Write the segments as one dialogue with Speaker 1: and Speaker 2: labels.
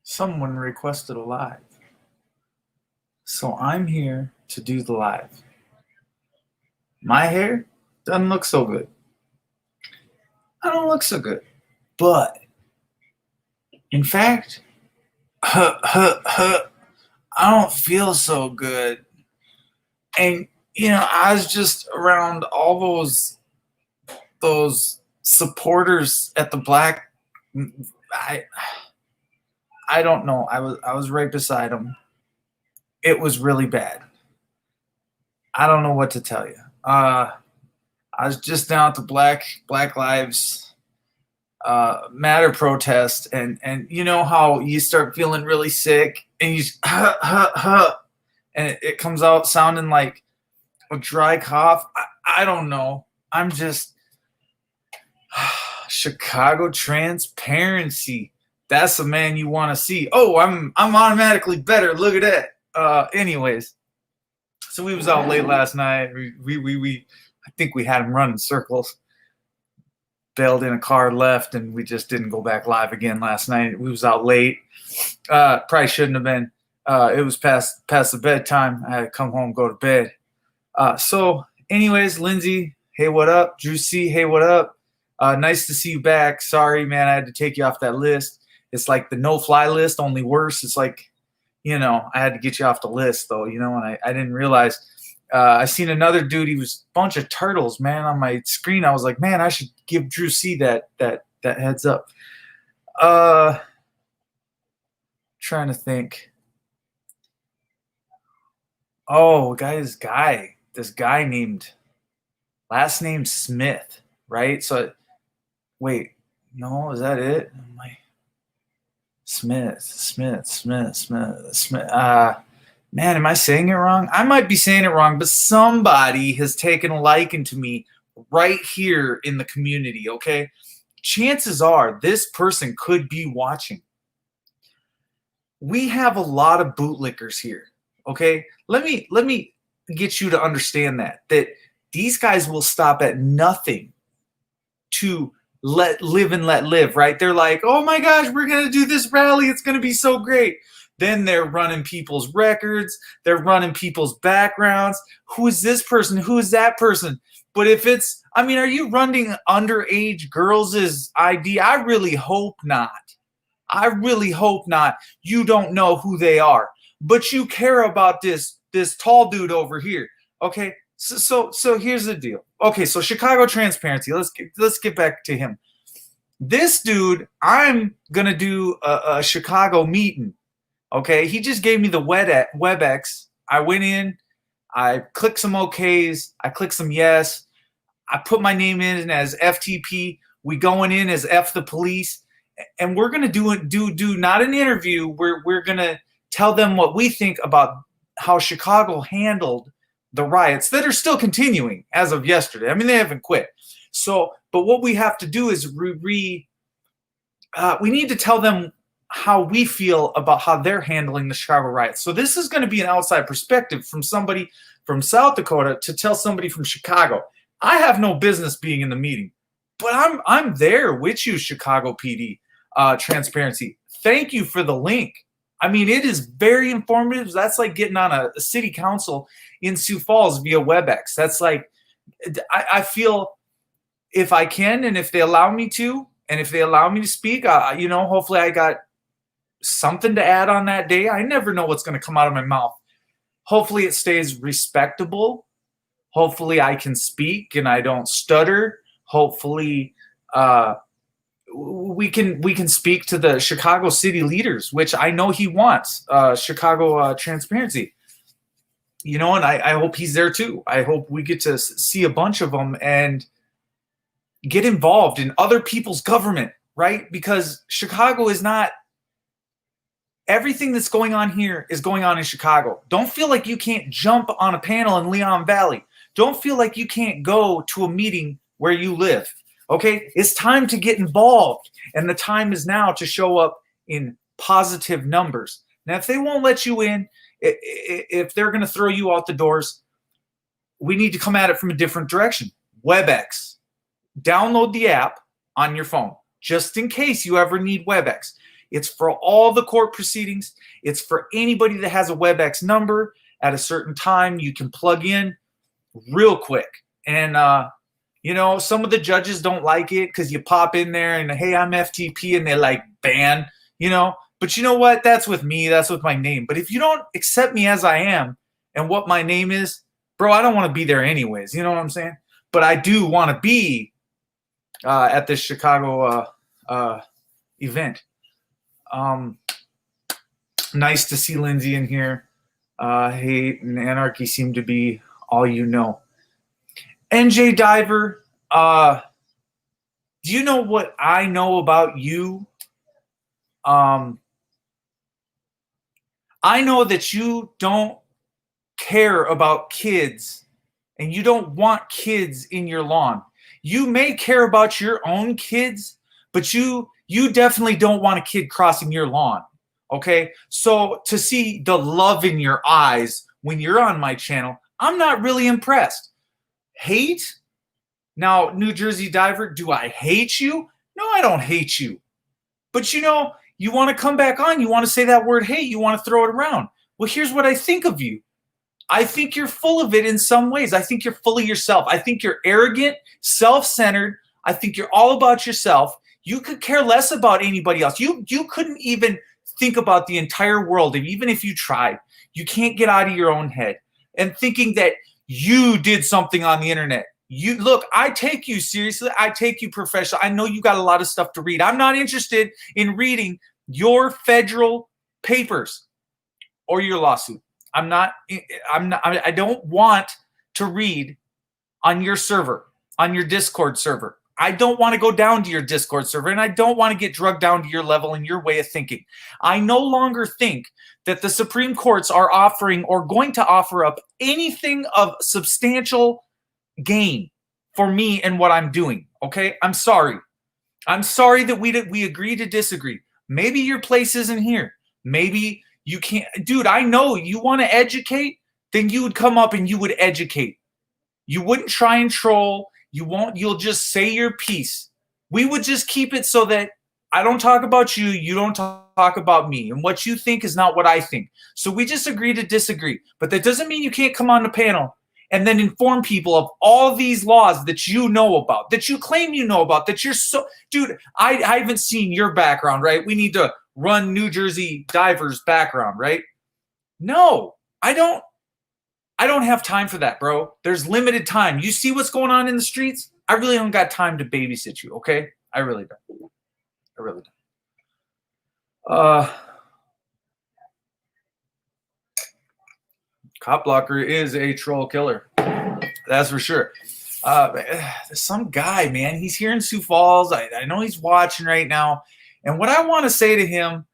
Speaker 1: Someone requested a live. So I'm here to do the live. My hair doesn't look so good. I don't look so good. But, in fact, I don't feel so good. And, I was just around all those supporters at the black. I don't know. I was right beside them. It was really bad. I don't know what to tell you. I was just down at the Black Lives Matter protest, and you know how you start feeling really sick, and you just, and it comes out sounding like a dry cough. I don't know. I'm just Chicago transparency. That's the man you want to see. Oh, I'm automatically better. Look at that. Anyways, so we was out late last night. We I think we had him running circles. Bailed in a car, left, and we just didn't go back live again last night. We was out late. Probably shouldn't have been. It was past the bedtime. I had to come home, go to bed. So anyways, Lindsay, hey, what up? Drew C, hey, what up? Nice to see you back. Sorry, man, I had to take you off that list. It's like the no-fly list, only worse. It's like, I had to get you off the list, though, and I didn't realize. I seen another dude. He was a bunch of turtles, man, on my screen. I was like, man, I should give Drew C that heads up. Trying to think. Oh, this guy named last name Smith, right? So, wait, no, is that it? I'm like, Smith. Man, am I saying it wrong? I might be saying it wrong, but somebody has taken a liking to me right here in the community, okay? Chances are this person could be watching. We have a lot of bootlickers here, okay? Let me get you to understand that these guys will stop at nothing to let live, right? They're like, oh my gosh, we're going to do this rally. It's going to be so great. Then they're running people's records. They're running people's backgrounds. Who is this person? Who is that person? But if are you running underage girls' ID? I really hope not. You don't know who they are, but you care about this tall dude over here. Okay, so here's the deal. Okay, so Chicago transparency. Let's get back to him. This dude, I'm gonna do a Chicago meeting. Okay, he just gave me the WebEx. I went in, I clicked some OKs, I clicked some yes. I put my name in as FTP. We going in as F the police, and we're gonna do not an interview. We're gonna tell them what we think about how Chicago handled the riots that are still continuing as of yesterday. I mean, they haven't quit. So, but what we have to do is we need to tell them how we feel about how they're handling the Chicago riots. So this is going to be an outside perspective from somebody from South Dakota to tell somebody from Chicago. I have no business being in the meeting, but I'm there with you, Chicago PD transparency. Thank you for the link. I mean, it is very informative. That's like getting on a city council in Sioux Falls via WebEx. That's like, I feel if I can, and if they allow me to, and if they allow me to speak, hopefully I got something to add on that day. I never know what's going to come out of my mouth. Hopefully it stays respectable. Hopefully I can speak and I don't stutter. Hopefully we can speak to the Chicago city leaders, which I know he wants, Chicago transparency. And I hope he's there too. I hope we get to see a bunch of them and get involved in other people's government, right? Because Chicago is not everything that's going on here is going on in Chicago. Don't feel like you can't jump on a panel in Leon Valley. Don't feel like you can't go to a meeting where you live. Okay? It's time to get involved. And the time is now to show up in positive numbers. Now, if they won't let you in, if they're going to throw you out the doors, we need to come at it from a different direction. WebEx. Download the app on your phone, just in case you ever need WebEx. It's for all the court proceedings. It's for anybody that has a WebEx number at a certain time. You can plug in real quick. And, some of the judges don't like it because you pop in there and, hey, I'm FTP, and they like ban, But you know what? That's with me. That's with my name. But if you don't accept me as I am and what my name is, bro, I don't want to be there anyways. You know what I'm saying? But I do want to be at this Chicago event. Nice to see Lindsay in here. Hate and anarchy seem to be all you know. NJ Diver, do you know what I know about you? I know that you don't care about kids and you don't want kids in your lawn. You may care about your own kids, but you definitely don't want a kid crossing your lawn. Okay? So to see the love in your eyes when you're on my channel, I'm not really impressed. Hate? Now, New Jersey Diver, do I hate you? No, I don't hate you. But you want to come back on. You want to say that word hate. You want to throw it around. Well, here's what I think of you. I think you're full of it in some ways. I think you're full of yourself. I think you're arrogant, self-centered. I think you're all about yourself. You could care less about anybody else. You couldn't even think about the entire world, even if you tried. You can't get out of your own head and thinking that you did something on the internet. Look, I take you seriously. I take you professional. I know you got a lot of stuff to read. I'm not interested in reading your federal papers or your lawsuit. I don't want to read on your server, on your Discord server. I don't want to go down to your Discord server, and I don't want to get drugged down to your level and your way of thinking. I no longer think that the Supreme Courts are offering or going to offer up anything of substantial gain for me and what I'm doing. Okay? I'm sorry. I'm sorry that we agree to disagree. Maybe your place isn't here. Maybe you can't. Dude, I know you want to educate, then you would come up and you would educate. You wouldn't try and troll. You'll just say your piece. We would just keep it so that I don't talk about you, you don't talk about me. And what you think is not what I think. So we just agree to disagree. But that doesn't mean you can't come on the panel and then inform people of all these laws that you know about, that you claim you know about, that you're so... Dude, I haven't seen your background, right? We need to run New Jersey Diver's background, right? No, I don't have time for that, bro. There's limited time. You see what's going on in the streets? I really don't got time to babysit you, okay? I really don't. I really don't. Cop Blocker is a troll killer. That's for sure. Some guy, man, he's here in Sioux Falls. I know he's watching right now. And what I want to say to him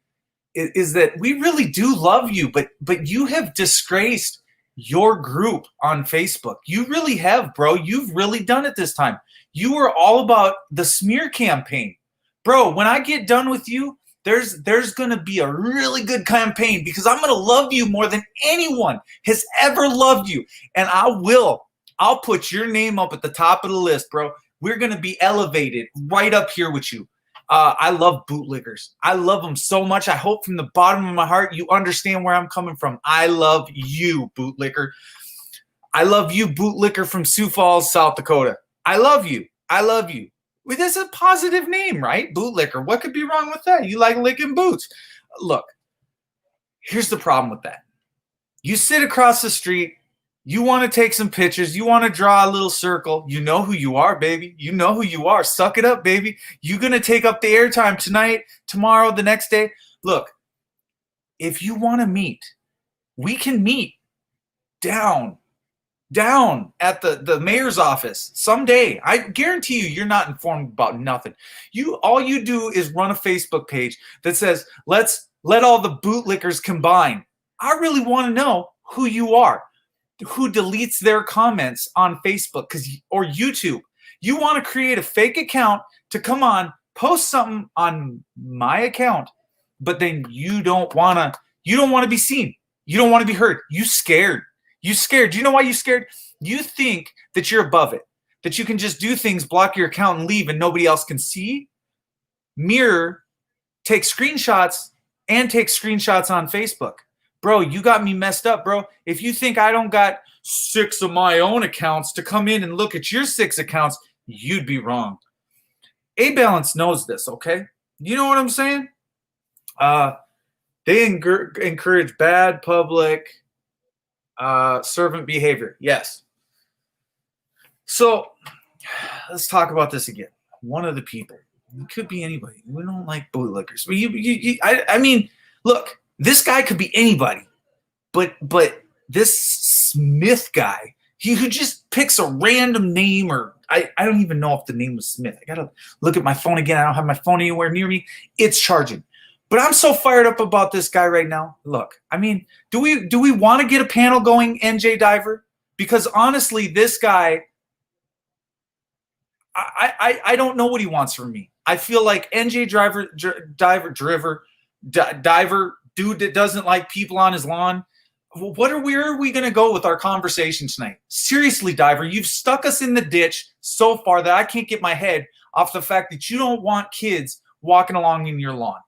Speaker 1: is that we really do love you, but you have disgraced your group on Facebook. You really have, bro. You've really done it this time. You were all about the smear campaign. Bro, when I get done with you, there's going to be a really good campaign because I'm going to love you more than anyone has ever loved you. And I'll put your name up at the top of the list, bro. We're going to be elevated right up here with you. I love bootlickers. I love them so much. I hope from the bottom of my heart you understand where I'm coming from. I love you, bootlicker. I love you, bootlicker from Sioux Falls, South Dakota. I love you. I love you. Well, that's a positive name, right? Bootlicker. What could be wrong with that? You like licking boots. Look, here's the problem with that. You sit across the street. You want to take some pictures. You want to draw a little circle. You know who you are, baby. You know who you are. Suck it up, baby. You're going to take up the airtime tonight, tomorrow, the next day. Look, if you want to meet, we can meet down at the mayor's office someday. I guarantee you're not informed about nothing. All you do is run a Facebook page that says, let's let all the bootlickers combine. I really want to know who you are. Who deletes their comments on Facebook or YouTube. You want to create a fake account to come on, post something on my account, but then you don't want to be seen. You don't want to be heard. You scared. Do you know why you scared? You think that you're above it, that you can just do things, block your account and leave and nobody else can see. Mirror take screenshots and take screenshots on Facebook. Bro, you got me messed up, bro. If you think I don't got 6 of my own accounts to come in and look at your 6 accounts, you'd be wrong. A-Balance knows this, okay? You know what I'm saying? They encourage bad public servant behavior. Yes. So let's talk about this again. One of the people. It could be anybody. We don't like bootlickers. I mean, look, this guy could be anybody. But this Smith guy, who just picks a random name, or I don't even know if the name was Smith. I got to look at my phone again. I don't have my phone anywhere near me. It's charging. But I'm so fired up about this guy right now. Look, I mean, do we want to get a panel going, NJ Diver? Because honestly, this guy, I don't know what he wants from me. I feel like NJ Diver, dude that doesn't like people on his lawn. Where are we going to go with our conversation tonight? Seriously, Diver, you've stuck us in the ditch so far that I can't get my head off the fact that you don't want kids walking along in your lawn.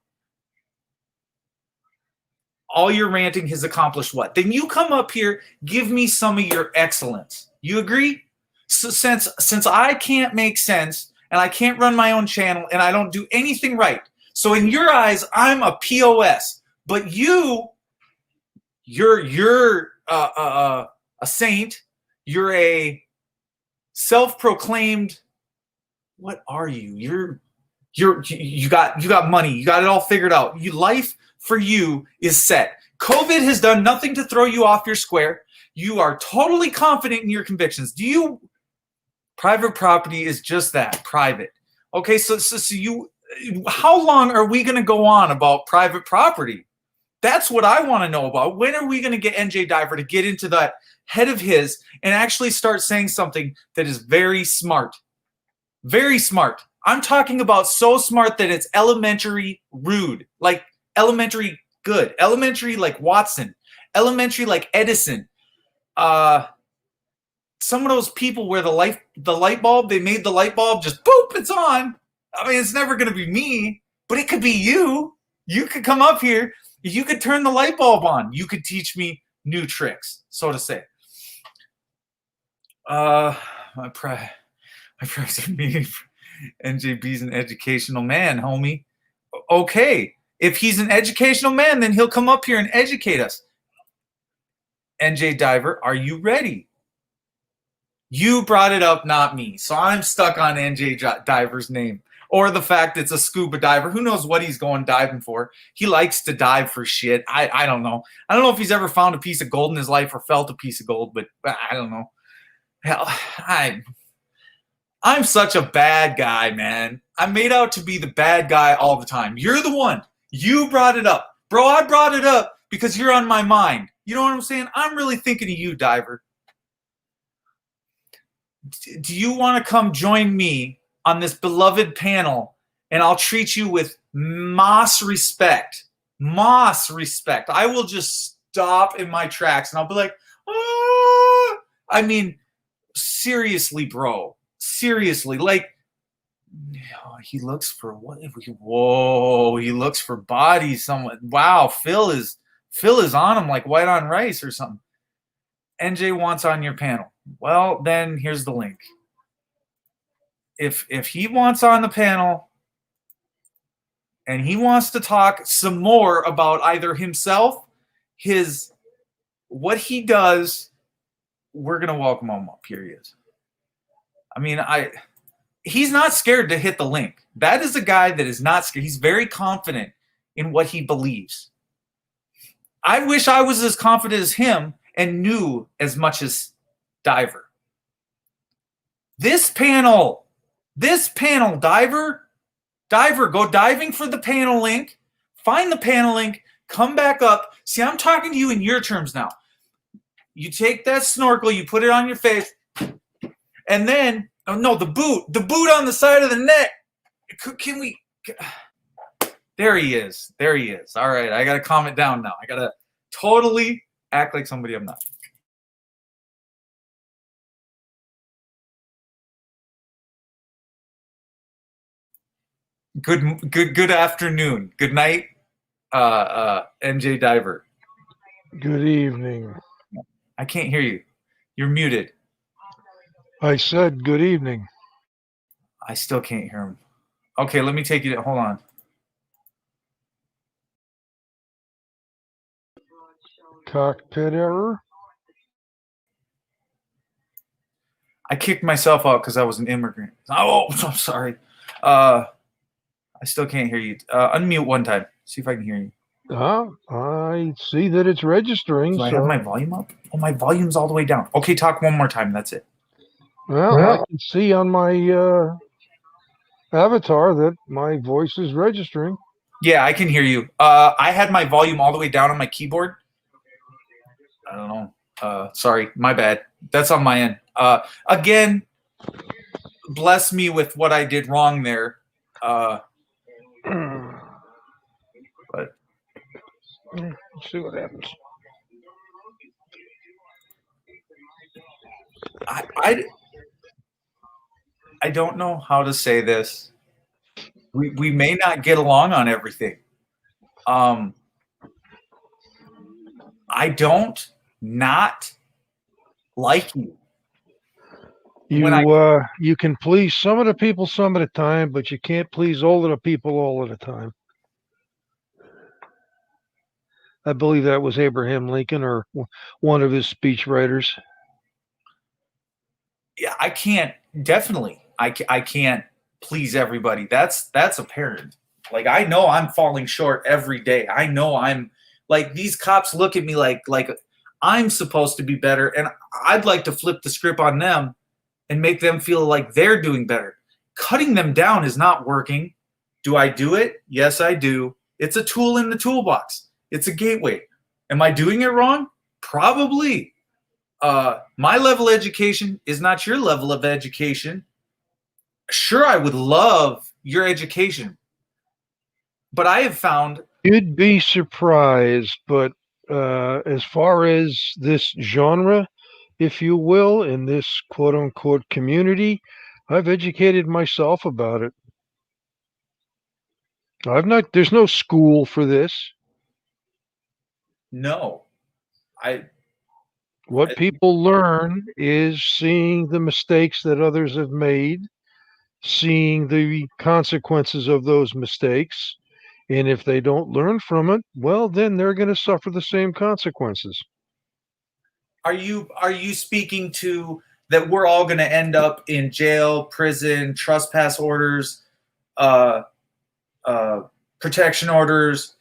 Speaker 1: All your ranting has accomplished what? Then you come up here, give me some of your excellence. You agree? So since I can't make sense and I can't run my own channel and I don't do anything right, so in your eyes, I'm a POS. But you're a saint. You're a self-proclaimed. What are you? You got money. You got it all figured out. Life for you is set. COVID has done nothing to throw you off your square. You are totally confident in your convictions. Private property is just that, private. Okay, so you, how long are we going to go on about private property? That's what I want to know about. When are we going to get NJ Diver to get into that head of his and actually start saying something that is very smart? Very smart. I'm talking about so smart that it's elementary rude, like elementary good, elementary like Watson, elementary like Edison. Some of those people where the light bulb, they made the light bulb just boop, it's on. I mean, it's never going to be me, but it could be you. You could come up here. You could turn the light bulb on. You could teach me new tricks, so to say. My private meeting. NJB's an educational man, homie. Okay, if he's an educational man, then he'll come up here and educate us. NJ Diver, are you ready? You brought it up, not me. So I'm stuck on NJ Diver's name. Or the fact it's a scuba diver. Who knows what he's going diving for? He likes to dive for shit. I don't know. I don't know if he's ever found a piece of gold in his life or felt a piece of gold, but I don't know. Hell, I'm such a bad guy, man. I'm made out to be the bad guy all the time. You're the one. You brought it up. Bro, I brought it up because you're on my mind. You know what I'm saying? I'm really thinking of you, Diver. Do you want to come join me on this beloved panel, and I'll treat you with moss respect? Moss respect. I will just stop in my tracks, and I'll be like, ah! I mean, seriously, bro. Seriously. Like, he looks for what? Whoa, he looks for bodies. Someone. Wow, Phil is on him like white on rice or something. NJ wants on your panel. Well, then here's the link. If he wants on the panel and he wants to talk some more about either himself, what he does, we're gonna welcome him up. Here he is. I mean, he's not scared to hit the link. That is a guy that is not scared. He's very confident in what he believes. I wish I was as confident as him and knew as much as Diver. This panel, Diver, go diving for the panel link, find the panel link, come back up. See, I'm talking to you in your terms now. You take that snorkel, you put it on your face, and then, oh no, the boot on the side of the neck. Can we? There he is. All right, I got to calm it down now. I got to totally act like somebody I'm not. Good afternoon. Good night, MJ Diver.
Speaker 2: Good evening.
Speaker 1: I can't hear you. You're muted.
Speaker 2: I said good evening.
Speaker 1: I still can't hear him. Okay, let me take you. Hold on.
Speaker 2: Cockpit error.
Speaker 1: I kicked myself out because I was an immigrant. Oh, I'm sorry. I still can't hear you. Unmute one time. See if I can hear you.
Speaker 2: I see that it's registering.
Speaker 1: Do I have my volume up? Oh, my volume's all the way down. Okay, talk one more time. That's it.
Speaker 2: Well, I can see on my avatar that my voice is registering.
Speaker 1: Yeah, I can hear you. I had my volume all the way down on my keyboard. I don't know. Sorry, my bad. That's on my end. Again, bless me with what I did wrong there. But
Speaker 2: let's see what happens.
Speaker 1: I don't know how to say this. We may not get along on everything. I don't not like you.
Speaker 2: You can please some of the people some of the time, but you can't please all of the people all of the time. I believe that was Abraham Lincoln or one of his speechwriters.
Speaker 1: Yeah, I can't. Definitely, I can't please everybody. That's apparent. Like, I know I'm falling short every day. I know I'm like, these cops look at me like I'm supposed to be better, and I'd like to flip the script on them and make them feel like they're doing better. Cutting them down is not working. Do I do it? Yes, I do. It's a tool in the toolbox. It's a gateway. Am I doing it wrong? Probably. My level of education is not your level of education. Sure, I would love your education, but I have found...
Speaker 2: You'd be surprised, but as far as this genre, if you will, in this quote unquote community, I've educated myself about it. There's no school for this.
Speaker 1: No.
Speaker 2: What people learn is seeing the mistakes that others have made, seeing the consequences of those mistakes. And if they don't learn from it, well, then they're going to suffer the same consequences.
Speaker 1: Are you speaking to that we're all going to end up in jail, prison, trespass orders, protection orders,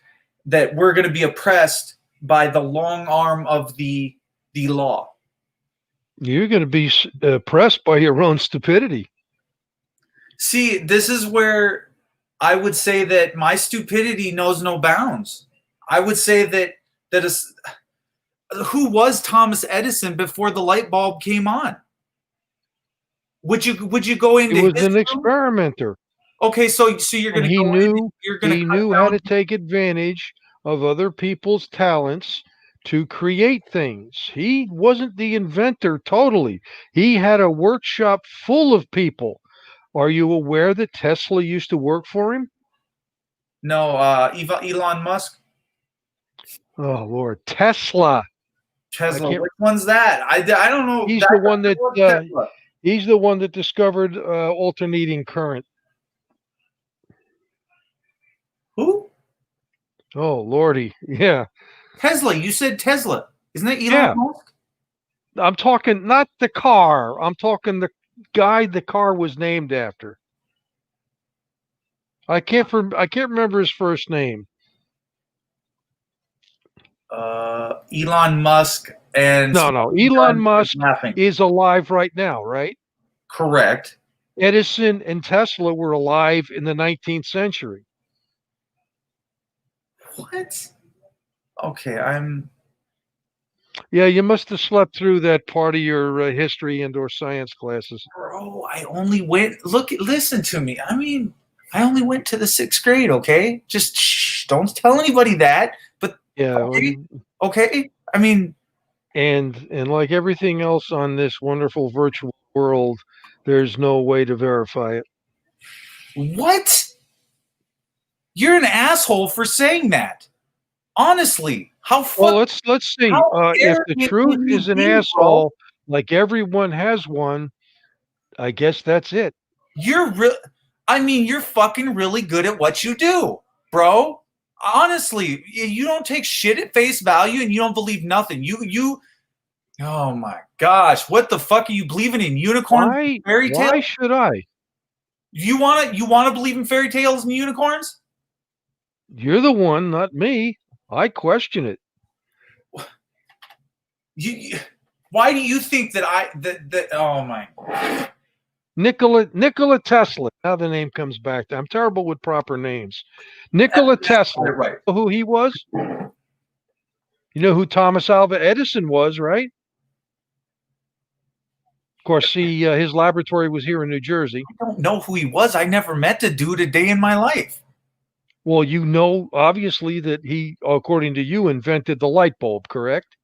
Speaker 1: that we're going to be oppressed by the long arm of the law?
Speaker 2: You're going to be oppressed by your own stupidity.
Speaker 1: See, this is where I would say that my stupidity knows no bounds. I would say that who was Thomas Edison before the light bulb came on? Would you go into?
Speaker 2: He was an experimenter.
Speaker 1: Okay, so you're going to go in.
Speaker 2: He knew how to take advantage of other people's talents to create things. He wasn't the inventor totally. He had a workshop full of people. Are you aware that Tesla used to work for him?
Speaker 1: No, Elon Musk.
Speaker 2: Oh Lord, Tesla.
Speaker 1: Which one's that? I don't know.
Speaker 2: He's the one that he's the one that discovered alternating current.
Speaker 1: Who?
Speaker 2: Oh Lordy, yeah.
Speaker 1: Tesla. You said Tesla. Isn't that Elon Musk?
Speaker 2: I'm talking not the car. I'm talking the guy the car was named after. I can't remember his first name.
Speaker 1: Elon Musk and
Speaker 2: no. Elon Musk is alive right now, right?
Speaker 1: Correct.
Speaker 2: Edison and Tesla were alive in the 19th century.
Speaker 1: What? Okay,
Speaker 2: Yeah, you must have slept through that part of your history and/or science classes.
Speaker 1: Bro, I only went. Listen to me. I mean, I only went to the 6th grade. Okay, just don't tell anybody that. But
Speaker 2: yeah,
Speaker 1: okay. I mean,
Speaker 2: and like everything else on this wonderful virtual world, there's no way to verify it.
Speaker 1: What? You're an asshole for saying that. Honestly,
Speaker 2: Well, let's see.
Speaker 1: how
Speaker 2: If the
Speaker 1: arrogant
Speaker 2: truth
Speaker 1: can you
Speaker 2: is an
Speaker 1: be, bro?
Speaker 2: asshole, like everyone has one, I guess that's it.
Speaker 1: I mean, you're fucking really good at what you do, bro. Honestly, you don't take shit at face value and you don't believe nothing. Oh my gosh, what the fuck are you believing in? Unicorns, fairy
Speaker 2: Why
Speaker 1: tales?
Speaker 2: should I?
Speaker 1: You wanna believe in fairy tales and unicorns?
Speaker 2: You're the one, not me. I question it.
Speaker 1: Why do you think that oh my
Speaker 2: Nikola Tesla. Now the name comes back. I'm terrible with proper names. Nikola Tesla.
Speaker 1: right.
Speaker 2: You know who he was? You know who Thomas Alva Edison was, right? Of course, his laboratory was here in New Jersey.
Speaker 1: I don't know who he was. I never met the dude a day in my life.
Speaker 2: Well, you know, obviously, that he, according to you, invented the light bulb, correct?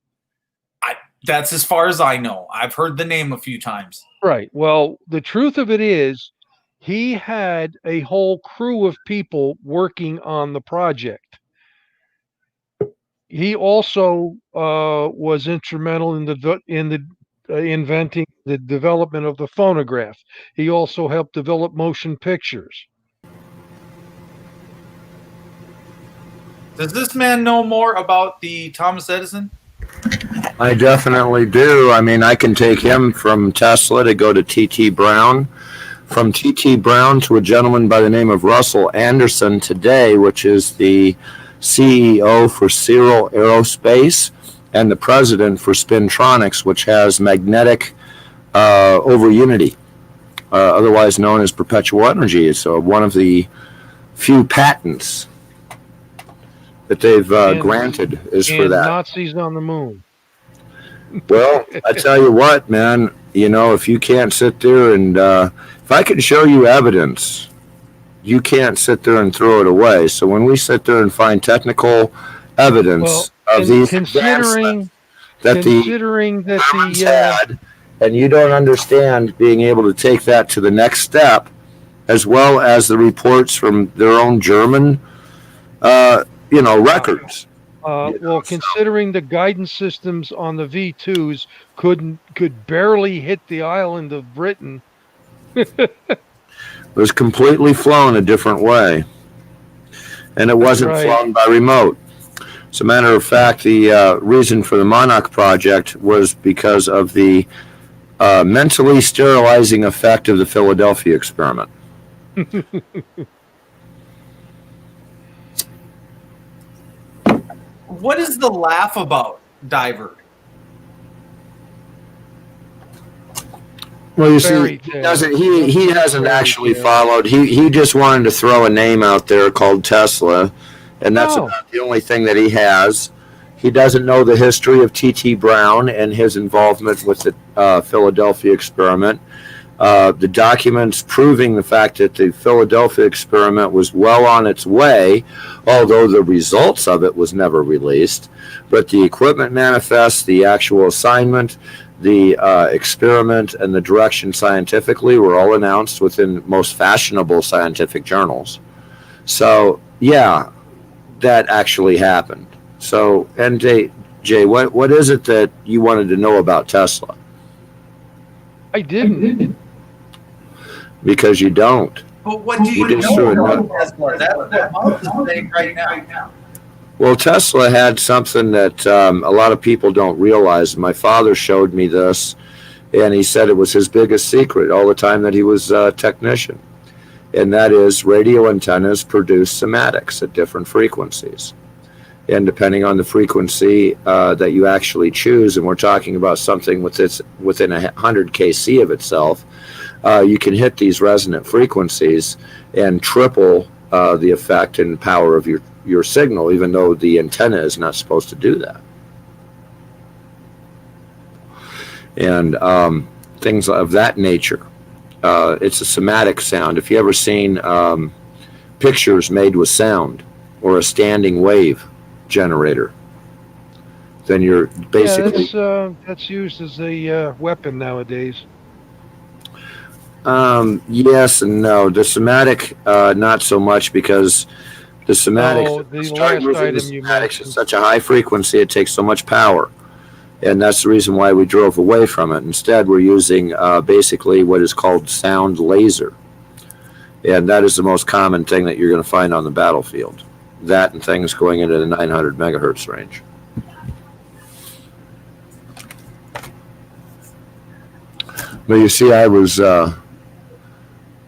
Speaker 1: That's as far as I know. I've heard the name a few times.
Speaker 2: Right. Well, the truth of it is, he had a whole crew of people working on the project. He also was instrumental in inventing the development of the phonograph. He also helped develop motion pictures.
Speaker 1: Does this man know more about the Thomas Edison?
Speaker 3: I definitely do. I mean, I can take him from Tesla to go to T.T. Brown, from T.T. Brown to a gentleman by the name of Russell Anderson today, which is the CEO for Cyril Aerospace and the president for Spintronics, which has magnetic over unity, otherwise known as perpetual energy. It's one of the few patents that they've granted is for that.
Speaker 2: Nazis on the moon.
Speaker 3: Well, I tell you what, man, you know, if you can't sit there and if I can show you evidence, you can't sit there and throw it away. So when we sit there and find technical evidence of these
Speaker 2: considering
Speaker 3: that the had, and you don't understand being able to take that to the next step, as well as the reports from their own German, records.
Speaker 2: Considering the guidance systems on the V2s could barely hit the island of Britain.
Speaker 3: It was completely flown a different way, and it wasn't flown by remote. As a matter of fact, the reason for the Monarch project was because of the mentally sterilizing effect of the Philadelphia experiment.
Speaker 1: What is the laugh about, Diver?
Speaker 3: Well, you see, he hasn't actually followed. He just wanted to throw a name out there called Tesla, and that's about the only thing that he has. He doesn't know the history of T.T. Brown and his involvement with the Philadelphia experiment. The documents proving the fact that the Philadelphia experiment was well on its way, although the results of it was never released. But the equipment manifest, the actual assignment, the experiment, and the direction scientifically were all announced within most fashionable scientific journals. So, yeah, that actually happened. So, and Jay, what is it that you wanted to know about Tesla?
Speaker 2: I didn't.
Speaker 3: Because you don't.
Speaker 1: But what do you know about Tesla? That's what Mouth is saying right now.
Speaker 3: Well, Tesla had something that a lot of people don't realize. My father showed me this, and he said it was his biggest secret all the time that he was a technician. And that is radio antennas produce somatics at different frequencies. And depending on the frequency that you actually choose, and we're talking about something within 100 kc of itself, you can hit these resonant frequencies and triple the effect and power of your signal, even though the antenna is not supposed to do that. And things of that nature. It's a somatic sound. If you ever seen pictures made with sound or a standing wave generator, then you're basically
Speaker 2: that's used as a weapon nowadays.
Speaker 3: Yes and no. The somatic, not so much, because The somatics,
Speaker 2: Oh,
Speaker 3: if we
Speaker 2: the
Speaker 3: start
Speaker 2: last
Speaker 3: using the
Speaker 2: item you
Speaker 3: somatics at
Speaker 2: mentioned.
Speaker 3: such a high frequency, it takes so much power. And that's the reason why we drove away from it. Instead, we're using basically what is called sound laser. And that is the most common thing that you're going to find on the battlefield. That and things going into the 900 megahertz range. But you see, I was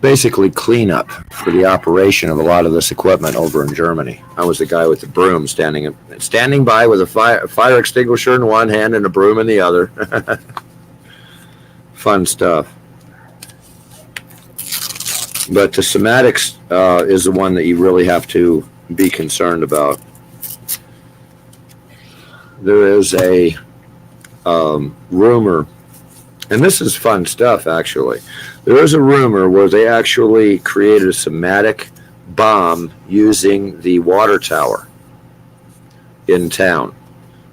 Speaker 3: basically cleanup for the operation of a lot of this equipment over in Germany. I was the guy with the broom standing by with a fire extinguisher in one hand and a broom in the other. Fun stuff. But the somatics is the one that you really have to be concerned about. There is a rumor, and this is fun stuff actually. There is a rumor where they actually created a somatic bomb using the water tower in town,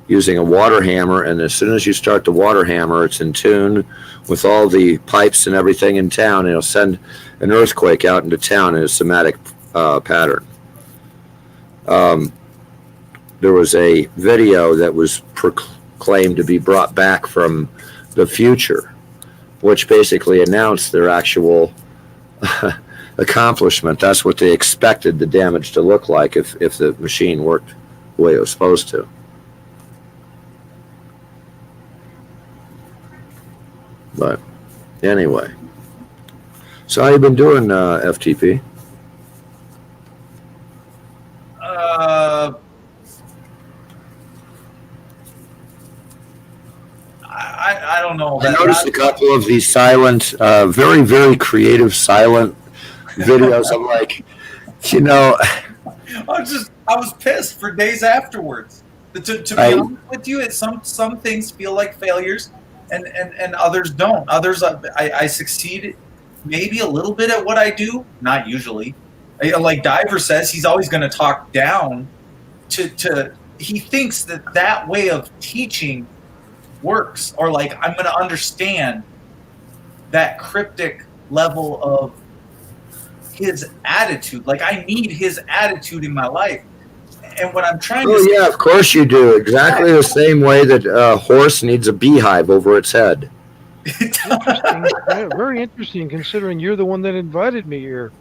Speaker 3: using a water hammer, and as soon as you start the water hammer, it's in tune with all the pipes and everything in town, and it'll send an earthquake out into town in a somatic pattern. There was a video that was proclaimed to be brought back from the future, which basically announced their actual accomplishment. That's what they expected the damage to look like if the machine worked the way it was supposed to. But anyway, so how you been doing, FTP?
Speaker 1: I don't know.
Speaker 3: I noticed a couple of these silent, very, very creative silent videos. I'm like, you know,
Speaker 1: I was pissed for days afterwards. To be honest with you, some things feel like failures, and others don't. Others, I succeed maybe a little bit at what I do, not usually. Like Diver says, he's always going to talk down to. He thinks that way of teaching works, or like I'm going to understand that cryptic level of his attitude. Like I need his attitude in my life. And what I'm trying to say,
Speaker 3: yeah, of course you do. Exactly the same way that a horse needs a beehive over its head.
Speaker 2: Interesting. Yeah, very interesting, considering you're the one that invited me here.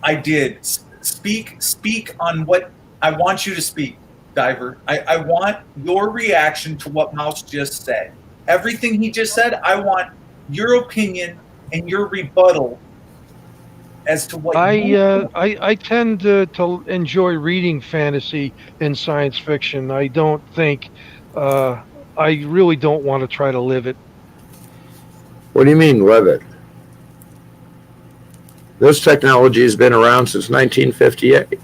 Speaker 1: I did. Speak on what I want you to speak, Diver. I want your reaction to what Mouse just said. Everything he just said, I want your opinion and your rebuttal as to what
Speaker 2: I tend to enjoy reading fantasy and science fiction. I don't think I really don't want to try to live it.
Speaker 3: What do you mean, live it? This technology has been around since 1958.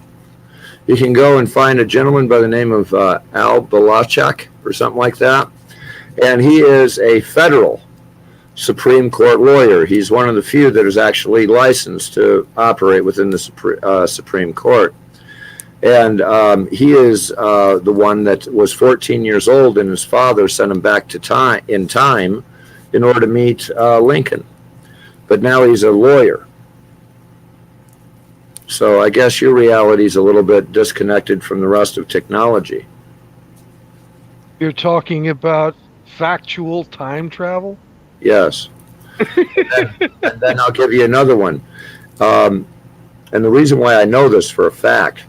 Speaker 3: You can go and find a gentleman by the name of Al Balachak or something like that, and he is a federal Supreme Court lawyer. He's one of the few that is actually licensed to operate within the Supreme Court. And he is the one that was 14 years old, and his father sent him back to time in order to meet Lincoln. But now he's a lawyer. So I guess your reality is a little bit disconnected from the rest of technology.
Speaker 2: You're talking about factual time travel?
Speaker 3: Yes. and then I'll give you another one. And the reason why I know this for a fact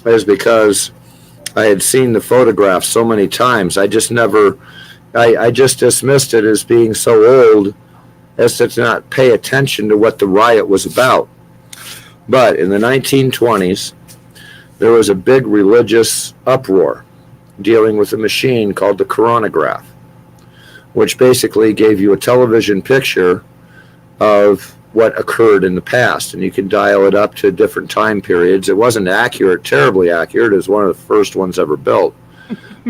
Speaker 3: is because I had seen the photograph so many times. I just dismissed it as being so old as to not pay attention to what the riot was about. But in the 1920s, there was a big religious uproar dealing with a machine called the coronagraph, which basically gave you a television picture of what occurred in the past, and you could dial it up to different time periods. It wasn't accurate, terribly accurate. It was one of the first ones ever built.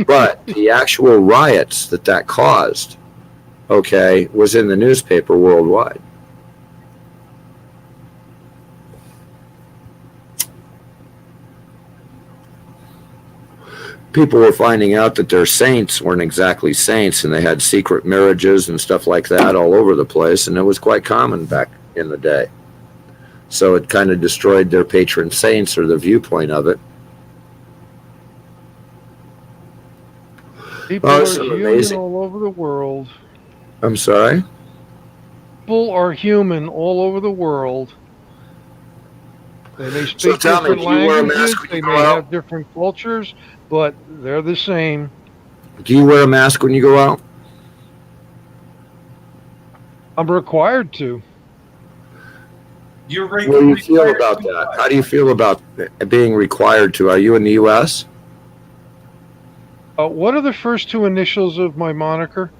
Speaker 3: But the actual riots that caused, was in the newspaper worldwide. people were finding out that their saints weren't exactly saints, and they had secret marriages and stuff like that all over the place, and it was quite common back in the day. So it kind of destroyed their patron saints, or the viewpoint of it.
Speaker 2: People are human all over the world.
Speaker 3: I'm sorry?
Speaker 2: People are human all over the world. They may speak different languages, they may have different cultures, but they're the same.
Speaker 3: Do you wear a mask when you go out?
Speaker 2: I'm required to.
Speaker 1: You're
Speaker 3: What do you feel about that? How do you feel about being required to? Are you in the U.S.?
Speaker 2: What are the first two initials of my moniker?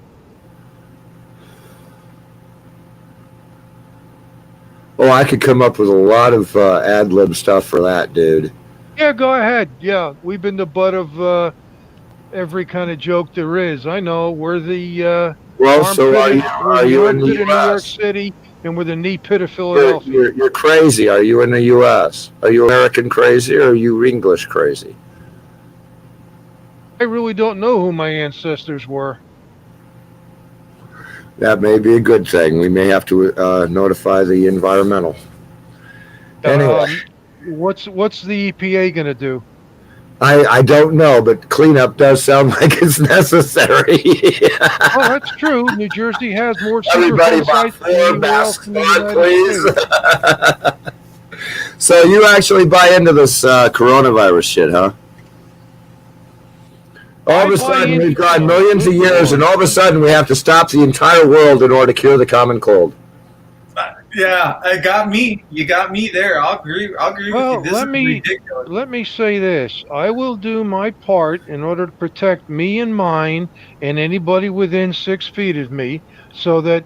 Speaker 3: Oh, I could come up with a lot of ad-lib stuff for that, dude.
Speaker 2: Yeah, go ahead. Yeah, we've been the butt of every kind of joke there is. I know. We're the
Speaker 3: well, so are you in the U.S.?
Speaker 2: New York City, and we're the knee pit of Philadelphia.
Speaker 3: You're crazy. Are you in the U.S.? Are you American crazy, or are you English crazy?
Speaker 2: I really don't know who my ancestors were.
Speaker 3: That may be a good thing. We may have to notify the environmental. Anyway.
Speaker 2: What's the EPA going to do?
Speaker 3: I don't know, but cleanup does sound like it's necessary.
Speaker 2: Oh, that's true. New Jersey has more
Speaker 3: Everybody buy 4 masks, please. So you actually buy into this coronavirus shit, huh? All of a sudden, we've gone millions of years, and all of a sudden, we have to stop the entire world in order to cure the common cold.
Speaker 1: Yeah, it got me. You got me there. I'll agree with you. This is ridiculous.
Speaker 2: Let me say this. I will do my part in order to protect me and mine and anybody within 6 feet of me so that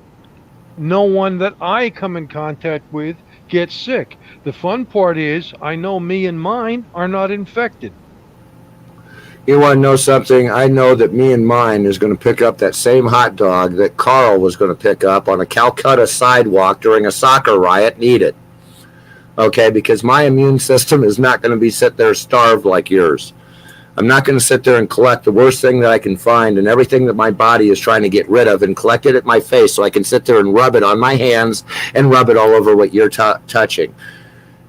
Speaker 2: no one that I come in contact with gets sick. The fun part is I know me and mine are not infected.
Speaker 3: You want to know something? I know that me and mine is going to pick up that same hot dog that Carl was going to pick up on a Calcutta sidewalk during a soccer riot and eat it. Okay, because my immune system is not going to be sit there starved like yours. I'm not going to sit there and collect the worst thing that I can find and everything that my body is trying to get rid of and collect it at my face so I can sit there and rub it on my hands and rub it all over what you're touching.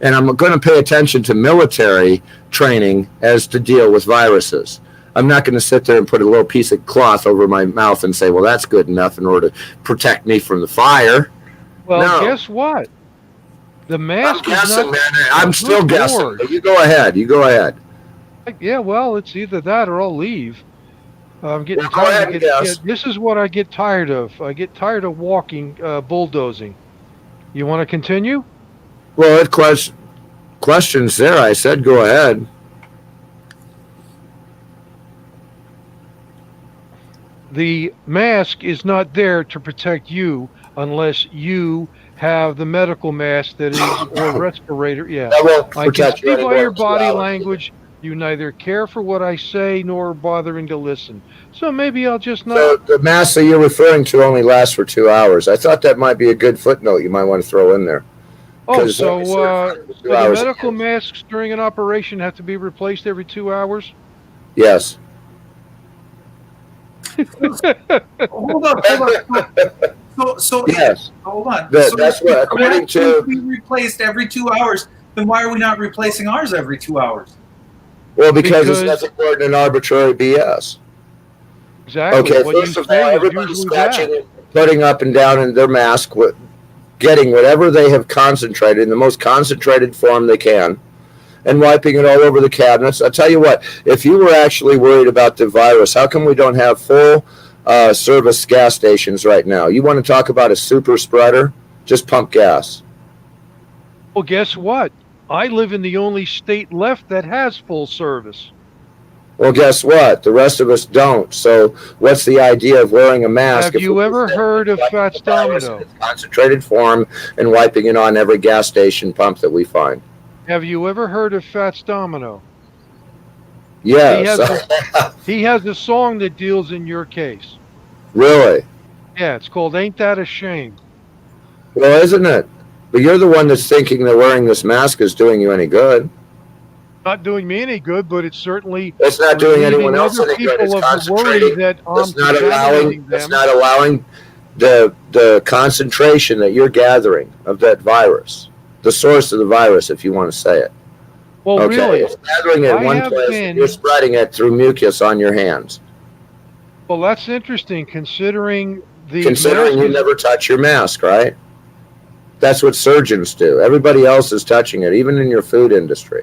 Speaker 3: And I'm going to pay attention to military training as to deal with viruses. I'm not going to sit there and put a little piece of cloth over my mouth and say, well, that's good enough in order to protect me from the fire.
Speaker 2: Well, no. Guess what? The mask
Speaker 3: I'm guessing, man. I'm still guessing. But you go ahead.
Speaker 2: Yeah, well, it's either that or I'll leave. I'm getting tired. This is what I get tired of. I get tired of walking, bulldozing. You want to continue?
Speaker 3: Well, it questions there. I said go ahead.
Speaker 2: The mask is not there to protect you unless you have the medical mask that is or respirator. Yeah, I can see by your body language you neither care for what I say nor bothering to listen. So maybe I'll just not.
Speaker 3: So the mask that you're referring to only lasts for 2 hours. I thought that might be a good footnote you might want to throw in there.
Speaker 2: Oh, so the medical masks during an operation have to be replaced every 2 hours?
Speaker 3: Yes.
Speaker 1: Hold on. So
Speaker 3: yes.
Speaker 1: Hold on.
Speaker 3: That's what, according to.
Speaker 1: If we replaced every 2 hours, then why are we not replacing ours every 2 hours?
Speaker 3: Well, because it's nothing more than arbitrary BS.
Speaker 2: Exactly.
Speaker 3: Okay, first of all, everybody's scratching and putting up and down in their mask, getting whatever they have concentrated in the most concentrated form they can and wiping it all over the cabinets. I'll tell you what, if you were actually worried about the virus, how come we don't have full service gas stations right now? You want to talk about a super spreader? Just pump gas.
Speaker 2: Well, guess what? I live in the only state left that has full service.
Speaker 3: Well, guess what? The rest of us don't. So what's the idea of wearing a mask?
Speaker 2: Have you ever heard of Fats Domino?
Speaker 3: Concentrated form and wiping it on every gas station pump that we find.
Speaker 2: Have you ever heard of Fats Domino?
Speaker 3: Yes.
Speaker 2: He has a song that deals in your case.
Speaker 3: Really?
Speaker 2: Yeah, it's called Ain't That a Shame?
Speaker 3: Well, isn't it? But you're the one that's thinking that wearing this mask is doing you any good.
Speaker 2: Not doing me any good, but it's certainly
Speaker 3: It's not doing anyone
Speaker 2: relieving
Speaker 3: else
Speaker 2: other
Speaker 3: any good.
Speaker 2: people
Speaker 3: It's
Speaker 2: of the worry
Speaker 3: concentrating.
Speaker 2: that I'm
Speaker 3: It's not allowing.
Speaker 2: contaminating
Speaker 3: It's
Speaker 2: them.
Speaker 3: not allowing the concentration that you're gathering of that virus, the source of the virus, if you want to say it.
Speaker 2: Well,
Speaker 3: Okay,
Speaker 2: really,
Speaker 3: it's gathering in
Speaker 2: I
Speaker 3: one
Speaker 2: have
Speaker 3: place,
Speaker 2: been.
Speaker 3: and you're spreading it through mucus on your hands.
Speaker 2: Well, that's interesting considering the
Speaker 3: Considering you
Speaker 2: masses.
Speaker 3: never touch your mask, right? That's what surgeons do. Everybody else is touching it, even in your food industry.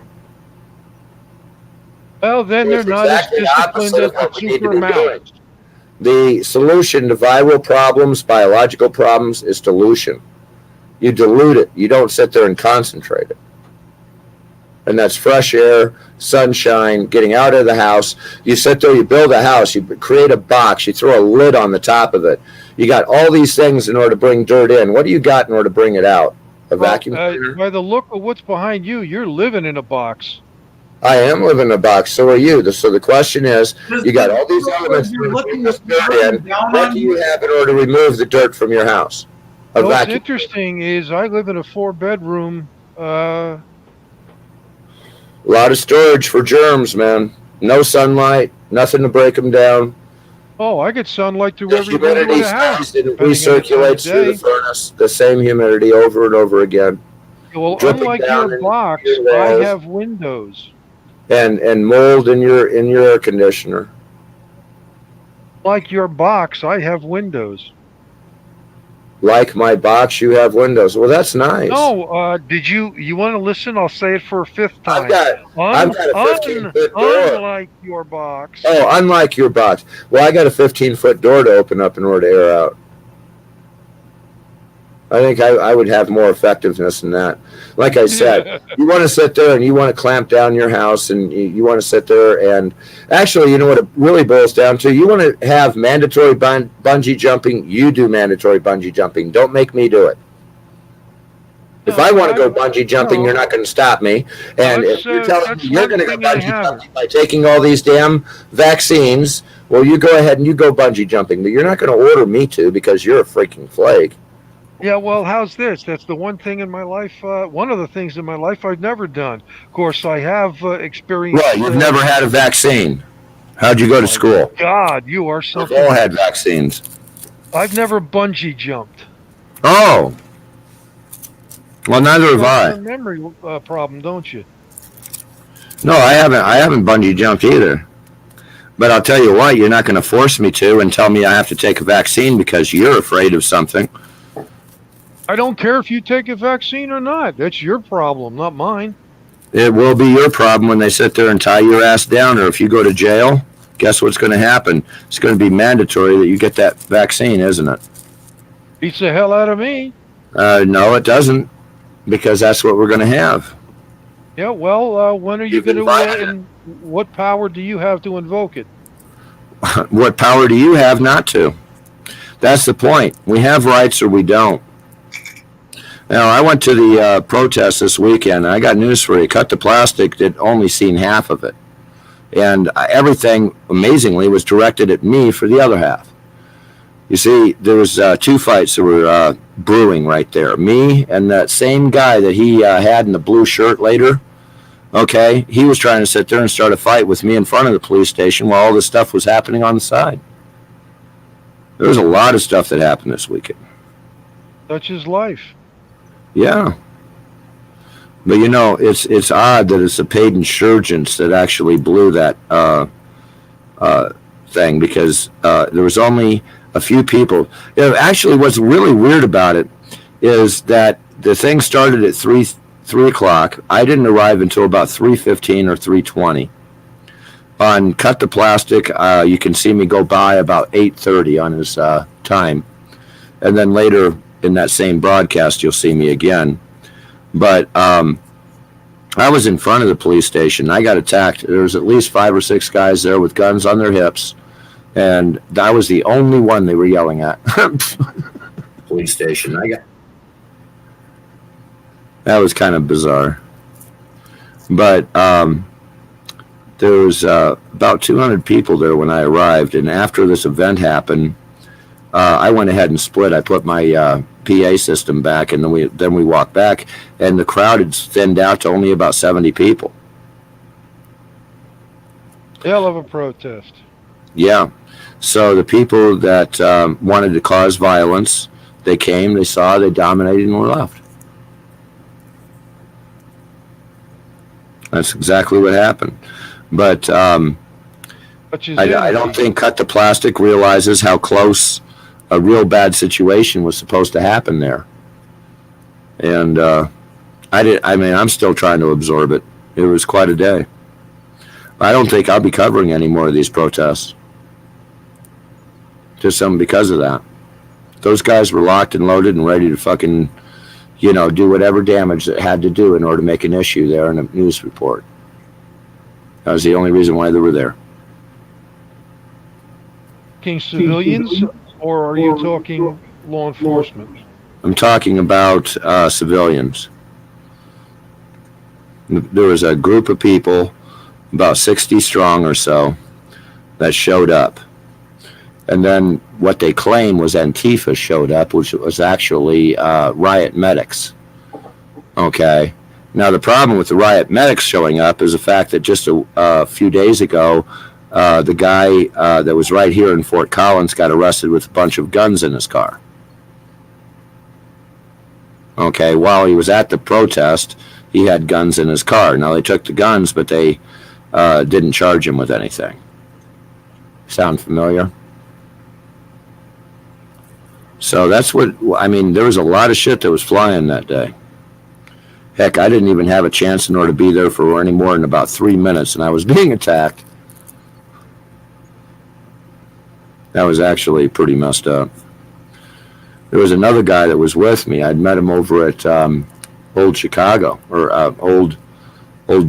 Speaker 2: Well, then they're
Speaker 3: It's
Speaker 2: not as
Speaker 3: exactly
Speaker 2: disciplined
Speaker 3: opposite
Speaker 2: as
Speaker 3: of
Speaker 2: the
Speaker 3: what we need to
Speaker 2: super
Speaker 3: be doing.
Speaker 2: mouse.
Speaker 3: The solution to viral problems, biological problems, is dilution. You dilute it. You don't sit there and concentrate it. And that's fresh air, sunshine, getting out of the house. You sit there, you build a house, you create a box, you throw a lid on the top of it. You got all these things in order to bring dirt in. What do you got in order to bring it out? A vacuum cleaner?
Speaker 2: By the look of what's behind you, you're living in a box.
Speaker 3: I am living in a box. So are you. So the question is, you got all these elements.
Speaker 1: You're looking
Speaker 3: This dirt in.
Speaker 1: down
Speaker 3: What
Speaker 1: on
Speaker 3: do you have in order to remove the dirt from your house? A
Speaker 2: What's
Speaker 3: vacuum.
Speaker 2: interesting is I live in a 4-bedroom.
Speaker 3: A lot of storage for germs, man. No sunlight, nothing to break them down.
Speaker 2: I get sunlight through
Speaker 3: The
Speaker 2: every window of
Speaker 3: humidity
Speaker 2: the house.
Speaker 3: stays and
Speaker 2: depending on the time of
Speaker 3: recirculates through the
Speaker 2: day.
Speaker 3: furnace. The same humidity over and over again.
Speaker 2: Well,
Speaker 3: dripping
Speaker 2: unlike
Speaker 3: down
Speaker 2: your
Speaker 3: into
Speaker 2: box,
Speaker 3: your
Speaker 2: I
Speaker 3: walls.
Speaker 2: have windows.
Speaker 3: And mold in your air conditioner.
Speaker 2: Like your box, I have windows.
Speaker 3: Like my box, you have windows. Well, that's nice.
Speaker 2: No, did you want to listen? I'll say it for a fifth time.
Speaker 3: I've got a 15-foot door.
Speaker 2: Unlike your box.
Speaker 3: Oh, unlike your box. Well, I got a 15-foot door to open up in order to air out. I think I would have more effectiveness than that. Like I said, you want to sit there and you want to clamp down your house and you want to sit there and actually, you know what it really boils down to? You want to have mandatory bungee jumping. You do mandatory bungee jumping. Don't make me do it. If I want to go bungee jumping, you're not going to stop me. And if you're telling me you're going to go bungee jumping by taking all these damn vaccines, well, you go ahead and you go bungee jumping. But you're not going to order me to because you're a freaking flake.
Speaker 2: Yeah, well, how's this? That's the one thing in my life, one of the things in my life I've never done. Of course, I have experienced...
Speaker 3: Right, you've never had a vaccine. How'd you go to school?
Speaker 2: God, you are something...
Speaker 3: We've all had vaccines.
Speaker 2: I've never bungee jumped.
Speaker 3: Oh. Well, neither have
Speaker 2: You have
Speaker 3: I.
Speaker 2: a memory problem, don't you?
Speaker 3: No, I haven't bungee jumped either. But I'll tell you what, you're not going to force me to and tell me I have to take a vaccine because you're afraid of something.
Speaker 2: I don't care if you take a vaccine or not. That's your problem, not mine.
Speaker 3: It will be your problem when they sit there and tie your ass down, or if you go to jail, guess what's going to happen? It's going to be mandatory that you get that vaccine, isn't it?
Speaker 2: Beats the hell out of me.
Speaker 3: No, it doesn't, because that's what we're going to have.
Speaker 2: Yeah, well, when are you
Speaker 3: You've
Speaker 2: going to...
Speaker 3: invited
Speaker 2: and what power do you have to invoke it?
Speaker 3: What power do you have not to? That's the point. We have rights or we don't. Now, I went to the protest this weekend. I got news for you. Cut the Plastic did only seen half of it. And everything, amazingly, was directed at me for the other half. You see, there was two fights that were brewing right there. Me and that same guy that he had in the blue shirt later. Okay, he was trying to sit there and start a fight with me in front of the police station while all this stuff was happening on the side. There was a lot of stuff that happened this weekend.
Speaker 2: Such is life.
Speaker 3: Yeah. But you know, it's odd that it's the paid insurgents that actually blew that thing, because there was only a few people. You know, actually, what's really weird about it is that the thing started at 3 o'clock. I didn't arrive until about 3:15 or 3:20. On Cut the Plastic, you can see me go by about 8:30 on his time. And then later in that same broadcast, you'll see me again. But I was in front of the police station. I got attacked. There was at least 5 or 6 guys there with guns on their hips. And I was the only one they were yelling at. Police station. That was kind of bizarre. But there was about 200 people there when I arrived. And after this event happened, I went ahead and split. I put my PA system back, and then we walked back, and the crowd had thinned out to only about 70 people.
Speaker 2: Hell of a protest.
Speaker 3: Yeah. So the people that wanted to cause violence, they came, they saw, they dominated, and were left. That's exactly what happened. But I don't think Cut the Plastic realizes how close a real bad situation was supposed to happen there. And I'm still trying to absorb it. It was quite a day. I don't think I'll be covering any more of these protests. Just something because of that. Those guys were locked and loaded and ready to fucking, do whatever damage it had to do in order to make an issue there in a news report. That was the only reason why they were there.
Speaker 2: Talking civilians, or are you talking law enforcement?
Speaker 3: I'm talking about civilians. There was a group of people, about 60 strong or so, that showed up. And then what they claim was Antifa showed up, which was actually riot medics. Okay. Now, the problem with the riot medics showing up is the fact that just a few days ago, the guy that was right here in Fort Collins got arrested with a bunch of guns in his car. Okay, while he was at the protest, he had guns in his car. Now, they took the guns, but they didn't charge him with anything. Sound familiar? So that's what, there was a lot of shit that was flying that day. Heck, I didn't even have a chance in order to be there for any more than about 3 minutes, and I was being attacked. That was actually pretty messed up. There was another guy that was with me. I'd met him over at Old Chicago, or Old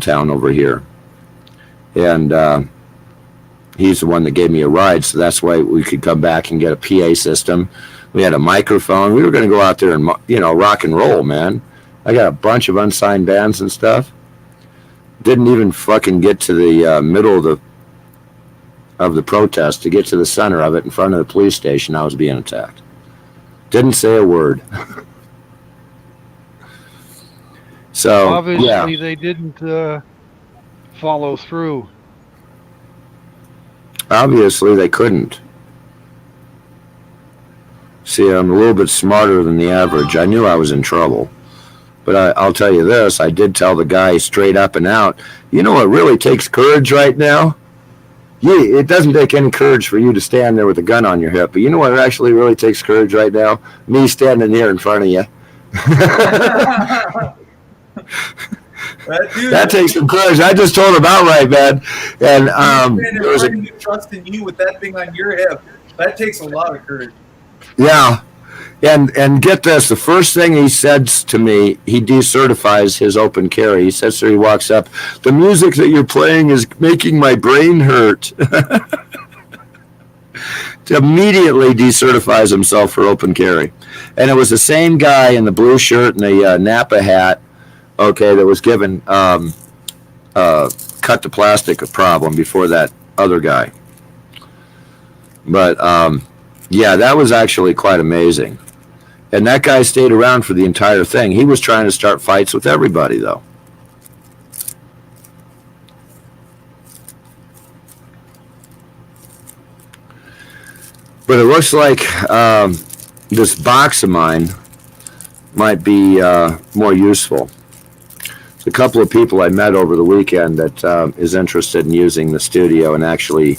Speaker 3: Town over here. And he's the one that gave me a ride, so that's why we could come back and get a PA system. We had a microphone. We were going to go out there and, rock and roll, man. I got a bunch of unsigned bands and stuff. Didn't even fucking get to the middle of the protest. To get to the center of it in front of the police station, I was being attacked. Didn't say a word. So
Speaker 2: obviously they didn't follow through.
Speaker 3: Obviously they couldn't. See, I'm a little bit smarter than the average. I knew I was in trouble. But I'll tell you this, I did tell the guy straight up and out, you know what really takes courage right now? It doesn't take any courage for you to stand there with a gun on your hip. But you know what actually really takes courage right now? Me standing here in front of you. That takes some courage. I just told him outright, man. And
Speaker 1: there was a trust in you with that thing on your hip. That takes a lot of courage.
Speaker 3: Yeah. And get this, the first thing he said to me, he decertifies his open carry. He says, he walks up, the music that you're playing is making my brain hurt. Immediately decertifies himself for open carry. And it was the same guy in the blue shirt and the Napa hat, okay, that was given Cut the Plastic a problem before that other guy. But, yeah, that was actually quite amazing. And that guy stayed around for the entire thing. He was trying to start fights with everybody, though. But it looks like this box of mine might be more useful. There's a couple of people I met over the weekend that is interested in using the studio and actually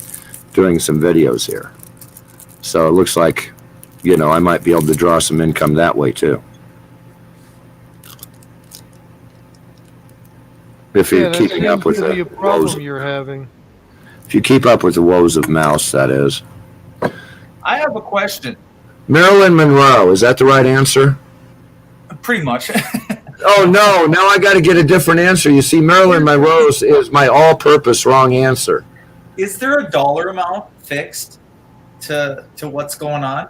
Speaker 3: doing some videos here. So it looks like, I might be able to draw some income that way too. If you're keeping up with the
Speaker 2: problem you're having.
Speaker 3: If you keep up with the woes of Mouse, that is.
Speaker 1: I have a question.
Speaker 3: Marilyn Monroe, is that the right answer?
Speaker 1: Pretty much.
Speaker 3: Oh no, now I got to get a different answer. You see, Marilyn Monroe is my all-purpose wrong answer.
Speaker 1: Is there a dollar amount fixed to what's going on?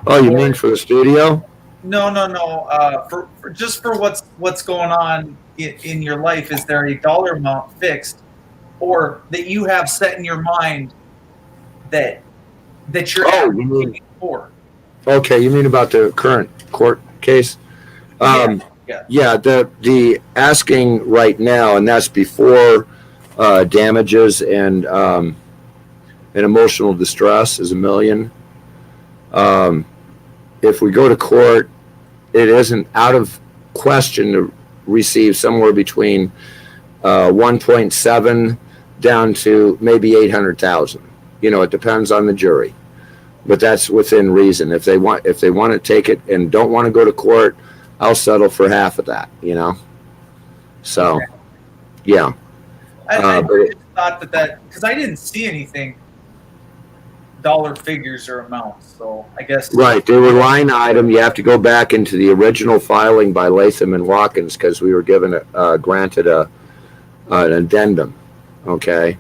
Speaker 3: Oh, you mean for the studio?
Speaker 1: No. For just for what's going on in your life, is there a dollar amount fixed, or that you have set in your mind that you're asking for?
Speaker 3: Okay, you mean about the current court case?
Speaker 1: Yeah.
Speaker 3: Yeah. The asking right now, and that's before Damages and emotional distress is $1 million. If we go to court, it isn't out of question to receive somewhere between 1.7 down to maybe 800,000. It depends on the jury, but that's within reason. If they want to take it and don't want to go to court, I'll settle for half of that. So, yeah.
Speaker 1: I just thought that because I didn't see anything dollar figures or amounts, so I guess
Speaker 3: right. They were line item. You have to go back into the original filing by Latham and Watkins because we were granted an addendum. Okay,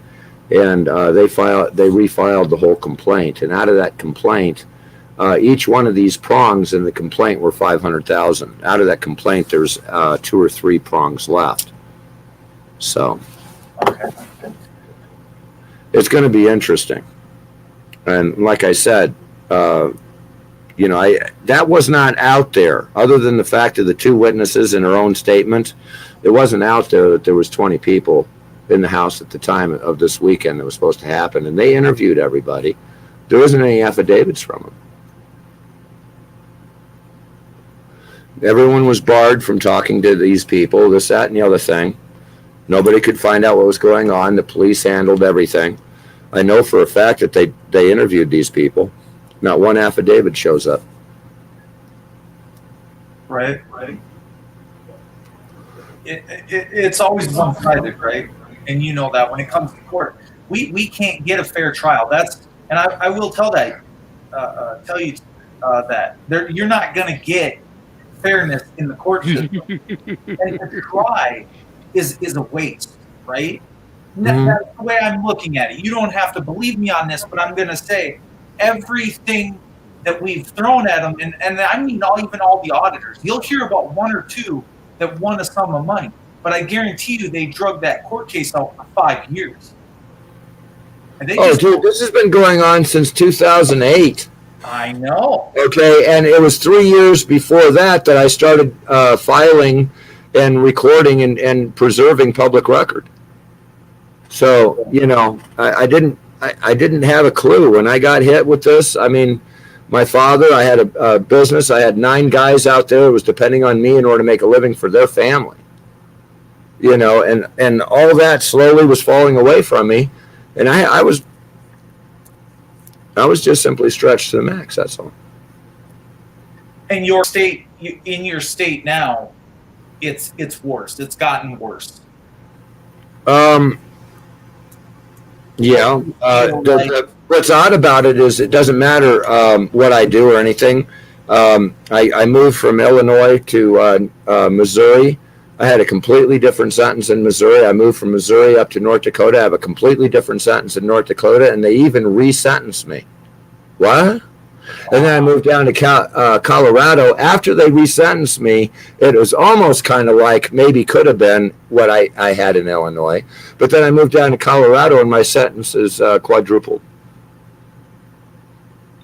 Speaker 3: and they refiled the whole complaint, and out of that complaint, each one of these prongs in the complaint were 500,000. Out of that complaint, there's 2 or 3 prongs left. So,
Speaker 1: okay.
Speaker 3: It's going to be interesting. And like I said, that was not out there. Other than the fact of the 2 witnesses in her own statement, it wasn't out there that there was 20 people in the house at the time of this weekend that was supposed to happen. And they interviewed everybody. There isn't any affidavits from them. Everyone was barred from talking to these people, this, that, and the other thing. Nobody could find out what was going on. The police handled everything. I know for a fact that they interviewed these people. Not one affidavit shows up.
Speaker 1: Right. It's always one-sided, right? And you know that when it comes to court, we can't get a fair trial. And I will tell you that you're not going to get fairness in the court system. And to try is a waste, right? That's the way I'm looking at it. You don't have to believe me on this, but I'm going to say everything that we've thrown at them, and I mean even all the auditors, you'll hear about 1 or 2 that won a sum of money, but I guarantee you they drug that court case out for 5 years. And
Speaker 3: dude, this has been going on since 2008.
Speaker 1: I know.
Speaker 3: Okay, and it was 3 years before that I started filing and recording and preserving public record. So, I didn't have a clue when I got hit with this. I mean, my father, I had a business. I had 9 guys out there who was depending on me in order to make a living for their family. And all that slowly was falling away from me. And I was just simply stretched to the max. That's all.
Speaker 1: And in your state now, it's worse. It's gotten worse.
Speaker 3: Yeah. What's odd about it is it doesn't matter what I do or anything. I moved from Illinois to Missouri. I had a completely different sentence in Missouri. I moved from Missouri up to North Dakota. I have a completely different sentence in North Dakota, and they even resentenced me. What? And then I moved down to Colorado. After they resentenced me, it was almost kind of like maybe could have been what I had in Illinois. But then I moved down to Colorado, and my sentence is quadrupled.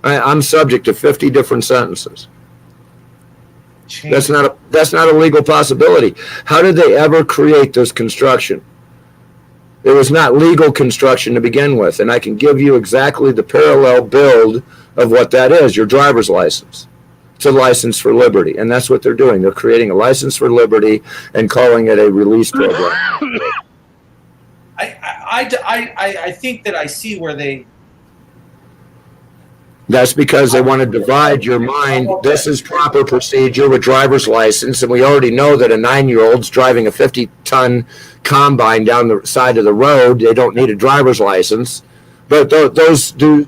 Speaker 3: I'm subject to 50 different sentences. That's not a legal possibility. How did they ever create this construction? It was not legal construction to begin with, and I can give you exactly the parallel build of what that is, your driver's license. It's a license for liberty, and that's what they're doing. They're creating a license for liberty and calling it a release program.
Speaker 1: I think that I see where they...
Speaker 3: That's because they want to divide your mind. This is proper procedure with driver's license, and we already know that a 9-year-old's driving a 50-ton combine down the side of the road. They don't need a driver's license. But those 2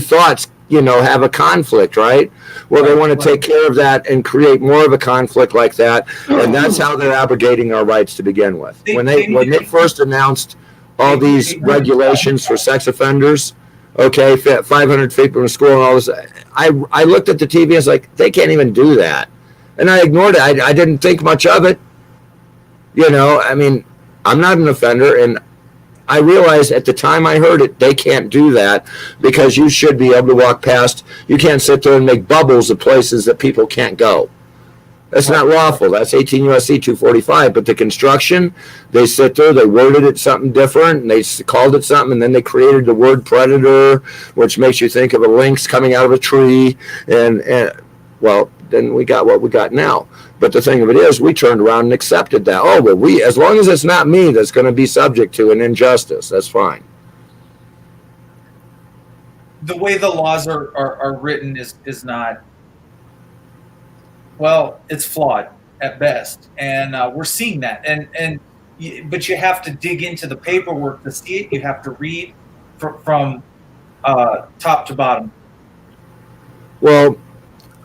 Speaker 3: thoughts, have a conflict, right? Well, they want to take care of that and create more of a conflict like that, and that's how they're abrogating our rights to begin with. When they first announced all these regulations for sex offenders, okay, 500 feet from school and all this, I looked at the TV and was like, they can't even do that. And I ignored it. I didn't think much of it. I mean, I'm not an offender, and I realized at the time I heard it, they can't do that because you should be able to walk past. You can't sit there and make bubbles of places that people can't go. That's not lawful. That's 18 U.S.C. 245. But the construction, they sit there, they worded it something different, and they called it something, and then they created the word predator, which makes you think of a lynx coming out of a tree. And well, then we got what we got now. But the thing of it is, we turned around and accepted that. Oh, well, as long as it's not me that's going to be subject to an injustice, that's fine.
Speaker 1: The way the laws are written is not, well, it's flawed at best, and we're seeing that. But you have to dig into the paperwork to see it. You have to read from top to bottom.
Speaker 3: Well,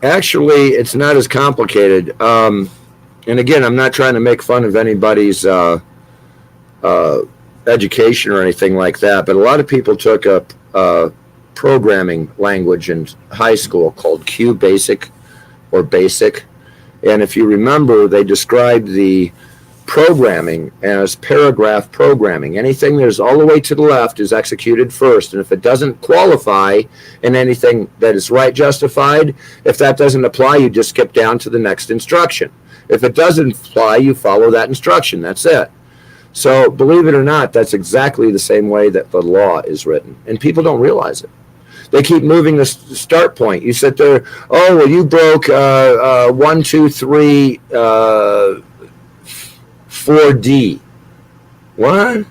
Speaker 3: actually, it's not as complicated. And again, I'm not trying to make fun of anybody's education or anything like that, but a lot of people took a programming language in high school called Q Basic or Basic. And if you remember, they described the programming as paragraph programming. Anything that is all the way to the left is executed first. And if it doesn't qualify in anything that is right justified, if that doesn't apply, you just skip down to the next instruction. If it doesn't apply, you follow that instruction. That's it. So believe it or not, that's exactly the same way that the law is written. And people don't realize it. They keep moving the start point. You sit there, oh, well, you broke 1, 2, 3, 4D. What?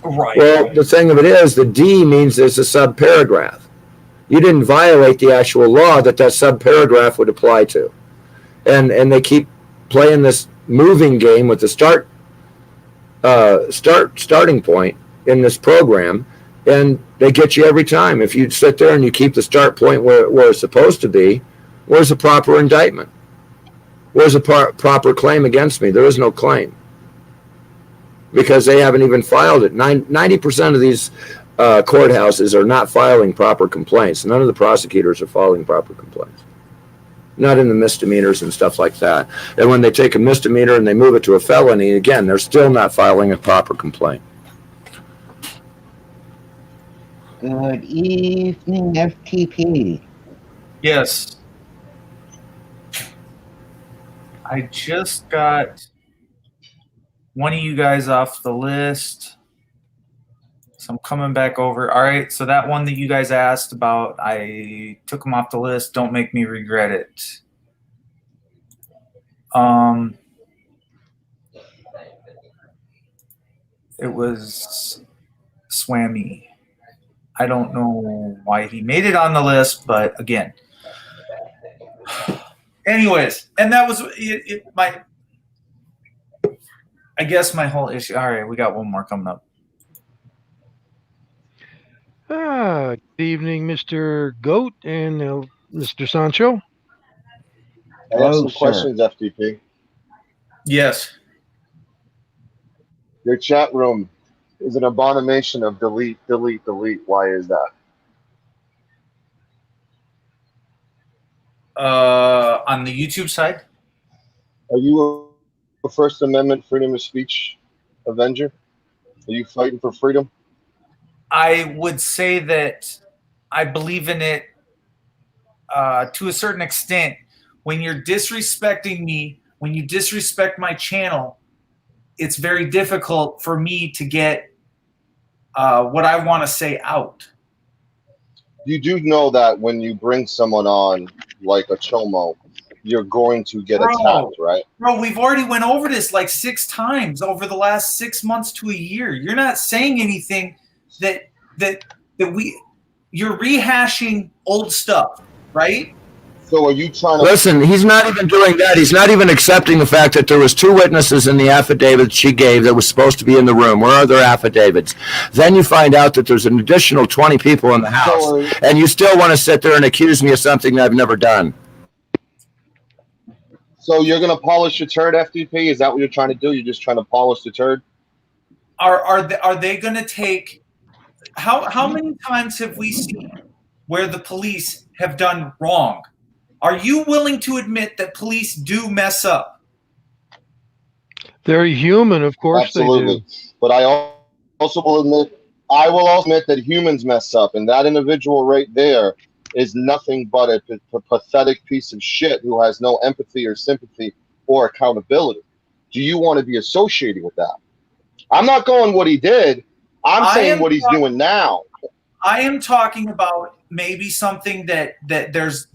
Speaker 1: Right.
Speaker 3: Well, the thing of it is, the D means there's a subparagraph. You didn't violate the actual law that subparagraph would apply to. And they keep playing this moving game with the starting point in this program, and they get you every time. If you sit there and you keep the start point where it's supposed to be, where's the proper indictment? Where's the proper claim against me? There is no claim because they haven't even filed it. 90% of these courthouses are not filing proper complaints. None of the prosecutors are filing proper complaints. Not in the misdemeanors and stuff like that. And when they take a misdemeanor and they move it to a felony, again, they're still not filing a proper complaint.
Speaker 4: Good evening, FTP.
Speaker 1: Yes. I just got one of you guys off the list. So I'm coming back over. All right, so that one that you guys asked about, I took them off the list. Don't make me regret it. It was Swammy. I don't know why he made it on the list, but again. Anyways, and that was I guess my whole issue. All right, we got one more coming up.
Speaker 2: Good evening, Mr. Goat and Mr. Sancho.
Speaker 5: I have some questions, FTP.
Speaker 1: Yes.
Speaker 5: Your chat room is an abomination of delete, delete, delete. Why is that?
Speaker 1: On the YouTube side?
Speaker 5: Are you a First Amendment freedom of speech avenger? Are you fighting for freedom?
Speaker 1: I would say that I believe in it to a certain extent. When you're disrespecting me, when you disrespect my channel, it's very difficult for me to get what I want to say out.
Speaker 5: You do know that when you bring someone on like a chomo, you're going to get attacked, right?
Speaker 1: Bro, we've already went over this like 6 times over the last 6 months to a year. You're not saying anything that you're rehashing old stuff, right?
Speaker 5: So are you trying to
Speaker 3: listen? He's not even doing that. He's not even accepting the fact that there was 2 witnesses in the affidavit she gave that was supposed to be in the room. Where are their affidavits? Then you find out that there's an additional 20 people in the house, and you still want to sit there and accuse me of something that I've never done.
Speaker 5: So you're going to polish your turd, FTP? Is that what you're trying to do? You're just trying to polish the turd?
Speaker 1: Are they going to take? How many times have we seen where the police have done wrong? Are you willing to admit that police do mess up?
Speaker 2: They're human, of course.
Speaker 5: Absolutely.
Speaker 2: They do.
Speaker 5: But I also will admit that humans mess up, and that individual right there is nothing but a pathetic piece of shit who has no empathy or sympathy or accountability. Do you want to be associated with that? I'm not going what he did. I'm saying what he's doing now.
Speaker 1: I am talking about maybe something that there's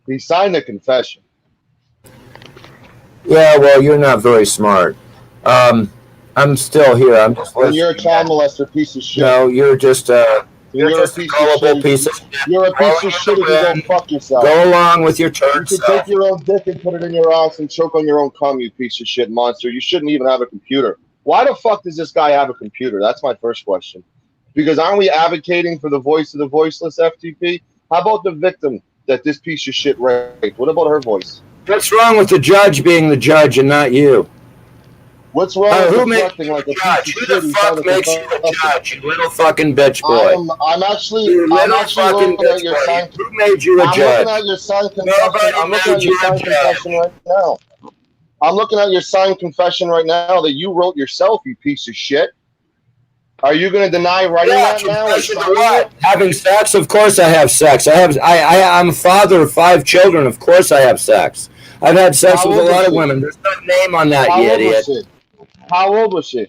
Speaker 5: He signed a confession.
Speaker 3: Yeah, well, you're not very smart. I'm still here. I'm just listening.
Speaker 5: And you're a child molester piece of shit.
Speaker 3: No, you're just you're just a gullible piece of shit.
Speaker 5: You're a piece of shit if you don't fuck yourself.
Speaker 3: Go along with your turn.
Speaker 5: You should take your own dick and put it in your ass and choke on your own cum, you piece of shit monster. You shouldn't even have a computer. Why the fuck does this guy have a computer? That's my first question. Because aren't we advocating for the voice of the voiceless, FTP? How about the victim that this piece of shit raped? What about her voice?
Speaker 3: What's wrong with the judge being the judge and not you?
Speaker 5: What's wrong
Speaker 3: who
Speaker 5: with
Speaker 3: makes
Speaker 5: acting like a piece
Speaker 3: judge?
Speaker 5: of
Speaker 3: Who
Speaker 5: shit?
Speaker 3: the fuck makes you a judge, you little fucking bitch boy?
Speaker 5: I'm actually
Speaker 3: You little fucking
Speaker 5: looking at
Speaker 3: bitch
Speaker 5: your
Speaker 3: boy.
Speaker 5: sign.
Speaker 3: Who made you a
Speaker 5: I'm
Speaker 3: judge?
Speaker 5: looking at your signed confession.
Speaker 3: Nobody
Speaker 5: I'm looking
Speaker 3: made
Speaker 5: at your
Speaker 3: you a
Speaker 5: signed
Speaker 3: judge.
Speaker 5: confession right now. I'm looking at your signed confession right now that you wrote yourself, you piece of shit. Are you going to deny writing that now?
Speaker 3: Confession to what? Having sex? Of course I have sex. I'm a father of 5 children. Of course I have sex. I've had sex with a lot of women. There's no name on that, you idiot.
Speaker 5: How old was she?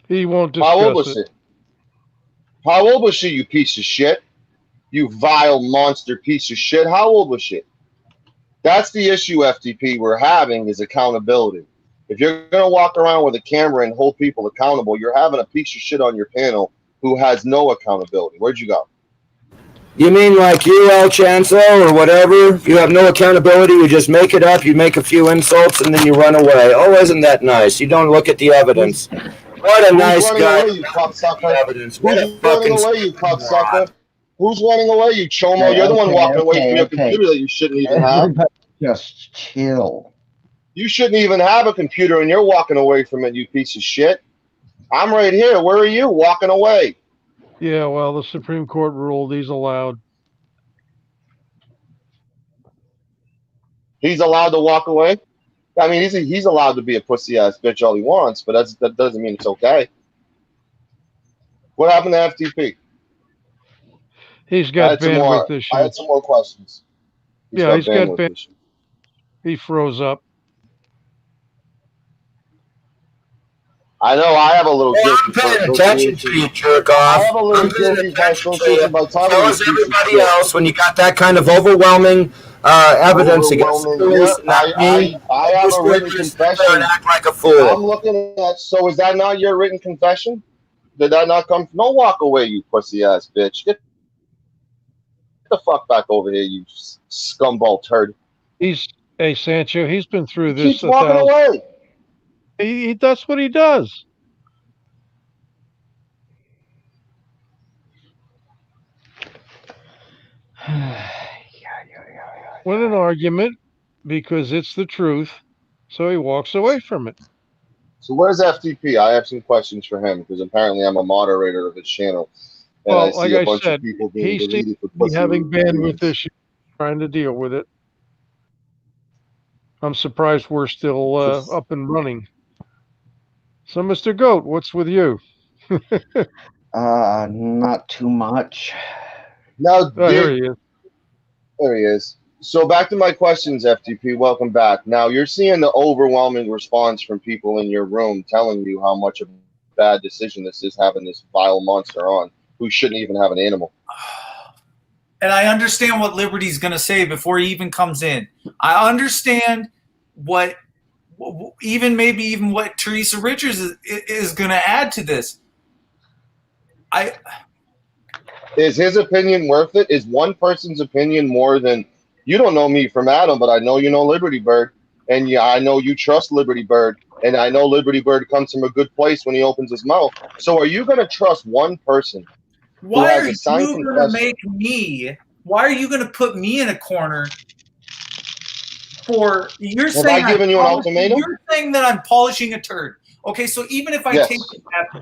Speaker 2: He won't discuss
Speaker 5: How old was
Speaker 2: it.
Speaker 5: she? How old was she, you piece of shit? You vile monster piece of shit. How old was she? That's the issue, FTP, we're having is accountability. If you're going to walk around with a camera and hold people accountable, you're having a piece of shit on your panel who has no accountability. Where'd you go?
Speaker 3: You mean like you, El Chancellor, or whatever? You have no accountability. You just make it up. You make a few insults, and then you run away. Oh, isn't that nice? You don't look at the evidence. What a nice guy.
Speaker 5: Away, you cocksucker?
Speaker 3: Evidence. What a
Speaker 5: Who's
Speaker 3: fucking
Speaker 5: running away, you cocksucker? Who's running away, you chomo? You're the one walking away from your computer that you shouldn't even have.
Speaker 4: Just chill.
Speaker 5: You shouldn't even have a computer, and you're walking away from it, you piece of shit. I'm right here. Where are you? Walking away.
Speaker 2: Yeah, well, the Supreme Court ruled he's allowed.
Speaker 5: He's allowed to walk away? I mean, he's allowed to be a pussy-ass bitch all he wants, but that doesn't mean it's okay. What happened to FTP?
Speaker 2: He's got bandwidth issues.
Speaker 5: I had some more questions.
Speaker 2: He's got bandwidth issues. He froze up.
Speaker 5: I know. I have a little guilty.
Speaker 3: I'm paying attention to you, jerk off.
Speaker 5: I have a little guilty by association by talking
Speaker 3: so is everybody else when you got that kind of overwhelming evidence against the police.
Speaker 5: I have a written confession.
Speaker 3: And act like a fool.
Speaker 5: I'm looking at. So is that not your written confession? Did that not come? No, walk away, you pussy ass bitch. Get the fuck back over here, you scumball turd.
Speaker 2: Hey Sancho, he's been through this.
Speaker 5: Keep walking away.
Speaker 2: That's what he does. Win an argument because it's the truth, so he walks away from it.
Speaker 5: So where's FTP? I have some questions for him because apparently I'm a moderator of his channel. And
Speaker 2: well,
Speaker 5: I see
Speaker 2: like
Speaker 5: a
Speaker 2: I
Speaker 5: bunch
Speaker 2: said,
Speaker 5: of people being
Speaker 2: he seems
Speaker 5: for
Speaker 2: to be having bandwidth issues, trying to deal with it. I'm surprised we're still up and running. So, Mr. Goat, what's with you?
Speaker 4: Not too much.
Speaker 5: Now,
Speaker 2: here he is.
Speaker 5: There he is. So back to my questions, FTP. Welcome back. Now you're seeing the overwhelming response from people in your room telling you how much of a bad decision this is having this vile monster on who shouldn't even have an animal.
Speaker 1: And I understand what Liberty's going to say before he even comes in. I understand what maybe even what Teresa Richards is going to add to this.
Speaker 5: Is his opinion worth it? Is one person's opinion more than... You don't know me from Adam, but I know you know Liberty Bird. And yeah, I know you trust Liberty Bird. And I know Liberty Bird comes from a good place when he opens his mouth. So are you going to trust one person?
Speaker 1: Why are you going to make me... Why are you going to put me in a corner for... You're saying
Speaker 5: giving you an ultimatum?
Speaker 1: You're saying that I'm polishing a turd. Okay, so even if I take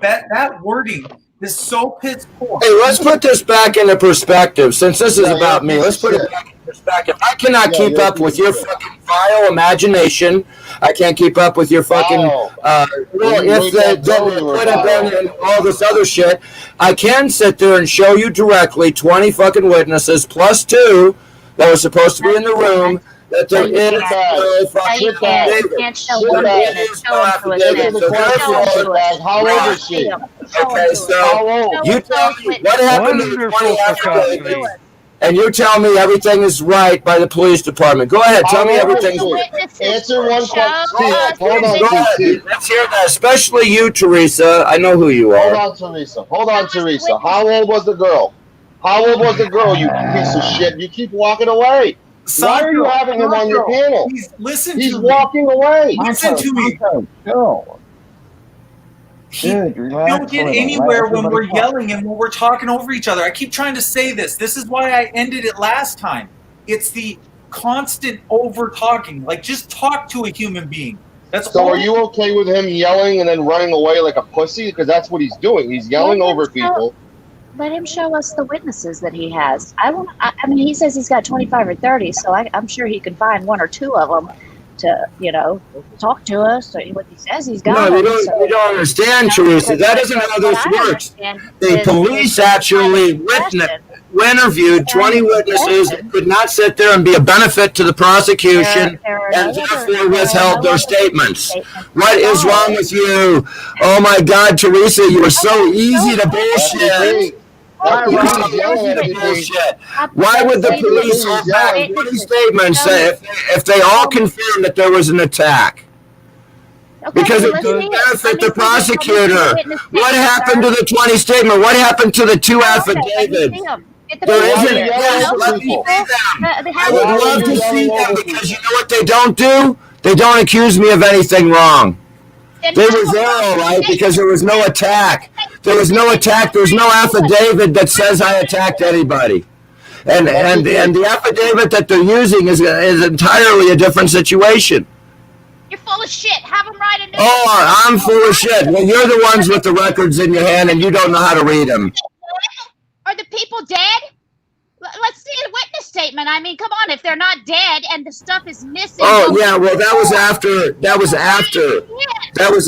Speaker 1: that wording is so piss poor.
Speaker 3: Hey, let's put this back into perspective. Since this is about me, let's put it back into perspective. I cannot
Speaker 5: Yeah,
Speaker 3: keep
Speaker 5: you're a
Speaker 3: up with
Speaker 5: piece
Speaker 3: your
Speaker 5: of shit.
Speaker 3: fucking vile imagination. I can't keep up with your fucking.
Speaker 5: Oh,
Speaker 3: Well,
Speaker 5: you
Speaker 3: if
Speaker 5: made
Speaker 3: the,
Speaker 5: that girl you
Speaker 3: the
Speaker 5: were
Speaker 3: could have
Speaker 5: vile.
Speaker 3: been and all this other shit, I can sit there and show you directly 20 fucking witnesses plus 2 that were supposed to be in the room that there
Speaker 5: No, you
Speaker 3: is
Speaker 5: can't.
Speaker 3: no
Speaker 5: No,
Speaker 3: fucking
Speaker 5: you can't.
Speaker 3: affidavit.
Speaker 6: You can't show
Speaker 5: Sit
Speaker 6: one
Speaker 5: back.
Speaker 6: witness. Show them to us
Speaker 5: Answer
Speaker 6: then.
Speaker 5: the
Speaker 3: So
Speaker 5: question,
Speaker 6: Show them to
Speaker 5: shit
Speaker 6: us.
Speaker 5: bag. How
Speaker 6: I
Speaker 5: old
Speaker 6: want
Speaker 5: is
Speaker 6: to see
Speaker 5: she?
Speaker 6: them. Show them
Speaker 3: Okay,
Speaker 6: to us.
Speaker 3: so
Speaker 5: How old?
Speaker 6: Show
Speaker 3: you
Speaker 6: us
Speaker 3: tell
Speaker 6: those
Speaker 3: me what
Speaker 6: witnesses.
Speaker 3: happened to the
Speaker 2: Wonderful
Speaker 3: 20
Speaker 6: Show them
Speaker 3: affidavits,
Speaker 6: to
Speaker 2: cacophony.
Speaker 6: us.
Speaker 3: and you tell me everything is right by the police department. Go ahead, tell me
Speaker 5: How old
Speaker 3: everything
Speaker 5: is
Speaker 3: is
Speaker 6: The
Speaker 5: she?
Speaker 3: right.
Speaker 6: witnesses.
Speaker 5: Answer one
Speaker 6: Show
Speaker 5: question. T,
Speaker 6: us
Speaker 5: hold
Speaker 6: the
Speaker 5: on,
Speaker 3: Go
Speaker 6: witnesses.
Speaker 3: ahead. Let's hear that, especially you, Teresa. I know who you
Speaker 5: Hold
Speaker 3: are.
Speaker 5: on, Teresa. Hold on, Teresa. How old was the girl? How old was the girl, you piece of shit? You keep walking away. Why are you
Speaker 1: Sandro,
Speaker 5: having him on your
Speaker 1: Sandro,
Speaker 5: panel?
Speaker 1: listen
Speaker 5: He's
Speaker 1: to me.
Speaker 5: walking away.
Speaker 1: Listen to me.
Speaker 4: Chill.
Speaker 1: He,
Speaker 4: Dude,
Speaker 1: we
Speaker 4: relax
Speaker 1: don't
Speaker 4: a
Speaker 1: get
Speaker 4: little.
Speaker 1: anywhere
Speaker 4: Let
Speaker 1: when
Speaker 4: everybody
Speaker 1: we're
Speaker 4: talk.
Speaker 1: yelling and when we're talking over each other. I keep trying to say this. This is why I ended it last time. It's the constant over talking. Like, just talk to a human being. That's
Speaker 5: So
Speaker 1: all.
Speaker 5: are you okay with him yelling and then running away like a pussy? Because that's what he's doing. He's yelling
Speaker 6: Let him
Speaker 5: over
Speaker 6: show-
Speaker 5: people.
Speaker 6: Let him show us the witnesses that he has. I mean, he says he's got 25 or 30, so I'm sure he can find 1 or 2 of them to, talk to us. Or what he says he's got.
Speaker 3: No, you
Speaker 6: them,
Speaker 3: don't. You don't understand,
Speaker 6: so-
Speaker 3: Teresa. That
Speaker 6: because
Speaker 3: isn't how
Speaker 6: what
Speaker 3: this
Speaker 6: I
Speaker 3: works.
Speaker 6: understand
Speaker 3: The
Speaker 6: is
Speaker 3: police
Speaker 6: the
Speaker 3: actually
Speaker 6: question.
Speaker 3: interviewed 20 witnesses that could not sit there and be a benefit to the prosecution
Speaker 6: There are
Speaker 3: and
Speaker 6: no other-
Speaker 3: therefore
Speaker 6: there are
Speaker 3: withheld
Speaker 6: no
Speaker 3: their
Speaker 6: other
Speaker 3: statements.
Speaker 6: statements
Speaker 3: What
Speaker 6: at
Speaker 3: is
Speaker 6: all.
Speaker 3: wrong with you? Oh my God, Teresa, you are so easy to bullshit.
Speaker 5: FTP.
Speaker 6: Why,
Speaker 3: You're
Speaker 5: FTP,
Speaker 3: so
Speaker 5: he's yelling
Speaker 3: easy
Speaker 5: at
Speaker 3: to
Speaker 5: FTP.
Speaker 3: bullshit. Why would the
Speaker 5: FTP,
Speaker 3: police
Speaker 5: he's
Speaker 3: hold
Speaker 5: yelling.
Speaker 3: back 20 statements if they all confirmed that there was an attack?
Speaker 6: Okay,
Speaker 3: Because
Speaker 6: well,
Speaker 3: it
Speaker 6: let's
Speaker 3: didn't
Speaker 6: see it.
Speaker 3: benefit
Speaker 6: Let me
Speaker 3: the
Speaker 6: see
Speaker 3: prosecutor.
Speaker 6: witness
Speaker 3: What
Speaker 6: statement,
Speaker 3: happened
Speaker 6: sir.
Speaker 3: to the 20 statement? What happened to the 2
Speaker 6: I don't know. Let me
Speaker 3: affidavits?
Speaker 6: see 'em. Get the
Speaker 3: There
Speaker 6: people
Speaker 3: isn't.
Speaker 6: here.
Speaker 3: Yes,
Speaker 6: Tell
Speaker 3: let
Speaker 6: the
Speaker 3: me
Speaker 6: people.
Speaker 3: see them.
Speaker 6: The
Speaker 3: I would
Speaker 5: Why are
Speaker 3: love
Speaker 5: you
Speaker 3: to see
Speaker 5: yelling
Speaker 3: them
Speaker 5: over
Speaker 3: because you
Speaker 5: people?
Speaker 3: know what they don't do? They don't accuse me of anything wrong.
Speaker 6: Then
Speaker 3: They
Speaker 6: how
Speaker 3: were
Speaker 6: come
Speaker 3: there,
Speaker 6: those
Speaker 3: all right, because
Speaker 6: statements-
Speaker 3: there was no attack. There was no attack. There's no affidavit that says I attacked anybody. And the affidavit that they're using is entirely a different situation.
Speaker 6: You're full of shit. Have them write a new
Speaker 3: Oh, I'm full of shit. Well, you're the ones with the records in your hand and you don't know how to read them.
Speaker 6: Are the people dead? Let's see a witness statement. I mean, come on. If they're not dead and the stuff is missing.
Speaker 3: Oh, yeah, well, that was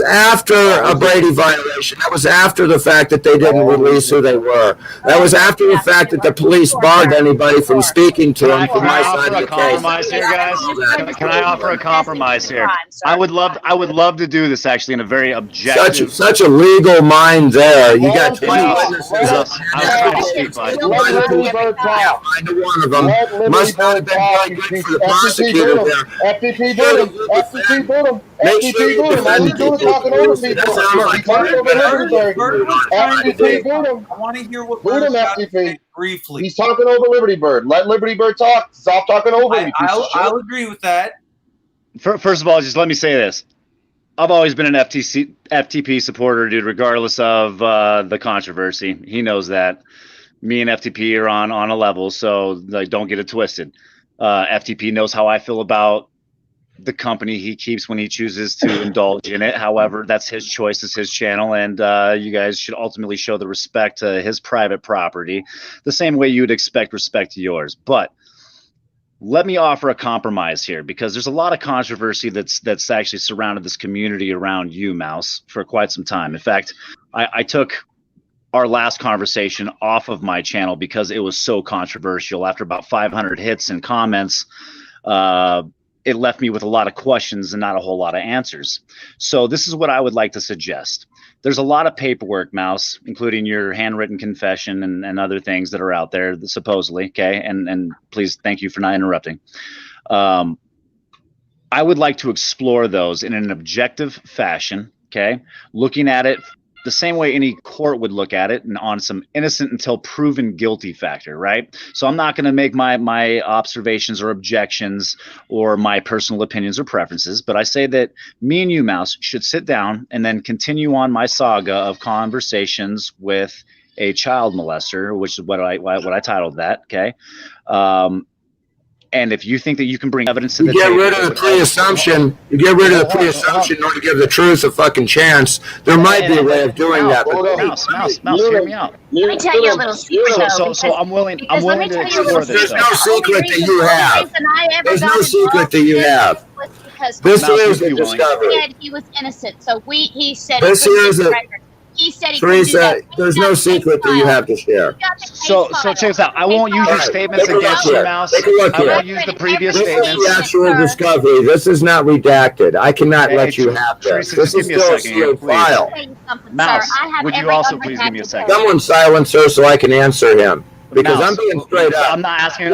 Speaker 3: after a Brady violation. That was after the fact that they didn't release who they were. That was after the fact that the police barred anybody from speaking to them from my side of the case.
Speaker 7: Compromise here, guys? Can I offer a compromise here? I would love to do this actually in a very objective.
Speaker 3: Such a legal mind there. You got 20
Speaker 5: Well,
Speaker 3: witnesses.
Speaker 5: well,
Speaker 7: I was trying to speak, bud.
Speaker 5: Let Liberty Bird talk.
Speaker 3: Either one of them
Speaker 5: Let Liberty
Speaker 3: must not have
Speaker 5: Bird
Speaker 3: been
Speaker 5: talk.
Speaker 3: very good for the prosecutor there.
Speaker 5: FTP boot him. FTP boot him.
Speaker 3: Make sure
Speaker 5: FTP
Speaker 3: you
Speaker 5: boot him. All
Speaker 3: defend
Speaker 5: he's doing is
Speaker 3: people.
Speaker 5: talking over people.
Speaker 3: That sounds like
Speaker 5: He's talking over Liberty Bird.
Speaker 1: Bert was trying to
Speaker 5: FTP
Speaker 1: say,
Speaker 5: boot him.
Speaker 1: I want to hear what
Speaker 5: Boot
Speaker 1: Bert
Speaker 5: him,
Speaker 1: got to
Speaker 5: FTP.
Speaker 1: say briefly.
Speaker 5: He's talking over Liberty Bird. Let Liberty Bird talk. Stop talking over him, you piece of shit.
Speaker 1: I'll agree with that.
Speaker 7: First of all, just let me say this. I've always been an FTP supporter, dude, regardless of the controversy. He knows that. Me and FTP are on a level, so like, don't get it twisted. FTP knows how I feel about the company he keeps when he chooses to indulge in it. However, that's his choice, it's his channel, and you guys should ultimately show the respect to his private property the same way you would expect respect to yours. But let me offer a compromise here, because there's a lot of controversy that's actually surrounded this community around you, Mouse, for quite some time. In fact, I took our last conversation off of my channel because it was so controversial. After about 500 hits and comments, it left me with a lot of questions and not a whole lot of answers. So this is what I would like to suggest. There's a lot of paperwork, Mouse, including your handwritten confession and other things that are out there, supposedly, okay? And please, thank you for not interrupting. I would like to explore those in an objective fashion, okay? Looking at it the same way any court would look at it, and on some innocent until proven guilty factor, right? So I'm not going to make my observations or objections or my personal opinions or preferences, but I say that me and you, Mouse, should sit down and then continue on my saga of conversations with a child molester, which is what I titled that, okay? And if you think that you can bring evidence to
Speaker 3: You
Speaker 7: the
Speaker 3: get
Speaker 7: table,
Speaker 3: rid of the pre-assumption. You get rid of the pre-assumption in order to give the truth a fucking chance. There might be a way of doing that. But
Speaker 7: Mouse, hear me out.
Speaker 6: Let me tell you a little secret, though.
Speaker 7: So I'm willing
Speaker 6: because let me
Speaker 7: to
Speaker 6: tell you a little
Speaker 7: explore this.
Speaker 3: There's no secret that you have. There's no
Speaker 6: There's
Speaker 3: secret that you have. This
Speaker 7: Mouse,
Speaker 3: is
Speaker 7: you'd
Speaker 3: a
Speaker 7: be willing.
Speaker 3: discovery.
Speaker 6: He was innocent, so he said.
Speaker 3: This is a-
Speaker 6: He said he couldn't do
Speaker 3: Teresa,
Speaker 6: that.
Speaker 3: there's no secret that you have to share.
Speaker 7: So check this out. I won't use your
Speaker 3: Alright,
Speaker 7: statements
Speaker 3: take a look
Speaker 7: against you,
Speaker 3: here.
Speaker 7: Mouse.
Speaker 3: Take a look
Speaker 7: I won't
Speaker 3: here.
Speaker 7: use the previous
Speaker 3: This is
Speaker 7: statements.
Speaker 3: the actual discovery. This is not redacted. I cannot let you have this.
Speaker 7: Teresa,
Speaker 3: This
Speaker 7: just
Speaker 3: is
Speaker 7: give me a
Speaker 3: still a
Speaker 7: second here,
Speaker 3: sealed
Speaker 7: please.
Speaker 3: file.
Speaker 7: Mouse, would you also please give me a second?
Speaker 3: Someone silence her so I can answer him. Because
Speaker 7: Mouse,
Speaker 3: I'm being straight up.
Speaker 7: I'm not asking.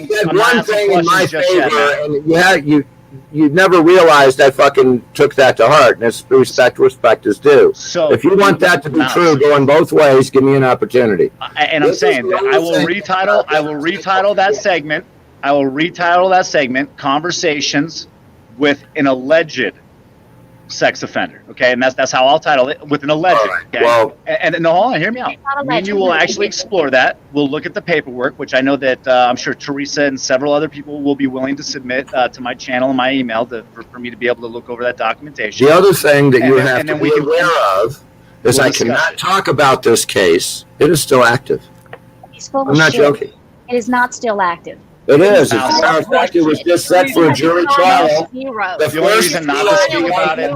Speaker 3: You said one thing in my favor, and you never realized I fucking took that to heart, and it's respect is due.
Speaker 7: So
Speaker 3: If you want that to be
Speaker 7: Mouse,
Speaker 3: true, going both ways, give me an opportunity.
Speaker 7: and I'm saying that I will retitle that segment. I will retitle that segment "Conversations with an Alleged Sex Offender." Okay, and that's how I'll title it, with an alleged.
Speaker 3: All right,
Speaker 7: Okay?
Speaker 3: well-
Speaker 7: and no, hold on, hear me out. Me and you will actually explore that. We'll look at the paperwork, which I know that I'm sure Teresa and several other people will be willing to submit to my channel and my email for me to be able to look over that documentation.
Speaker 3: The other thing that you
Speaker 7: And then-
Speaker 3: have
Speaker 7: and
Speaker 3: to
Speaker 7: then
Speaker 3: be
Speaker 7: we can-
Speaker 3: aware of is
Speaker 7: We'll
Speaker 3: I
Speaker 7: discuss
Speaker 3: cannot
Speaker 7: it.
Speaker 3: talk about this case. It is still active.
Speaker 6: He's full
Speaker 3: I'm
Speaker 6: of
Speaker 3: not
Speaker 6: shit.
Speaker 3: joking.
Speaker 6: It is not still active.
Speaker 3: It is. As a
Speaker 7: Mouse.
Speaker 3: matter of fact, it was just set for a jury trial.
Speaker 6: Zero.
Speaker 3: The
Speaker 7: The only
Speaker 3: first
Speaker 7: reason not to speak
Speaker 3: appeal-
Speaker 7: about it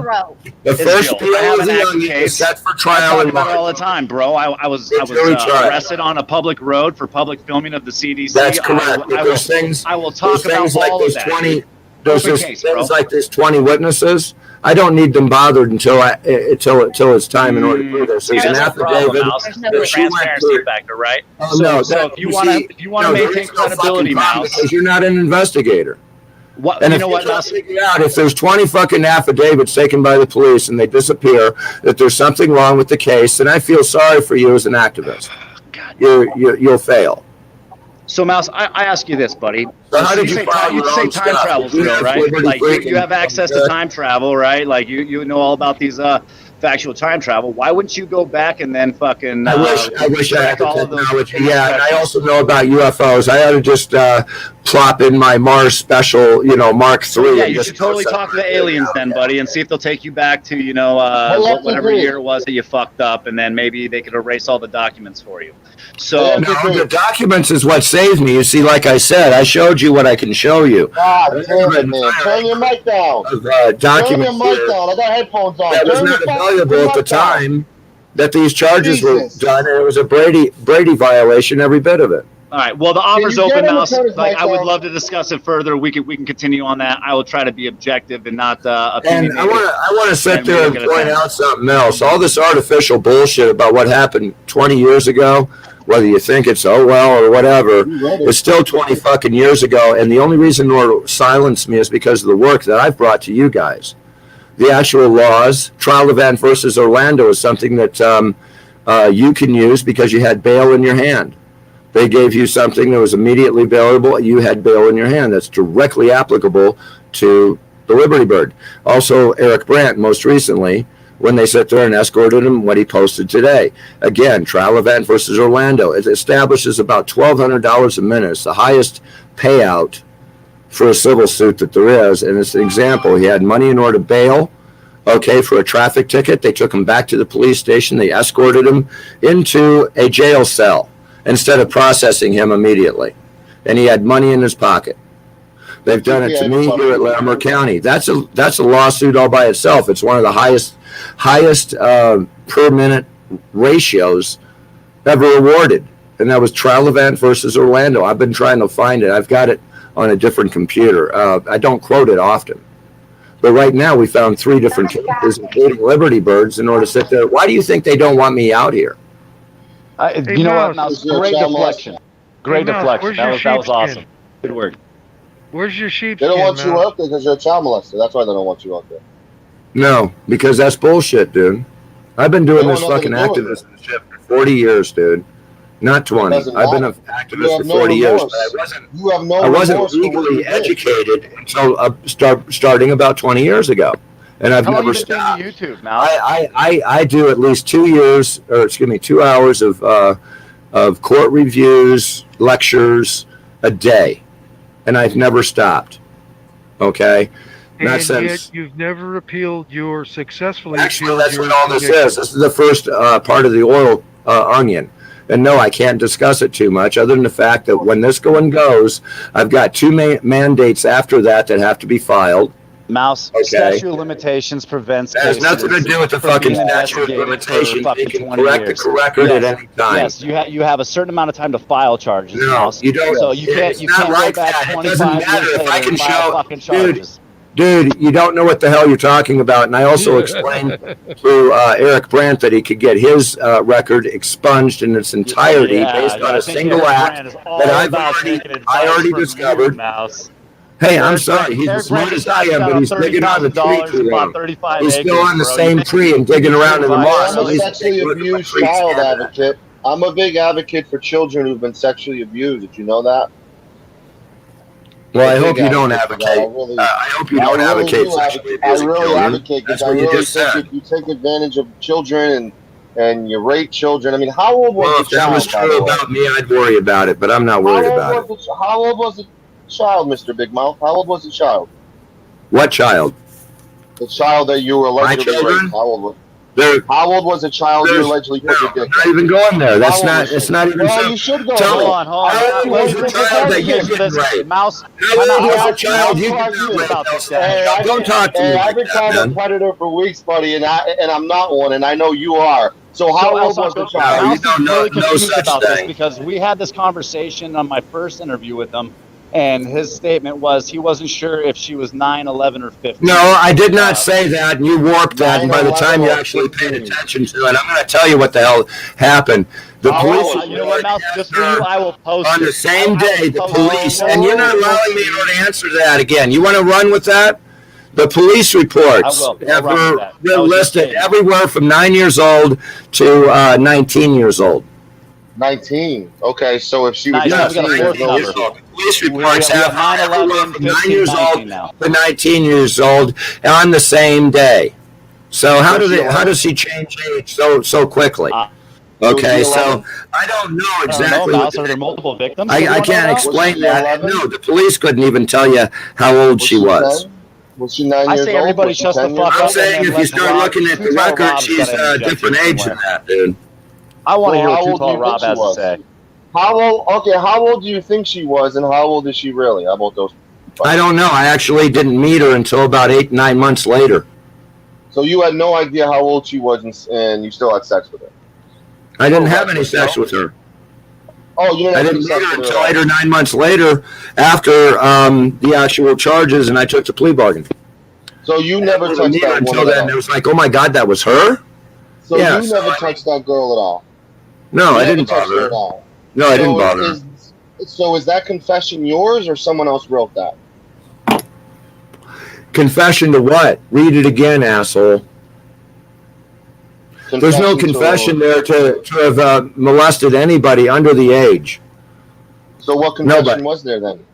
Speaker 3: The
Speaker 7: is
Speaker 3: first
Speaker 7: Bill.
Speaker 3: appeal
Speaker 7: I have
Speaker 3: of
Speaker 7: an
Speaker 3: the
Speaker 7: active
Speaker 3: onion
Speaker 7: case.
Speaker 3: is set for
Speaker 7: I
Speaker 3: trial
Speaker 7: talk
Speaker 3: in
Speaker 7: about it all the
Speaker 3: March.
Speaker 7: time, bro. I was
Speaker 3: Jury trial.
Speaker 7: arrested on a public road for public filming of the CDC.
Speaker 3: That's correct. But
Speaker 7: I
Speaker 3: there's things.
Speaker 7: will
Speaker 3: There's
Speaker 7: talk about
Speaker 3: things like
Speaker 7: all of
Speaker 3: there's
Speaker 7: that.
Speaker 3: 20. There's
Speaker 7: Open
Speaker 3: just
Speaker 7: case, bro.
Speaker 3: things like there's 20 witnesses. I don't need them bothered until it's time in order to do this.
Speaker 7: See,
Speaker 3: There's an
Speaker 7: that's the problem,
Speaker 3: affidavit
Speaker 7: Mouse.
Speaker 6: There's no
Speaker 3: that she went
Speaker 7: Transparency
Speaker 3: through.
Speaker 7: factor, right?
Speaker 3: Oh,
Speaker 7: So,
Speaker 3: no,
Speaker 7: so
Speaker 3: that-
Speaker 7: if you want to
Speaker 3: no,
Speaker 7: maintain
Speaker 3: there is no fucking
Speaker 7: credibility,
Speaker 3: problem
Speaker 7: Mouse,
Speaker 3: because you're not an investigator.
Speaker 7: what
Speaker 3: And
Speaker 7: you
Speaker 3: if
Speaker 7: know
Speaker 3: you
Speaker 7: what,
Speaker 3: try
Speaker 7: Mouse?
Speaker 3: to figure out if there's 20 fucking affidavits taken by the police and they disappear, that there's something wrong with the case, then I feel sorry for you as an activist. You'll fail.
Speaker 7: So, Mouse, I ask you this, buddy.
Speaker 3: So how did
Speaker 7: you
Speaker 3: you
Speaker 7: say
Speaker 3: file
Speaker 7: you
Speaker 3: your
Speaker 7: say
Speaker 3: own
Speaker 7: time
Speaker 3: stuff?
Speaker 7: travel's
Speaker 3: You
Speaker 7: real,
Speaker 3: have
Speaker 7: right?
Speaker 3: liberty
Speaker 7: Like
Speaker 3: freaking-
Speaker 7: you have access to time travel, right? Like you know all about these factual time travel. Why wouldn't you go back and then fucking?
Speaker 3: I wish I had the
Speaker 7: all of those
Speaker 3: technology. Yeah, and I also know about UFOs. I ought to just plop in my Mars special, Mark III.
Speaker 7: Yeah,
Speaker 3: and
Speaker 7: you
Speaker 3: just
Speaker 7: should totally
Speaker 3: go
Speaker 7: talk to the
Speaker 3: somewhere.
Speaker 7: aliens then, buddy, and see if they'll take you back to whatever year it was that you fucked up, and then maybe they could erase all the documents for you. So
Speaker 3: No, the documents is what saved me. You see, like I said, I showed you what I can show you.
Speaker 5: God damn it, man. Turn your mic down.
Speaker 3: Of
Speaker 5: Turn your
Speaker 3: documents
Speaker 5: mic
Speaker 3: here
Speaker 5: down. I got headphones on.
Speaker 3: that was
Speaker 5: Turn
Speaker 3: not
Speaker 5: your
Speaker 3: valuable at the
Speaker 5: mic down.
Speaker 3: time that these charges were
Speaker 5: Jesus.
Speaker 3: done, and it was a Brady violation, every bit of it.
Speaker 7: all right, well the offer's
Speaker 5: you get
Speaker 7: open,
Speaker 5: him to
Speaker 7: Mouse.
Speaker 5: turn his
Speaker 7: Like
Speaker 5: mic
Speaker 7: I would
Speaker 5: down?
Speaker 7: love to discuss it further. We can continue on that. I will try to be objective and not opinionated.
Speaker 3: And I want to sit
Speaker 7: And
Speaker 3: there
Speaker 7: we'll
Speaker 3: and
Speaker 7: get it
Speaker 3: point
Speaker 7: done.
Speaker 3: out something else. All this artificial bullshit about what happened 20 years ago, whether you think it's oh well or whatever, it's still 20 fucking years ago. And the only reason it'll silence me is because of the work that I've brought to you guys. The actual laws, trial event versus Orlando is something that you can use because you had bail in your hand. They gave you something that was immediately bailable. You had bail in your hand. That's directly applicable to the Liberty Bird. Also, Eric Brandt, most recently, when they sat there and escorted him, what he posted today. Again, trial event versus Orlando. It establishes about $1,200 a minute. It's the highest payout for a civil suit that there is. And it's an example. He had money in order to bail. Okay, for a traffic ticket. They took him back to the police station. They escorted him into a jail cell instead of processing him immediately. And he had money in his pocket. They've done it to me here at Larimer County. That's a lawsuit all by itself. It's one of the highest per minute ratios ever awarded. And that was trial event versus Orlando. I've been trying to find it. I've got it on a different computer. I don't quote it often. But right now we found 3 different cases, including Liberty Birds, in order to sit there. Why do you think they don't want me out here?
Speaker 2: Hey,
Speaker 7: you know what,
Speaker 2: Mouse.
Speaker 7: Mouse? Great deflection. Great
Speaker 2: Hey, Mouse,
Speaker 7: deflection.
Speaker 2: where's
Speaker 7: That
Speaker 2: your
Speaker 7: was
Speaker 2: sheepskin?
Speaker 7: awesome. Good work.
Speaker 2: Where's your sheepskin?
Speaker 5: They don't want you
Speaker 2: Mouse?
Speaker 5: out there because you're a child molester. That's why they don't want you out there.
Speaker 3: No, because that's bullshit, dude. I've been doing
Speaker 5: They
Speaker 3: this
Speaker 5: want nothing
Speaker 3: fucking
Speaker 5: to do with
Speaker 3: activist shit for 40 years, dude. Not 20.
Speaker 5: doesn't
Speaker 3: I've been an
Speaker 5: matter. You
Speaker 3: activist
Speaker 5: have
Speaker 3: for
Speaker 5: no
Speaker 3: 40 years,
Speaker 5: remorse.
Speaker 3: but
Speaker 5: You have no
Speaker 3: I wasn't
Speaker 5: remorse for what you
Speaker 3: legally
Speaker 5: did.
Speaker 3: educated until starting about 20 years ago. And I've
Speaker 7: How long
Speaker 3: never
Speaker 7: you been
Speaker 3: stopped.
Speaker 7: doing YouTube, Mouse?
Speaker 3: I do at least 2 hours of court reviews, lectures a day. and I've never stopped. Okay? Not
Speaker 2: And
Speaker 3: since.
Speaker 2: yet you've never appealed your successfully
Speaker 3: Actually,
Speaker 2: appealed
Speaker 3: that's
Speaker 2: your
Speaker 3: what all this
Speaker 2: conviction.
Speaker 3: is. This is the first part of the oil onion. And no, I can't discuss it too much, other than the fact that when this going goes, I've got two mandates after that have to be filed.
Speaker 7: Mouse,
Speaker 3: Okay.
Speaker 7: statute of limitations prevents
Speaker 3: That has nothing to
Speaker 7: cases
Speaker 3: do with the
Speaker 7: from
Speaker 3: fucking
Speaker 7: being
Speaker 3: statute of
Speaker 7: investigated for
Speaker 3: limitations. They
Speaker 7: fucking
Speaker 3: can
Speaker 7: 20
Speaker 3: correct
Speaker 7: years.
Speaker 3: the record at any time.
Speaker 7: Yes, you have a certain amount of time to file charges.
Speaker 3: No,
Speaker 7: Mouse.
Speaker 3: you don't.
Speaker 7: So you can't
Speaker 3: It's not
Speaker 7: go
Speaker 3: like
Speaker 7: back
Speaker 3: that. It
Speaker 7: 25
Speaker 3: doesn't matter
Speaker 7: years
Speaker 3: if I
Speaker 7: later
Speaker 3: can
Speaker 7: and file
Speaker 3: show.
Speaker 7: fucking charges.
Speaker 3: Dude, you don't know what the hell you're talking about. And I also explained to Eric Brandt that he could get his record expunged in its entirety based on
Speaker 7: I
Speaker 3: a
Speaker 7: think
Speaker 3: single
Speaker 7: Eric
Speaker 3: act
Speaker 7: Brand is all
Speaker 3: that I've
Speaker 7: about
Speaker 3: already,
Speaker 7: taking
Speaker 3: I
Speaker 7: advice
Speaker 3: already
Speaker 7: from you,
Speaker 3: discovered.
Speaker 7: Mouse.
Speaker 3: Hey, I'm
Speaker 7: Eric
Speaker 3: sorry.
Speaker 7: Brand-
Speaker 3: He's
Speaker 7: Eric
Speaker 3: as smart
Speaker 7: Brand
Speaker 3: as I am, but he's digging on the tree
Speaker 7: $30,000
Speaker 3: too
Speaker 7: and bought
Speaker 3: long.
Speaker 7: 35
Speaker 3: He's still
Speaker 7: acres,
Speaker 3: on the
Speaker 7: bro.
Speaker 3: same tree and digging around in the
Speaker 7: Hey,
Speaker 3: moss.
Speaker 5: I'm
Speaker 3: At
Speaker 5: a
Speaker 3: least
Speaker 5: sexually
Speaker 3: take a look at my
Speaker 5: abused
Speaker 3: tree
Speaker 5: child
Speaker 3: stand.
Speaker 5: advocate. I'm a big advocate for children who've been sexually abused. Did you know that?
Speaker 3: Well, I
Speaker 5: I'm a
Speaker 3: hope
Speaker 5: big
Speaker 3: you don't
Speaker 5: advocate for that.
Speaker 3: advocate. I hope you don't
Speaker 5: I really
Speaker 3: advocate
Speaker 5: do
Speaker 3: sexually
Speaker 5: I
Speaker 3: abusing
Speaker 5: really
Speaker 3: children.
Speaker 5: advocate
Speaker 3: That's
Speaker 5: because I
Speaker 3: what you
Speaker 5: really
Speaker 3: just
Speaker 5: think
Speaker 3: said.
Speaker 5: if you take advantage of children and you rape children, I mean, how old was
Speaker 3: Well,
Speaker 5: the
Speaker 3: if that was
Speaker 5: child? By
Speaker 3: true
Speaker 5: the way?
Speaker 3: about me, I'd worry about it, but I'm not worried about it.
Speaker 5: How old was the child, Mr. Big Mouth? How old was the child?
Speaker 3: What child?
Speaker 5: The child that you were allegedly
Speaker 3: children?
Speaker 5: raped. How old was?
Speaker 3: There,
Speaker 5: How old was the child you allegedly put your
Speaker 3: no,
Speaker 5: dick?
Speaker 3: not even going there. That's
Speaker 5: How old
Speaker 3: not.
Speaker 5: was she?
Speaker 3: It's not even.
Speaker 5: Well,
Speaker 3: so-
Speaker 5: you should go.
Speaker 3: Tell me.
Speaker 7: Hold on.
Speaker 3: How old was the child that you
Speaker 7: Listen to
Speaker 3: didn't
Speaker 7: this.
Speaker 3: rape?
Speaker 7: Mouse.
Speaker 3: How old was the child you
Speaker 5: Mouse,
Speaker 3: did not rape?
Speaker 7: about this guy.
Speaker 5: Hey,
Speaker 3: Don't talk to me
Speaker 5: I've
Speaker 3: like
Speaker 5: been
Speaker 3: that,
Speaker 5: called a
Speaker 3: man.
Speaker 5: predator for weeks, buddy, and I'm not one, and I know you are. So how
Speaker 7: So,
Speaker 5: old was the
Speaker 7: Mouse
Speaker 5: child?
Speaker 3: you don't
Speaker 7: is
Speaker 3: know-
Speaker 7: really
Speaker 3: no
Speaker 7: confused
Speaker 3: such
Speaker 7: about this
Speaker 3: thing.
Speaker 7: because we had this conversation on my first interview with him, and his statement was he wasn't sure if she was 9, 11, or 15.
Speaker 3: No, I did not say that, and you warped that. And by the
Speaker 5: 9/11
Speaker 3: time you
Speaker 5: or
Speaker 3: actually paid
Speaker 5: 15.
Speaker 3: attention to it, I'm going to tell you what the hell happened. The
Speaker 5: How
Speaker 3: police.
Speaker 5: old?
Speaker 7: You know what, Mouse? Just for you, I will post
Speaker 3: On the
Speaker 7: it.
Speaker 3: same
Speaker 7: I will
Speaker 3: day, the
Speaker 7: post
Speaker 3: police,
Speaker 7: it.
Speaker 3: and you're not allowing me to answer that again. You want to run with that? The police reports
Speaker 7: I will. I'll
Speaker 3: have
Speaker 7: run with
Speaker 3: her
Speaker 7: that. That was
Speaker 3: listed
Speaker 7: your statement.
Speaker 3: everywhere from 9 years old to 19 years old.
Speaker 5: 19. Okay, so if she was
Speaker 7: Nice.
Speaker 3: Yes,
Speaker 7: we got a
Speaker 5: 19,
Speaker 7: fourth
Speaker 5: there's no
Speaker 7: number.
Speaker 5: issue.
Speaker 3: Police
Speaker 7: We
Speaker 3: reports
Speaker 7: have
Speaker 3: have
Speaker 7: 9,
Speaker 3: everywhere
Speaker 7: 11,
Speaker 3: from 9
Speaker 7: 15,
Speaker 3: years
Speaker 7: 19
Speaker 3: old
Speaker 7: now.
Speaker 3: to 19 years old on the same day. So how does he change age so quickly? Okay,
Speaker 5: was he
Speaker 3: so
Speaker 5: 11?
Speaker 3: I don't know
Speaker 7: I don't
Speaker 3: exactly.
Speaker 7: know,
Speaker 3: what
Speaker 7: Mouse. Are there multiple victims?
Speaker 3: I can't explain
Speaker 5: she
Speaker 3: that.
Speaker 5: 11?
Speaker 3: No, the police couldn't even tell you how old she was.
Speaker 5: 10? Was she 9
Speaker 7: I
Speaker 5: years
Speaker 7: say
Speaker 5: old?
Speaker 7: everybody
Speaker 5: Was she
Speaker 7: shuts the
Speaker 5: 10
Speaker 7: fuck
Speaker 5: years
Speaker 7: up.
Speaker 3: I'm
Speaker 5: old?
Speaker 3: saying if you
Speaker 7: let
Speaker 3: start
Speaker 7: Rob-
Speaker 3: looking at the
Speaker 7: Too tall
Speaker 3: record,
Speaker 7: Rob's
Speaker 3: she's
Speaker 7: gotta
Speaker 3: a
Speaker 7: interject
Speaker 3: different
Speaker 7: here
Speaker 3: age than
Speaker 7: somewhere.
Speaker 3: that, dude.
Speaker 7: I want to
Speaker 5: So
Speaker 7: hear
Speaker 5: how
Speaker 7: what Too
Speaker 5: old do
Speaker 7: Tall
Speaker 5: you
Speaker 7: Rob
Speaker 5: think she
Speaker 7: has to
Speaker 5: was?
Speaker 7: say.
Speaker 5: How old? Okay, how old do you think she was, and how old is she really? How about those?
Speaker 3: I don't know. I actually didn't meet her until about 8-9 months later.
Speaker 5: So you had no idea how old she was, and you still had sex with her.
Speaker 3: I didn't have any sex with her.
Speaker 5: Oh, you didn't
Speaker 3: I
Speaker 5: have
Speaker 3: didn't
Speaker 5: any
Speaker 3: meet
Speaker 5: sex
Speaker 3: her
Speaker 5: with
Speaker 3: until
Speaker 5: her.
Speaker 3: 8 or 9 months later after the actual charges, and I took the plea bargain.
Speaker 5: So you never
Speaker 3: I didn't
Speaker 5: touched
Speaker 3: meet her
Speaker 5: that
Speaker 3: until
Speaker 5: woman
Speaker 3: then.
Speaker 5: at
Speaker 3: It
Speaker 5: all.
Speaker 3: was like, oh my God, that was her?
Speaker 5: So
Speaker 3: Yeah,
Speaker 5: you
Speaker 3: so
Speaker 5: never
Speaker 3: I mean-
Speaker 5: touched that girl at all.
Speaker 3: No,
Speaker 5: You
Speaker 3: I
Speaker 5: never
Speaker 3: didn't
Speaker 5: touched
Speaker 3: bother
Speaker 5: her at
Speaker 3: her.
Speaker 5: all.
Speaker 3: No, I didn't bother her.
Speaker 5: So is that confession yours, or someone else wrote that?
Speaker 3: Confession to what? Read it again, asshole. There's no confession there to have molested anybody under the age.
Speaker 5: So what confession
Speaker 3: Nobody.
Speaker 5: was there then?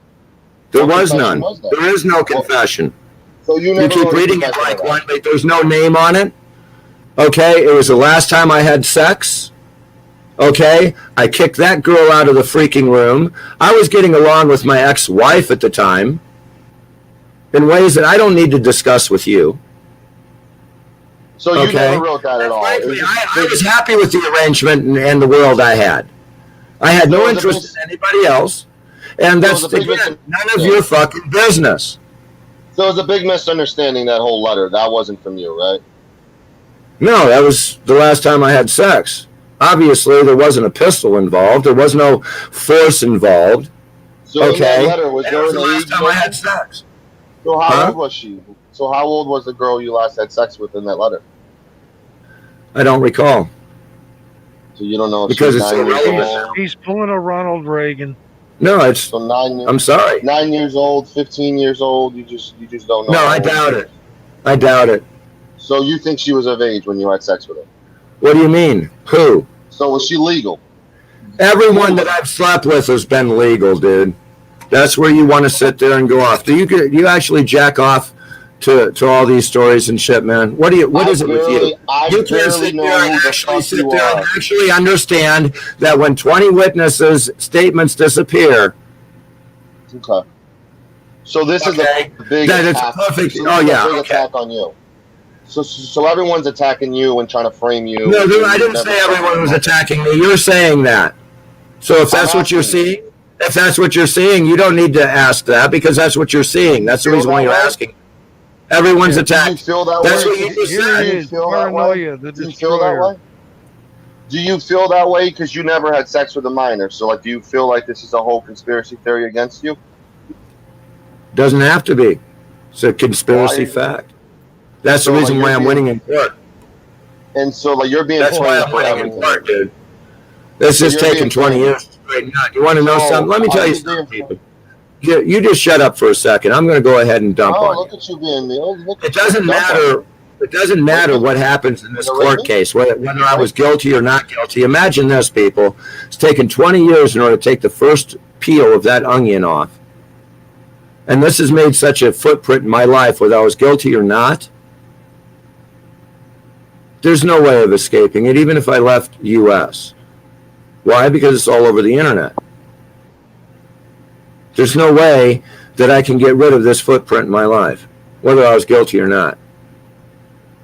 Speaker 3: There
Speaker 5: What
Speaker 3: was
Speaker 5: confession
Speaker 3: none.
Speaker 5: was there?
Speaker 3: There is no confession.
Speaker 5: So you
Speaker 3: You
Speaker 5: never
Speaker 3: keep
Speaker 5: wrote a
Speaker 3: reading it
Speaker 5: confession
Speaker 3: like
Speaker 5: at all.
Speaker 3: one, but there's no name on it. Okay, it was the last time I had sex. Okay, I kicked that girl out of the freaking room. I was getting along with my ex-wife at the time in ways that I don't need to discuss with you.
Speaker 5: So you
Speaker 3: Okay.
Speaker 5: never wrote that at all.
Speaker 3: Frankly,
Speaker 5: It was
Speaker 3: I was happy with the arrangement and the world I had. I had no
Speaker 5: So the
Speaker 3: interest
Speaker 5: big-
Speaker 3: in anybody else, and
Speaker 5: So
Speaker 3: that's
Speaker 5: the big
Speaker 3: again, none of
Speaker 5: yeah.
Speaker 3: your fucking business.
Speaker 5: So it was a big misunderstanding, that whole letter. That wasn't from you, right?
Speaker 3: No, that was the last time I had sex. Obviously, there wasn't a pistol involved. There was no force involved.
Speaker 5: So in
Speaker 3: Okay,
Speaker 5: that letter, was
Speaker 3: and it
Speaker 5: there
Speaker 3: was
Speaker 5: an
Speaker 3: the last
Speaker 5: age?
Speaker 3: time I had sex.
Speaker 5: So how
Speaker 3: Huh?
Speaker 5: old was she? So how old was the girl you last had sex with in that letter?
Speaker 3: I don't recall.
Speaker 5: So you don't know if
Speaker 3: Because
Speaker 5: she's
Speaker 3: it's
Speaker 5: 9 years
Speaker 3: irrelevant
Speaker 5: old.
Speaker 3: now.
Speaker 2: He's pulling a Ronald Reagan.
Speaker 3: No, it's.
Speaker 5: So 9 years.
Speaker 3: I'm sorry.
Speaker 5: 9 years old, 15 years old. You just don't know.
Speaker 3: No,
Speaker 5: how
Speaker 3: I
Speaker 5: old
Speaker 3: doubt
Speaker 5: she
Speaker 3: it.
Speaker 5: is.
Speaker 3: I doubt it.
Speaker 5: So you think she was of age when you had sex with her?
Speaker 3: What do you mean? Who?
Speaker 5: So was she legal?
Speaker 3: Everyone that I've slept with has been legal, dude. That's where you want to sit there and go off. Do you actually jack off to all these stories and shit, man? What is it with you?
Speaker 5: I
Speaker 3: You can't
Speaker 5: barely
Speaker 3: sit
Speaker 5: know
Speaker 3: there and
Speaker 5: who the
Speaker 3: actually
Speaker 5: fuck
Speaker 3: sit
Speaker 5: you
Speaker 3: there and
Speaker 5: are.
Speaker 3: actually understand that when 20 witnesses' statements disappear,
Speaker 5: Okay. So this is
Speaker 3: Okay.
Speaker 5: a big
Speaker 3: That is
Speaker 5: attack.
Speaker 3: perfect.
Speaker 5: So
Speaker 3: Oh,
Speaker 5: this is
Speaker 3: yeah,
Speaker 5: a big
Speaker 3: okay.
Speaker 5: attack on you. So everyone's attacking you and trying to frame you.
Speaker 3: No, dude, I
Speaker 5: You
Speaker 3: didn't
Speaker 5: never
Speaker 3: say
Speaker 5: talk
Speaker 3: everyone was
Speaker 5: about it.
Speaker 3: attacking me. You're saying that. So if that's
Speaker 5: I'm
Speaker 3: what you're
Speaker 5: asking you.
Speaker 3: seeing, if that's what you're seeing, you don't need to ask that because that's what you're seeing. That's the
Speaker 5: Feel
Speaker 3: reason why
Speaker 5: that
Speaker 3: you're
Speaker 5: way?
Speaker 3: asking. Everyone's
Speaker 2: Yeah.
Speaker 5: Do you
Speaker 3: attacked.
Speaker 5: feel that
Speaker 3: That's
Speaker 5: way?
Speaker 3: what you just
Speaker 2: Here
Speaker 3: said.
Speaker 2: it
Speaker 5: Do you
Speaker 2: is,
Speaker 5: feel that way?
Speaker 2: paranoia, the
Speaker 5: Do you feel that
Speaker 2: destroyer.
Speaker 5: way? Do you feel that way because you never had sex with a minor? So, like, do you feel like this is a whole conspiracy theory against you?
Speaker 3: Doesn't have to be. It's a conspiracy
Speaker 5: Why?
Speaker 3: fact. That's
Speaker 5: So,
Speaker 3: the
Speaker 5: like,
Speaker 3: reason
Speaker 5: you're
Speaker 3: why I'm
Speaker 5: being-
Speaker 3: winning in court.
Speaker 5: And so, like, you're being
Speaker 3: That's why
Speaker 5: framed
Speaker 3: I'm
Speaker 5: for
Speaker 3: winning in
Speaker 5: everything.
Speaker 3: court, dude. This
Speaker 5: So
Speaker 3: is
Speaker 5: you're
Speaker 3: taking
Speaker 5: being
Speaker 3: 20
Speaker 5: framed.
Speaker 3: years to straighten out. You want to know
Speaker 5: So,
Speaker 3: something? Let me
Speaker 5: are
Speaker 3: tell you
Speaker 5: you
Speaker 3: something,
Speaker 5: being
Speaker 3: people. You just shut up for a second. I'm going to go ahead and dump
Speaker 5: Oh,
Speaker 3: on you.
Speaker 5: look at you being me. Oh, look
Speaker 3: It
Speaker 5: at you.
Speaker 3: doesn't
Speaker 5: Dump on
Speaker 3: matter.
Speaker 5: me.
Speaker 3: It doesn't matter what happens in this court case, whether I was guilty or not guilty. Imagine this, people. It's taken 20 years in order to take the first peel of that onion off. And this has made such a footprint in my life, whether I was guilty or not. There's no way of escaping it, even if I left U.S. Why? Because it's all over the internet. There's no way that I can get rid of this footprint in my life, whether I was guilty or not.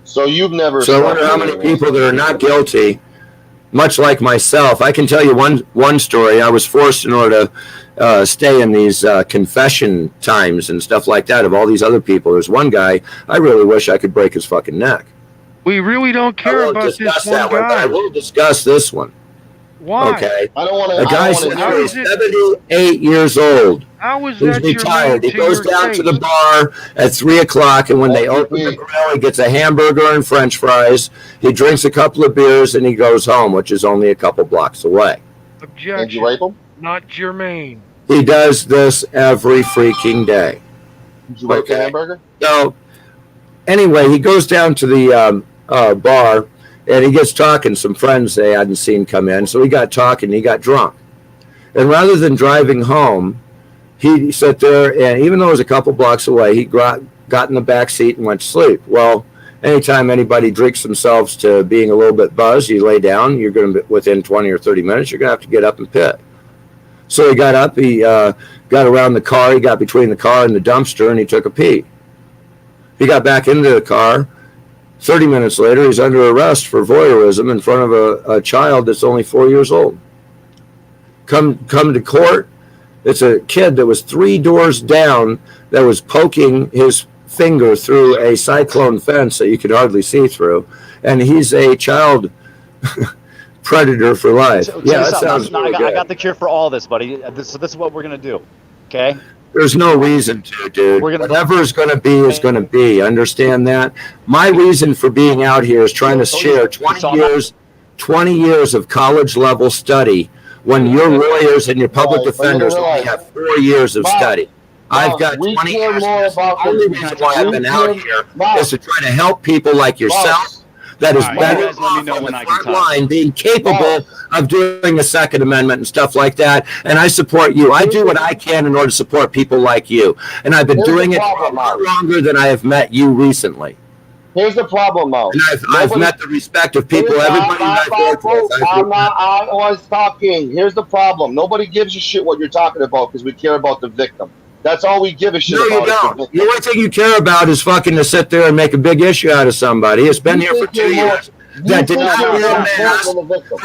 Speaker 5: So you've never.
Speaker 3: So I wonder how many people that are not guilty, much like myself. I can tell you one story. I was forced in order to stay in these confession times and stuff like that of all these other people. There's one guy, I really wish I could break his fucking neck.
Speaker 2: We really don't
Speaker 3: I
Speaker 2: care
Speaker 3: won't
Speaker 2: about
Speaker 3: discuss
Speaker 2: this one
Speaker 3: that one, but I
Speaker 2: guy.
Speaker 3: will discuss this one.
Speaker 2: Why?
Speaker 3: Okay.
Speaker 5: I don't want
Speaker 3: A
Speaker 5: to.
Speaker 3: guy is 78 years old.
Speaker 2: How is
Speaker 3: He's
Speaker 2: that
Speaker 3: retired. He
Speaker 2: to
Speaker 3: goes
Speaker 2: your
Speaker 3: down to the
Speaker 2: case?
Speaker 3: bar at 3 o'clock, and when they open the grill, he gets a hamburger and French fries. He drinks a couple of beers, and he goes home, which is only a couple blocks away.
Speaker 5: Did you
Speaker 2: Objection.
Speaker 5: rape him?
Speaker 2: Not germane.
Speaker 3: He does this every freaking day.
Speaker 5: Did you rape the
Speaker 3: Okay.
Speaker 5: hamburger?
Speaker 3: So, anyway, he goes down to the bar, and he gets talking. Some friends they hadn't seen come in, so he got talking. He got drunk, and rather than driving home, he sat there, and even though it was a couple blocks away, he got in the back seat and went to sleep. Well, anytime anybody drinks themselves to being a little bit buzzed, you lay down, you're going to be within 20 or 30 minutes, you're going to have to get up and pit. So he got up, he got around the car, he got between the car and the dumpster, and he took a pee. He got back into the car. 30 minutes later, he's under arrest for voyeurism in front of a child that's only 4 years old. Come to court. It's a kid that was 3 doors down that was poking his finger through a cyclone fence that you could hardly see through. And he's a child predator for life.
Speaker 7: So,
Speaker 3: Yeah, that sounds really
Speaker 7: I
Speaker 3: good.
Speaker 7: got the cure for all this, buddy. This is what we're going to do. Okay?
Speaker 3: There's no reason to, dude.
Speaker 7: We're gonna-
Speaker 3: Whatever is going to be is going to be. Understand that? My reason for being out here is trying to share 20 years of college level study when your lawyers and your public defenders only have 4 years of study. I've got 20 years. The only reason why I've been out here is to try to help people like yourself that is
Speaker 7: All right,
Speaker 3: better
Speaker 7: you guys let me
Speaker 3: off
Speaker 7: know
Speaker 3: on the
Speaker 7: when I can
Speaker 3: front
Speaker 7: talk.
Speaker 3: line being capable of doing the Second Amendment and stuff like that. And I support you. I do what I can in order to support people like you. And I've been
Speaker 5: Here's
Speaker 3: doing
Speaker 5: the
Speaker 3: it
Speaker 5: problem,
Speaker 3: for a lot
Speaker 5: Mark.
Speaker 3: longer than I have met you recently.
Speaker 5: Here's the problem, Mo.
Speaker 3: And I've met the respect of people, everybody that I've worked with.
Speaker 5: I was talking. Here's the problem. Nobody gives a shit what you're talking about because we care about the victim. That's all we give a shit
Speaker 3: No,
Speaker 5: about.
Speaker 3: you
Speaker 5: is the
Speaker 3: don't.
Speaker 5: victim.
Speaker 3: The only thing you care about is fucking to sit there and make a big issue out of somebody. It's been here for 2 years. That did not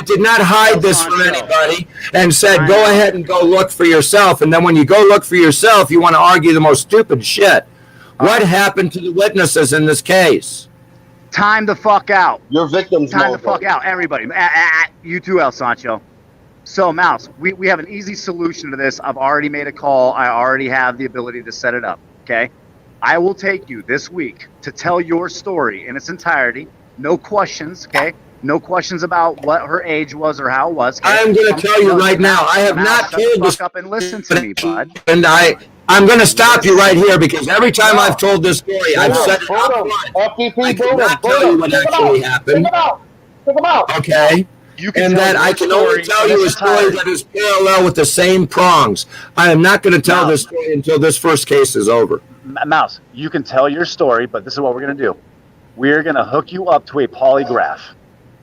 Speaker 3: did not hide this from anybody and said, go ahead and go look for yourself. And then when you go look for yourself, you want to argue the most stupid shit. What happened to the witnesses in this case?
Speaker 7: Time the fuck out.
Speaker 5: Your victims
Speaker 7: Time
Speaker 5: know
Speaker 7: the fuck out, everybody. You too, El Sancho. So, Mouse, we have an easy solution to this. I've already made a call. I already have the ability to set it up, okay? I will take you this week to tell your story in its entirety. No questions, okay? No questions about what her age was or how it was. Okay?
Speaker 3: I'm going to tell you right now, I have
Speaker 7: Mouse,
Speaker 3: not
Speaker 7: shut the
Speaker 3: told
Speaker 7: fuck
Speaker 3: this.
Speaker 7: up and listen to me, bud.
Speaker 3: And I'm going to stop you right here because every time I've told this story, I've said it up front. I cannot tell you what actually happened.
Speaker 5: Take them out.
Speaker 3: Okay? And that I can only tell you a story that is parallel with the same prongs. I am not going to tell this story until this first case is over.
Speaker 7: Mouse, you can tell your story, but this is what we're going to do. We're going to hook you up to a polygraph.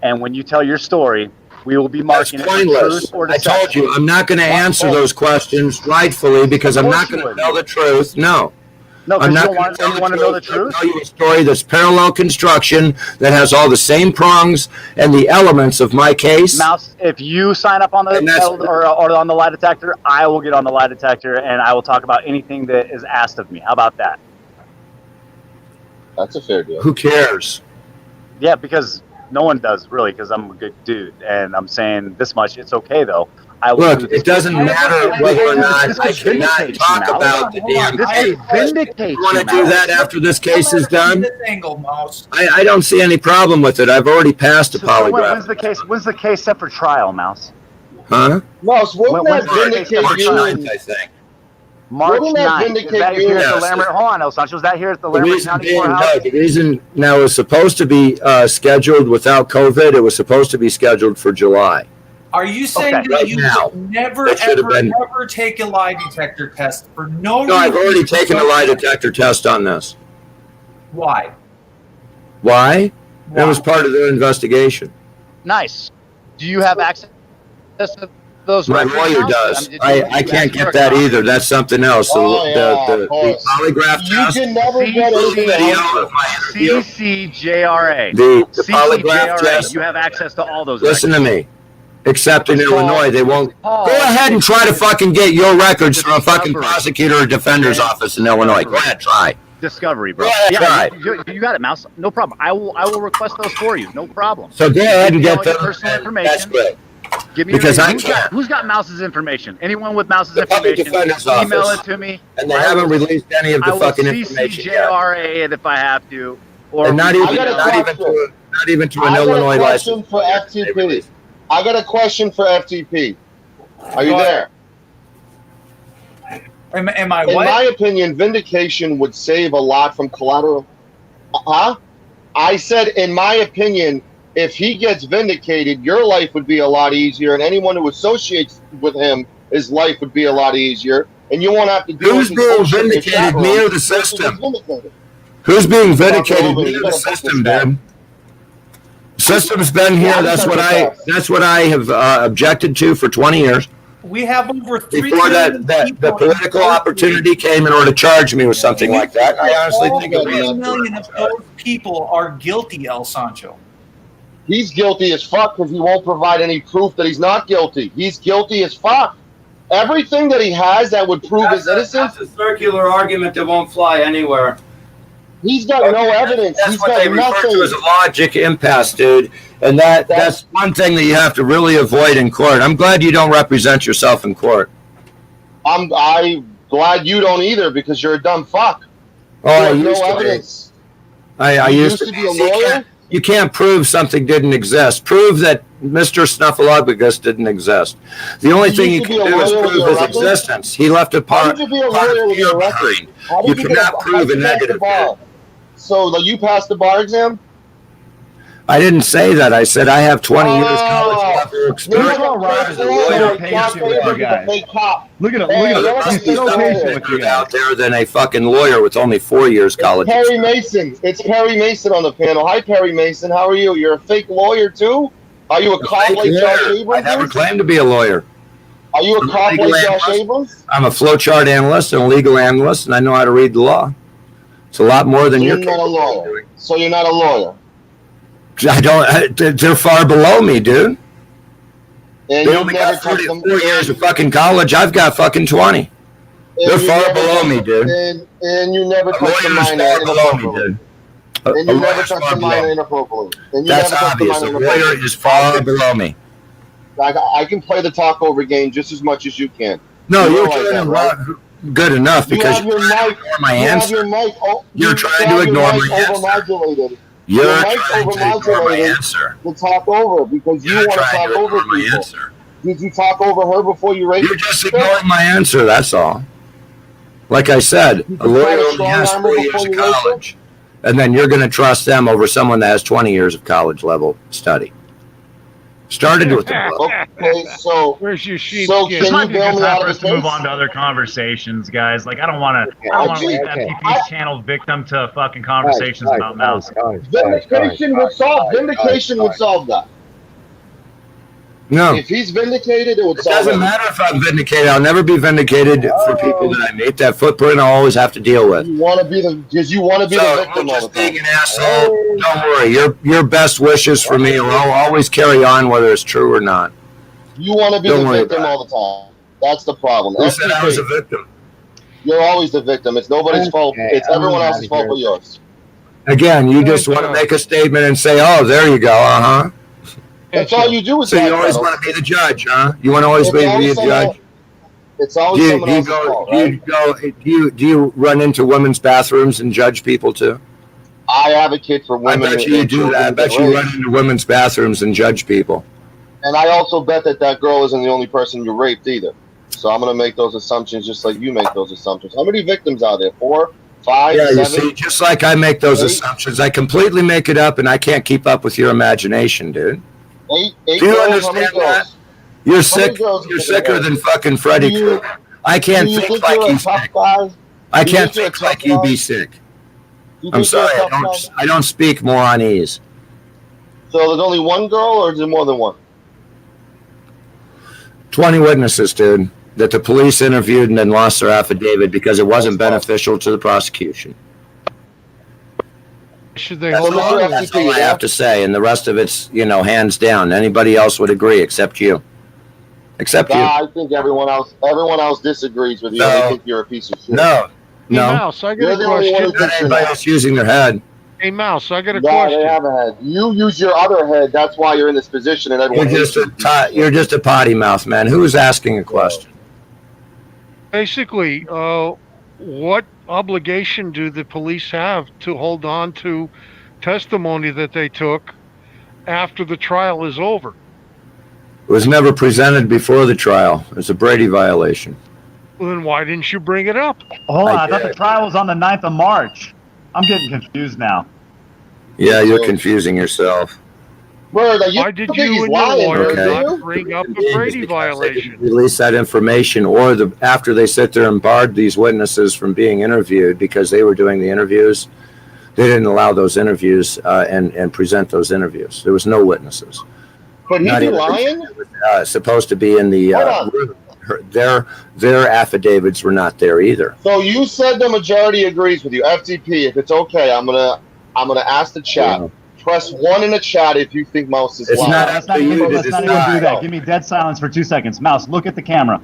Speaker 7: And when you tell your story, We will be
Speaker 3: That's
Speaker 7: marking it
Speaker 3: pointless.
Speaker 7: truth or
Speaker 3: I
Speaker 7: deception.
Speaker 3: told you, I'm not going to answer those questions rightfully because I'm not going to tell the truth. No.
Speaker 7: No,
Speaker 3: I'm
Speaker 7: because you
Speaker 3: not
Speaker 7: don't
Speaker 3: going
Speaker 7: want
Speaker 3: to tell
Speaker 7: anyone to know the truth.
Speaker 3: I'll tell you a story that's parallel construction that has all the same prongs and the elements of my case.
Speaker 7: Mouse, if you sign up on the
Speaker 3: And that's-
Speaker 7: or on the lie detector, I will get on the lie detector and I will talk about anything that is asked of me. How about that?
Speaker 5: That's a fair deal.
Speaker 3: Who cares?
Speaker 7: Yeah, because no one does really, because I'm a good dude, and I'm saying this much. It's okay though. I will do
Speaker 3: Look,
Speaker 7: this.
Speaker 3: it doesn't matter whether or not I cannot talk
Speaker 7: Mouse.
Speaker 3: about the damn
Speaker 7: This
Speaker 3: case.
Speaker 7: could vindicate
Speaker 3: You want to
Speaker 7: you,
Speaker 3: do
Speaker 7: Mouse.
Speaker 3: that after this case is done?
Speaker 1: This angle, Mouse.
Speaker 3: I don't see any problem with it. I've already passed a
Speaker 7: So
Speaker 3: polygraph.
Speaker 7: when's the case set for trial, Mouse?
Speaker 3: Huh?
Speaker 5: Mouse, wouldn't
Speaker 7: When's
Speaker 5: that
Speaker 7: the
Speaker 5: vindicate
Speaker 3: March
Speaker 5: you?
Speaker 3: 9th, I think.
Speaker 7: March
Speaker 5: Wouldn't that
Speaker 7: 9th. Is
Speaker 5: vindicate
Speaker 7: that
Speaker 5: you?
Speaker 7: here at the
Speaker 3: Yes.
Speaker 7: Lambert? Hold on, El Sancho. Is that here at the
Speaker 3: The
Speaker 7: Lambert
Speaker 3: reason
Speaker 7: County
Speaker 3: being,
Speaker 7: Courthouse?
Speaker 3: no, the reason now it was supposed to be scheduled without COVID. It was supposed to be scheduled for July.
Speaker 1: Are you saying
Speaker 7: Okay.
Speaker 1: that
Speaker 3: Right
Speaker 1: you
Speaker 3: now.
Speaker 1: would never,
Speaker 3: That should have been-
Speaker 1: ever take a lie detector test for no
Speaker 3: No, I've
Speaker 1: reason?
Speaker 3: already taken a lie detector test on this.
Speaker 1: Why?
Speaker 3: Why?
Speaker 1: Why?
Speaker 3: That was part of their investigation.
Speaker 7: Nice. Do you have access to those
Speaker 3: My
Speaker 7: records,
Speaker 3: lawyer
Speaker 7: Mouse?
Speaker 3: does.
Speaker 7: mean,
Speaker 3: I can't get that either. That's something else.
Speaker 5: Oh, yeah,
Speaker 3: The
Speaker 5: of course.
Speaker 3: polygraph
Speaker 5: You
Speaker 3: test,
Speaker 5: can never get
Speaker 7: See,
Speaker 5: anything
Speaker 3: video
Speaker 5: out
Speaker 3: of my interview,
Speaker 7: CCJRA.
Speaker 3: the polygraph
Speaker 7: CCJRA.
Speaker 3: test.
Speaker 7: You have access to all those
Speaker 3: Listen
Speaker 7: records.
Speaker 3: to me. Except in Illinois, they won't.
Speaker 7: Paul,
Speaker 3: Go ahead and try to fucking get your records from a fucking
Speaker 7: Discovery.
Speaker 3: prosecutor or defender's office in Illinois. Go ahead, try.
Speaker 7: Discovery, bro.
Speaker 3: Yeah, that's right.
Speaker 7: You got it, Mouse. No problem. I will request those for you. No problem.
Speaker 3: So go ahead and
Speaker 7: Give me
Speaker 3: get
Speaker 7: all your
Speaker 3: them.
Speaker 7: personal
Speaker 3: That's
Speaker 7: information.
Speaker 3: great.
Speaker 7: Give me
Speaker 3: Because
Speaker 7: your,
Speaker 3: I
Speaker 7: who's
Speaker 3: can't.
Speaker 7: got, who's got Mouse's information? Anyone with Mouse's
Speaker 3: The public
Speaker 7: information?
Speaker 3: defender's
Speaker 7: Email
Speaker 3: office.
Speaker 7: it to me.
Speaker 3: And they haven't released any of
Speaker 7: I
Speaker 3: the
Speaker 7: will
Speaker 3: fucking information yet.
Speaker 7: CCJRA it if I have to. Or
Speaker 3: And not
Speaker 5: I
Speaker 3: even,
Speaker 5: got a
Speaker 3: not even
Speaker 5: question.
Speaker 3: to an
Speaker 5: I got
Speaker 3: Illinois
Speaker 5: a question
Speaker 3: license.
Speaker 5: for FTP. I got a question for FTP. Are you
Speaker 1: Go
Speaker 5: there?
Speaker 1: Am I
Speaker 5: In
Speaker 1: what?
Speaker 5: my opinion, vindication would save a lot from collateral. Huh? I said, in my opinion, if he gets vindicated, your life would be a lot easier, and anyone who associates with him, his life would be a lot easier, and you won't have to deal
Speaker 3: Who's
Speaker 5: with this
Speaker 3: being
Speaker 5: bullshit in the
Speaker 3: vindicated,
Speaker 5: chat room
Speaker 3: me or the
Speaker 5: versus being
Speaker 3: system?
Speaker 5: vindicated.
Speaker 3: Who's being vindicated?
Speaker 5: over,
Speaker 3: Me
Speaker 5: you
Speaker 3: or the
Speaker 5: gotta put
Speaker 3: system,
Speaker 5: this back.
Speaker 3: dude? System's been here.
Speaker 5: Yeah,
Speaker 3: That's
Speaker 5: I'm
Speaker 3: what
Speaker 5: sorry.
Speaker 3: that's what I have objected to for 20 years.
Speaker 1: We have over 3
Speaker 3: Before
Speaker 1: million
Speaker 3: the
Speaker 1: people
Speaker 3: political
Speaker 1: in those
Speaker 3: opportunity came in order to charge me with something like that. And I honestly think it
Speaker 1: 3
Speaker 3: was.
Speaker 1: million of those people are guilty, El Sancho.
Speaker 5: He's guilty as fuck because he won't provide any proof that he's not guilty. He's guilty as fuck. Everything that he has that would prove his innocence,
Speaker 3: That's a circular argument that won't fly anywhere.
Speaker 5: he's got no evidence.
Speaker 3: That's
Speaker 5: He's
Speaker 3: what
Speaker 5: got
Speaker 3: they refer to as
Speaker 5: nothing.
Speaker 3: a logic impasse, dude. And that's one thing that you have to really avoid in court. I'm glad you don't represent yourself in court.
Speaker 5: I'm glad you don't either because you're a dumb fuck.
Speaker 3: Oh, I
Speaker 5: You have
Speaker 3: used
Speaker 5: no
Speaker 3: to be.
Speaker 5: evidence.
Speaker 3: I
Speaker 5: You
Speaker 3: used to
Speaker 5: be
Speaker 3: be.
Speaker 5: a
Speaker 3: See, you
Speaker 5: lawyer.
Speaker 3: can't- You can't prove something didn't exist. Prove that Mr. Snuffleupagus didn't exist. The only
Speaker 5: You
Speaker 3: thing you
Speaker 5: used to
Speaker 3: can
Speaker 5: be a
Speaker 3: do is
Speaker 5: lawyer with
Speaker 3: prove
Speaker 5: your
Speaker 3: his
Speaker 5: record?
Speaker 3: existence. He left a
Speaker 5: How
Speaker 3: part,
Speaker 5: did you be a
Speaker 3: part
Speaker 5: lawyer
Speaker 3: of
Speaker 5: with
Speaker 3: fear
Speaker 5: your record?
Speaker 3: behind.
Speaker 5: How did
Speaker 3: You
Speaker 5: get
Speaker 3: cannot
Speaker 5: how'd
Speaker 3: prove
Speaker 5: you
Speaker 3: a
Speaker 5: pass the
Speaker 3: negative,
Speaker 5: bar? So like, you passed the bar exam?
Speaker 3: I didn't say that. I said I have 20 years college
Speaker 5: Oh.
Speaker 3: level
Speaker 5: You're
Speaker 3: experience.
Speaker 5: like a fake lawyer. Josh Abrams is a fake cop.
Speaker 8: Look at him.
Speaker 5: Hey,
Speaker 8: Look
Speaker 5: you're
Speaker 8: at
Speaker 5: like
Speaker 8: him.
Speaker 5: a
Speaker 8: He's
Speaker 5: fake
Speaker 8: so
Speaker 5: lawyer.
Speaker 8: patient with you guys.
Speaker 3: Out there than a fucking lawyer with only 4 years college
Speaker 5: Perry
Speaker 3: experience.
Speaker 5: Mason. It's Perry Mason on the panel. Hi, Perry Mason. How are you? You're a fake lawyer too? Are you a cop
Speaker 3: Fake
Speaker 5: like Josh
Speaker 3: lawyer. I
Speaker 5: Abrams?
Speaker 3: never
Speaker 5: is?
Speaker 3: claimed to be a lawyer.
Speaker 5: Are you a
Speaker 3: I'm a
Speaker 5: cop
Speaker 3: legal
Speaker 5: like Josh
Speaker 3: analyst.
Speaker 5: Abrams?
Speaker 3: I'm a flowchart analyst and a legal analyst, and I know how to read the law. It's a lot more than
Speaker 5: So
Speaker 3: you're
Speaker 5: you're not a
Speaker 3: capable of
Speaker 5: lawyer.
Speaker 3: doing.
Speaker 5: So you're not a lawyer.
Speaker 3: They're far below me, dude.
Speaker 5: And
Speaker 3: They
Speaker 5: you
Speaker 3: only
Speaker 5: never
Speaker 3: got
Speaker 5: touched
Speaker 3: 4
Speaker 5: them.
Speaker 3: years of fucking college. I've got fucking 20.
Speaker 5: And
Speaker 3: They're
Speaker 5: you
Speaker 3: far
Speaker 5: never
Speaker 3: below
Speaker 5: touched-
Speaker 3: me, dude.
Speaker 5: And you never
Speaker 3: A
Speaker 5: touched a
Speaker 3: lawyer's
Speaker 5: minor
Speaker 3: far below me,
Speaker 5: inappropriately.
Speaker 3: dude.
Speaker 5: And you
Speaker 3: A
Speaker 5: never
Speaker 3: lawyer's
Speaker 5: touched
Speaker 3: far
Speaker 5: a minor
Speaker 3: below me.
Speaker 5: inappropriately. And you
Speaker 3: That's
Speaker 5: never touched a
Speaker 3: obvious. A
Speaker 5: minor
Speaker 3: lawyer
Speaker 5: inappropriately.
Speaker 3: is far below me.
Speaker 5: I can play the talkover game just as much as you can.
Speaker 3: No,
Speaker 5: You
Speaker 3: you're
Speaker 5: realize
Speaker 3: doing
Speaker 5: that,
Speaker 3: it
Speaker 5: right?
Speaker 3: wrong- good enough
Speaker 5: You
Speaker 3: because
Speaker 5: have your
Speaker 3: you're trying
Speaker 5: mic.
Speaker 3: to ignore my
Speaker 5: You have
Speaker 3: answer.
Speaker 5: your mic.
Speaker 3: You're
Speaker 5: you
Speaker 3: trying
Speaker 5: have
Speaker 3: to
Speaker 5: your
Speaker 3: ignore
Speaker 5: mic
Speaker 3: my answer.
Speaker 5: overmodulated
Speaker 3: You're
Speaker 5: Your mic's
Speaker 3: trying to ignore my
Speaker 5: overmodulated.
Speaker 3: answer.
Speaker 5: to talk over because you
Speaker 3: You're
Speaker 5: want to
Speaker 3: trying
Speaker 5: talk
Speaker 3: to
Speaker 5: over
Speaker 3: ignore my
Speaker 5: people.
Speaker 3: answer.
Speaker 5: Did you talk over her before you raised
Speaker 3: You're just ignoring my answer, that's all. Like I said, a lawyer only has 4 years of college. And then you're going to trust them over someone that has 20 years of college level study. Started with the book.
Speaker 5: Okay, so
Speaker 2: Where's your sheep?
Speaker 5: So
Speaker 2: kid?
Speaker 5: can
Speaker 8: This might
Speaker 5: you
Speaker 8: be a
Speaker 5: bail
Speaker 8: good
Speaker 5: me
Speaker 8: time
Speaker 5: out
Speaker 8: for
Speaker 5: of
Speaker 8: us
Speaker 5: the
Speaker 8: to move
Speaker 5: case?
Speaker 8: on to other conversations, guys. Like, I don't want to leave FTP's channel victim to fucking conversations about Mouse.
Speaker 5: Vindication would solve. Vindication would solve that.
Speaker 3: No.
Speaker 5: If he's vindicated, it would
Speaker 3: It
Speaker 5: solve
Speaker 3: doesn't
Speaker 5: everything.
Speaker 3: matter if I'm vindicated. I'll never be vindicated for people that I meet. That footprint I'll always have to deal with.
Speaker 5: You want to be the because you want to be the
Speaker 3: So
Speaker 5: victim
Speaker 3: you
Speaker 5: all the
Speaker 3: just being
Speaker 5: time.
Speaker 3: an asshole. Don't worry. Your best wishes for me will always carry on, whether it's true or not.
Speaker 5: You want to be
Speaker 3: Don't
Speaker 5: the
Speaker 3: worry
Speaker 5: victim
Speaker 3: about
Speaker 5: all the time. That's the problem.
Speaker 3: Who said I was a
Speaker 5: FTP,
Speaker 3: victim?
Speaker 5: you're always the victim. It's nobody's fault.
Speaker 4: Okay,
Speaker 5: It's
Speaker 4: I'm
Speaker 5: everyone
Speaker 4: outta
Speaker 5: else's fault
Speaker 4: here.
Speaker 5: but yours.
Speaker 3: Again, you just want to make a statement and say, "Oh, there you go, uh huh."
Speaker 5: That's all you do is
Speaker 3: So you always
Speaker 5: backpedal.
Speaker 3: want to be the judge, huh? You want to always
Speaker 5: It's
Speaker 3: be
Speaker 5: always
Speaker 3: the judge.
Speaker 5: It's always someone else's fault, right?
Speaker 3: Do you run into women's bathrooms and judge people too?
Speaker 5: I advocate for
Speaker 3: I
Speaker 5: women.
Speaker 3: bet you
Speaker 5: and
Speaker 3: do
Speaker 5: children
Speaker 3: that. I
Speaker 5: to
Speaker 3: bet
Speaker 5: get
Speaker 3: you
Speaker 5: raped.
Speaker 3: run into women's bathrooms and judge people.
Speaker 5: And I also bet that that girl isn't the only person you raped either. So I'm going to make those assumptions just like you make those assumptions. How many victims are there? 4, 5,
Speaker 3: Yeah, you
Speaker 5: 7?
Speaker 3: see, just like I make those
Speaker 5: 8?
Speaker 3: assumptions, I completely make it up, and I can't keep up with your imagination, dude.
Speaker 5: 8
Speaker 3: Do you
Speaker 5: girls? How
Speaker 3: understand
Speaker 5: many
Speaker 3: that?
Speaker 5: girls?
Speaker 3: You're
Speaker 5: How
Speaker 3: sick.
Speaker 5: many girls
Speaker 3: You're
Speaker 5: you think
Speaker 3: sicker
Speaker 5: about?
Speaker 3: than fucking Freddy
Speaker 5: Do you-
Speaker 3: Krueger. I can't
Speaker 5: Do you
Speaker 3: think
Speaker 5: think
Speaker 3: like
Speaker 5: you're
Speaker 3: you
Speaker 5: a tough
Speaker 3: sick.
Speaker 5: guy?
Speaker 3: I
Speaker 5: Do you
Speaker 3: can't
Speaker 5: think you're a
Speaker 3: think like
Speaker 5: tough
Speaker 3: you
Speaker 5: guy?
Speaker 3: be sick.
Speaker 5: Do you
Speaker 3: I'm
Speaker 5: think you're a
Speaker 3: sorry.
Speaker 5: tough guy?
Speaker 3: I don't speak moronese.
Speaker 5: So there's only one girl, or is there more than one?
Speaker 3: 20 witnesses, dude, that the police interviewed and then lost their affidavit because it wasn't beneficial to the prosecution.
Speaker 2: Should they
Speaker 3: That's
Speaker 2: hold
Speaker 5: Mr.
Speaker 2: on? to it?
Speaker 3: That's all I have to say, and the rest of it's, hands down. Anybody else would agree except you. Except you.
Speaker 5: Nah, I think everyone else disagrees with you.
Speaker 3: No.
Speaker 5: They think you're a piece of shit.
Speaker 3: No.
Speaker 2: Hey,
Speaker 3: No.
Speaker 2: Mouse, I got
Speaker 5: You're
Speaker 2: a
Speaker 5: the only one
Speaker 2: question.
Speaker 5: who
Speaker 3: Not
Speaker 5: thinks you're
Speaker 3: anybody
Speaker 5: that.
Speaker 3: else using their head.
Speaker 2: Hey, Mouse, I got a
Speaker 5: Yeah,
Speaker 2: question.
Speaker 5: they have a head. You use your other head. That's why you're in this position, and everyone hates you.
Speaker 3: You're just a potty mouth, man. Who is asking a question?
Speaker 2: Basically, what obligation do the police have to hold on to testimony that they took after the trial is over?
Speaker 3: It was never presented before the trial. It's a Brady violation.
Speaker 2: Well, then why didn't you bring it up?
Speaker 9: Hold on, I thought
Speaker 3: did.
Speaker 9: the trial was on the 9th of March. I'm getting confused now.
Speaker 3: Yeah, you're confusing yourself.
Speaker 5: Bird, you
Speaker 2: Why did
Speaker 5: think
Speaker 2: you
Speaker 5: he's
Speaker 2: and your
Speaker 5: lying,
Speaker 2: lawyer
Speaker 5: Bird, do
Speaker 2: not
Speaker 5: you?
Speaker 2: bring up a
Speaker 3: It's
Speaker 2: Brady
Speaker 3: because they didn't
Speaker 2: violation?
Speaker 3: release that information, or after they sit there and barred these witnesses from being interviewed because they were doing the interviews, they didn't allow those interviews and present those interviews. There was no witnesses.
Speaker 5: Could he
Speaker 3: Not
Speaker 5: be
Speaker 3: even-
Speaker 5: lying?
Speaker 3: Supposed to be in the
Speaker 5: Hold
Speaker 3: room. Their affidavits were not there either.
Speaker 5: So you said the majority agrees with you. FTP, if it's okay, I'm gonna ask the chat.
Speaker 3: Yeah.
Speaker 5: Press 1 in the chat if you think Mouse is
Speaker 3: It's
Speaker 5: lying.
Speaker 3: not
Speaker 9: Let's
Speaker 3: up
Speaker 9: not
Speaker 3: to
Speaker 9: even,
Speaker 3: you to
Speaker 9: let's not even
Speaker 3: decide.
Speaker 9: do that. Give me dead silence for 2 seconds. Mouse, look at the camera.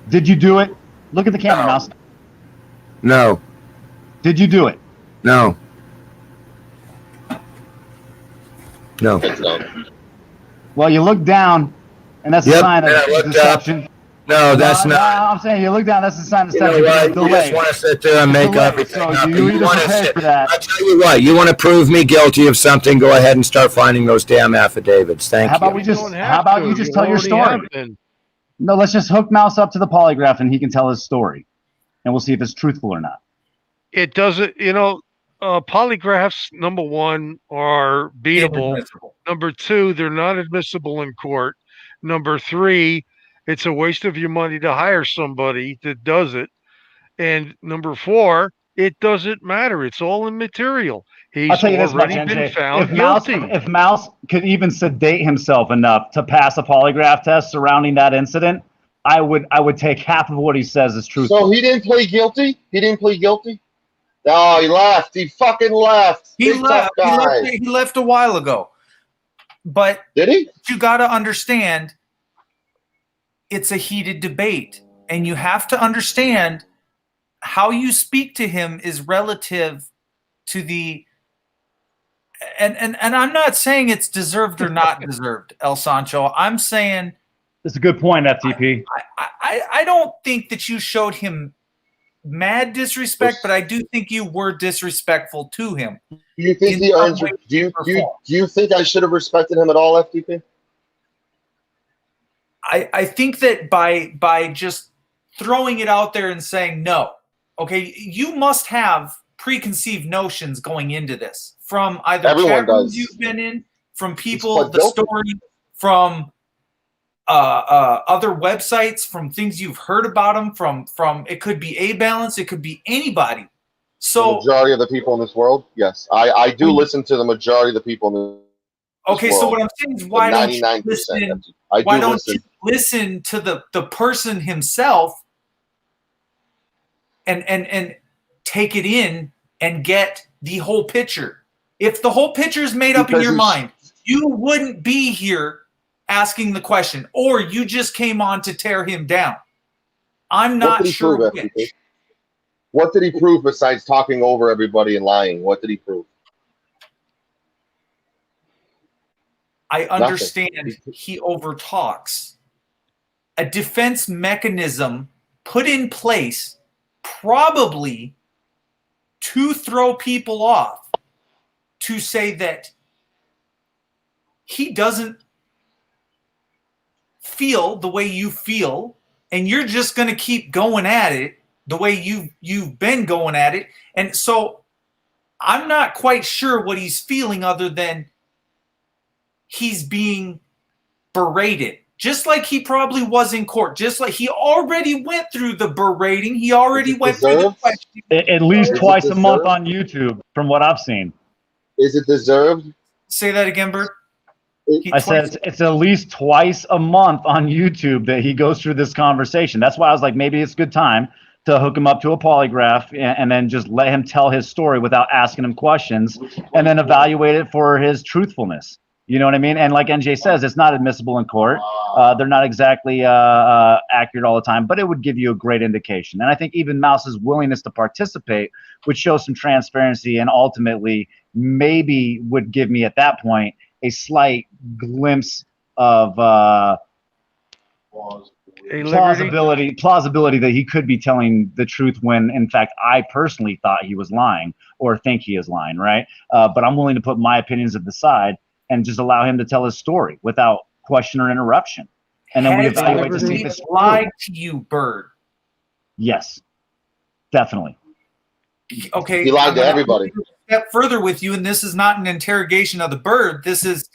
Speaker 9: Did you do it? Look at the camera,
Speaker 3: No.
Speaker 9: Mouse.
Speaker 3: No,
Speaker 9: Did you do it?
Speaker 3: no, no.
Speaker 5: No.
Speaker 9: Well, you look down, and that's a
Speaker 3: Yep,
Speaker 9: sign of
Speaker 3: and I looked up.
Speaker 9: deception.
Speaker 3: No, that's
Speaker 9: No,
Speaker 3: not.
Speaker 9: I'm saying you look down, that's a sign of
Speaker 3: You know
Speaker 9: deception.
Speaker 3: what? You just want to sit there and make
Speaker 9: Delay.
Speaker 3: everything
Speaker 9: So
Speaker 3: up.
Speaker 9: you either
Speaker 3: wanna
Speaker 9: prepare
Speaker 3: sit-
Speaker 9: for that.
Speaker 3: I'll tell you what. You want to prove me guilty of something? Go ahead and start finding those damn affidavits. Thank
Speaker 9: How about
Speaker 3: you.
Speaker 9: we
Speaker 2: You
Speaker 9: just?
Speaker 2: don't have
Speaker 9: How about
Speaker 2: to.
Speaker 9: you just tell your
Speaker 2: already
Speaker 9: story?
Speaker 2: have been.
Speaker 9: No, let's just hook Mouse up to the polygraph, and he can tell his story, and we'll see if it's truthful or not.
Speaker 2: It doesn't, polygraphs, number one, are beatable.
Speaker 1: Inadmissible.
Speaker 2: Number two, they're not admissible in court. Number three, it's a waste of your money to hire somebody that does it. And number four, it doesn't matter. It's all immaterial. He's
Speaker 9: I'll tell you this much,
Speaker 2: already been
Speaker 9: NJ.
Speaker 2: found
Speaker 9: If
Speaker 2: guilty.
Speaker 9: Mouse could even sedate himself enough to pass a polygraph test surrounding that incident, I would take half of what he says as truthful.
Speaker 5: So he didn't play guilty? He didn't play guilty? No, he left. He fucking left.
Speaker 1: He
Speaker 5: Big
Speaker 1: left.
Speaker 5: tough guy.
Speaker 1: He left a while ago. But
Speaker 5: Did he?
Speaker 1: you got to understand, it's a heated debate, and you have to understand how you speak to him is relative to the. And I'm not saying it's deserved or not deserved, El Sancho. I'm saying
Speaker 9: That's a good point, FTP.
Speaker 1: I don't think that you showed him mad disrespect, but I do think you were disrespectful to him.
Speaker 5: Do you think
Speaker 1: In
Speaker 5: he
Speaker 1: some
Speaker 5: earns?
Speaker 1: way,
Speaker 5: Do
Speaker 1: shape, or form.
Speaker 5: you think I should have respected him at all, FTP?
Speaker 1: I think that by just throwing it out there and saying no, okay, you must have preconceived notions going into this from either
Speaker 5: Everyone
Speaker 1: chat rooms
Speaker 5: does.
Speaker 1: you've been in, from people,
Speaker 5: pled
Speaker 1: the
Speaker 5: guilty.
Speaker 1: story, from other websites, from things you've heard about him, from it could be A Balance, it could be anybody.
Speaker 5: The
Speaker 1: So
Speaker 5: majority of the people in this world, yes, I do listen to the majority of the people in the.
Speaker 1: Okay, so what I'm saying is, why don't you
Speaker 5: 99%.
Speaker 1: listen?
Speaker 5: I
Speaker 1: Why
Speaker 5: do
Speaker 1: don't
Speaker 5: listen.
Speaker 1: you listen to the person himself and take it in and get the whole picture? If the whole picture is made up in
Speaker 5: Because
Speaker 1: your
Speaker 5: he's-
Speaker 1: mind, you wouldn't be here asking the question, or you just came on to tear him down. I'm
Speaker 5: What
Speaker 1: not
Speaker 5: did he
Speaker 1: sure
Speaker 5: prove,
Speaker 1: which.
Speaker 5: FTP? What did he prove besides talking over everybody and lying? What did he prove?
Speaker 1: I understand he overtalks. A defense mechanism put in place probably to throw people off, to say that he doesn't feel the way you feel, and you're just going to keep going at it the way you've been going at it. And so I'm not quite sure what he's feeling, other than he's being berated, just like he probably was in court, just like he already went through the berating. He already went through the question.
Speaker 9: At least
Speaker 5: Is it
Speaker 9: twice a month
Speaker 5: deserved?
Speaker 9: on YouTube, from what I've seen.
Speaker 5: Is it deserved?
Speaker 1: Say that again, Bert.
Speaker 9: I said it's at least twice a month on YouTube that he goes through this conversation. That's why I was like, maybe it's a good time to hook him up to a polygraph and then just let him tell his story without asking him questions, and then evaluate it for his truthfulness. You know what I mean? And like NJ says, it's not admissible in court. They're not exactly accurate all the time, but it would give you a great indication. And I think even Mouse's willingness to participate would show some transparency, and ultimately maybe would give me at that point a slight glimpse of plausibility that he could be telling the truth, when in fact I personally thought he was lying, or think he is lying, right? But I'm willing to put my opinions at the side and just allow him to tell his story without question or interruption. And then we evaluate to see if it's
Speaker 1: lied to you, Bird.
Speaker 9: Yes, definitely.
Speaker 1: Okay.
Speaker 5: He lied to everybody.
Speaker 1: Step further with you, and this is not an interrogation of the Bird. This is,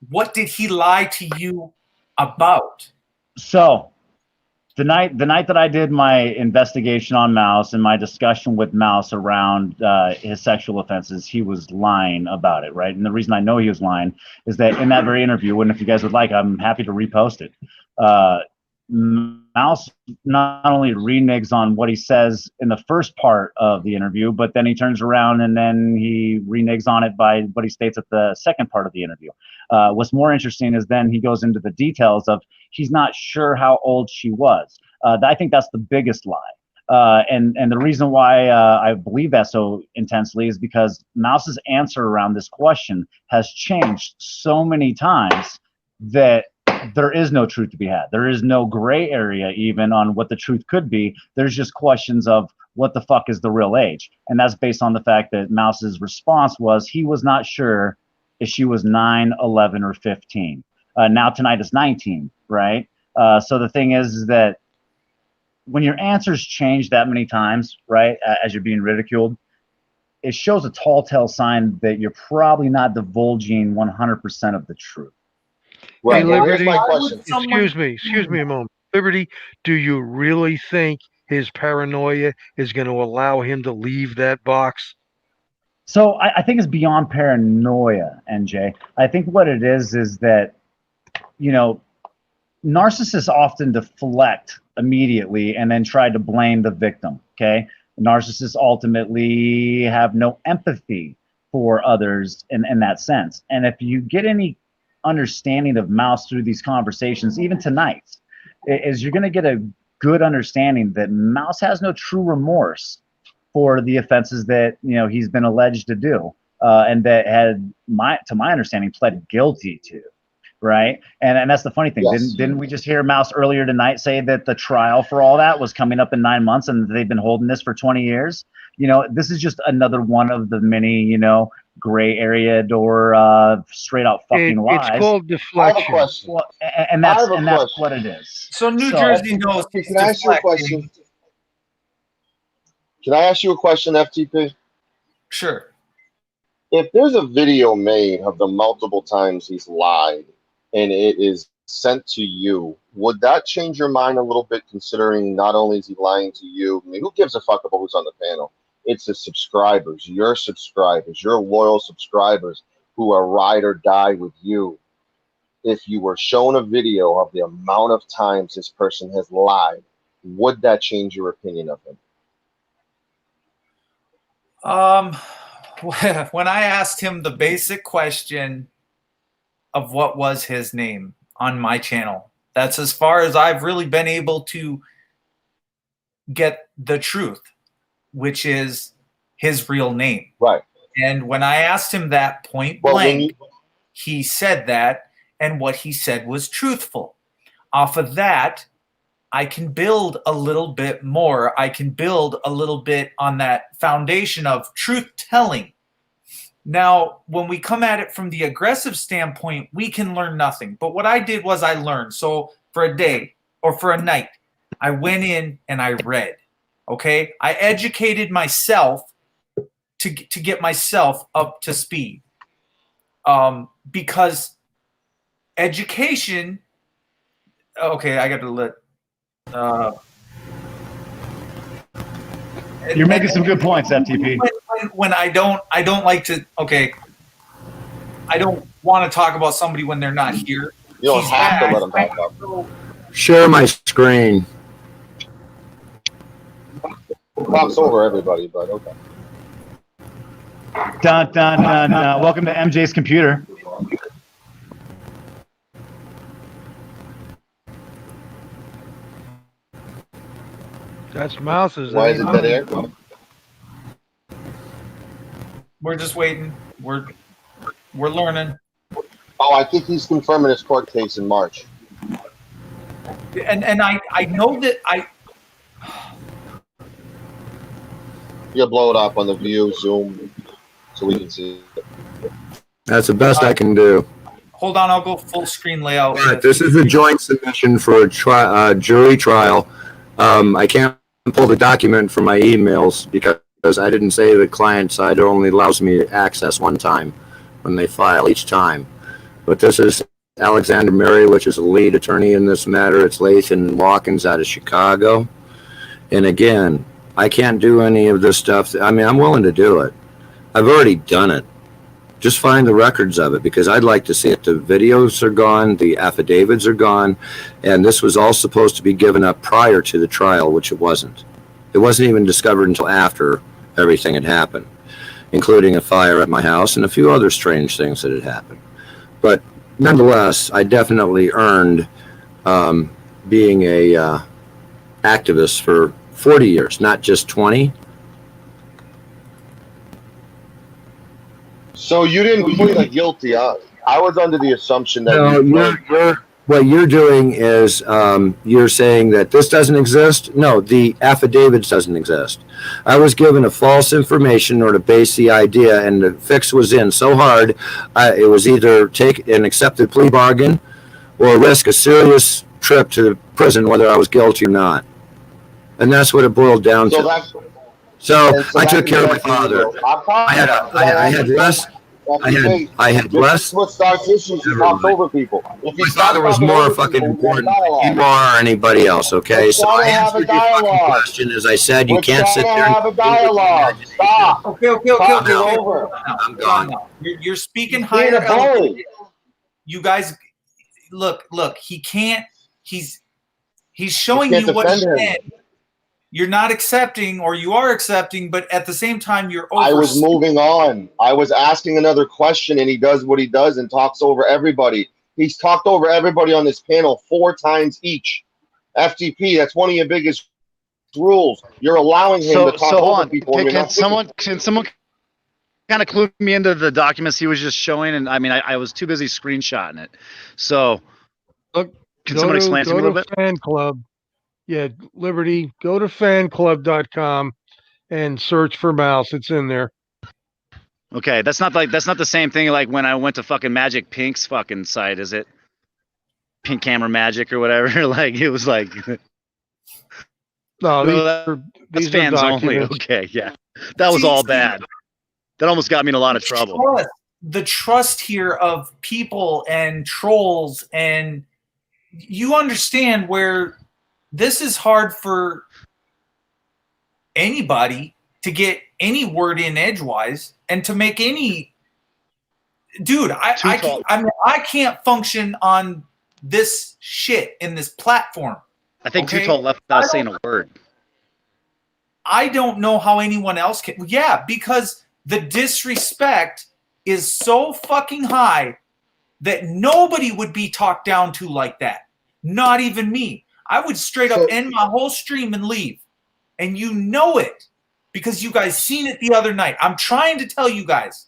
Speaker 1: what did he lie to you about?
Speaker 9: So the night that I did my investigation on Mouse and my discussion with Mouse around his sexual offenses, he was lying about it, right? And the reason I know he was lying is that in that very interview, and if you guys would like, I'm happy to repost it. Mouse not only reneges on what he says in the first part of the interview, but then he turns around and then he reneges on it by what he states at the second part of the interview. What's more interesting is then he goes into the details of he's not sure how old she was. I think that's the biggest lie. And the reason why I believe that so intensely is because Mouse's answer around this question has changed so many times that there is no truth to be had. There is no gray area even on what the truth could be. There's just questions of what the fuck is the real age. And that's based on the fact that Mouse's response was he was not sure if she was 9, 11, or 15. Now tonight is 19, right? So the thing is that when your answers change that many times, right, as you're being ridiculed, it shows a telltale sign that you're probably not divulging 100% of the truth.
Speaker 5: Right.
Speaker 2: Hey,
Speaker 5: Well,
Speaker 2: Liberty,
Speaker 5: here's my question.
Speaker 2: excuse me a moment. Liberty, do you really think his paranoia is going to allow him to leave that box?
Speaker 9: So I think it's beyond paranoia, NJ. I think what it is that, you know, narcissists often deflect immediately and then try to blame the victim, okay? Narcissists ultimately have no empathy for others in that sense. And if you get any understanding of Mouse through these conversations, even tonight, is you're going to get a good understanding that Mouse has no true remorse for the offenses that, you know, he's been alleged to do, and that had, to my understanding, pled guilty to, right? And that's the funny thing.
Speaker 5: Yes.
Speaker 9: Didn't we just hear Mouse earlier tonight say that the trial for all that was coming up in 9 months, and they've been holding this for 20 years? You know, this is just another one of the many, you know, gray area or straight out fucking lies.
Speaker 2: It's called deflection.
Speaker 5: I have a question.
Speaker 9: Well, and that's what it is.
Speaker 1: So New Jersey knows.
Speaker 5: Can I ask you a question? Can I ask you a question, FTP?
Speaker 1: Sure.
Speaker 5: If there's a video made of the multiple times he's lied and it is sent to you, would that change your mind a little bit, considering not only is he lying to you? I mean, who gives a fuck about who's on the panel? It's the subscribers, your loyal subscribers, who are ride or die with you, if you were shown a video of the amount of times this person has lied, would that change your opinion of him?
Speaker 1: When I asked him the basic question of what was his name on my channel, that's as far as I've really been able to get the truth, which is his real name.
Speaker 5: Right.
Speaker 1: And when I asked him that point blank, he said that, and what he said was truthful. Off of that, I can build a little bit more. I can build a little bit on that foundation of truth telling. Now, when we come at it from the aggressive standpoint, we can learn nothing. But what I did was I learned. So for a day or for a night, I went in and I read. Okay? I educated myself to get myself up to speed. Because education, okay, I got to let
Speaker 9: you're making some good points, FTP.
Speaker 1: When I don't like to, okay, I don't want to talk about somebody when they're not here.
Speaker 5: You don't have to let them talk about it.
Speaker 3: Share my screen.
Speaker 5: Talks over everybody, but okay.
Speaker 9: Dun, dun, dun, dun. Welcome to MJ's computer.
Speaker 2: That's Mouse's.
Speaker 5: Why is it dead air?
Speaker 1: We're just waiting. We're learning.
Speaker 5: Oh, I think he's confirming his court case in March.
Speaker 1: And I know that
Speaker 5: You'll blow it up on the view Zoom so we can see it.
Speaker 3: That's the best I can do.
Speaker 1: Hold on, I'll go full screen layout.
Speaker 3: But this is a joint submission for a jury trial. I can't pull the document from my emails because I didn't say the client side only allows me access one time when they file each time. But this is Alexander Murray, which is the lead attorney in this matter. It's Lathan Watkins out of Chicago. And again, I can't do any of this stuff. I mean, I'm willing to do it. I've already done it. Just find the records of it because I'd like to see it. The videos are gone, the affidavits are gone, and this was all supposed to be given up prior to the trial, which it wasn't. It wasn't even discovered until after everything had happened, including a fire at my house and a few other strange things that had happened. But nonetheless, I definitely earned being a activist for 40 years, not just 20.
Speaker 5: So you didn't plead a guilty. I was under the assumption that
Speaker 3: what you're doing is you're saying that this doesn't exist. No, the affidavits doesn't exist. I was given a false information or to base the idea, and the fix was in so hard, it was either take an accepted plea bargain or risk a serious trip to prison, whether I was guilty or not. And that's what it boiled down to. So I took care of my father. I had less. I had less.
Speaker 5: What starts issues? He talks over people.
Speaker 3: My father was more fucking important than you are or anybody else. Okay, so I answered your fucking question as I said. You can't sit there and
Speaker 5: have a dialogue. Stop.
Speaker 1: Okay.
Speaker 5: Over.
Speaker 3: I'm gone.
Speaker 1: You're speaking higher. You guys, look. He can't. He's showing you what he said. You're not accepting, or you are accepting, but at the same time, you're over.
Speaker 5: I was moving on. I was asking another question, and he does what he does and talks over everybody. He's talked over everybody on this panel 4 times each. FTP, that's one of your biggest rules. You're allowing him to talk over people.
Speaker 7: Can someone kind of clue me into the documents he was just showing? And I mean, I was too busy screenshotting it. So, can someone explain to me a little bit?
Speaker 2: Fan club. Yeah, Liberty, go to fanclub.com and search for Mouse. It's in there.
Speaker 7: Okay, that's not the same thing like when I went to fucking Magic Pink's fucking site, is it? Pink Camera Magic or whatever. Like it was like
Speaker 2: no, these
Speaker 7: fans only. Okay, yeah. That was all bad. That almost got me in a lot of trouble.
Speaker 1: The trust here of people and trolls, and you understand where this is hard for anybody to get any word in edgewise and to make any dude, I can't function on this shit in this platform.
Speaker 7: I think
Speaker 1: okay?
Speaker 7: Too Tall left without saying a word.
Speaker 1: I don't know how anyone else can. Yeah, because the disrespect is so fucking high that nobody would be talked down to like that. Not even me. I would straight up end my whole stream and leave. And you know it because you guys seen it the other night. I'm trying to tell you guys.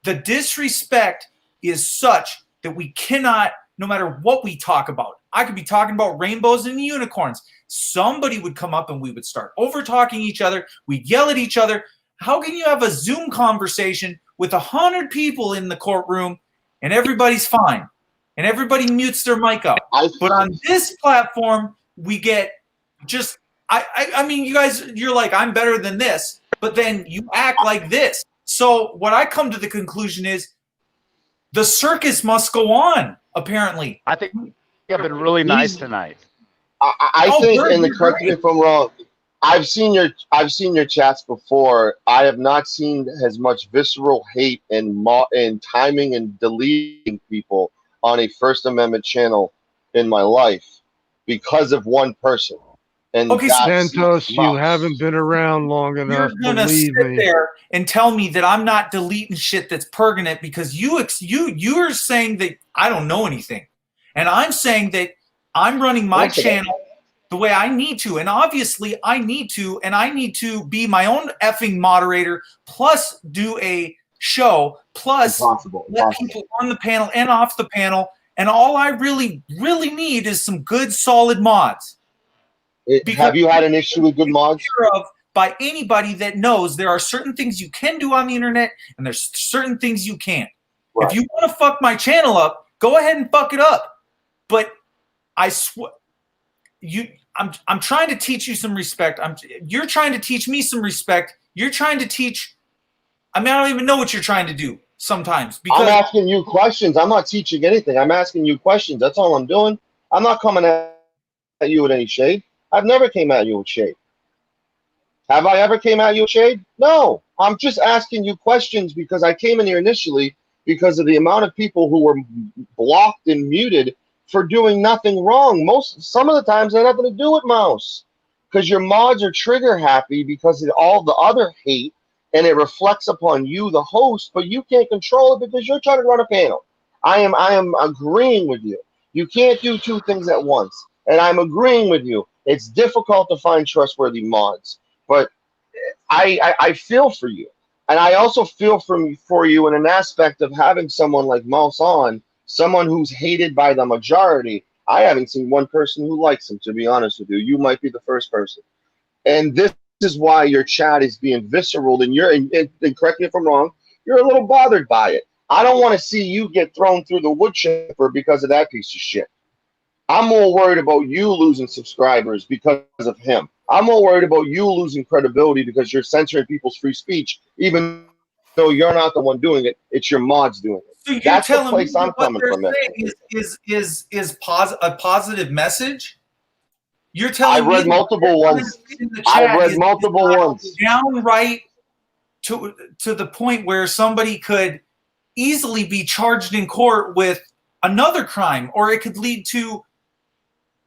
Speaker 1: The disrespect is such that we cannot, no matter what we talk about. I could be talking about rainbows and unicorns. Somebody would come up and we would start over-talking each other. We'd yell at each other. How can you have a Zoom conversation with 100 people in the courtroom and everybody's fine? And everybody mutes their mic up. But on this platform, we get just, I mean, you guys, you're like, I'm better than this. But then you act like this. So what I come to the conclusion is the circus must go on, apparently.
Speaker 7: I think I've been really nice tonight.
Speaker 5: I think, and correct me if I'm wrong, I've seen your chats before. I have not seen as much visceral hate and timing and deleting people on a First Amendment channel in my life because of one person. And
Speaker 1: okay,
Speaker 2: Santos, you haven't been around long enough.
Speaker 1: You're gonna sit there and tell me that I'm not deleting shit that's pertinent because you're saying that I don't know anything, and I'm saying that I'm running my channel the way I need to, and obviously I need to, and I need to be my own effing moderator, plus do a show, plus let people on the panel and off the panel, and all I really need is some good solid mods.
Speaker 5: Have you had an issue with good mods?
Speaker 1: By anybody that knows there are certain things you can do on the internet and there's certain things you can't. Right. If you want to fuck my channel up, go ahead and fuck it up. But I swear, I'm trying to teach you some respect. You're trying to teach me some respect. You're trying to teach. I mean, I don't even know what you're trying to do sometimes. Because
Speaker 5: I'm asking you questions. I'm not teaching anything. I'm asking you questions. That's all I'm doing. I'm not coming at you with any shade. I've never came at you with shade. Have I ever came at you with shade? No. I'm just asking you questions because I came in here initially because of the amount of people who were blocked and muted for doing nothing wrong. Some of the times they have nothing to do with Mouse because your mods are trigger happy because of all the other hate and it reflects upon you, the host, but you can't control it because you're trying to run a panel. I am agreeing with you. You can't do two things at once. And I'm agreeing with you. It's difficult to find trustworthy mods, but I feel for you. And I also feel for you in an aspect of having someone like Mouse on, someone who's hated by the majority. I haven't seen one person who likes him, to be honest with you. You might be the first person. And this is why your chat is being visceral, and and correct me if I'm wrong, you're a little bothered by it. I don't want to see you get thrown through the wood chipper because of that piece of shit. I'm more worried about you losing subscribers because of him. I'm more worried about you losing credibility because you're censoring people's free speech, even though you're not the one doing it. It's your mods doing it.
Speaker 1: So you're
Speaker 5: That's the
Speaker 1: telling
Speaker 5: place
Speaker 1: me
Speaker 5: I'm coming from.
Speaker 1: Is a positive message? You're telling me
Speaker 5: I read multiple ones. I read multiple ones.
Speaker 1: Downright to the point where somebody could easily be charged in court with another crime, or it could lead to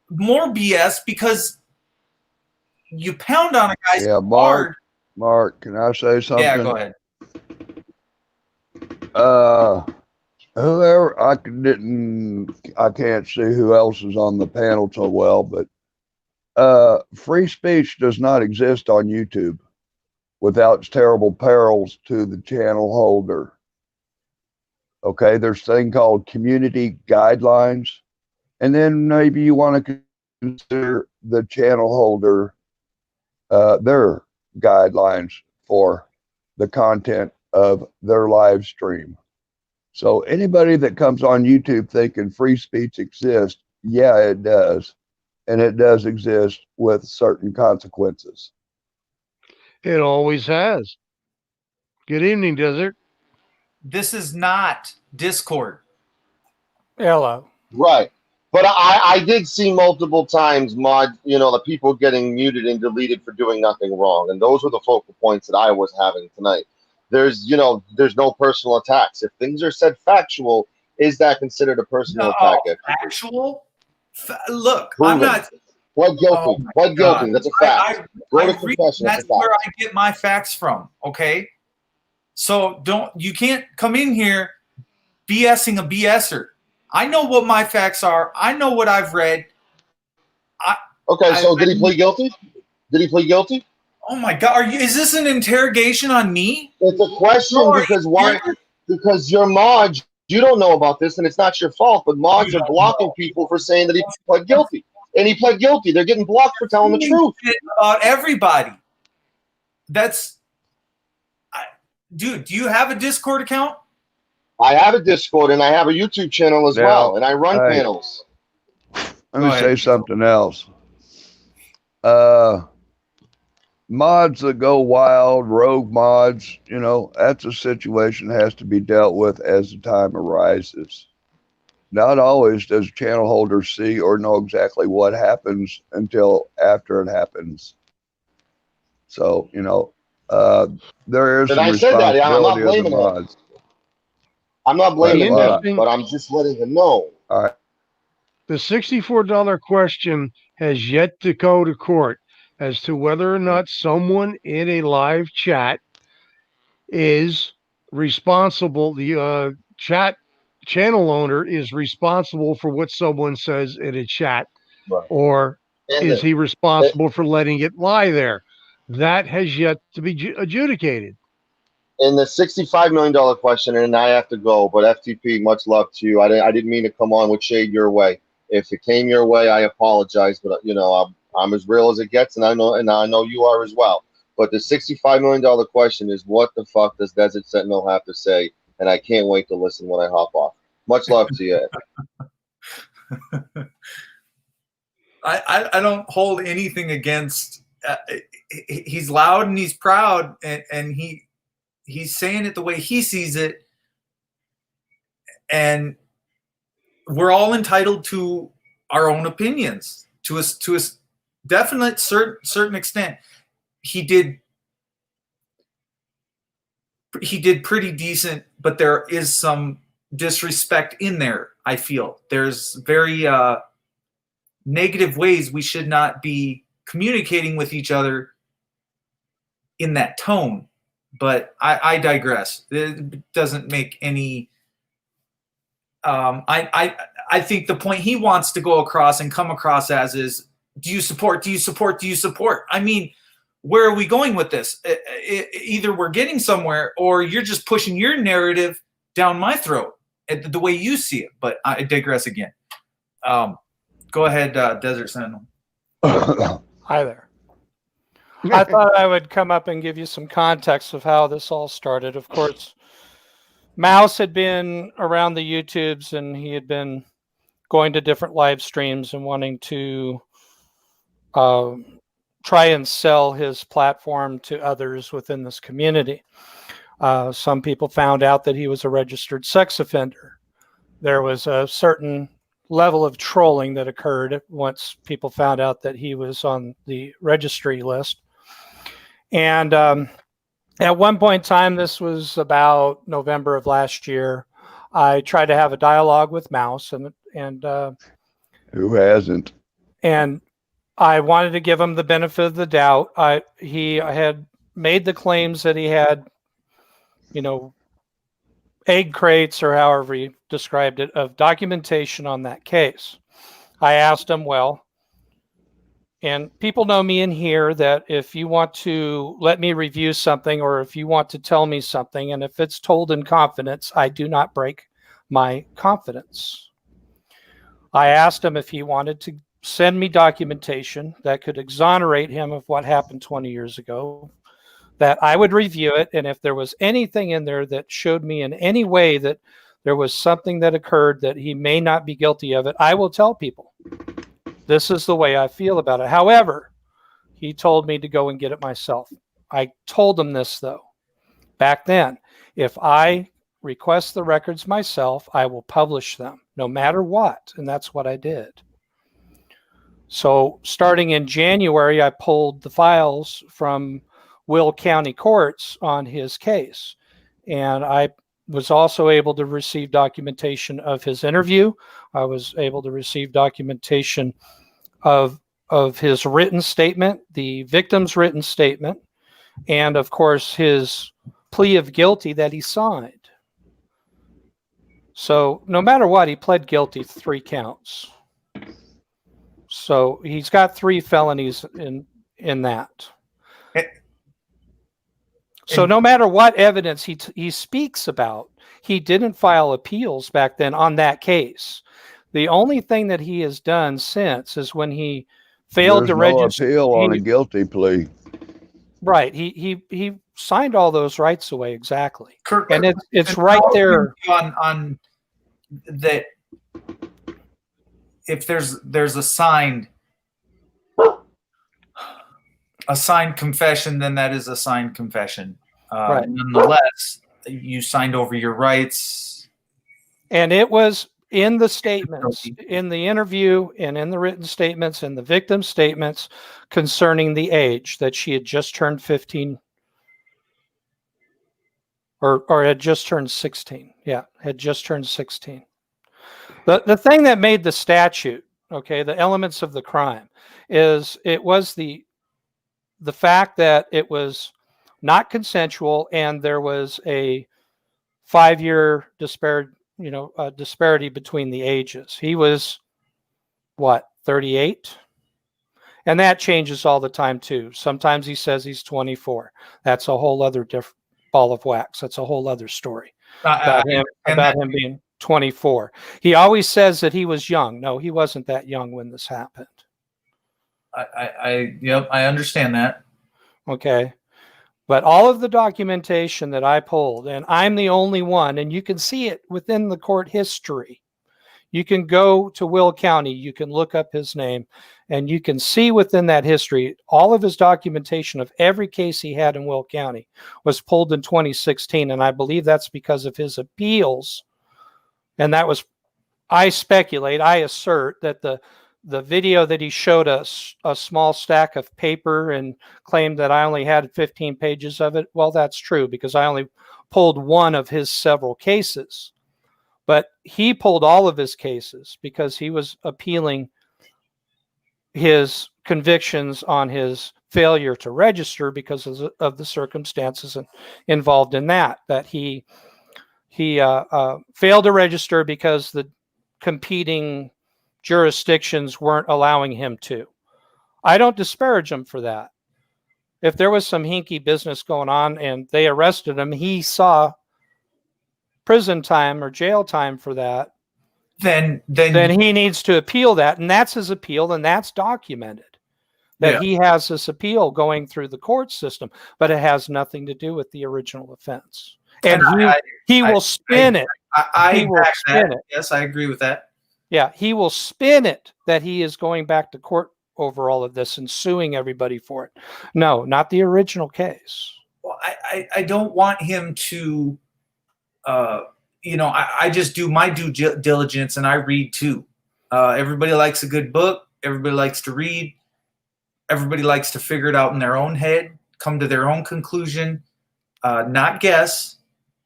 Speaker 1: more BS because you pound on a guy's hard.
Speaker 10: Mark, can I say something?
Speaker 1: Yeah, go ahead.
Speaker 10: Whoever I can't see who else is on the panel so well, but free speech does not exist on YouTube without its terrible perils to the channel holder. Okay, there's a thing called community guidelines, and then maybe you want to consider the channel holder their guidelines for the content of their live stream. So anybody that comes on YouTube thinking free speech exists, yeah, it does. And it does exist with certain consequences.
Speaker 2: It always has. Good evening, Desert.
Speaker 1: This is not Discord.
Speaker 11: Hello.
Speaker 5: Right. But I did see multiple times the people getting muted and deleted for doing nothing wrong. And those were the focal points that I was having tonight. there's no personal attacks. If things are said factual, is that considered a personal attack?
Speaker 1: Actual? Look,
Speaker 5: Proven.
Speaker 1: I'm not.
Speaker 5: Pled guilty.
Speaker 1: Oh my
Speaker 5: Pled
Speaker 1: God.
Speaker 5: guilty. That's a fact. Go to confession.
Speaker 1: That's where I get my facts from. Okay, so you can't come in here BSing a BSer. I know what my facts are. I know what I've read.
Speaker 5: Did he plead guilty? Did he plead guilty?
Speaker 1: Oh my God! Is this an interrogation on me?
Speaker 5: It's a question because why? Because your mods, you don't know about this, and it's not your fault. But mods are blocking people for saying that he pled guilty, and he pled guilty. They're getting blocked for telling the truth.
Speaker 1: About everybody. Dude. Do you have a Discord account?
Speaker 5: I have a Discord and I have a YouTube channel as well, and I run panels.
Speaker 10: Let me say something else. Mods that go wild, rogue mods, that's a situation that has to be dealt with as the time arises. Not always does channel holders see or know exactly what happens until after it happens. So, there is some responsibility of the mods.
Speaker 5: I'm not blaming him, but I'm just letting him know.
Speaker 10: All right.
Speaker 2: The $64 question has yet to go to court as to whether or not someone in a live chat is responsible. The chat channel owner is responsible for what someone says in a chat, or is he responsible for letting it lie there? That has yet to be adjudicated.
Speaker 5: In the $65 million question, and I have to go, but FTP, much love to you. I didn't mean to come on with shade your way. If it came your way, I apologize, but I'm as real as it gets, and I know you are as well. But the $65 million question is, what the fuck does Desert Sentinel have to say? And I can't wait to listen when I hop off. Much love to you.
Speaker 1: I don't hold anything against. He's loud and he's proud, and he's saying it the way he sees it, and we're all entitled to our own opinions to a definite certain extent. He did pretty decent, but there is some disrespect in there. I feel there's very negative ways we should not be communicating with each other in that tone. But I digress. It doesn't make any. I think the point he wants to go across and come across as is, do you support? Do you support? Do you support? I mean, where are we going with this? Either we're getting somewhere, or you're just pushing your narrative down my throat the way you see it. But I digress again. Go ahead, Desert Sentinel.
Speaker 11: Hi there. I thought I would come up and give you some context of how this all started. Of course, Mouse had been around the YouTubes, and he had been going to different live streams and wanting to try and sell his platform to others within this community. Some people found out that he was a registered sex offender. There was a certain level of trolling that occurred once people found out that he was on the registry list. And at one point in time, this was about November of last year, I tried to have a dialogue with Mouse, and
Speaker 10: who hasn't?
Speaker 11: And I wanted to give him the benefit of the doubt. He had made the claims that he had, egg crates, or however he described it, of documentation on that case. I asked him, well, and people know me in here, that if you want to let me review something, or if you want to tell me something, and if it's told in confidence, I do not break my confidence. I asked him if he wanted to send me documentation that could exonerate him of what happened 20 years ago, that I would review it, and if there was anything in there that showed me in any way that there was something that occurred that he may not be guilty of it, I will tell people. This is the way I feel about it. However, he told me to go and get it myself. I told him this, though, back then. If I request the records myself, I will publish them, no matter what. And that's what I did. So starting in January, I pulled the files from Will County courts on his case. and I was also able to receive documentation of his interview. I was able to receive documentation of his written statement, the victim's written statement, and of course his plea of guilty that he signed. So no matter what, he pled guilty to 3 counts. So he's got 3 felonies in that. So no matter what evidence he speaks about, he didn't file appeals back then on that case. The only thing that he has done since is when he failed to register.
Speaker 10: There's no appeal on a guilty plea.
Speaker 11: Right. He signed all those rights away exactly.
Speaker 1: Kirk,
Speaker 11: and it's right there
Speaker 1: on that. If there's a signed confession, then that is a signed confession.
Speaker 11: Right.
Speaker 1: Nonetheless, you signed over your rights.
Speaker 11: And it was in the statements, in the interview, and in the written statements, and the victim's statements concerning the age, that she had just turned 15 or had just turned 16. Yeah, had just turned 16. The thing that made the statute, okay, the elements of the crime, is it was the fact that it was not consensual and there was a 5-year disparity between the ages. He was, 38? And that changes all the time too. Sometimes he says he's 24. That's a whole other ball of wax. That's a whole other story about him being 24. He always says that he was young. No, he wasn't that young when this happened.
Speaker 1: I understand that.
Speaker 11: Okay. But all of the documentation that I pulled, and I'm the only one, and you can see it within the court history. You can go to Will County, you can look up his name, and you can see within that history, all of his documentation of every case he had in Will County was pulled in 2016. And I believe that's because of his appeals. And that was, I assert that the video that he showed us a small stack of paper and claimed that I only had 15 pages of it. Well, that's true because I only pulled one of his several cases, but he pulled all of his cases because he was appealing his convictions on his failure to register because of the circumstances involved in that he failed to register because the competing jurisdictions weren't allowing him to. I don't disparage him for that. If there was some hinky business going on and they arrested him, he saw prison time or jail time for that, then he needs to appeal that. And that's his appeal, and that's documented. That he has this appeal going through the court system, but it has nothing to do with the original offense. And he will spin it.
Speaker 1: I will spin it. Yes, I agree with that.
Speaker 11: Yeah, he will spin it that he is going back to court over all of this and suing everybody for it. No, not the original case.
Speaker 1: Well, I don't want him to, I just do my due diligence and I read too. Everybody likes a good book. Everybody likes to read. Everybody likes to figure it out in their own head, come to their own conclusion, not guess,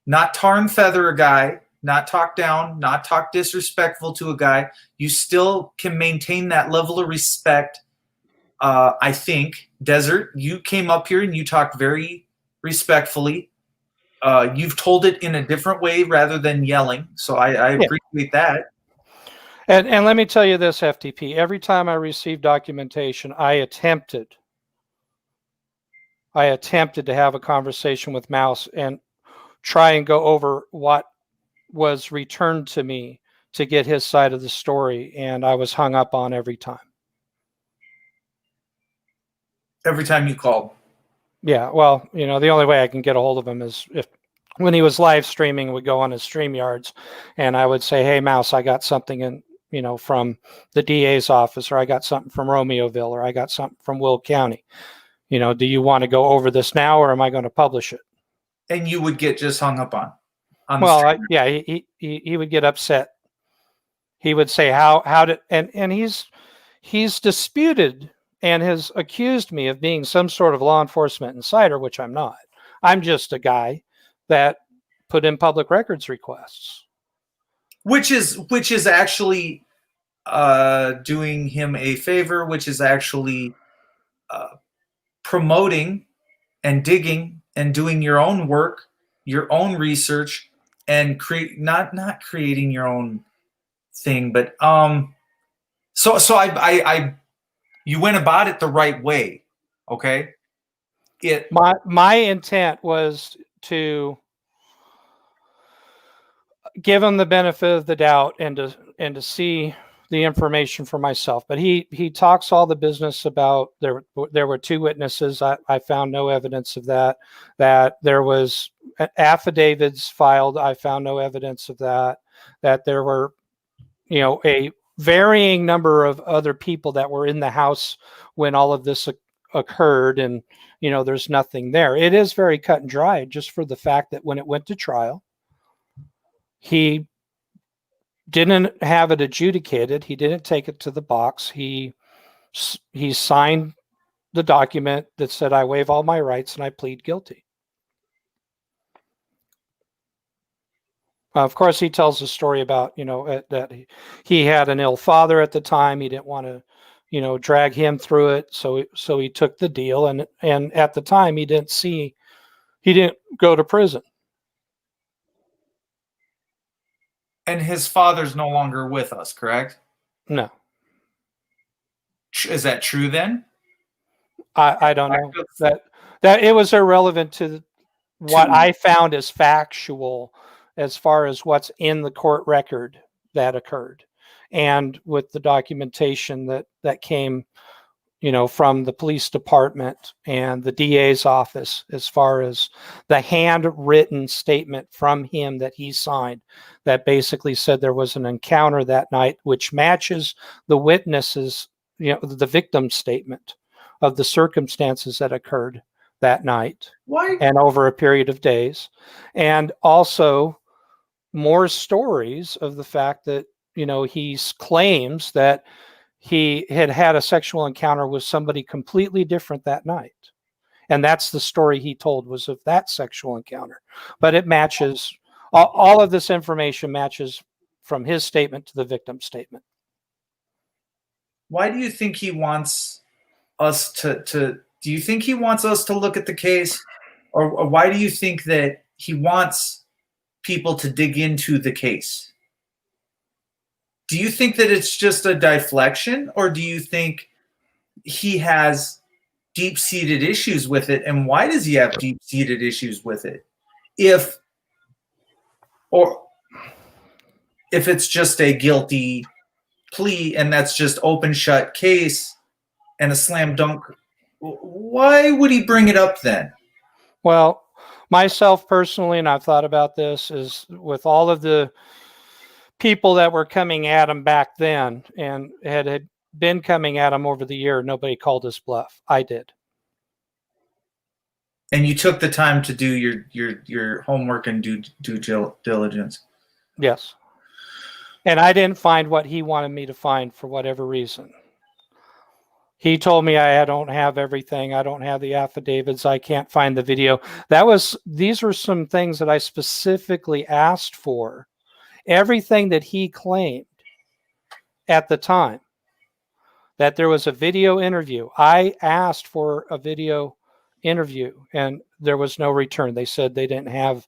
Speaker 1: not tar and feather a guy, not talk down, not talk disrespectful to a guy. You still can maintain that level of respect. I think, Desert, you came up here and you talked very respectfully. You've told it in a different way rather than yelling. So I appreciate that.
Speaker 11: And let me tell you this, FTP, every time I received documentation, I attempted to have a conversation with Mouse and try and go over what was returned to me to get his side of the story, and I was hung up on every time.
Speaker 1: Every time you called?
Speaker 11: Yeah, well, the only way I can get a hold of him is if when he was live streaming, we'd go on his StreamYards, and I would say, hey, Mouse, I got something from the DA's office, or I got something from Romeoville, or I got something from Will County. Do you want to go over this now, or am I going to publish it?
Speaker 1: And you would get just hung up on.
Speaker 11: He would get upset. He would say, how did, and he's disputed and has accused me of being some sort of law enforcement insider, which I'm not. I'm just a guy that put in public records requests.
Speaker 1: Which is actually doing him a favor, which is actually promoting and digging and doing your own work, your own research, and not creating your own thing, but so I you went about it the right way, okay?
Speaker 11: My intent was to give him the benefit of the doubt and to see the information for myself. But he talks all the business about there were 2 witnesses. I found no evidence of that. That there was affidavits filed. I found no evidence of that. That there were, a varying number of other people that were in the house when all of this occurred, and there's nothing there. It is very cut and dry, just for the fact that when it went to trial, he didn't have it adjudicated. He didn't take it to the box. He signed the document that said, I waive all my rights and I plead guilty. Of course, he tells a story about, that he had an ill father at the time. He didn't want to, drag him through it. So he took the deal. And at the time he didn't go to prison.
Speaker 1: And his father's no longer with us, correct?
Speaker 11: No.
Speaker 1: Is that true then?
Speaker 11: I don't know. That it was irrelevant to what I found as factual as far as what's in the court record that occurred, and with the documentation that came, from the police department and the DA's office, as far as the handwritten statement from him that he signed that basically said there was an encounter that night, which matches the witnesses, the victim's statement of the circumstances that occurred that night.
Speaker 1: Why?
Speaker 11: And over a period of days. And also more stories of the fact that, he claims that he had a sexual encounter with somebody completely different that night. And that's the story he told, was of that sexual encounter. But it matches, all of this information matches from his statement to the victim's statement.
Speaker 1: Why do you think he wants us do you think he wants us to look at the case? Or why do you think that he wants people to dig into the case? Do you think that it's just a deflection, or do you think he has deep-seated issues with it? And why does he have deep-seated issues with it? If it's just a guilty plea and that's just open shut case and a slam dunk, why would he bring it up then?
Speaker 11: Well, myself personally, and I've thought about this, is with all of the people that were coming at him back then and had been coming at him over the year, nobody called his bluff. I did.
Speaker 1: And you took the time to do your homework and due diligence.
Speaker 11: Yes. And I didn't find what he wanted me to find for whatever reason. He told me I don't have everything. I don't have the affidavits. I can't find the video. These were some things that I specifically asked for. Everything that he claimed at the time, that there was a video interview. I asked for a video interview and there was no return. They said they didn't have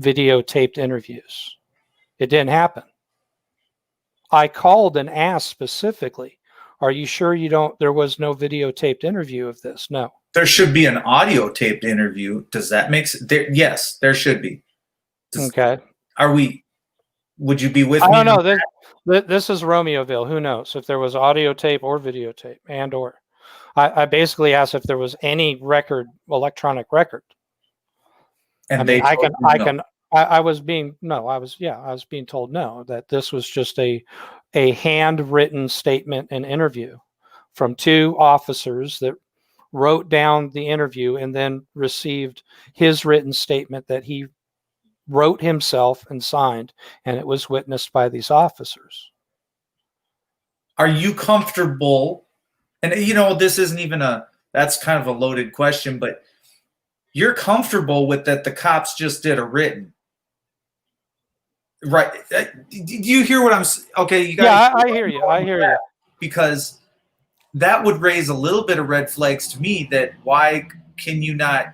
Speaker 11: videotaped interviews. It didn't happen. I called and asked specifically, are you sure there was no videotaped interview of this? No.
Speaker 1: There should be an audio taped interview. Does that make sense? Yes, there should be.
Speaker 11: Okay.
Speaker 1: Would you be with me?
Speaker 11: I don't know. This is Romeoville. Who knows if there was audio tape or videotape or. I basically asked if there was any electronic record.
Speaker 1: And
Speaker 11: I was being told no, that this was just a handwritten statement and interview from 2 officers that wrote down the interview and then received his written statement that he wrote himself and signed, and it was witnessed by these officers.
Speaker 1: Are you comfortable? And this isn't even that's kind of a loaded question, but you're comfortable with that the cops just did a written. Right. Do you hear what I'm saying? Okay, you guys.
Speaker 11: Yeah, I hear you. I hear you.
Speaker 1: Because that would raise a little bit of red flags to me. That why can you not?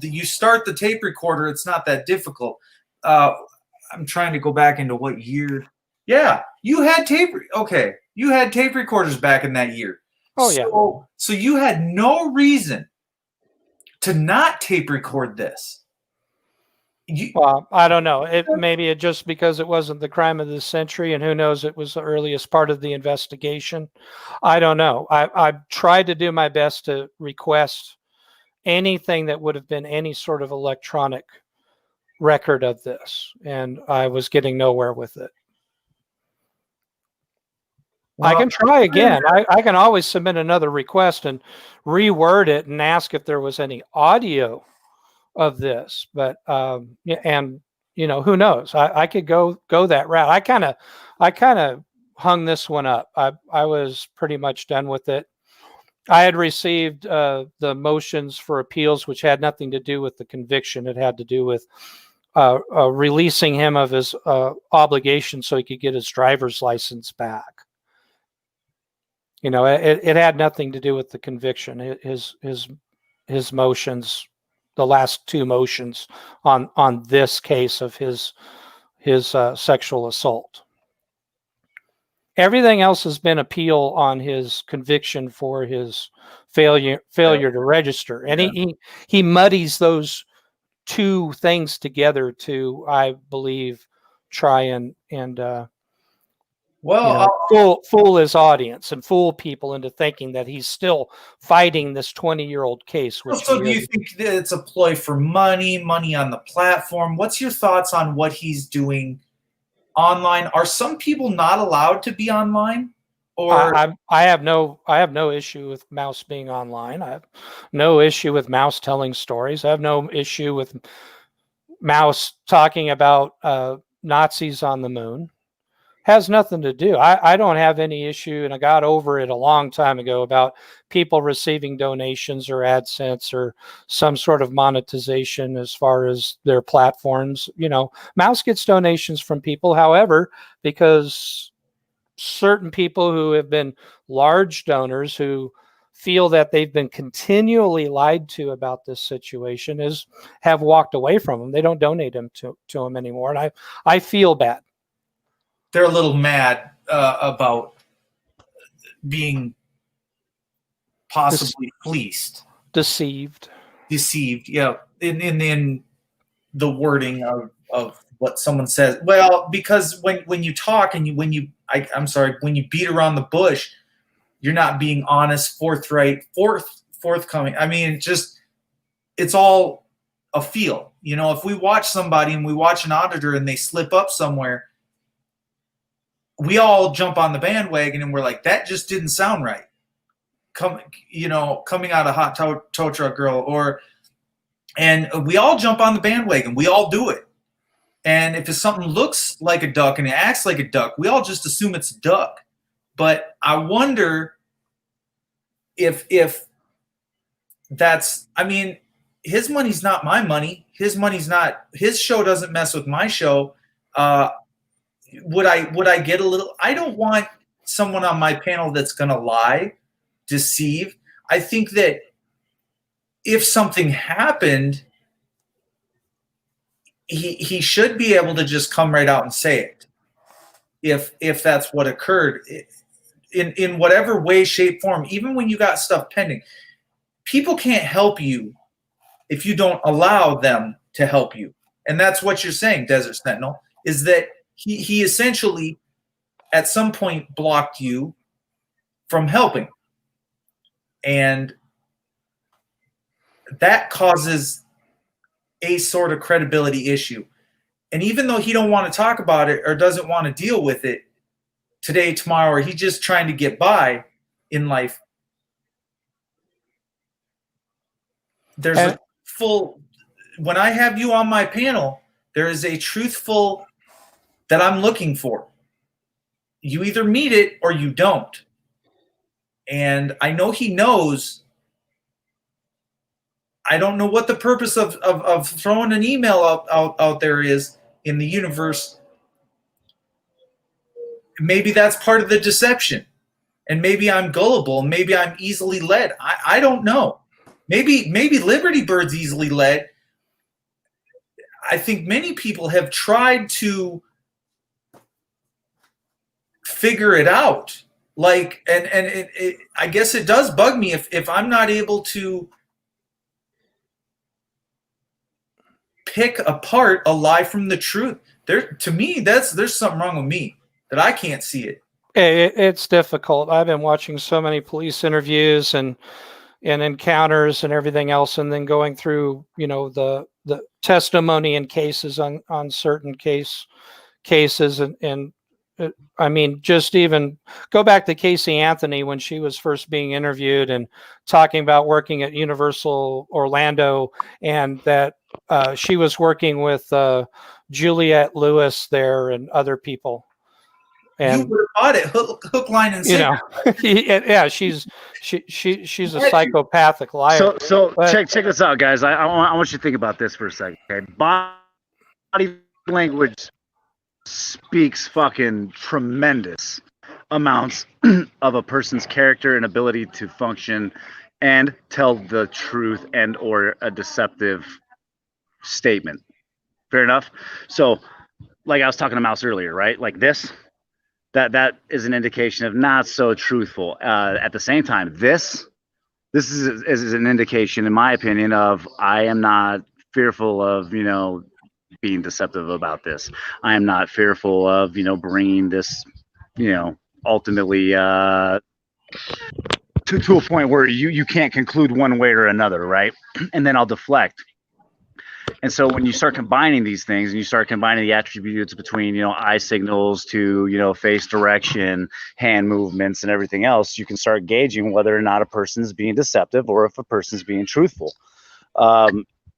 Speaker 1: You start the tape recorder. It's not that difficult. I'm trying to go back into what year. Yeah, you had tape. Okay, you had tape recorders back in that year.
Speaker 11: Oh yeah.
Speaker 1: So you had no reason to not tape record this.
Speaker 11: Well, I don't know. Maybe it just because it wasn't the crime of the century, and who knows, it was the earliest part of the investigation. I don't know. I tried to do my best to request anything that would have been any sort of electronic record of this, and I was getting nowhere with it. Well, I can try again. I can always submit another request and reword it and ask if there was any audio of this, but and who knows? I could go that route. I kind of hung this one up. I was pretty much done with it. I had received the motions for appeals, which had nothing to do with the conviction. It had to do with releasing him of his obligation so he could get his driver's license back. It had nothing to do with the conviction. His motions, the last two motions on this case of his sexual assault. Everything else has been appeal on his conviction for his failure to register, and he muddies those two things together to, I believe, try and fool his audience and fool people into thinking that he's still fighting this 20-year-old case.
Speaker 1: So do you think that it's a ploy for money on the platform? What's your thoughts on what he's doing online? Are some people not allowed to be online? Or
Speaker 11: I have no issue with Mouse being online. I have no issue with Mouse telling stories. I have no issue with Mouse talking about Nazis on the moon. Has nothing to do. I don't have any issue, and I got over it a long time ago about people receiving donations or AdSense or some sort of monetization as far as their platforms. Mouse gets donations from people. However, because certain people who have been large donors who feel that they've been continually lied to about this situation have walked away from them. They don't donate them to them anymore, and I feel bad.
Speaker 1: They're a little mad about being possibly fleeced,
Speaker 11: deceived.
Speaker 1: Yeah, in the wording of what someone says. Well, because when you talk and when you beat around the bush, you're not being honest, forthright, forthcoming. I mean, it's all a feel. If we watch somebody and we watch an auditor and they slip up somewhere, we all jump on the bandwagon and we're like, that just didn't sound right. Coming out of Hot Tow Truck Girl, and we all jump on the bandwagon. We all do it. And if something looks like a duck and it acts like a duck, we all just assume it's a duck. But I wonder if that's, his money's not my money. His show doesn't mess with my show. Would I get a little? I don't want someone on my panel that's going to lie, deceive. I think that if something happened, he should be able to just come right out and say it. If that's what occurred, in whatever way, shape, form, even when you got stuff pending, people can't help you if you don't allow them to help you. And that's what you're saying, Desert Sentinel, is that he essentially at some point blocked you from helping. And that causes a sort of credibility issue. And even though he don't want to talk about it or doesn't want to deal with it today, tomorrow, or he's just trying to get by in life, there's a full, when I have you on my panel, there is a truthful that I'm looking for. You either meet it or you don't. And I know he knows. I don't know what the purpose of throwing an email out there is in the universe maybe that's part of the deception. And maybe I'm gullible. Maybe I'm easily led. I don't know. Maybe Liberty Bird's easily led. I think many people have tried to figure it out. Like, and I guess it does bug me if I'm not able to pick apart a lie from the truth. To me, there's something wrong with me that I can't see it.
Speaker 11: It's difficult. I've been watching so many police interviews and encounters and everything else, and then going through, the testimony and cases on certain cases, and I mean, just even go back to Casey Anthony when she was first being interviewed and talking about working at Universal Orlando, and that she was working with Juliette Lewis there and other people. And
Speaker 1: you would have bought it hook, line, and sinker.
Speaker 11: Yeah, she's a psychopathic liar.
Speaker 7: So check this out, guys. I want you to think about this for a second. Okay, body language speaks fucking tremendous amounts of a person's character and ability to function and tell the truth and or a deceptive statement. Fair enough. So, like I was talking to Mouse earlier, right? Like this. That is an indication of not so truthful. At the same time, this is an indication, in my opinion, of I am not fearful of being deceptive about this. I am not fearful of bringing this ultimately to a point where you can't conclude one way or another, right? And then I'll deflect. And so when you start combining these things and you start combining the attributes between, eye signals to, face direction, hand movements and everything else, you can start gauging whether or not a person is being deceptive or if a person is being truthful.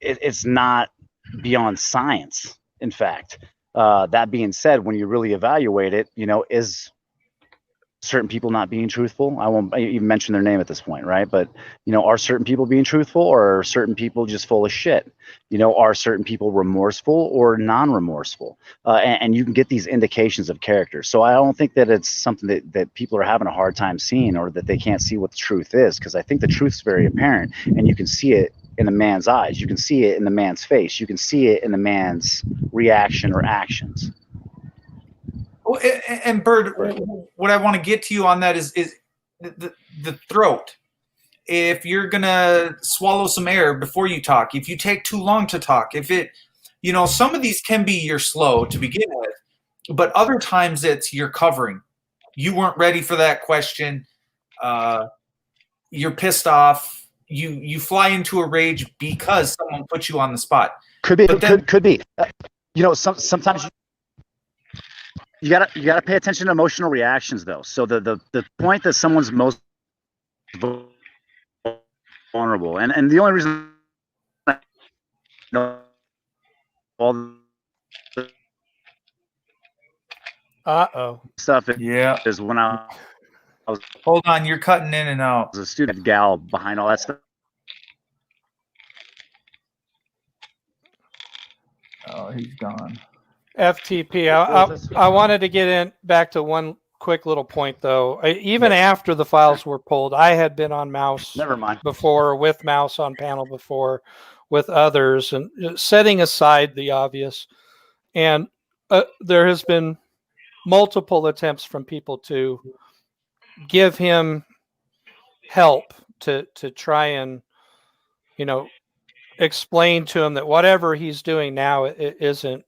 Speaker 7: It's not beyond science. In fact, that being said, when you really evaluate it, is certain people not being truthful? I won't even mention their name at this point, right? But, are certain people being truthful, or are certain people just full of shit? Are certain people remorseful or non-remorseful? And you can get these indications of character. So I don't think that it's something that people are having a hard time seeing, or that they can't see what the truth is, because I think the truth is very apparent, and you can see it in the man's eyes. You can see it in the man's face. You can see it in the man's reaction or actions.
Speaker 1: And Bird, what I want to get to you on that is the throat. If you're gonna swallow some air before you talk, if you take too long to talk, if it, some of these can be you're slow to begin with, but other times it's you're covering. You weren't ready for that question. You're pissed off. You fly into a rage because someone put you on the spot.
Speaker 7: Could be. Could be. Sometimes. You gotta pay attention to emotional reactions, though. So the point that someone's most vulnerable, and the only reason I know all the stuff is when I was.
Speaker 1: Hold on, you're cutting in and out.
Speaker 7: I was a student gal behind all that stuff.
Speaker 1: Oh, he's gone.
Speaker 11: FTP. I wanted to get back to one quick little point, though. Even after the files were pulled, I had been on Mouse before, with Mouse on panel before, with others, and setting aside the obvious. And there has been multiple attempts from people to give him help to try and, explain to him that whatever he's doing now it isn't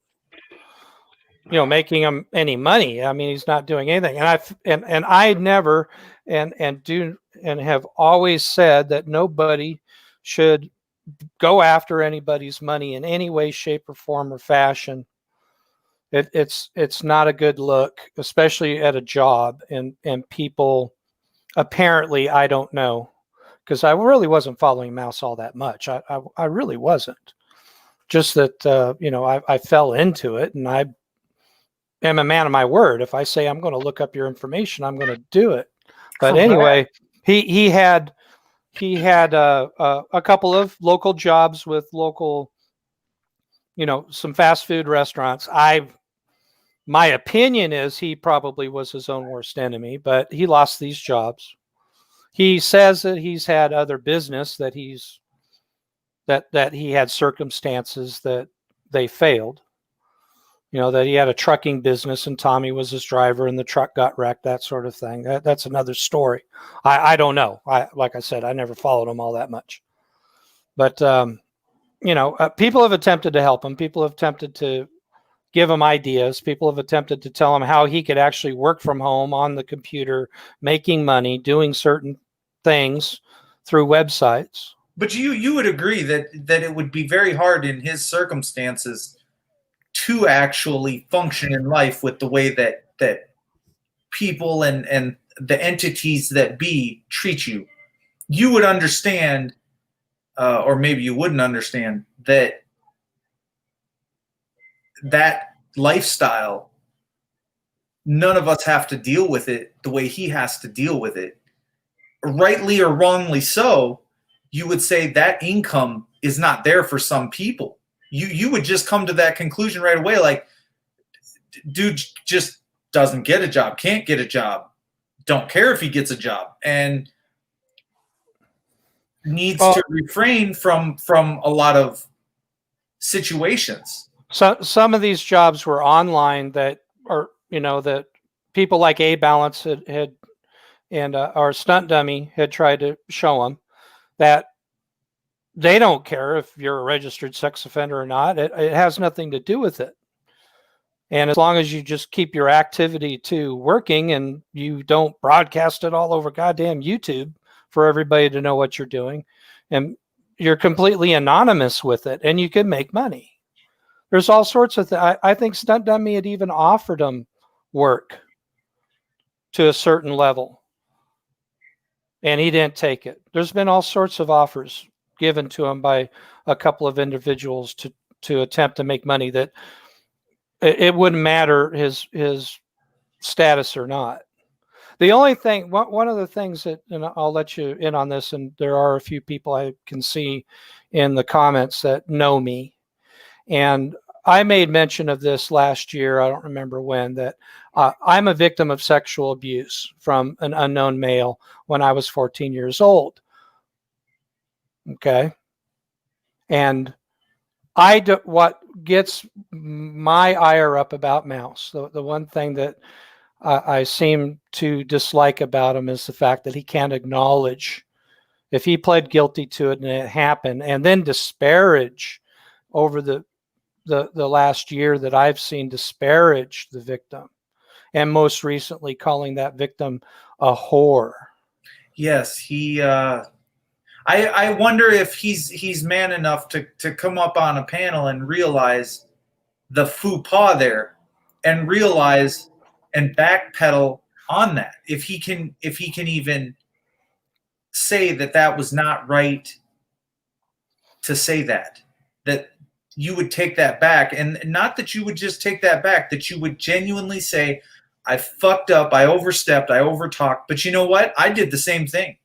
Speaker 11: making him any money. I mean, he's not doing anything. And I never and have always said that nobody should go after anybody's money in any way, shape, or form or fashion. It's not a good look, especially at a job. And people, apparently, I don't know, because I really wasn't following Mouse all that much. I really wasn't. Just that I fell into it, and I am a man of my word. If I say I'm going to look up your information, I'm going to do it. But anyway, he had a couple of local jobs with local, some fast food restaurants. I My opinion is he probably was his own worst enemy, but he lost these jobs. He says that he's had other business that he had circumstances that they failed. You know, that he had a trucking business and Tommy was his driver and the truck got wrecked, that sort of thing. That's another story. I don't know. Like I said, I never followed him all that much. But, people have attempted to help him. People have attempted to give him ideas. People have attempted to tell him how he could actually work from home on the computer, making money, doing certain things through websites.
Speaker 1: But you would agree that it would be very hard in his circumstances to actually function in life with the way that people and the entities that be treat you. You would understand, or maybe you wouldn't understand, that lifestyle, none of us have to deal with it the way he has to deal with it. Rightly or wrongly so, you would say that income is not there for some people. You would just come to that conclusion right away, like, dude just doesn't get a job, can't get a job, don't care if he gets a job, and needs to refrain from a lot of situations.
Speaker 11: So some of these jobs were online that are, that people like A Balance had and our stunt dummy had tried to show him that they don't care if you're a registered sex offender or not. It has nothing to do with it. And as long as you just keep your activity to working and you don't broadcast it all over goddamn YouTube for everybody to know what you're doing, and you're completely anonymous with it, and you can make money. There's all sorts of things. I think Stunt Dummy had even offered him work to a certain level, and he didn't take it. There's been all sorts of offers given to him by a couple of individuals to attempt to make money that it wouldn't matter his status or not. The only thing, one of the things that, and I'll let you in on this, and there are a few people I can see in the comments that know me, and I made mention of this last year, I don't remember when, that I'm a victim of sexual abuse from an unknown male when I was 14 years old. Okay. And what gets my ire up about Mouse, the one thing that I seem to dislike about him is the fact that he can't acknowledge if he pled guilty to it and it happened, and then disparage over the last year that I've seen disparage the victim, and most recently calling that victim a whore.
Speaker 1: Yes, he. I wonder if he's man enough to come up on a panel and realize the faux pas there, and realize and backpedal on that. If he can even say that was not right to say that you would take that back, and not that you would just take that back, that you would genuinely say, I fucked up, I overstepped, I overtalked, but you know what? I did the same thing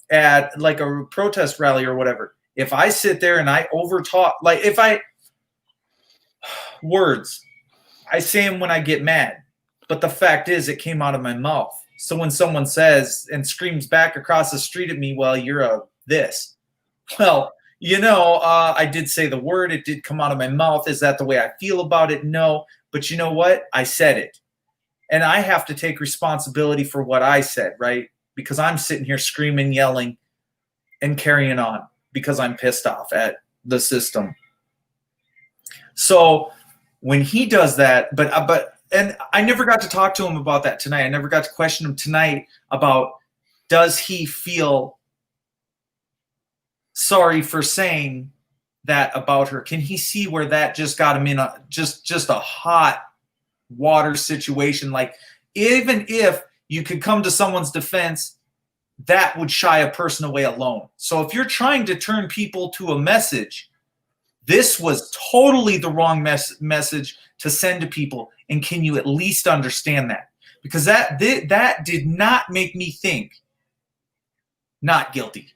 Speaker 1: at like a protest rally or whatever. If I sit there and I overtalk, like words, I say them when I get mad, but the fact is it came out of my mouth. So when someone says and screams back across the street at me, well, you're a this. Well, I did say the word. It did come out of my mouth. Is that the way I feel about it? No. But you know what? I said it. And I have to take responsibility for what I said, right? Because I'm sitting here screaming, yelling, and carrying on because I'm pissed off at the system. So when he does that, and I never got to talk to him about that tonight. I never got to question him tonight about, does he feel sorry for saying that about her? Can he see where that just got him in just a hot water situation? Like, even if you could come to someone's defense, that would shy a person away alone. So if you're trying to turn people to a message, this was totally the wrong message to send to people. And can you at least understand that? Because that did not make me think not guilty.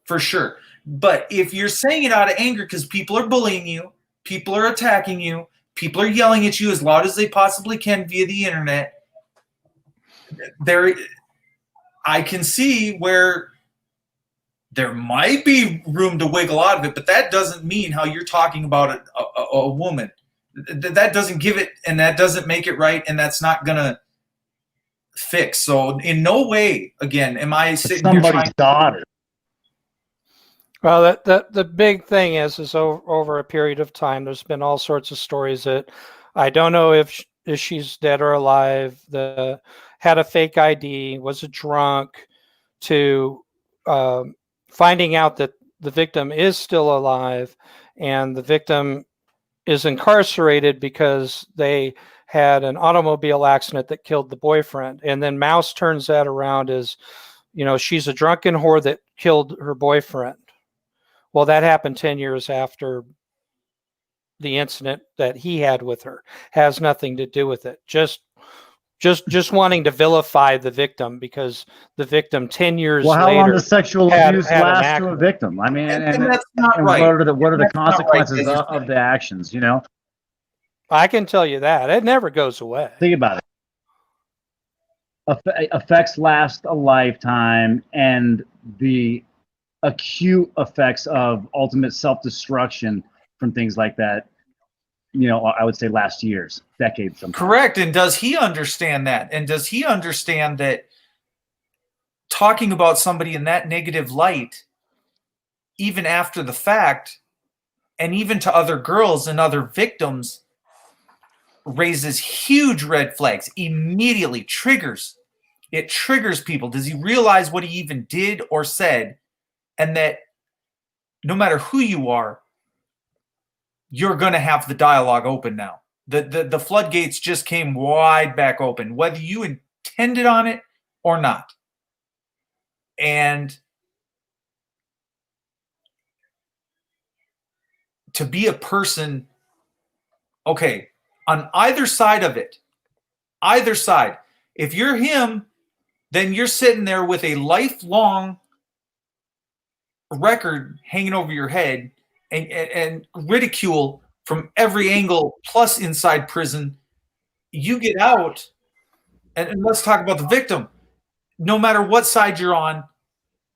Speaker 1: For sure. But if you're saying it out of anger because people are bullying you, people are attacking you, People are yelling at you as loud as they possibly can via the internet. There, I can see where there might be room to wiggle out of it, but that doesn't mean how you're talking about a woman. That doesn't give it, and that doesn't make it right, and that's not gonna fix. So in no way, again, am I sitting here
Speaker 9: Somebody's daughter.
Speaker 11: Well, the big thing is over a period of time, there's been all sorts of stories that I don't know if she's dead or alive. Had a fake ID, was a drunk, to finding out that the victim is still alive, and the victim is incarcerated because they had an automobile accident that killed the boyfriend. And then Mouse turns that around as, she's a drunken whore that killed her boyfriend. Well, that happened 10 years after the incident that he had with her. Has nothing to do with it. Just wanting to vilify the victim because the victim 10 years
Speaker 9: Well, how
Speaker 11: later
Speaker 9: long does sexual abuse
Speaker 11: had an
Speaker 9: last to a
Speaker 11: accident.
Speaker 9: victim? I mean,
Speaker 1: And that's not
Speaker 9: and
Speaker 1: right.
Speaker 9: what are the
Speaker 1: That's not right,
Speaker 9: consequences
Speaker 1: as you're
Speaker 9: of the actions?
Speaker 11: I can tell you that. It never goes away.
Speaker 9: Think about it. Effects last a lifetime, and the acute effects of ultimate self-destruction from things like that, I would say last years, decades sometimes.
Speaker 1: Correct. And does he understand that? And does he understand that talking about somebody in that negative light, even after the fact, and even to other girls and other victims, raises huge red flags, immediately triggers. It triggers people. Does he realize what he even did or said? And that no matter who you are, you're going to have the dialogue open now. The floodgates just came wide back open, whether you intended on it or not. And to be a person, okay, on either side of it, either side, if you're him, then you're sitting there with a lifelong record hanging over your head and ridicule from every angle, plus inside prison. You get out, and let's talk about the victim. No matter what side you're on,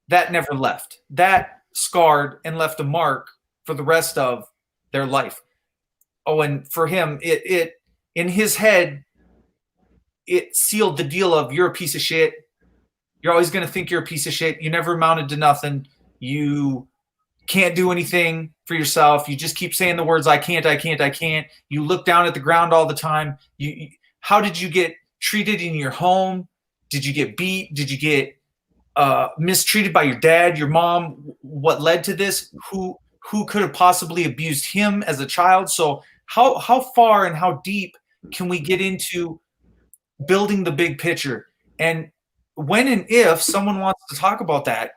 Speaker 1: that never left. That scarred and left a mark for the rest of their life. Oh, and for him, it in his head, it sealed the deal of you're a piece of shit. You're always going to think you're a piece of shit. You never amounted to nothing. You can't do anything for yourself. You just keep saying the words, I can't, I can't, I can't. You look down at the ground all the time. How did you get treated in your home? Did you get beat? Did you get mistreated by your dad, your mom? What led to this? Who could have possibly abused him as a child? So how far and how deep can we get into building the big picture? And when and if someone wants to talk about that,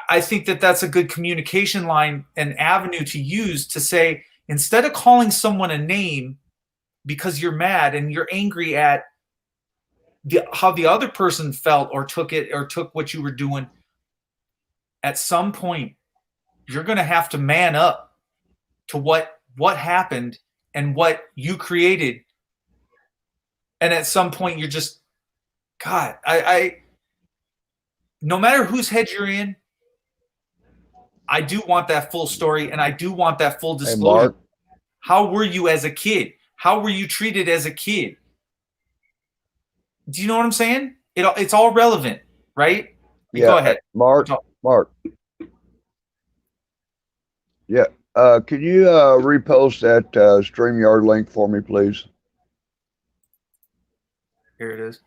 Speaker 1: I think that that's a good communication line and avenue to use to say, instead of calling someone a name because you're mad and you're angry at how the other person felt or took it or took what you were doing, at some point you're going to have to man up to what happened and what you created. And at some point you're just, God, I no matter whose head you're in, I do want that full story, and I do want that full disclosure.
Speaker 10: Mark.
Speaker 1: How were you as a kid? How were you treated as a kid? Do you know what I'm saying? It's all relevant, right?
Speaker 10: Yeah.
Speaker 1: Go ahead.
Speaker 10: Mark. Yeah. Can you repost that StreamYard link for me, please?
Speaker 1: Here it is.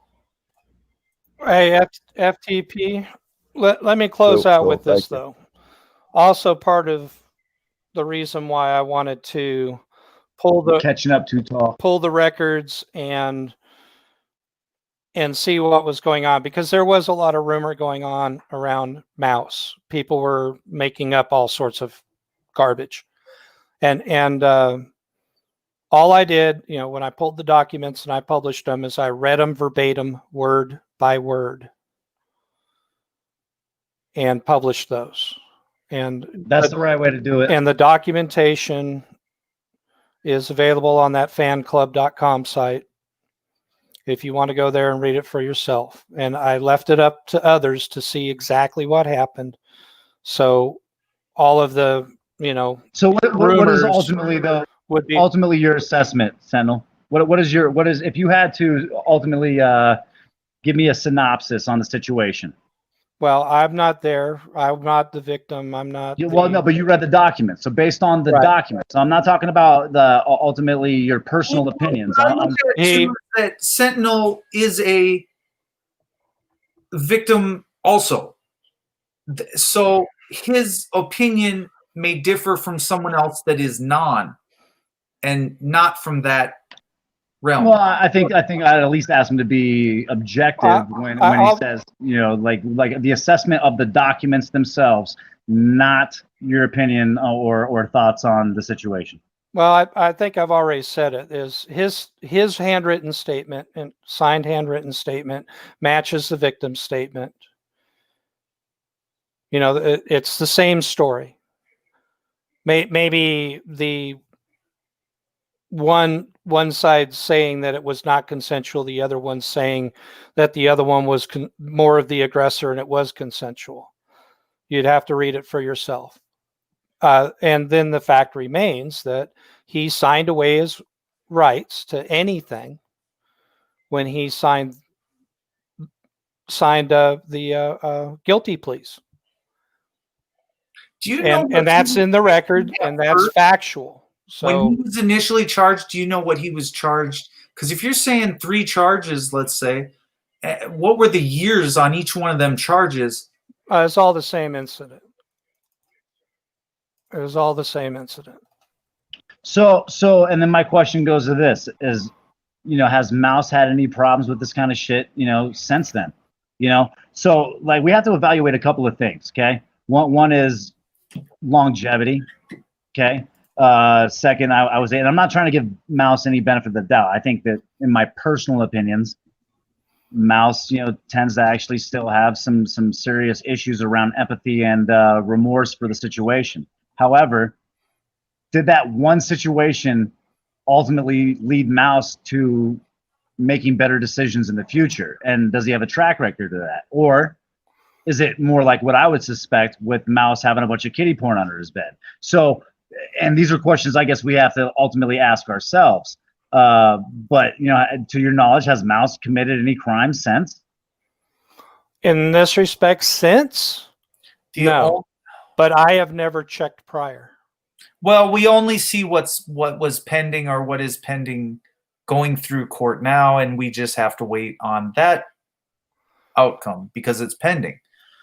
Speaker 11: Hey, FTP, let me close
Speaker 10: Cool,
Speaker 11: out
Speaker 10: cool,
Speaker 11: with this,
Speaker 10: thank you.
Speaker 11: though. Also, part of the reason why I wanted to pull
Speaker 9: Catching up too tall.
Speaker 11: pull the records and see what was going on, because there was a lot of rumor going on around Mouse. People were making up all sorts of garbage, and all I did, when I pulled the documents and I published them, is I read them verbatim, word by word, and published those. And
Speaker 9: That's the right way to do it.
Speaker 11: And the documentation is available on that fanclub.com site if you want to go there and read it for yourself. And I left it up to others to see exactly what happened. So all of the,
Speaker 9: So what is
Speaker 11: rumors
Speaker 9: ultimately
Speaker 11: would be
Speaker 9: ultimately your assessment, Sentinel? What is if you had to ultimately give me a synopsis on the situation?
Speaker 11: well, I'm not there. I'm not the victim. I'm not.
Speaker 9: Well, no, but you read the documents. So based on the
Speaker 11: Right.
Speaker 9: documents, so I'm not talking about the ultimately your personal opinions.
Speaker 1: I look at it too that Sentinel is a victim also. So his opinion may differ from someone else that is and not from that realm.
Speaker 9: Well, I think I'd at least ask him to be objective when he says, like the assessment of the documents themselves, not your opinion or thoughts on the situation.
Speaker 11: Well, I think I've already said it. Is his handwritten statement and signed handwritten statement matches the victim's statement. It's the same story. Maybe the one side saying that it was not consensual, the other one saying that the other one was more of the aggressor and it was consensual. You'd have to read it for yourself. And then the fact remains that he signed away his rights to anything when he signed the guilty pleas.
Speaker 1: Do you know?
Speaker 11: And that's in the record, and that's factual. So
Speaker 1: when he was initially charged, do you know what he was charged? Because if you're saying 3 charges, let's say, what were the years on each one of them charges?
Speaker 11: It's all the same incident. It was all the same incident.
Speaker 9: So, and then my question goes to this: is, has Mouse had any problems with this kind of shit, since then? So like we have to evaluate a couple of things. Okay, one is longevity. Okay. Second, I was, and I'm not trying to give Mouse any benefit of the doubt. I think that in my personal opinions, Mouse, tends to actually still have some serious issues around empathy and remorse for the situation. However, did that one situation ultimately lead Mouse to making better decisions in the future? And does he have a track record of that? Or is it more like what I would suspect with Mouse having a bunch of kiddie porn under his bed? So, and these are questions I guess we have to ultimately ask ourselves. But, to your knowledge, has Mouse committed any crimes since?
Speaker 11: In this respect, since? No. But I have never checked prior.
Speaker 1: Well, we only see what was pending or what is pending going through court now, and we just have to wait on that outcome because it's pending.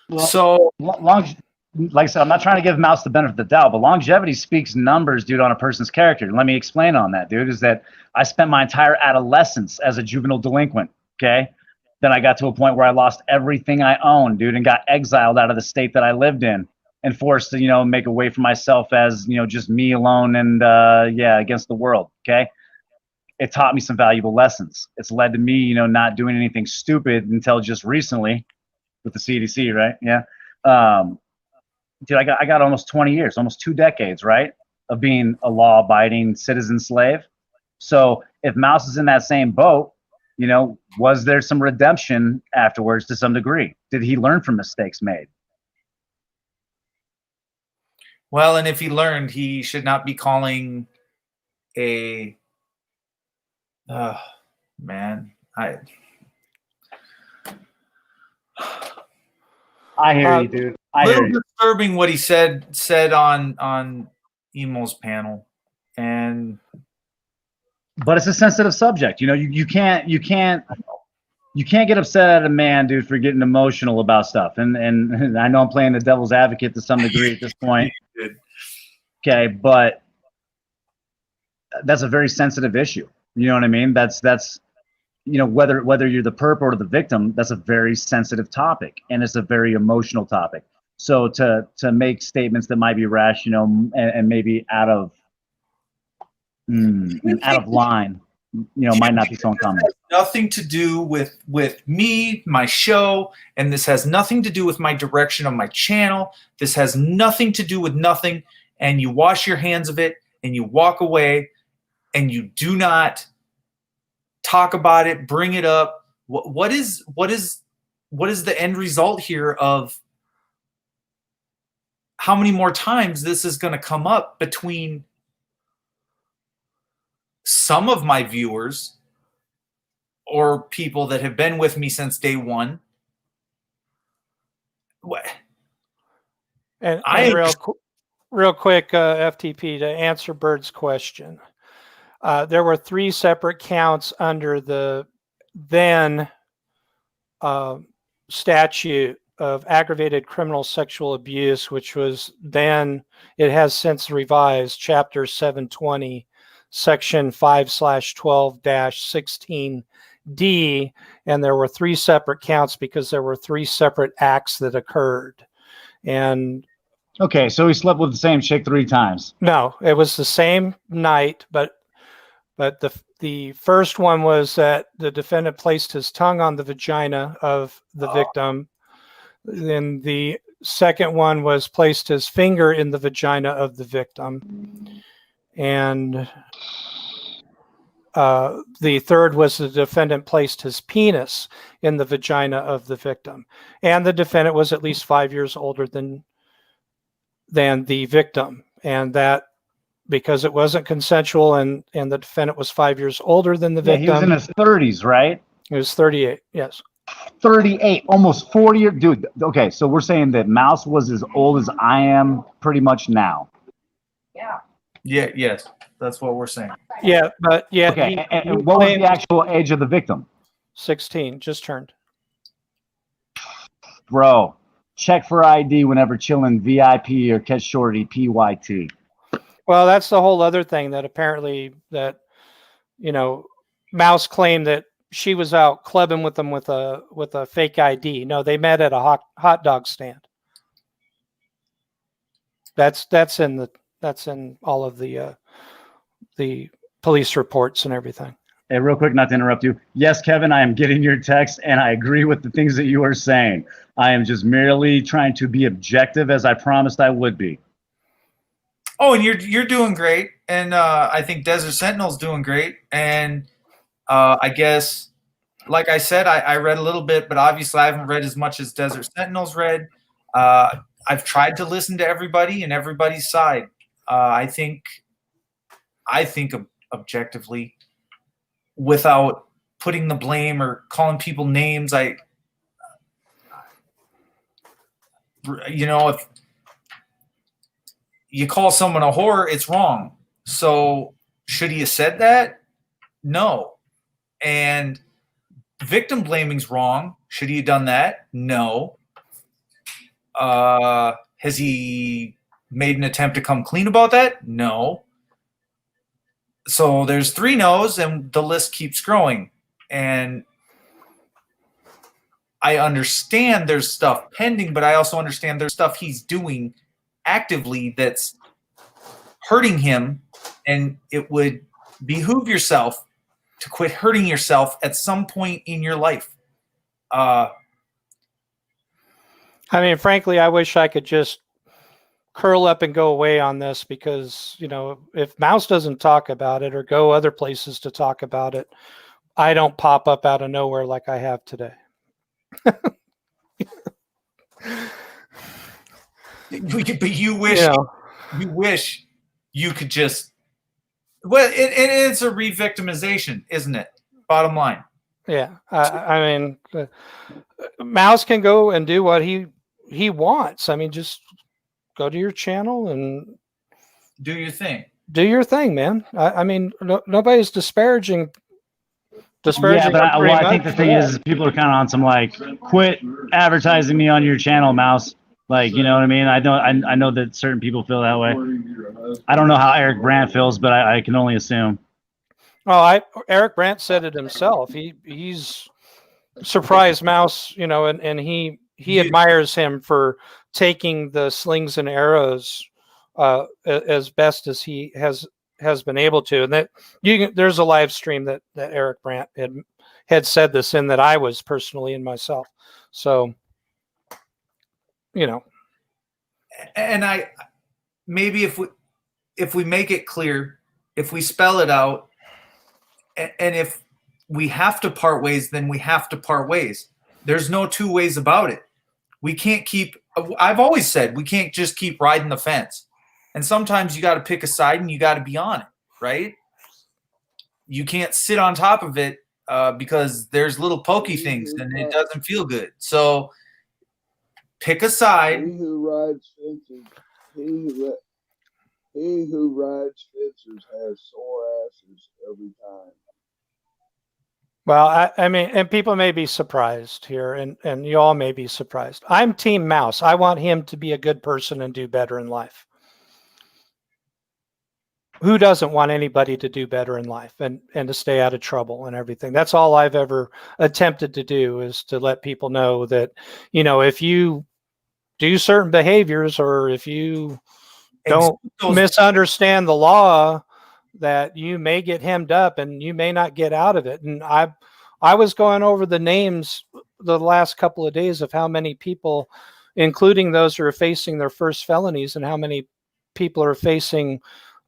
Speaker 9: Well,
Speaker 1: so,
Speaker 9: like I said, I'm not trying to give Mouse the benefit of the doubt, but longevity speaks numbers, dude, on a person's character. Let me explain on that, dude, is that I spent my entire adolescence as a juvenile delinquent, okay? Then I got to a point where I lost everything I owned, dude, and got exiled out of the state that I lived in and forced to, make a way for myself as, just me alone and, against the world, okay? It taught me some valuable lessons. It's led to me, not doing anything stupid until just recently with the CDC, right? Yeah. Dude, I got almost 20 years, almost 2 decades, right, of being a law-abiding citizen slave. So if Mouse is in that same boat, was there some redemption afterwards to some degree? Did he learn from mistakes made?
Speaker 1: Well, and if he learned, he should not be calling a man. I
Speaker 9: hear you, dude.
Speaker 1: A little disturbing what he said on Emo's panel,
Speaker 9: but it's a sensitive subject. You can't get upset at a man, dude, for getting emotional about stuff. And I know I'm playing the devil's advocate to some degree at this point. Okay, but that's a very sensitive issue. You know what I mean? That's whether you're the perp or the victim, that's a very sensitive topic, and it's a very emotional topic. So to make statements that might be rash, and maybe out of line, might not be so uncommon.
Speaker 1: This has nothing to do with me, my show, and this has nothing to do with my direction of my channel. This has nothing to do with nothing, and you wash your hands of it and you walk away. and you do not talk about it, bring it up, what is the end result here of how many more times this is going to come up between some of my viewers or people that have been with me since day one? What?
Speaker 11: And real quick, FTP, to answer Bird's question. There were 3 separate counts under the then statute of aggravated criminal sexual abuse, which was then, it has since revised, Chapter 720, Section 5/12-16D, and there were 3 separate counts because there were 3 separate acts that occurred. And
Speaker 9: okay, so he slept with the same chick 3 times.
Speaker 11: no, it was the same night, but the first one was that the defendant placed his tongue on the vagina of the victim. Then the second one was placed his finger in the vagina of the victim. And the third was the defendant placed his penis in the vagina of the victim. And the defendant was at least 5 years older than the victim. And that, because it wasn't consensual and the defendant was 5 years older than the victim.
Speaker 9: He was in his 30s, right?
Speaker 11: He was 38, yes.
Speaker 9: 38, almost 40 years. Dude, okay, so we're saying that Mouse was as old as I am pretty much now.
Speaker 1: Yeah, yes, that's what we're saying.
Speaker 11: Yeah, but yeah.
Speaker 9: Okay, and what was the actual age of the victim?
Speaker 11: 16, just turned.
Speaker 9: Bro, check for ID whenever chilling VIP or catch shorty PYT.
Speaker 11: Well, that's the whole other thing that apparently that, Mouse claimed that she was out clubbing with them with a fake ID. No, they met at a hot dog stand. That's in all of the police reports and everything.
Speaker 9: Hey, real quick, not to interrupt you. Yes, Kevin, I am getting your text, and I agree with the things that you are saying. I am just merely trying to be objective, as I promised I would be.
Speaker 1: Oh, and you're doing great, and I think Desert Sentinel's doing great, and I guess, like I said, I read a little bit, but obviously I haven't read as much as Desert Sentinel's read. I've tried to listen to everybody and everybody's side. I think objectively, without putting the blame or calling people names, if you call someone a whore, it's wrong. So should he have said that? No. And victim blaming's wrong. Should he have done that? No. Has he made an attempt to come clean about that? No. So there's 3 no's, and the list keeps growing. And I understand there's stuff pending, but I also understand there's stuff he's doing actively that's hurting him, and it would behoove yourself to quit hurting yourself at some point in your life.
Speaker 11: I mean, frankly, I wish I could just curl up and go away on this because, if Mouse doesn't talk about it or go other places to talk about it, I don't pop up out of nowhere like I have today.
Speaker 1: But you wish you could just, well, it's a re-victimization, isn't it? Bottom line.
Speaker 11: Yeah. I mean, Mouse can go and do what he wants. I mean, just go to your channel and
Speaker 1: do your thing.
Speaker 11: Do your thing, man. I mean, nobody's disparaging.
Speaker 9: Yeah, but I think the thing is people are kind of on some quit advertising me on your channel, Mouse. You know what I mean? I know that certain people feel that way. I don't know how Eric Brandt feels, but I can only assume.
Speaker 11: Oh, Eric Brandt said it himself. He's surprised Mouse, and he admires him for taking the slings and arrows as best as he has been able to. And that there's a live stream that Eric Brandt had said this in that I was personally in myself. So,
Speaker 1: and maybe if we make it clear, if we spell it out, and if we have to part ways, then we have to part ways. There's no two ways about it. We can't keep, I've always said, we can't just keep riding the fence. And sometimes you got to pick a side and you got to be on it, right? You can't sit on top of it because there's little pokey things and it doesn't feel good. So pick a side.
Speaker 10: He who rides fences, he who rides fences has sore asses every time.
Speaker 11: Well, I mean, and people may be surprised here, and you all may be surprised. I'm Team Mouse. I want him to be a good person and do better in life. Who doesn't want anybody to do better in life and to stay out of trouble and everything? That's all I've ever attempted to do, is to let people know that, you know, if you do certain behaviors or if you don't misunderstand the law, that you may get hemmed up and you may not get out of it. And I was going over the names the last couple of days of how many people, including those who are facing their first felonies, and how many people are facing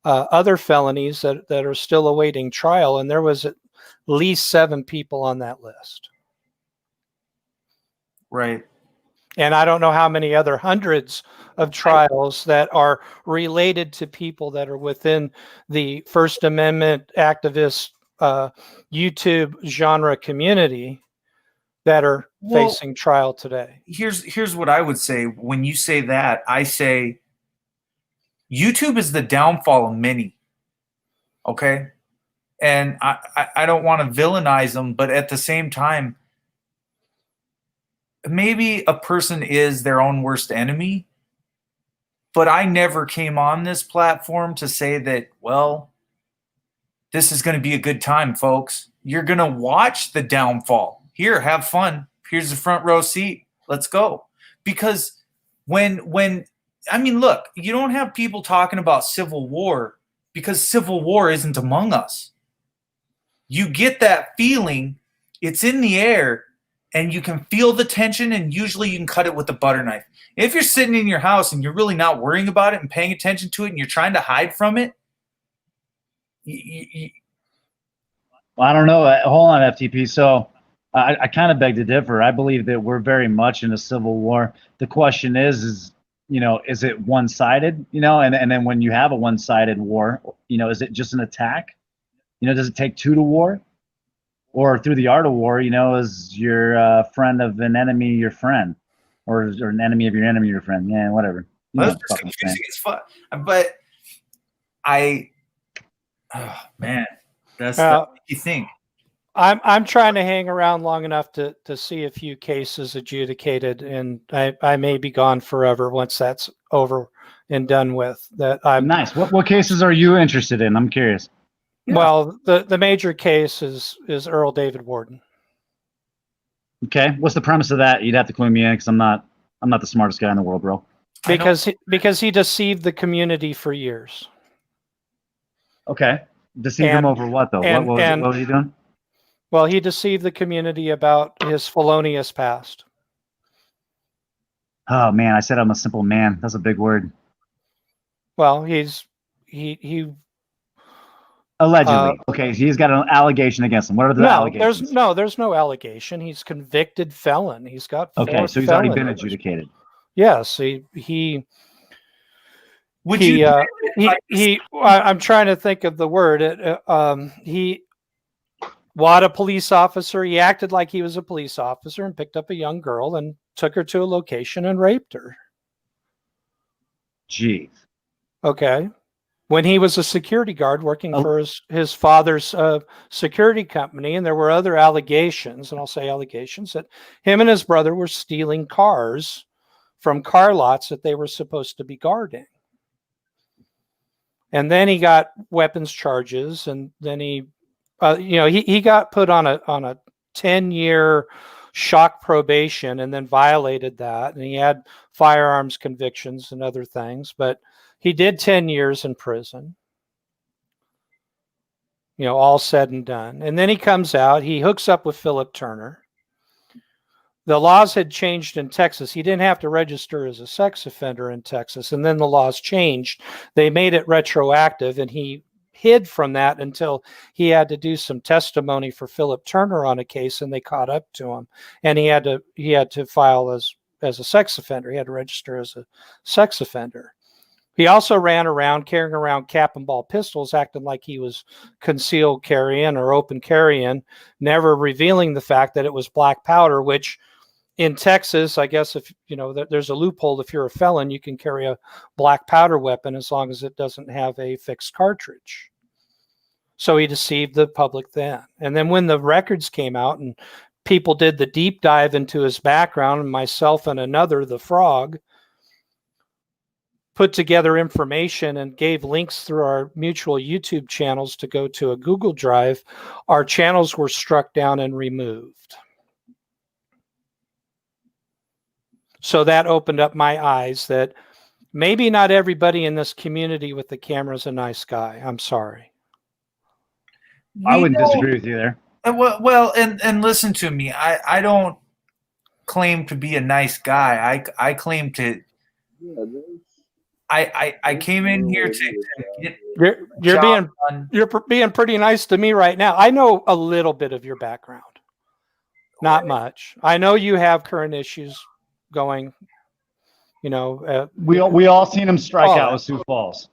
Speaker 11: other felonies that are still awaiting trial. And there was at least 7 people on that list.
Speaker 1: Right.
Speaker 11: And I don't know how many other hundreds of trials that are related to people that are within the First Amendment activist YouTube genre community that are facing trial today.
Speaker 1: Here's what I would say. When you say that, I say YouTube is the downfall of many. Okay? And I don't want to villainize them, but at the same time, maybe a person is their own worst enemy, but I never came on this platform to say that, well, this is going to be a good time, folks. You're going to watch the downfall. Here, have fun. Here's the front row seat. Let's go. Because when I mean, look, you don't have people talking about civil war because civil war isn't among us. You get that feeling, it's in the air, and you can feel the tension, and usually you can cut it with a butter knife. If you're sitting in your house and you're really not worrying about it and paying attention to it and you're trying to hide from it,
Speaker 9: Well, I don't know. Hold on, FTP. So I kind of beg to differ. I believe that we're very much in a civil war. The question is, you know, is it one-sided? You know, and then when you have a one-sided war, you know, is it just an attack? You know, does it take 2 to war? Or through the art of war, you know, is your friend of an enemy your friend, or an enemy of your enemy your friend? Yeah, whatever.
Speaker 1: That's just confusing as fuck. But oh man, that's what you think.
Speaker 11: I'm trying to hang around long enough to see a few cases adjudicated, and I may be gone forever once that's over and done with.
Speaker 9: Nice. What cases are you interested in? I'm curious.
Speaker 11: Well, the major case is Earl David Warden.
Speaker 9: Okay, what's the premise of that? You'd have to clue me in, because I'm not the smartest guy in the world, bro.
Speaker 11: Because he deceived the community for years.
Speaker 9: Okay, deceived them over what though? What was he doing?
Speaker 11: Well, he deceived the community about his felonious past.
Speaker 9: Oh man, I said I'm a simple man. That's a big word.
Speaker 11: Well, he
Speaker 9: allegedly. Okay, he's got an allegation against him. What are the allegations?
Speaker 11: There's no allegation. He's convicted felon. He's got 4
Speaker 9: okay, so he's already been adjudicated.
Speaker 11: Yes, I'm trying to think of the word. He wad a police officer. He acted like he was a police officer and picked up a young girl and took her to a location and raped her.
Speaker 9: Jeez.
Speaker 11: Okay. When he was a security guard working for his father's security company, and there were other allegations, and I'll say allegations, that him and his brother were stealing cars from car lots that they were supposed to be guarding. And then he got weapons charges, and then he got put on a 10-year shock probation, and then violated that, and he had firearms convictions and other things, but he did 10 years in prison, you know, all said and done. And then he comes out, he hooks up with Philip Turner. The laws had changed in Texas. He didn't have to register as a sex offender in Texas. And then the laws changed. They made it retroactive, and he hid from that until he had to do some testimony for Philip Turner on a case, and they caught up to him, and he had to file as a sex offender. He had to register as a sex offender. He also ran around carrying around cap and ball pistols, acting like he was concealed carrying or open carrying, never revealing the fact that it was black powder, which in Texas, I guess if there's a loophole. If you're a felon, you can carry a black powder weapon as long as it doesn't have a fixed cartridge. So he deceived the public then. And then when the records came out and people did the deep dive into his background, and myself and another, the Frog, put together information and gave links through our mutual YouTube channels to go to a Google Drive, our channels were struck down and removed. So that opened up my eyes that maybe not everybody in this community with the camera is a nice guy. I'm sorry.
Speaker 9: I wouldn't disagree with you there.
Speaker 1: Well, and listen to me. I don't claim to be a nice guy. I claim to. I came in here to get.
Speaker 11: You're being pretty nice to me right now. I know a little bit of your background, not much. I know you have current issues going.
Speaker 9: We all seen him strike out with Sioux Falls.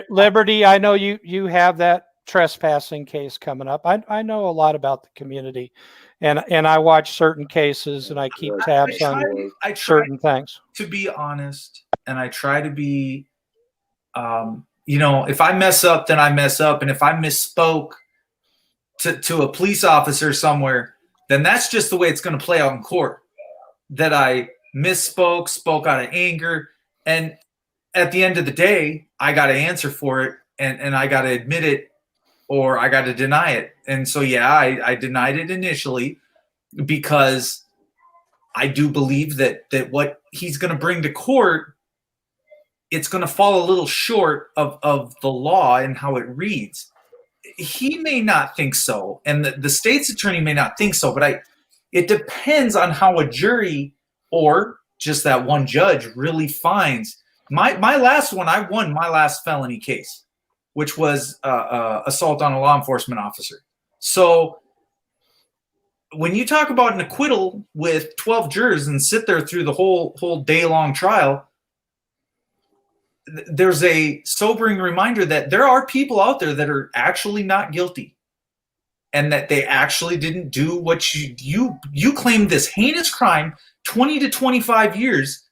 Speaker 11: Liberty, I know you have that trespassing case coming up. I know a lot about the community, and I watch certain cases and I keep tabs on certain things.
Speaker 1: To be honest, and I try to be, if I mess up, then I mess up, and if I misspoke to a police officer somewhere, then that's just the way it's going to play out in court. That I misspoke, spoke out of anger, and at the end of the day, I got to answer for it, and I got to admit it, or I got to deny it. And so, yeah, I denied it initially because I do believe that what he's going to bring to court, it's going to fall a little short of the law and how it reads. He may not think so, and the state's attorney may not think so, but it depends on how a jury or just that one judge really finds. My last one, I won my last felony case, which was assault on a law enforcement officer. So when you talk about an acquittal with 12 jurors and sit there through the whole day-long trial, there's a sobering reminder that there are people out there that are actually not guilty, and that they actually didn't do what you claim this heinous crime, 20 to 25 years.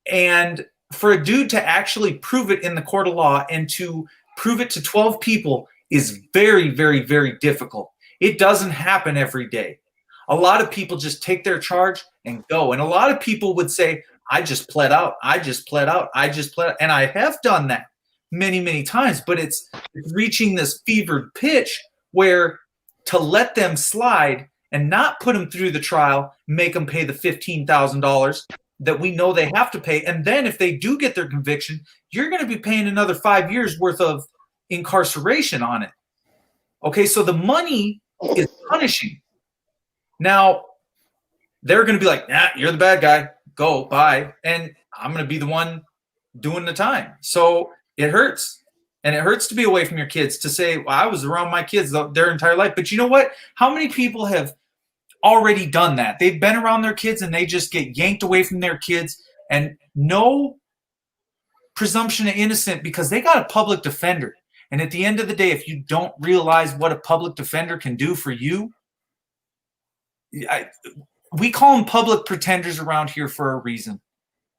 Speaker 1: And for a dude to actually prove it in the court of law and to prove it to 12 people is very, very, very difficult. It doesn't happen every day. A lot of people just take their charge and go. And a lot of people would say, I just pled out. I just pled out. I just pled out. And I have done that many, many times, but it's reaching this fevered pitch where to let them slide and not put them through the trial, make them pay the $15,000 that we know they have to pay. And then if they do get their conviction, you're going to be paying another 5 years worth of incarceration on it. Okay, so the money is punishing. Now, they're going to be like, nah, you're the bad guy. Go, bye. And I'm going to be the one doing the time. So it hurts. And it hurts to be away from your kids, to say, well, I was around my kids their entire life. But you know what? How many people have already done that? They've been around their kids and they just get yanked away from their kids, and no presumption of innocent because they got a public defender. And at the end of the day, if you don't realize what a public defender can do for you, we call them public pretenders around here for a reason.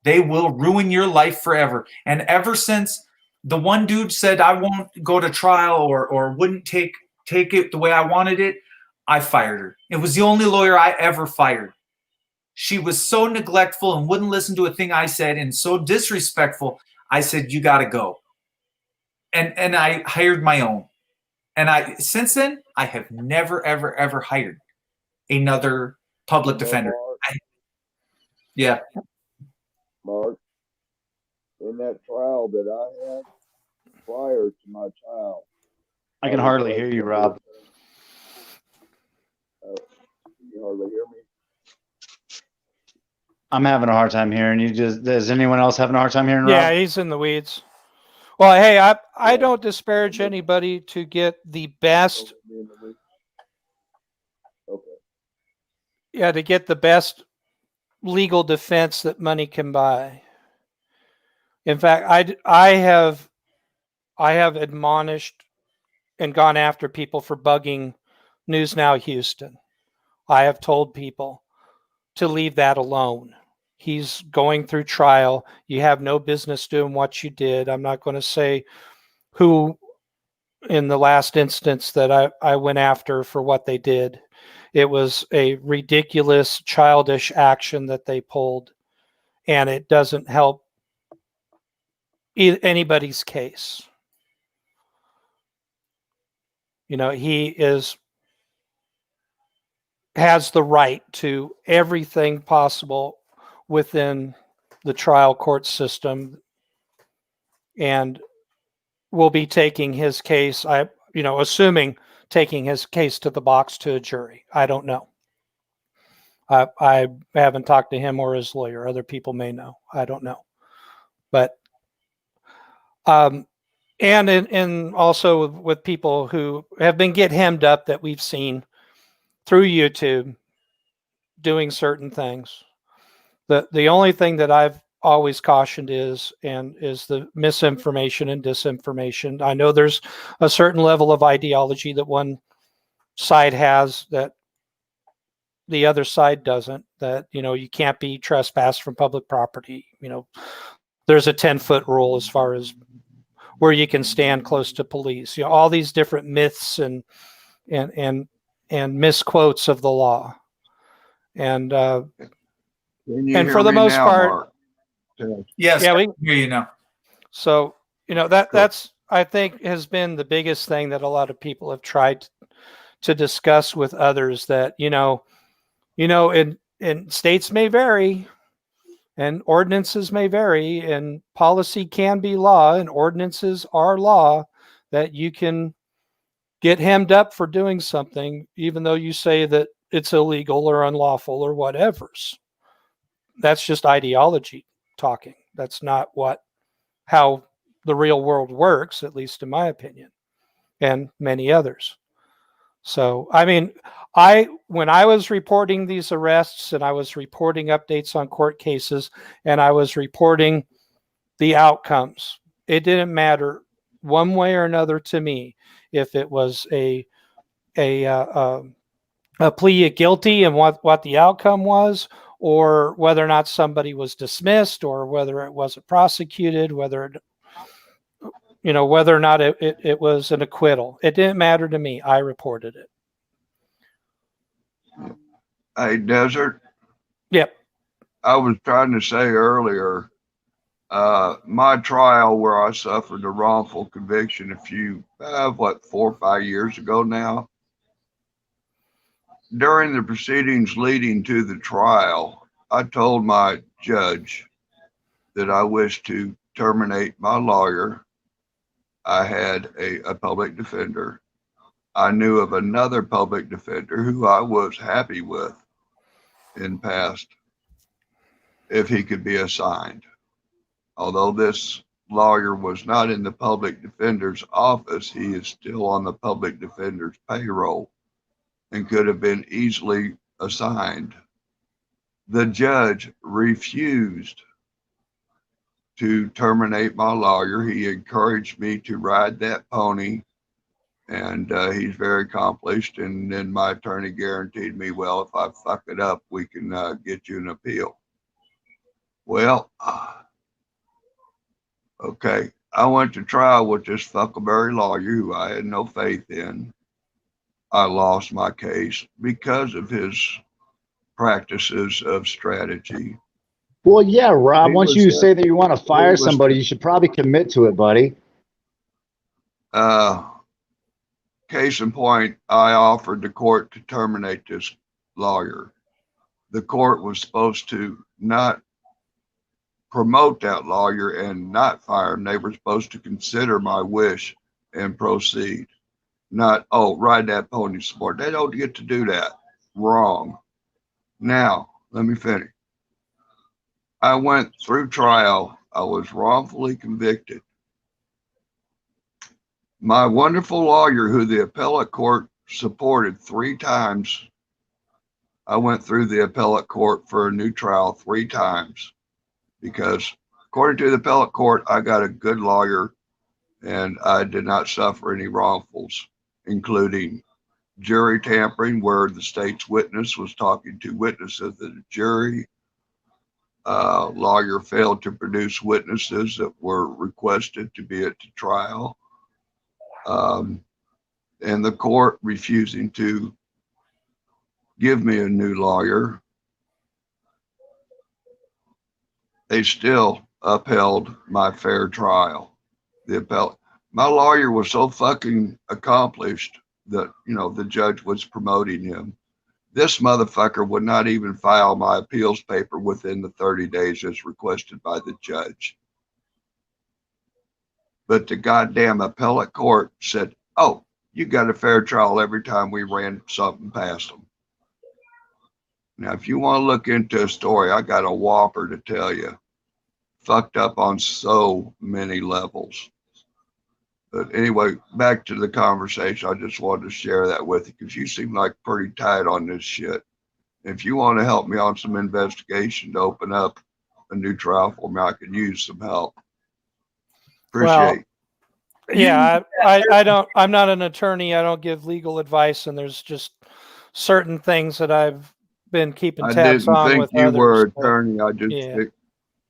Speaker 1: They will ruin your life forever. And ever since the one dude said, I won't go to trial or wouldn't take it the way I wanted it, I fired her. It was the only lawyer I ever fired. She was so neglectful and wouldn't listen to a thing I said, and so disrespectful. I said, you got to go. And I hired my own. And since then, I have never, ever, ever hired another public defender. Yeah.
Speaker 10: Mark, in that trial that I had prior to my trial,
Speaker 9: I can hardly hear you, Rob.
Speaker 10: You hardly hear me?
Speaker 9: I'm having a hard time hearing you. Is anyone else having a hard time hearing Rob?
Speaker 11: Yeah, he's in the weeds. Well, hey, I don't disparage anybody to get the best. Yeah, to get the best legal defense that money can buy. In fact, I have admonished and gone after people for bugging News Now Houston. I have told people to leave that alone. He's going through trial. You have no business doing what you did. I'm not going to say who in the last instance that I went after for what they did. It was a ridiculous, childish action that they pulled, and it doesn't help anybody's case. You know, he has the right to everything possible within the trial court system, and will be taking his case, assuming taking his case to the box to a jury. I don't know. I haven't talked to him or his lawyer. Other people may know. I don't know. But and also with people who have been get up that we've seen through YouTube doing certain things. The only thing that I've always cautioned is the misinformation and disinformation. I know there's a certain level of ideology that one side has that the other side doesn't, that, you can't be trespassed from public property. There's a 10-foot rule as far as where you can stand close to police, all these different myths and misquotes of the law. And for the most part,
Speaker 1: yes,
Speaker 11: yeah,
Speaker 1: we hear you now.
Speaker 11: So, that's, I think, has been the biggest thing that a lot of people have tried to discuss with others, that, in states may vary and ordinances may vary, and policy can be law and ordinances are law, that you can get hemmed up for doing something, even though you say that it's illegal or unlawful or whatever's. That's just ideology talking. That's not how the real world works, at least in my opinion, and many others. So, I mean, when I was reporting these arrests and I was reporting updates on court cases and I was reporting the outcomes, it didn't matter one way or another to me if it was a plea of guilty and what the outcome was, or whether or not somebody was dismissed, or whether it wasn't prosecuted, whether or not it was an acquittal. It didn't matter to me. I reported it.
Speaker 10: Hey, Desert.
Speaker 11: Yep.
Speaker 10: I was trying to say earlier, my trial where I suffered a wrongful conviction 4 or 5 years ago now. During the proceedings leading to the trial, I told my judge that I wished to terminate my lawyer. I had a public defender. I knew of another public defender who I was happy with in past, if he could be assigned. Although this lawyer was not in the public defender's office, he is still on the public defender's payroll and could have been easily assigned. The judge refused to terminate my lawyer. He encouraged me to ride that pony, and he's very accomplished. And then my attorney guaranteed me, well, if I fuck it up, we can get you an appeal. Well, okay. I went to trial with this fuckleberry lawyer who I had no faith in. I lost my case because of his practices of strategy.
Speaker 12: Well, yeah, Rob, once you say that you want to fire somebody, you should probably commit to it, buddy.
Speaker 10: Case in point, I offered the court to terminate this lawyer. The court was supposed to not promote that lawyer and not fire him. They were supposed to consider my wish and proceed. Not, ride that pony sport. They don't get to do that. Wrong. Now, let me finish. I went through trial. I was wrongfully convicted. My wonderful lawyer, who the appellate court supported 3 times, I went through the appellate court for a new trial 3 times because, according to the appellate court, I got a good lawyer and I did not suffer any wrongfuls, including jury tampering, where the state's witness was talking to witnesses of the jury. Lawyer failed to produce witnesses that were requested to be at the trial. And the court refusing to give me a new lawyer. They still upheld my fair trial. My lawyer was so fucking accomplished that, the judge was promoting him. This motherfucker would not even file my appeals paper within the 30 days as requested by the judge. But the goddamn appellate court said, oh, you got a fair trial every time we ran something past them. Now, if you want to look into a story, I got a whopper to tell you. Fucked up on so many levels. But anyway, back to the conversation. I just wanted to share that with you because you seem like pretty tight on this shit. If you want to help me on some investigation to open up a new trial for me, I could use some help. Appreciate.
Speaker 11: Well, yeah, I'm not an attorney. I don't give legal advice, and there's just certain things that I've been keeping tabs on with others.
Speaker 10: I didn't think you were an attorney.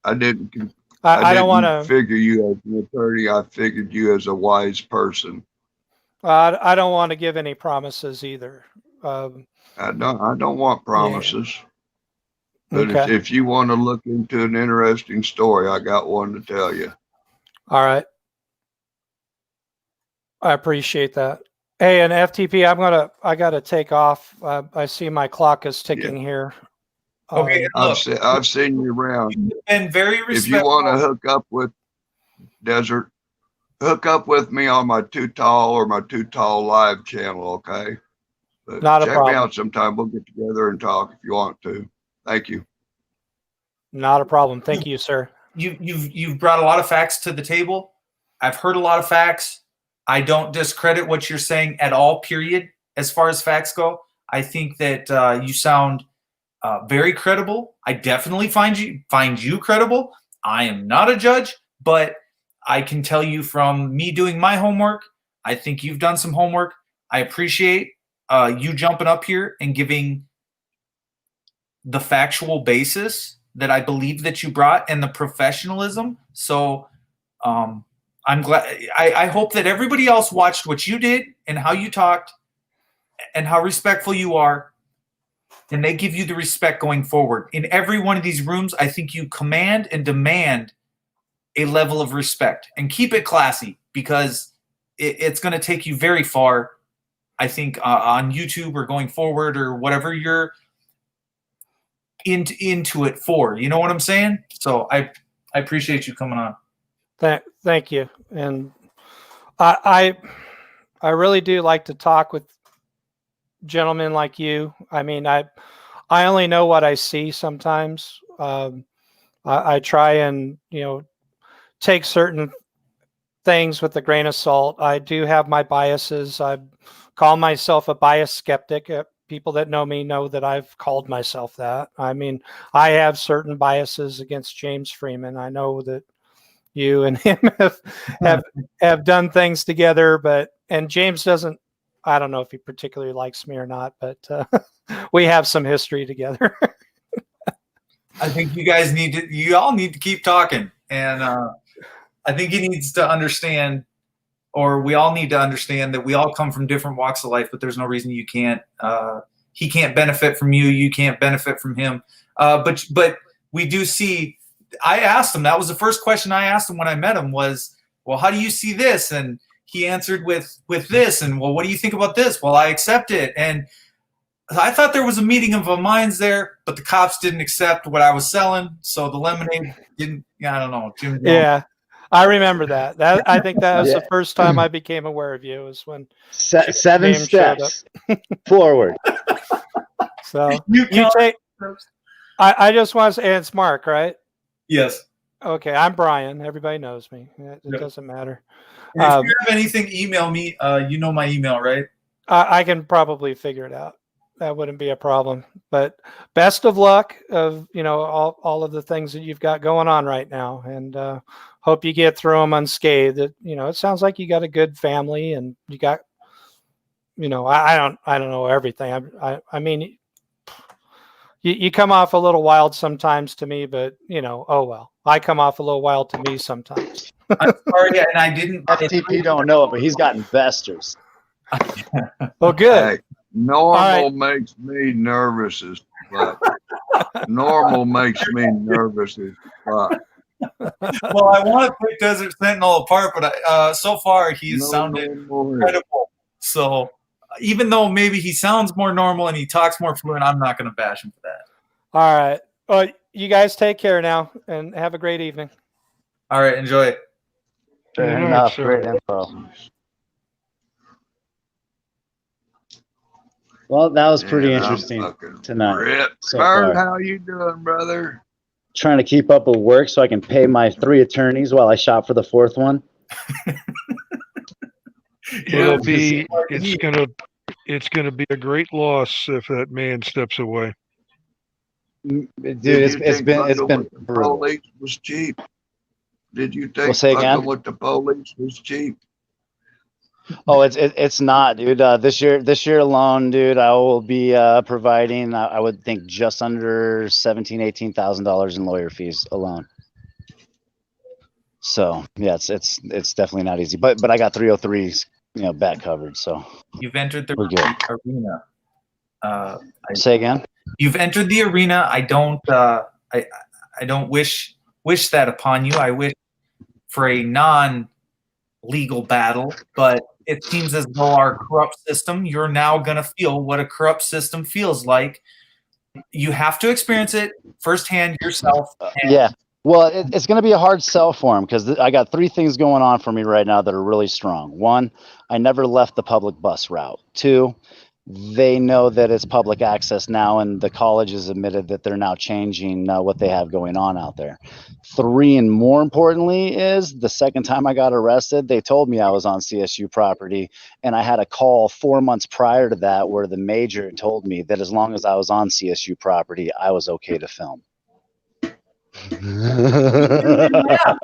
Speaker 10: I didn't.
Speaker 11: I don't want to
Speaker 10: figure you as an attorney. I figured you as a wise person.
Speaker 11: I don't want to give any promises either.
Speaker 10: I don't want promises. Yeah. But
Speaker 11: okay.
Speaker 10: if you want to look into an interesting story, I got one to tell you.
Speaker 11: All right. I appreciate that. Hey, and FTP, I gotta take off. I see my clock is ticking here.
Speaker 1: Okay,
Speaker 10: I've seen you around.
Speaker 1: You've been very respectful.
Speaker 10: If you want to hook up with Desert, hook up with me on my Too Tall or my Too Tall live channel, okay? But
Speaker 11: not a problem.
Speaker 10: Check me out sometime. We'll get together and talk if you want to. Thank you.
Speaker 11: Not a problem. Thank you, sir.
Speaker 1: You've brought a lot of facts to the table. I've heard a lot of facts. I don't discredit what you're saying at all, period, as far as facts go. I think that you sound very credible. I definitely find you credible. I am not a judge, but I can tell you from me doing my homework, I think you've done some homework. I appreciate you jumping up here and giving the factual basis that I believe that you brought and the professionalism. So I'm glad. I hope that everybody else watched what you did and how you talked and how respectful you are. And they give you the respect going forward. In every one of these rooms, I think you command and demand a level of respect. And keep it classy because it's going to take you very far, I think, on YouTube or going forward or whatever you're into it for. You know what I'm saying? So I appreciate you coming on.
Speaker 11: Thank you. And I really do like to talk with gentlemen like you. I mean, I only know what I see sometimes. I try and, take certain things with a grain of salt. I do have my biases. I call myself a biased skeptic. People that know me know that I've called myself that. I mean, I have certain biases against James Freeman. I know that you and him have done things together, and James doesn't. I don't know if he particularly likes me or not, but we have some history together.
Speaker 1: I think you all need to keep talking. And I think he needs to understand, or we all need to understand, that we all come from different walks of life, but there's no reason you can't, he can't benefit from you. You can't benefit from him. But we do see, I asked him, that was the first question I asked him when I met him was, well, how do you see this? And he answered with this, and well, what do you think about this? Well, I accept it. And I thought there was a meeting of the minds there, but the cops didn't accept what I was selling, so the lemonade didn't. Yeah, I don't know.
Speaker 11: Yeah, I remember that. I think that was the first time I became aware of you. Was when
Speaker 12: 7 steps forward.
Speaker 11: So you take. I just want to say, it's Mark, right?
Speaker 1: Yes.
Speaker 11: Okay, I'm Brian. Everybody knows me. It doesn't matter.
Speaker 1: And if you have anything, email me. You know my email, right?
Speaker 11: I can probably figure it out. That wouldn't be a problem. But best of luck of all of the things that you've got going on right now, and hope you get through them unscathed. It sounds like you got a good family, and you got, I don't know everything. I mean, you come off a little wild sometimes to me, but oh well. I come off a little wild to me sometimes.
Speaker 1: I'm sorry, and I didn't.
Speaker 9: FTP don't know it, but he's got investors.
Speaker 11: Well, good.
Speaker 10: Hey, normal makes me nervous as fuck. Normal makes me nervous as fuck.
Speaker 1: Well, I want to pick Desert Sentinel apart, but so far he's sounded incredible. So even though maybe he sounds more normal and he talks more fluent, I'm not going to bash him for that.
Speaker 11: All right. Well, you guys take care now and have a great evening.
Speaker 1: All right. Enjoy it.
Speaker 9: Fair enough. Great info. Well, that was pretty interesting tonight. So
Speaker 10: Kurt, how you doing, brother?
Speaker 9: Trying to keep up with work so I can pay my 3 attorneys while I shop for the 4th one.
Speaker 2: It's gonna be a great loss if that man steps away.
Speaker 9: Dude, it's been brutal.
Speaker 10: Police was cheap. Did you think
Speaker 9: say again?
Speaker 10: With the police was cheap?
Speaker 9: Oh, it's not, dude. This year alone, dude, I will be providing, I would think, just under $17,000-$18,000 in lawyer fees alone. So yeah, it's definitely not easy. But I got 303s, back covered. So
Speaker 1: you've entered the arena.
Speaker 9: Say again.
Speaker 1: You've entered the arena. I don't wish that upon you. I wish for a non-legal battle, but it seems as though our corrupt system, you're now going to feel what a corrupt system feels like. You have to experience it firsthand yourself.
Speaker 9: Yeah. Well, it's going to be a hard sell for him because I got 3 things going on for me right now that are really strong. 1, I never left the public bus route. 2, they know that it's public access now, and the college has admitted that they're now changing what they have going on out there. 3, and more importantly, is the second time I got arrested, they told me I was on CSU property, and I had a call 4 months prior to that where the major told me that as long as I was on CSU property, I was okay to film.
Speaker 1: Yeah,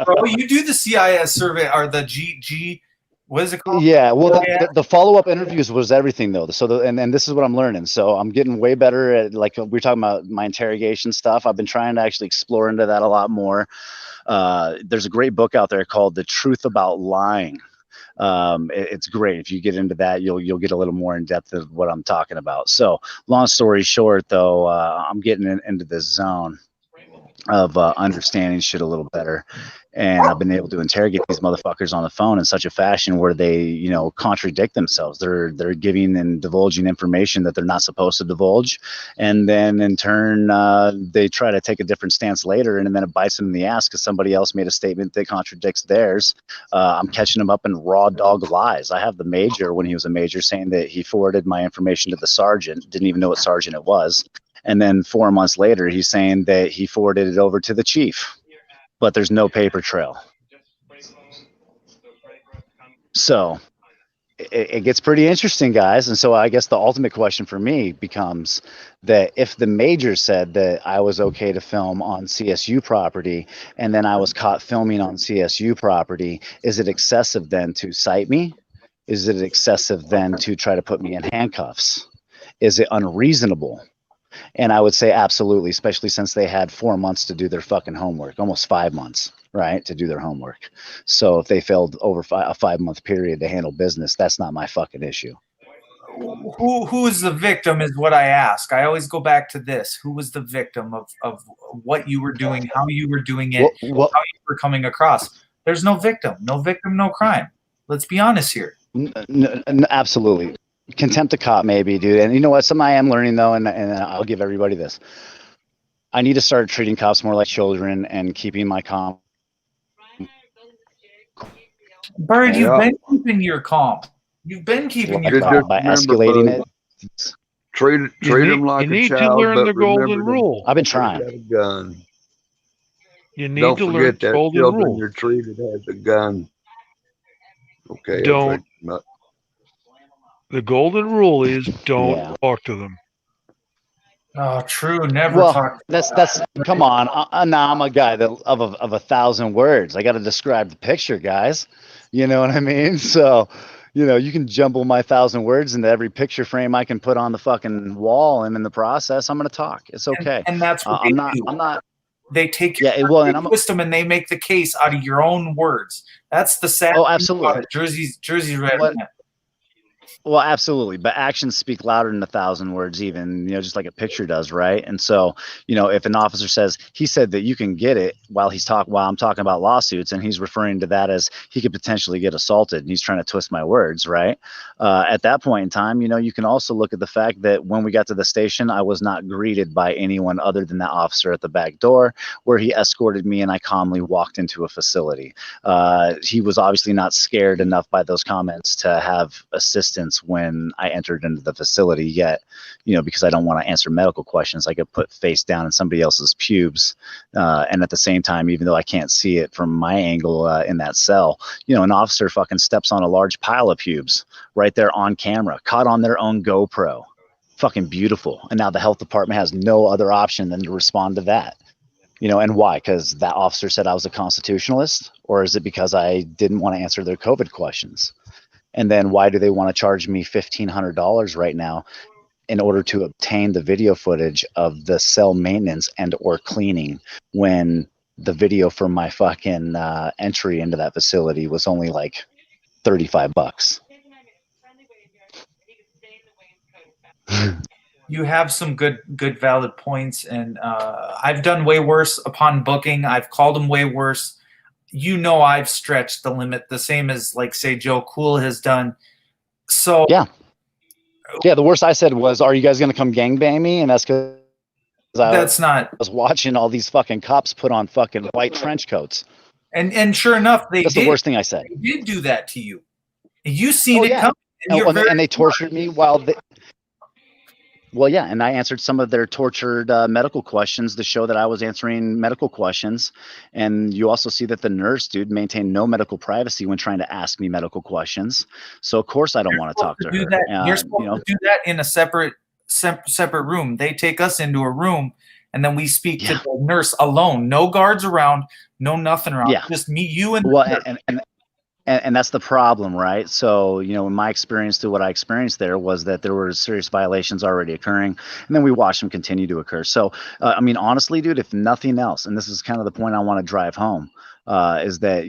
Speaker 1: bro, you do the CIS survey or the G. What is it called?
Speaker 9: Yeah, well, the follow-up interviews was everything, though. So, and this is what I'm learning. So I'm getting way better at, like, we're talking about my interrogation stuff. I've been trying to actually explore into that a lot more. There's a great book out there called The Truth About Lying. It's great. If you get into that, you'll get a little more in depth of what I'm talking about. So long story short, though, I'm getting into this zone of understanding shit a little better, and I've been able to interrogate these motherfuckers on the phone in such a fashion where they contradict themselves. They're giving and divulging information that they're not supposed to divulge, and then in turn they try to take a different stance later, and then it bites them in the ass because somebody else made a statement that contradicts theirs. I'm catching them up in raw dog lies. I have the major, when he was a major, saying that he forwarded my information to the sergeant, didn't even know what sergeant it was. And then 4 months later, he's saying that he forwarded it over to the chief, but there's no paper trail. So it gets pretty interesting, guys. And so I guess the ultimate question for me becomes that if the major said that I was okay to film on CSU property, and then I was caught filming on CSU property, is it excessive then to cite me? Is it excessive then to try to put me in handcuffs? Is it unreasonable? And I would say absolutely, especially since they had 4 months to do their fucking homework, almost 5 months, right, to do their homework. So if they failed over a 5 month period to handle business, that's not my fucking issue.
Speaker 1: Who is the victim is what I ask. I always go back to this. Who was the victim of what you were doing, how you were doing it, how you were coming across? There's no victim, no crime. Let's be honest here.
Speaker 9: Absolutely. Contempt of cop, maybe, dude. And you know what? Something I am learning, though, and I'll give everybody this. I need to start treating cops more like children and keeping my calm.
Speaker 1: Bird, you've been keeping your calm. You've been keeping your calm.
Speaker 9: By escalating it.
Speaker 10: Treat them like a child.
Speaker 2: You need to learn the golden rule.
Speaker 9: I've been trying.
Speaker 2: You need
Speaker 10: Don't
Speaker 2: to learn
Speaker 10: forget that
Speaker 2: golden
Speaker 10: children
Speaker 2: rule.
Speaker 10: you're treated has a gun. Okay,
Speaker 2: Don't. The golden rule is don't
Speaker 9: Yeah.
Speaker 2: talk to them.
Speaker 1: Oh, true. Never
Speaker 9: Well,
Speaker 1: talk.
Speaker 9: that's come on. Now I'm a guy that of 1,000 words. I got to describe the picture, guys. You know what I mean? So, you can jumble my 1,000 words into every picture frame I can put on the fucking wall, and in the process, I'm gonna talk. It's okay.
Speaker 1: And that's what they do.
Speaker 9: I'm not.
Speaker 1: They take your
Speaker 9: Yeah. Well, and
Speaker 1: they twist them and they make the case out of your own words. That's the sad
Speaker 9: Oh,
Speaker 1: thing
Speaker 9: absolutely.
Speaker 1: about it. Jersey's right
Speaker 9: What-
Speaker 1: on that.
Speaker 9: Well, absolutely, but actions speak louder than 1,000 words, even just like a picture does, right? And so, if an officer says he said that you can get it while I'm talking about lawsuits, and he's referring to that as he could potentially get assaulted, and he's trying to twist my words, right? At that point in time, you can also look at the fact that when we got to the station, I was not greeted by anyone other than that officer at the back door, where he escorted me, and I calmly walked into a facility. He was obviously not scared enough by those comments to have assistance when I entered into the facility, yet because I don't want to answer medical questions, I get put face down in somebody else's pubes, and at the same time, even though I can't see it from my angle in that cell, an officer fucking steps on a large pile of pubes right there on camera, caught on their own GoPro. Fucking beautiful. And now the health department has no other option than to respond to that. And why? Because that officer said I was a constitutionalist, or is it because I didn't want to answer their COVID questions? And then why do they want to charge me $1,500 right now in order to obtain the video footage of the cell maintenance and or cleaning, when the video for my fucking entry into that facility was only like $35?
Speaker 1: You have some good valid points, and I've done way worse upon booking. I've called them way worse. I've stretched the limit, the same as, like, say, Joe Cool has done. So
Speaker 9: yeah, the worst I said was, "Are you guys gonna come gangbang me?" And that's because I was watching all these fucking cops put on fucking white trench coats.
Speaker 1: And sure enough,
Speaker 9: that's the worst thing I said.
Speaker 1: They did do that to you. You seen it coming,
Speaker 9: and they tortured me while they. Well, yeah, and I answered some of their tortured medical questions to show that I was answering medical questions. And you also see that the nurse, dude, maintained no medical privacy when trying to ask me medical questions. So, of course, I don't want to talk to her.
Speaker 1: You're supposed to do that in a separate room. They take us into a room, and then we speak to the nurse alone. No guards around, no nothing around.
Speaker 9: Yeah.
Speaker 1: Just me, you, and
Speaker 9: and that's the problem, right? So, in my experience, to what I experienced there was that there were serious violations already occurring, and then we watched them continue to occur. So, honestly, dude, if nothing else, and this is kind of the point I want to drive home, is that,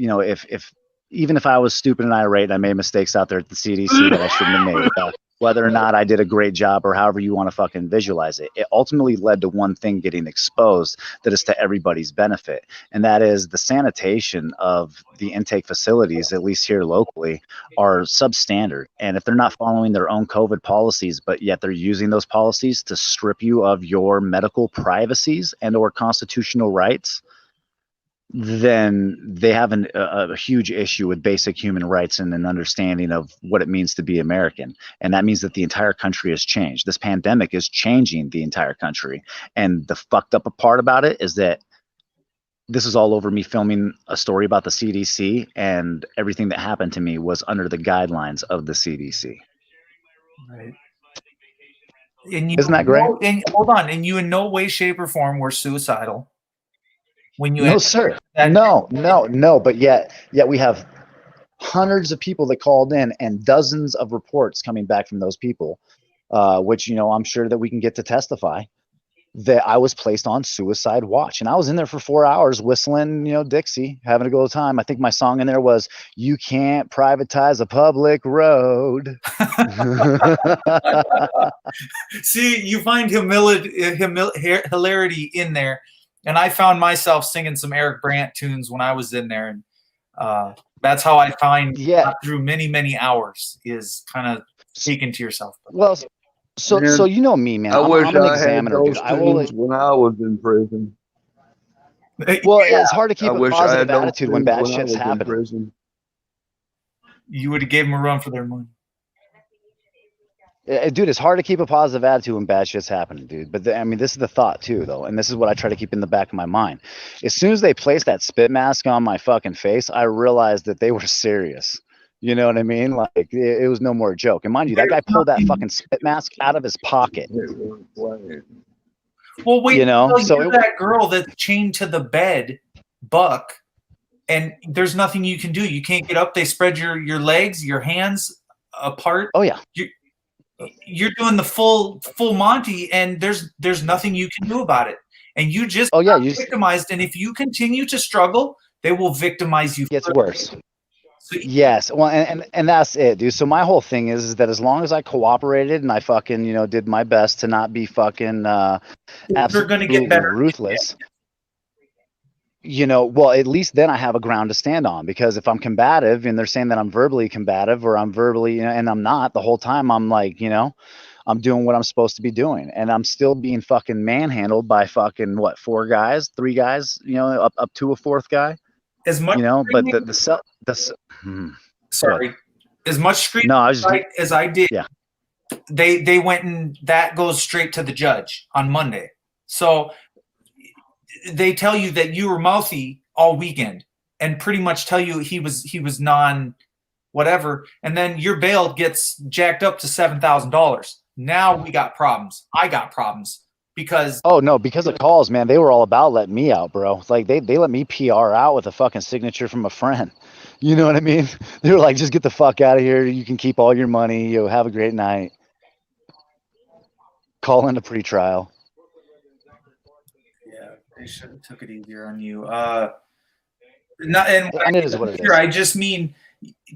Speaker 9: even if I was stupid and irate and I made mistakes out there at the CDC that I shouldn't have made, whether or not I did a great job or however you want to fucking visualize it, it ultimately led to one thing getting exposed that is to everybody's benefit. And that is the sanitation of the intake facilities, at least here locally, are substandard. And if they're not following their own COVID policies, but yet they're using those policies to strip you of your medical privacies and or constitutional rights, then they have a huge issue with basic human rights and an understanding of what it means to be American. And that means that the entire country has changed. This pandemic is changing the entire country. And the fucked up part about it is that this is all over me filming a story about the CDC, and everything that happened to me was under the guidelines of the CDC.
Speaker 1: Right. And
Speaker 9: isn't that great?
Speaker 1: And hold on. And you in no way, shape, or form were suicidal. When you
Speaker 9: no, sir. No. But yet we have hundreds of people that called in and dozens of reports coming back from those people, which, I'm sure that we can get to testify that I was placed on suicide watch. And I was in there for 4 hours whistling, Dixie, having a good old time. I think my song in there was, "You can't privatize a public road."
Speaker 1: See, you find hilarity in there. And I found myself singing some Eric Brandt tunes when I was in there. And that's how I find through many, many hours is kind of speaking to yourself.
Speaker 9: Well, so me, man.
Speaker 10: I wish
Speaker 9: I'm an
Speaker 10: I
Speaker 9: examiner,
Speaker 10: had those
Speaker 9: dude. I will,
Speaker 10: tunes when I was in prison.
Speaker 9: Well, it's hard to keep
Speaker 10: I
Speaker 9: a
Speaker 10: wish I
Speaker 9: positive
Speaker 10: had those
Speaker 9: attitude when
Speaker 10: tunes
Speaker 9: bad
Speaker 10: when I
Speaker 9: shit's
Speaker 10: was in
Speaker 9: happening.
Speaker 10: prison.
Speaker 1: You would have gave them a run for their money.
Speaker 9: Dude, it's hard to keep a positive attitude when bad shit's happening, dude. But I mean, this is the thought too, though, and this is what I try to keep in the back of my mind. As soon as they placed that spit mask on my fucking face, I realized that they were serious. You know what I mean? Like it was no more a joke. And mind you, that guy pulled that fucking spit mask out of his pocket.
Speaker 1: Well, wait,
Speaker 9: You know, so
Speaker 1: you're that girl that's chained to the bed, Buck, and there's nothing you can do. You can't get up. They spread your legs, your hands apart.
Speaker 9: Oh yeah.
Speaker 1: You're doing the full Monty, and there's nothing you can do about it. And you just victimized. And if you continue to struggle, they will victimize you.
Speaker 9: It gets worse. So, yes, well, and that's it, dude. So my whole thing is that as long as I cooperated and I fucking did my best to not be fucking absolutely
Speaker 1: get better.
Speaker 9: Ruthless. Well, at least then I have a ground to stand on, because if I'm combative and they're saying that I'm verbally combative or I'm verbally, and I'm not, the whole time I'm like, I'm doing what I'm supposed to be doing, and I'm still being fucking manhandled by fucking three guys, up to a fourth guy.
Speaker 1: As much,
Speaker 9: but
Speaker 1: sorry, as much screen as I did.
Speaker 9: Yeah.
Speaker 1: They went, and that goes straight to the judge on Monday. So they tell you that you were mouthy all weekend and pretty much tell you he was non whatever, and then your bail gets jacked up to $7,000. Now we got problems. I got problems because
Speaker 9: because of calls, man. They were all about letting me out, bro. It's like they let me PR out with a fucking signature from a friend. You know what I mean? They were like, just get the fuck out of here. You can keep all your money. Have a great night. Call into pretrial.
Speaker 1: They should have took it easier on you. And
Speaker 9: it is what it is.
Speaker 1: I just mean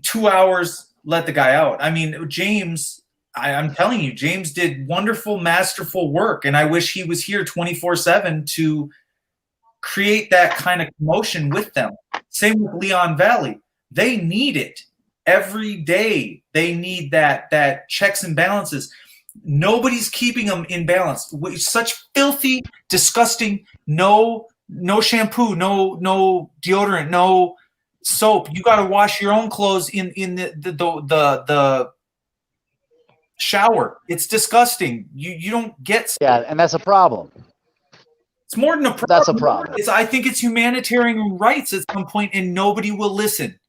Speaker 1: 2 hours, let the guy out. I mean, James, I'm telling you, James did wonderful, masterful work, and I wish he was here 24/7 to create that kind of commotion with them. Same with Leon Valley. They need it every day. They need that checks and balances. Nobody's keeping them in balance. Such filthy, disgusting, no shampoo, no deodorant, no soap. You got to wash your own clothes in the shower. It's disgusting. You don't get.
Speaker 9: Yeah, and that's a problem.
Speaker 1: It's more than a problem.
Speaker 9: That's a problem.
Speaker 1: I think it's humanitarian rights at some point, and nobody will listen.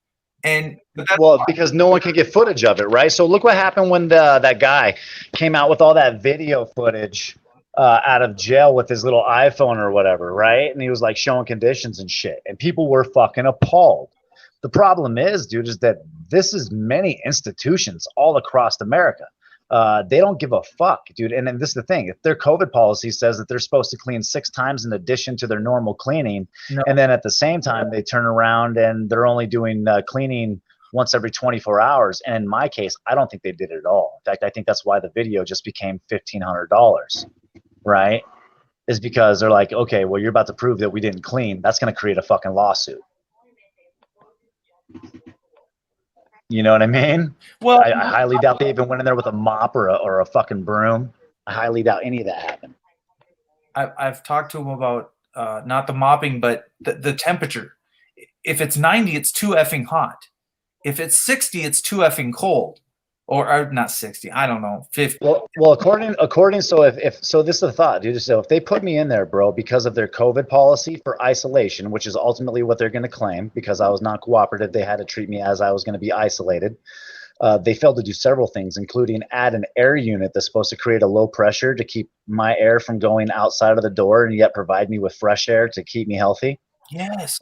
Speaker 9: Because no one can get footage of it, right? So look what happened when that guy came out with all that video footage out of jail with his little iPhone or whatever, right? And he was like showing conditions and shit, and people were fucking appalled. The problem is, dude, is that this is many institutions all across America. They don't give a fuck, dude. And then this is the thing: if their COVID policy says that they're supposed to clean 6 times in addition to their normal cleaning, and then at the same time they turn around and they're only doing cleaning once every 24 hours. And in my case, I don't think they did it at all. In fact, I think that's why the video just became $1,500, right? Is because they're like, okay, well, you're about to prove that we didn't clean. That's going to create a fucking lawsuit. You know what I mean?
Speaker 1: Well,
Speaker 9: I highly doubt they even went in there with a mop or a fucking broom. I highly doubt any of that happened.
Speaker 1: I've talked to him about not the mopping, but the temperature. If it's 90, it's too effing hot. If it's 60, it's too effing cold. Or not 60, I don't know, 50.
Speaker 9: Well, according. So if this is the thought, dude. So if they put me in there, bro, because of their COVID policy for isolation, which is ultimately what they're going to claim, because I was not cooperative, they had to treat me as I was going to be isolated. They failed to do several things, including add an air unit that's supposed to create a low pressure to keep my air from going outside of the door, and yet provide me with fresh air to keep me healthy.
Speaker 1: Yes.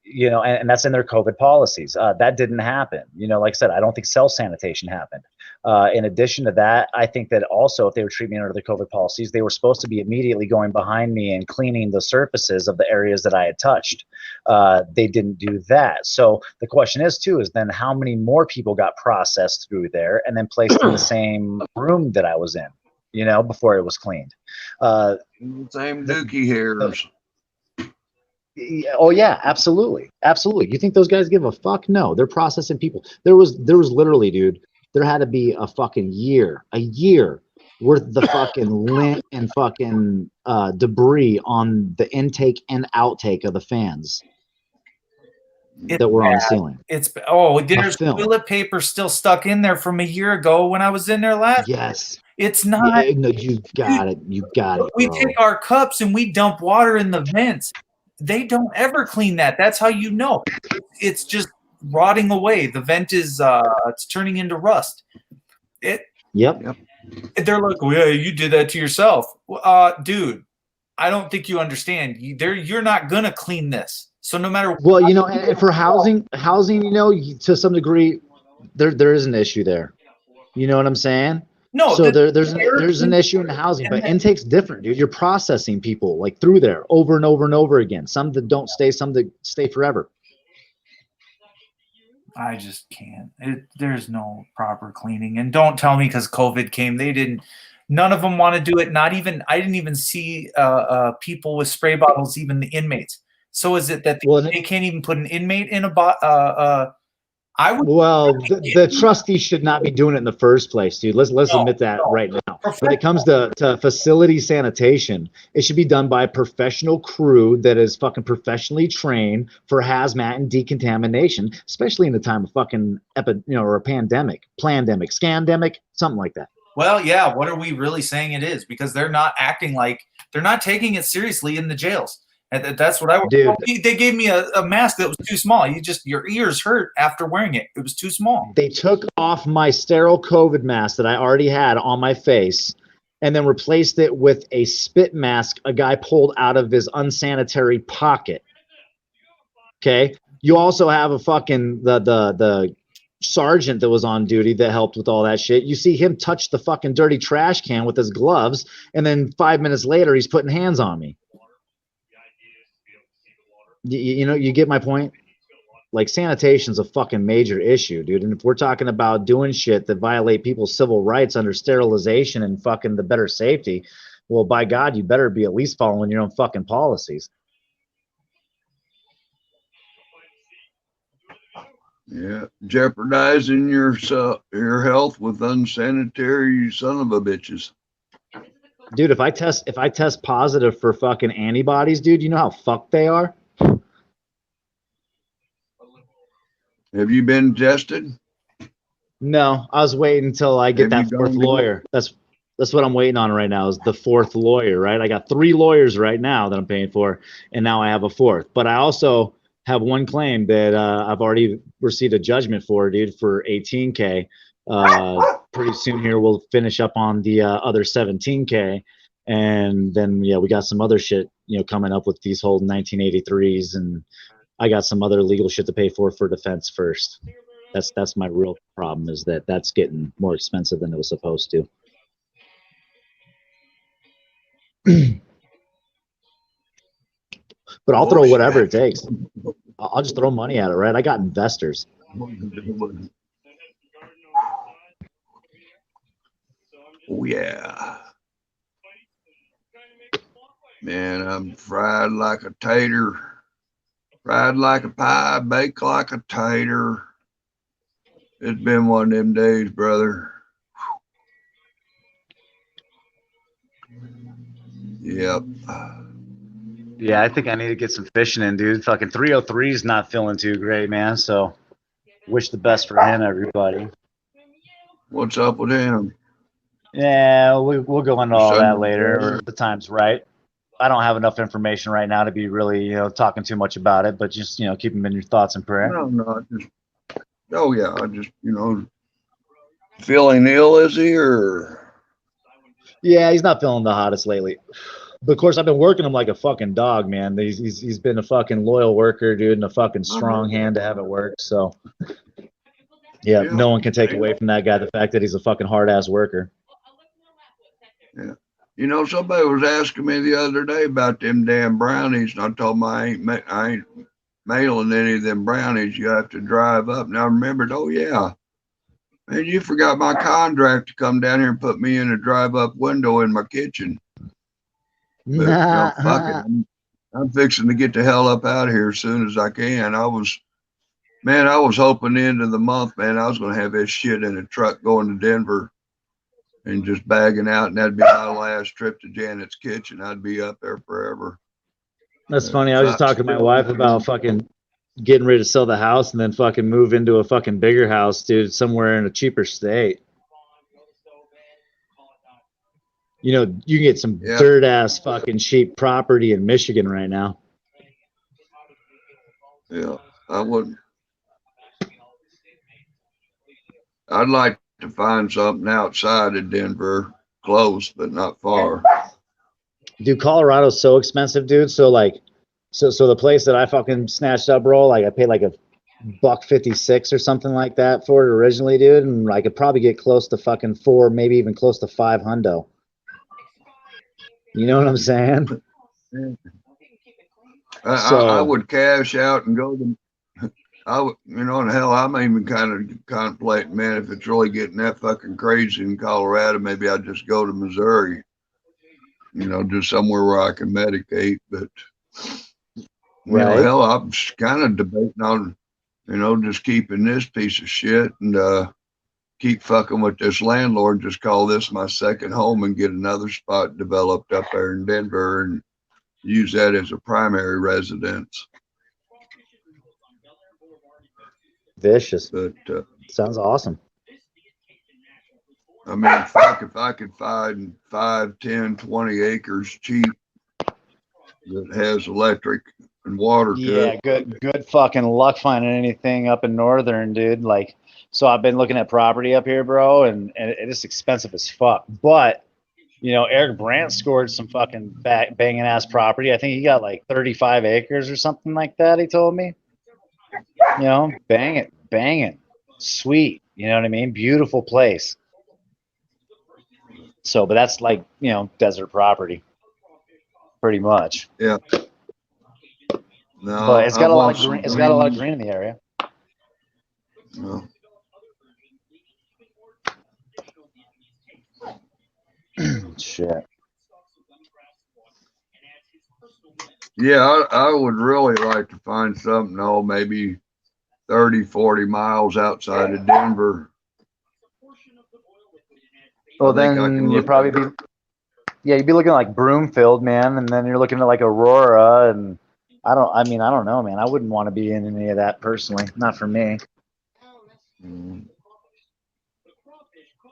Speaker 9: And that's in their COVID policies. That didn't happen. Like I said, I don't think self-sanitation happened. In addition to that, I think that also if they were treating me under the COVID policies, they were supposed to be immediately going behind me and cleaning the surfaces of the areas that I had touched. They didn't do that. So the question is then how many more people got processed through there and then placed in the same room that I was in, before it was cleaned?
Speaker 10: Same dookie hairs.
Speaker 12: Oh yeah, absolutely. You think those guys give a fuck? No, they're processing people. There was literally, dude, there had to be a fucking year worth the fucking lint and fucking debris on the intake and outtake of the fans.
Speaker 1: It's
Speaker 12: that were on the
Speaker 1: bad.
Speaker 12: ceiling.
Speaker 1: There's toilet paper still stuck in there from a year ago when I was in there last.
Speaker 12: Yes.
Speaker 1: It's not.
Speaker 12: Yeah, no, you got it. You got it,
Speaker 1: We
Speaker 12: bro.
Speaker 1: take our cups and we dump water in the vents. They don't ever clean that. That's how you know. It's just rotting away. The vent is it's turning into rust.
Speaker 12: Yep.
Speaker 1: They're like, well, yeah, you did that to yourself. Dude, I don't think you understand. You're not gonna clean this. So no matter.
Speaker 12: Well, you know, and for housing, you know, to some degree, there is an issue there. You know what I'm saying?
Speaker 1: No.
Speaker 12: So there's an issue in housing, but intake's different, dude. You're processing people like through there over and over and over again. Some that don't stay, some that stay forever.
Speaker 1: I just can't. There's no proper cleaning. And don't tell me because COVID came, none of them want to do it. I didn't even see people with spray bottles, even the inmates. So is it that they can't even put an inmate in a bottle?
Speaker 12: The trustees should not be doing it in the first place, dude. Let's admit that right now. When it comes to facility sanitation, it should be done by a professional crew that is fucking professionally trained for hazmat and decontamination, especially in the time of fucking or a pandemic, scandemic, something like that.
Speaker 1: Well, yeah. What are we really saying it is? Because they're not taking it seriously in the jails. And that's what I would do. They gave me a mask that was too small. Your ears hurt after wearing it. It was too small.
Speaker 12: They took off my sterile COVID mask that I already had on my face and then replaced it with a spit mask a guy pulled out of his unsanitary pocket. Okay. You also have a fucking the sergeant that was on duty that helped with all that shit. You see him touch the fucking dirty trash can with his gloves, and then 5 minutes later he's putting hands on me. You know, you get my point? Like, sanitation's a fucking major issue, dude. And if we're talking about doing shit that violate people's civil rights under sterilization and fucking the better safety, well, by God, you better be at least following your own fucking policies.
Speaker 10: Yeah, jeopardizing your health with unsanitary, you son of a bitches.
Speaker 12: Dude, if I test positive for fucking antibodies, dude, you know how fucked they are?
Speaker 10: Have you been tested?
Speaker 12: No, I was waiting until I get that fourth lawyer. That's what I'm waiting on right now, is the fourth lawyer, right? I got 3 lawyers right now that I'm paying for, and now I have a fourth. But I also have one claim that I've already received a judgment for, dude, for $18K. Pretty soon here we'll finish up on the other $17K, and then we got some other shit coming up with these whole 1983s, and I got some other legal shit to pay for defense first. That's my real problem, is that's getting more expensive than it was supposed to. But I'll throw whatever it takes. I'll just throw money at it, right? I got investors.
Speaker 10: Oh yeah. Man, I'm fried like a tater. Fried like a pie, baked like a tater. It's been one of them days, brother. Yep.
Speaker 7: Yeah, I think I need to get some fishing in, dude. Fucking 303 is not feeling too great, man. So wish the best for him, everybody.
Speaker 10: What's up with him?
Speaker 7: Yeah, we'll go into all that later if the time's right. I don't have enough information right now to be really, talking too much about it, but just, keep them in your thoughts and prayer.
Speaker 10: No, I just, feeling ill, is he, or?
Speaker 12: Yeah, he's not feeling the hottest lately. But of course, I've been working him like a fucking dog, man. He's been a fucking loyal worker, dude, and a fucking strong hand to have it work. So, yeah, no one can take away from that guy the fact that he's a fucking hard ass worker.
Speaker 10: Yeah. Somebody was asking me the other day about them damn brownies, and I told them I ain't mailing any of them brownies. You have to drive up. And I remembered, oh yeah, man, you forgot my contract to come down here and put me in a drive-up window in my kitchen. But, fuck it. I'm fixing to get the hell up out of here as soon as I can. I was hoping the end of the month, man, I was going to have this shit in a truck going to Denver and just bagging out, and that'd be my last trip to Janet's kitchen. I'd be up there forever.
Speaker 12: That's funny. I was just talking to my wife about fucking getting ready to sell the house and then fucking move into a fucking bigger house, dude, somewhere in a cheaper state. You know, you can get some dirt ass fucking cheap property in Michigan right now.
Speaker 10: Yeah, I wouldn't. I'd like to find something outside of Denver, close but not far.
Speaker 12: Dude, Colorado's so expensive, dude. So like, so the place that I fucking snatched up, bro, like I paid like $1.56 or something like that for it originally, dude, and I could probably get close to fucking 4, maybe even close to 5 hundo. You know what I'm saying?
Speaker 10: I would cash out and go to. I would, you know, and hell, I'm even kind of contemplating, man, if it's really getting that fucking crazy in Colorado, maybe I'd just go to Missouri. You know, just somewhere where I can medicate. But you know, hell, I'm kind of debating on, you know, just keeping this piece of shit and keep fucking with this landlord. Just call this my second home and get another spot developed up there in Denver and use that as a primary residence.
Speaker 12: Vicious.
Speaker 10: But
Speaker 12: sounds awesome.
Speaker 10: I mean, fuck, if I could find 5, 10, 20 acres cheap that has electric and water to it.
Speaker 9: Good fucking luck finding anything up in northern, dude. Like, so I've been looking at property up here, bro, and it's expensive as fuck. But you know, Eric Brandt scored some fucking banging ass property. I think he got like 35 acres or something like that. He told me. You know, bang it, sweet. You know what I mean? Beautiful place. So, but that's like, you know, desert property, pretty much.
Speaker 10: Yeah. No,
Speaker 9: but it's got a lot of green. It's got a lot of green in the area.
Speaker 10: No.
Speaker 9: Shit.
Speaker 10: Yeah, I would really like to find something, oh, maybe 30, 40 miles outside of Denver.
Speaker 9: Well, then you'd probably be, you'd be looking like Broomfield, man, and then you're looking at like Aurora, and I don't know, man. I wouldn't want to be in any of that personally. Not for me.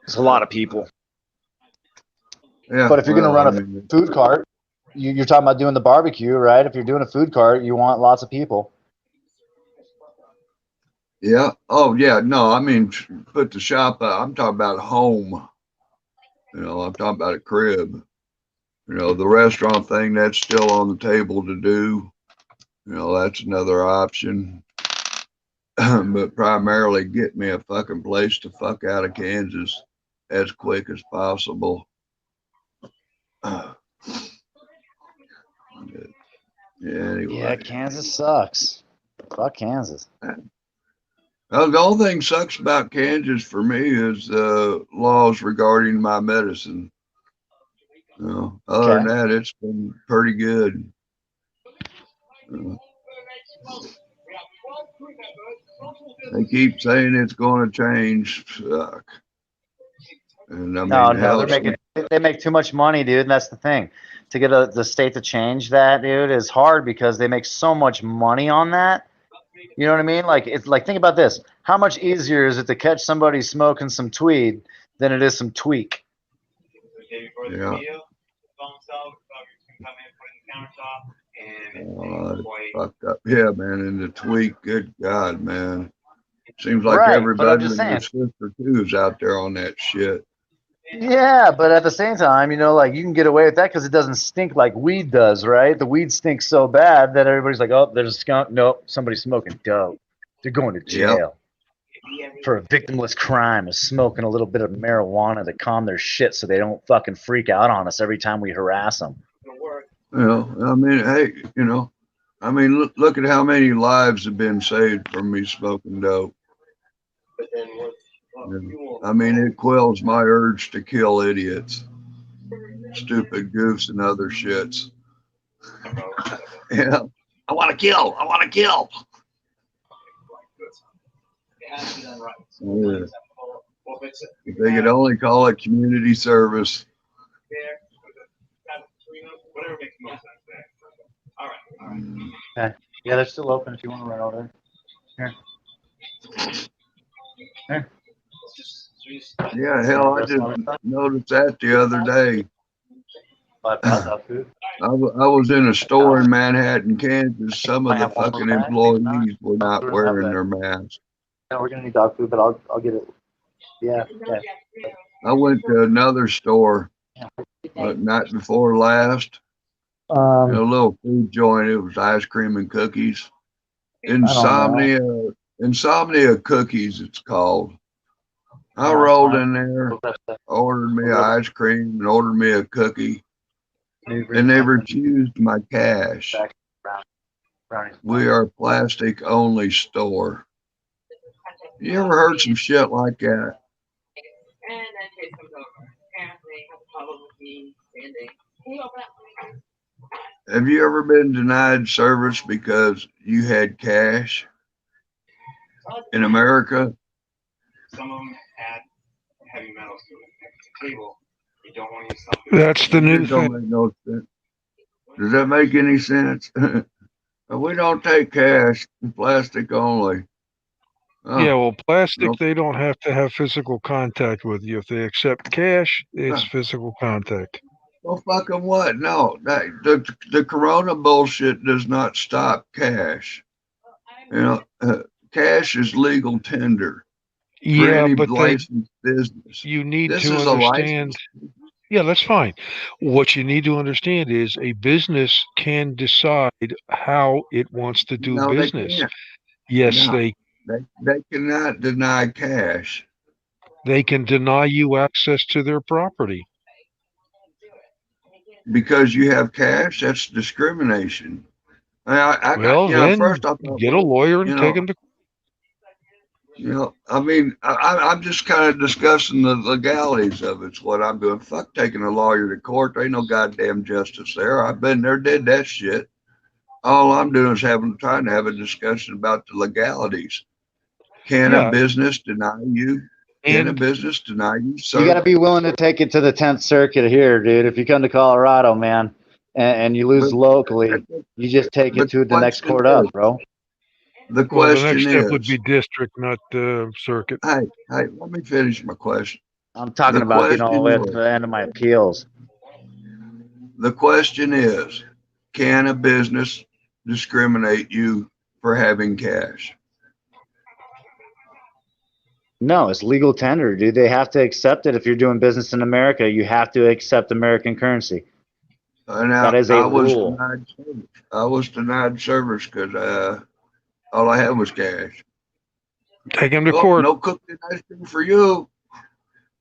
Speaker 9: It's a lot of people.
Speaker 10: Yeah,
Speaker 9: but if you're going to run a food cart, you're talking about doing the barbecue, right? If you're doing a food cart, you want lots of people.
Speaker 10: Yeah. Oh, yeah. No, I mean, put the shop up. I'm talking about home. You know, I'm talking about a crib. You know, the restaurant thing, that's still on the table to do. You know, that's another option. But primarily get me a fucking place to fuck out of Kansas as quick as possible. Anyway.
Speaker 9: Yeah, Kansas sucks. Fuck Kansas.
Speaker 10: The only thing sucks about Kansas for me is the laws regarding my medicine. You know, other than that, it's been pretty good. They keep saying it's going to change. Fuck. And I mean,
Speaker 9: no, they make too much money, dude. And that's the thing. To get the state to change that, dude, is hard because they make so much money on that. You know what I mean? Like, it's like, think about this. How much easier is it to catch somebody smoking some tweed than it is some tweak?
Speaker 10: Yeah. Fucked up. Yeah, man. And the tweak, good God, man. Seems like everybody and their sister too is out there on that shit.
Speaker 9: Yeah, but at the same time, you know, like you can get away with that because it doesn't stink like weed does, right? The weed stinks so bad that everybody's like, oh, there's a skunk. Nope, somebody's smoking dope. They're going to jail for a victimless crime of smoking a little bit of marijuana to calm their shit so they don't fucking freak out on us every time we harass them.
Speaker 10: You know, I mean, hey, you know, I mean, look at how many lives have been saved from me smoking dope. I mean, it quells my urge to kill idiots, stupid goofs, and other shits. Yeah, I want to kill. I want to kill. Yeah. If they could only call it community service.
Speaker 9: Yeah, they're still open if you want to run over there. Here.
Speaker 10: Yeah, hell, I just noticed that the other day. I was in a store in Manhattan, Kansas. Some of the fucking employees were not wearing their masks.
Speaker 9: No, we're gonna need dog food, but I'll get it. Yeah.
Speaker 10: I went to another store, night before last. A little food joint. It was ice cream and cookies. Insomnia Cookies, it's called. I rolled in there, ordered me ice cream and ordered me a cookie, and they refused my cash. We are a plastic only store. You ever heard some shit like that? Have you ever been denied service because you had cash in America?
Speaker 13: Some of them add heavy metals to the table. You don't want to use something.
Speaker 2: That's the new
Speaker 10: It don't
Speaker 2: thing.
Speaker 10: make no sense. Does that make any sense? We don't take cash, plastic only.
Speaker 2: Yeah, well, plastic, they don't have to have physical contact with you. If they accept cash, it's physical contact.
Speaker 10: Well, fucking what? No, the Corona bullshit does not stop cash. You know, cash is legal tender for
Speaker 2: Yeah,
Speaker 10: any
Speaker 2: but
Speaker 10: licensed business.
Speaker 2: you need
Speaker 10: This
Speaker 2: to
Speaker 10: is a
Speaker 2: understand.
Speaker 10: license.
Speaker 2: Yeah, that's fine. What you need to understand is a business can decide how it wants to do
Speaker 10: No, they
Speaker 2: business.
Speaker 10: can't.
Speaker 2: Yes,
Speaker 10: No, they cannot deny cash.
Speaker 2: they can deny you access to their property.
Speaker 10: Because you have cash, that's discrimination.
Speaker 2: Well, then
Speaker 10: first I thought,
Speaker 2: get a lawyer and take them to.
Speaker 10: I mean, I'm just kind of discussing the legalities of it's what I'm doing. Fuck taking a lawyer to court. There ain't no goddamn justice there. I've been there, did that shit. All I'm doing is trying to have a discussion about the legalities. Can a business deny you? Can a business deny you?
Speaker 12: You got to be willing to take it to the 10th Circuit here, dude. If you come to Colorado, man, and you lose locally, you just take it to the next court up, bro.
Speaker 10: The
Speaker 2: Well, the
Speaker 10: question
Speaker 2: next step
Speaker 10: is,
Speaker 2: would be district, not circuit.
Speaker 10: hey, let me finish my question.
Speaker 12: I'm talking about getting all the way up to the end of my appeals.
Speaker 10: The question is, can a business discriminate you for having cash?
Speaker 12: No, it's legal tender, dude. They have to accept it. If you're doing business in America, you have to accept American currency. That is a rule.
Speaker 10: I was denied service because all I had was cash.
Speaker 2: Take him to court.
Speaker 10: No cookie ice cream for you.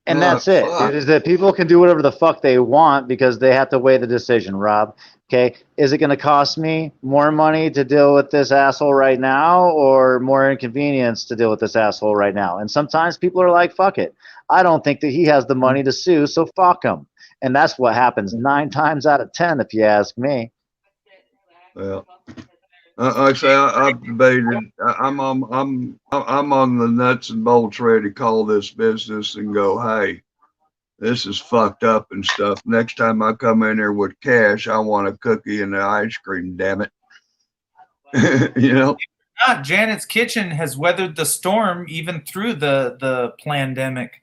Speaker 12: And that's it, dude, is that people can do whatever the fuck they want because they have to weigh the decision, Rob. Okay, is it going to cost me more money to deal with this asshole right now or more inconvenience to deal with this asshole right now? And sometimes people are like, fuck it. I don't think that he has the money to sue, so fuck him. And that's what happens 9 times out of 10, if you ask me.
Speaker 10: Well, like I say, I've debated. I'm on the nuts and bolts ready to call this business and go, hey, this is fucked up and stuff. Next time I come in here with cash, I want a cookie and an ice cream, damn it.
Speaker 1: Janet's Kitchen has weathered the storm even through the pandemic.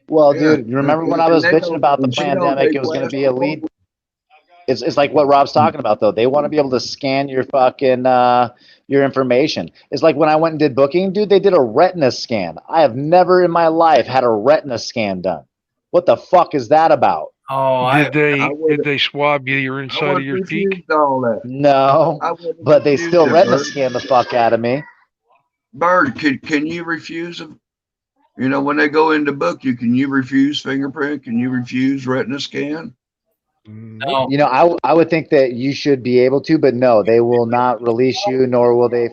Speaker 12: Well, dude, you remember when I was bitching about the pandemic, it was going to be a lead. It's like what Rob's talking about, though. They want to be able to scan your fucking your information. It's like when I went and did booking, dude, they did a retina scan. I have never in my life had a retina scan done. What the fuck is that about?
Speaker 1: Oh,
Speaker 2: did they swab you your inside of your cheek?
Speaker 12: No, but they still retina scan the fuck out of me.
Speaker 10: Bird, can you refuse them? When they go into book you, can you refuse fingerprint? Can you refuse retina scan?
Speaker 1: No.
Speaker 12: I would think that you should be able to, but no, they will not release you, nor will they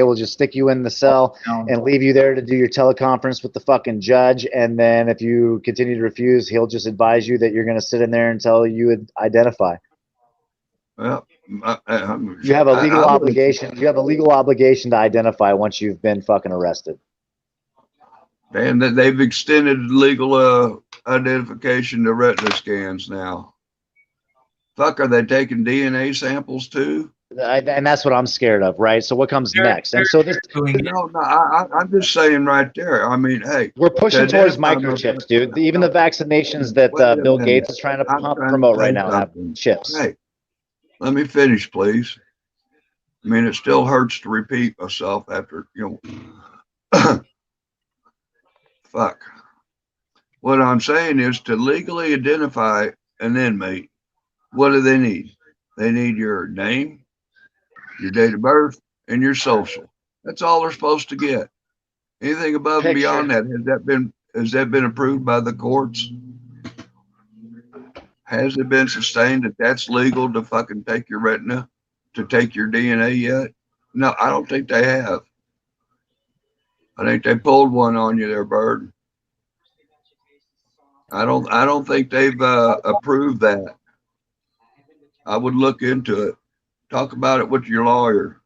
Speaker 12: will just stick you in the cell and leave you there to do your teleconference with the fucking judge. And then if you continue to refuse, he'll just advise you that you're going to sit in there until you would identify.
Speaker 10: Well,
Speaker 12: you have a legal obligation. You have a legal obligation to identify once you've been fucking arrested.
Speaker 10: And that they've extended legal identification to retina scans now. Fuck, are they taking DNA samples too?
Speaker 9: And that's what I'm scared of, right? So what comes next? And so this,
Speaker 10: No, I'm just saying right there. I mean, hey,
Speaker 9: we're pushing
Speaker 10: today
Speaker 9: towards
Speaker 10: I'm
Speaker 9: microchips, dude. Even the vaccinations that
Speaker 10: Wait a
Speaker 9: Bill
Speaker 10: minute.
Speaker 9: Gates is trying to
Speaker 10: I'm trying to
Speaker 9: promote right
Speaker 10: say
Speaker 9: now have
Speaker 10: something.
Speaker 9: chips.
Speaker 10: Hey, let me finish, please. I mean, it still hurts to repeat myself after, fuck. What I'm saying is to legally identify an inmate, what do they need? They need your name, your date of birth, and your social. That's all they're supposed to get. Anything above and beyond that, has that been approved by the courts? Has it been sustained that that's legal to fucking take your retina, to take your DNA yet? No, I don't think they have. I think they pulled one on you there, Bird. I don't think they've approved that. I would look into it. Talk about it with your lawyer.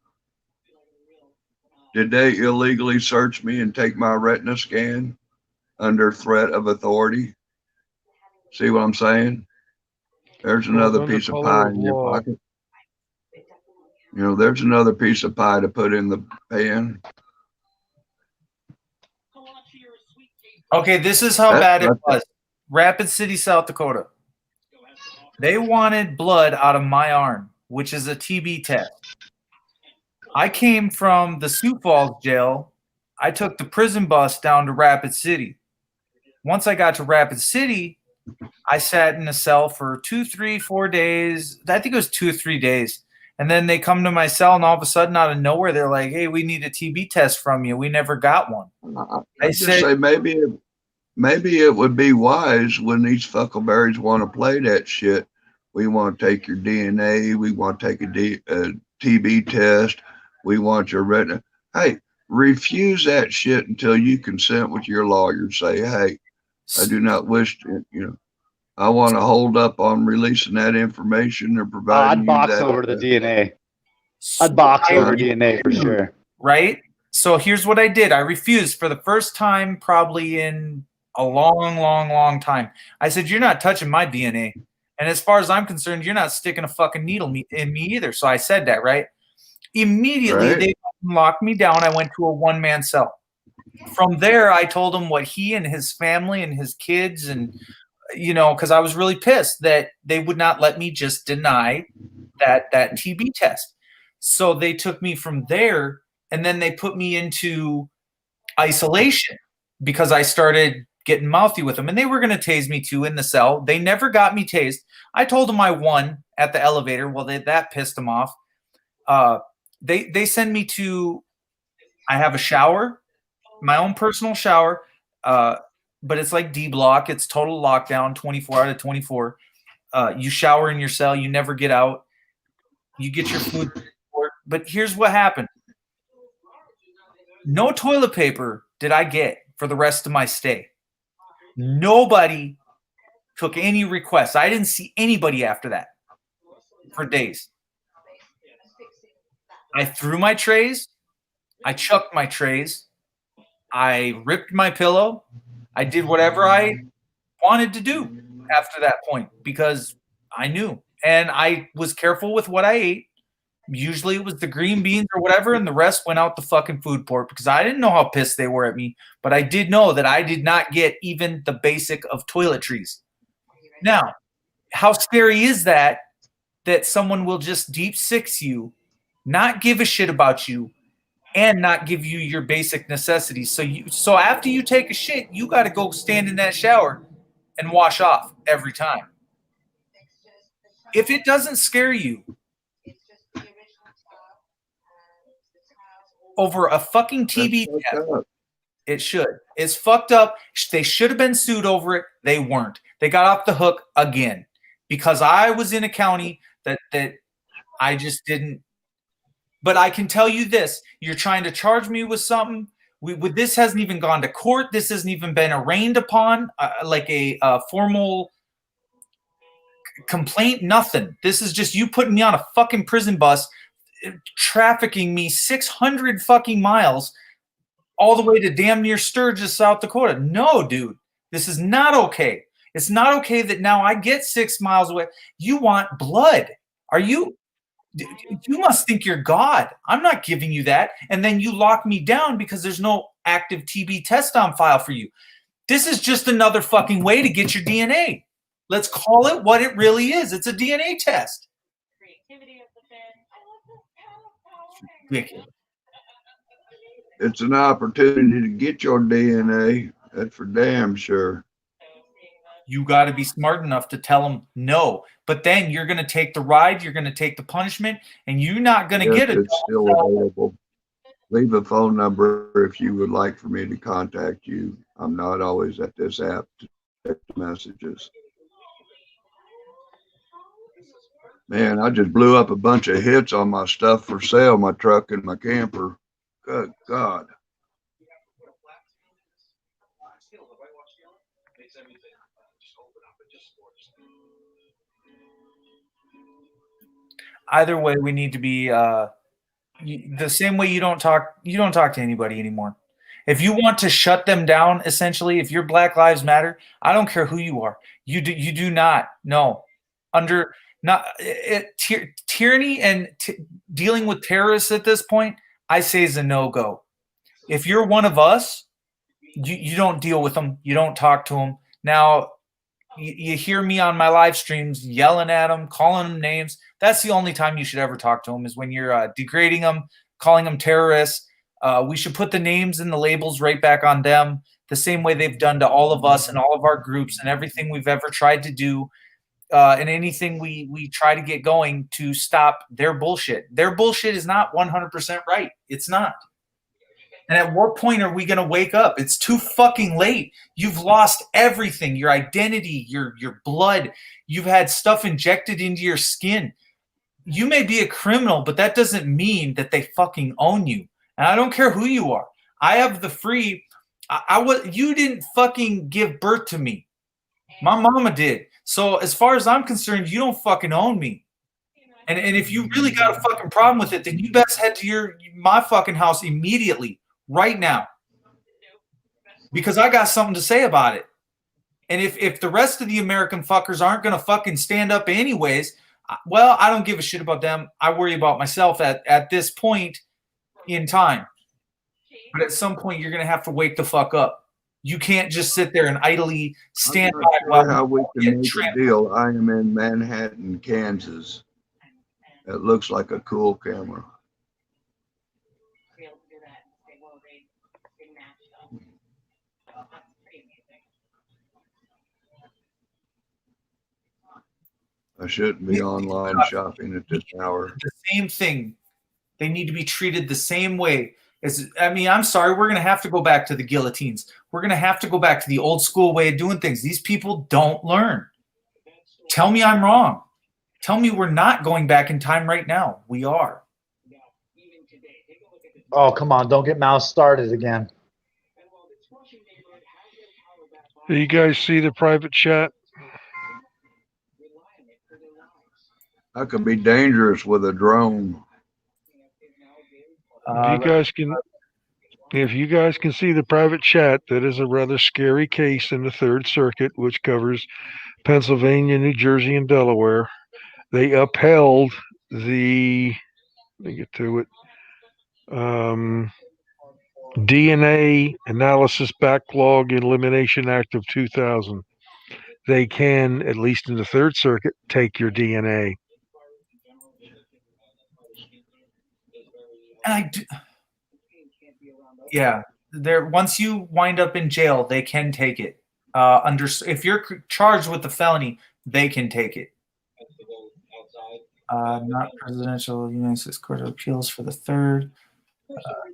Speaker 10: Did they illegally search me and take my retina scan under threat of authority? See what I'm saying? There's another
Speaker 2: Under
Speaker 10: piece of
Speaker 2: color
Speaker 10: pie
Speaker 2: of
Speaker 10: in your
Speaker 2: law.
Speaker 10: pocket. There's another piece of pie to put in the pan.
Speaker 1: Okay, this is how
Speaker 10: That's
Speaker 1: bad it
Speaker 10: not
Speaker 1: was. Rapid City, South Dakota. They wanted blood out of my arm, which is a TB test. I came from the Sioux Falls jail. I took the prison bus down to Rapid City. Once I got to Rapid City, I sat in a cell for 2, 3, 4 days. I think it was 2 or 3 days. And then they come to my cell, and all of a sudden, out of nowhere, they're like, "Hey, we need a TB test from you. We never got one."
Speaker 10: I just say maybe it would be wise when these fuckleberries want to play that shit. We want to take your DNA. We want to take a TB test. We want your retina. Hey, refuse that shit until you consent with your lawyer. Say, hey, I do not wish to, I want to hold up on releasing that information or providing
Speaker 9: I'd
Speaker 10: you
Speaker 9: box
Speaker 10: that.
Speaker 9: over the DNA. I'd box over DNA for sure.
Speaker 1: Right? So here's what I did. I refused for the first time probably in a long, long, long time. I said, "You're not touching my DNA. And as far as I'm concerned, you're not sticking a fucking needle in me either." So I said that, right? Immediately,
Speaker 10: Right.
Speaker 1: they locked me down. I went to a one-man cell. From there, I told him what he and his family and his kids and, because I was really pissed that they would not let me just deny that TB test. So they took me from there, and then they put me into isolation because I started getting mouthy with them, and they were going to tase me too in the cell. They never got me tased. I told them I won at the elevator. Well, that pissed them off. They send me to, I have a shower, my own personal shower, but it's like D block. It's total lockdown, 24 out of 24. You shower in your cell. You never get out. You get your food. But here's what happened. No toilet paper did I get for the rest of my stay. Nobody took any requests. I didn't see anybody after that for days. I threw my trays. I chucked my trays. I ripped my pillow. I did whatever I wanted to do after that point because I knew. And I was careful with what I ate. Usually it was the green beans or whatever, and the rest went out the fucking food port because I didn't know how pissed they were at me. But I did know that I did not get even the basic of toiletries. Now, how scary is that someone will just deep six you, not give a shit about you, and not give you your basic necessities. So after you take a shit, you got to go stand in that shower and wash off every time. If it doesn't scare you over a fucking TB test, it should. It's fucked up. They should have been sued over it. They weren't. They got off the hook again because I was in a county that I just didn't. But I can tell you this: you're trying to charge me with something. This hasn't even gone to court. This hasn't even been arraigned upon, like a formal complaint. Nothing. This is just you putting me on a fucking prison bus, trafficking me 600 fucking miles all the way to damn near Sturgis, South Dakota. No, dude, this is not okay. It's not okay that now I get 6 miles away. You want blood. You must think you're God. I'm not giving you that. And then you lock me down because there's no active TB test on file for you. This is just another fucking way to get your DNA. Let's call it what it really is. It's a DNA test. Ridiculous.
Speaker 10: It's an opportunity to get your DNA. That's for damn sure.
Speaker 1: You got to be smart enough to tell them no. But then you're going to take the ride, you're going to take the punishment, and you're not going to get it.
Speaker 10: It's still available. Leave a phone number if you would like for me to contact you. I'm not always at this app to check messages. Man, I just blew up a bunch of hits on my stuff for sale, my truck and my camper. Good God.
Speaker 1: Either way, we need to be the same way you don't talk to anybody anymore. If you want to shut them down, essentially, if you're Black Lives Matter, I don't care who you are. You do not. No. Under not tyranny and dealing with terrorists at this point, I say is a no-go. If you're one of us, you don't deal with them. You don't talk to them. Now, you hear me on my live streams yelling at them, calling them names. That's the only time you should ever talk to them is when you're degrading them, calling them terrorists. We should put the names and the labels right back on them the same way they've done to all of us and all of our groups and everything we've ever tried to do and anything we try to get going to stop their bullshit. Their bullshit is not 100% right. It's not. And at what point are we going to wake up? It's too fucking late. You've lost everything, your identity, your blood. You've had stuff injected into your skin. You may be a criminal, but that doesn't mean that they fucking own you. And I don't care who you are. I have the free. You didn't fucking give birth to me. My mama did. So as far as I'm concerned, you don't fucking own me. And if you really got a fucking problem with it, then you best head to my fucking house immediately. Right now, because I got something to say about it. And if the rest of the American fuckers aren't going to fucking stand up anyways, well, I don't give a shit about them. I worry about myself at this point in time. But at some point, you're going to have to wake the fuck up. You can't just sit there and idly stand by while
Speaker 10: how we can make a deal. I am in Manhattan, Kansas. It looks like a cool camera. I shouldn't be online shopping at this hour.
Speaker 1: The same thing. They need to be treated the same way. I'm sorry, we're going to have to go back to the guillotines. We're going to have to go back to the old school way of doing things. These people don't learn. Tell me I'm wrong. Tell me we're not going back in time right now. We are.
Speaker 12: Oh, come on. Don't get Mouse started again.
Speaker 2: Do you guys see the private chat?
Speaker 10: That could be dangerous with a drone.
Speaker 2: If you guys can see the private chat, that is a rather scary case in the Third Circuit, which covers Pennsylvania, New Jersey, and Delaware. They upheld the, let me get to it, DNA Analysis Backlog Elimination Act of 2000. They can, at least in the Third Circuit, take your DNA.
Speaker 1: Yeah, once you wind up in jail, they can take it. If you're charged with a felony, they can take it. Not presidential United States Court of Appeals for the third.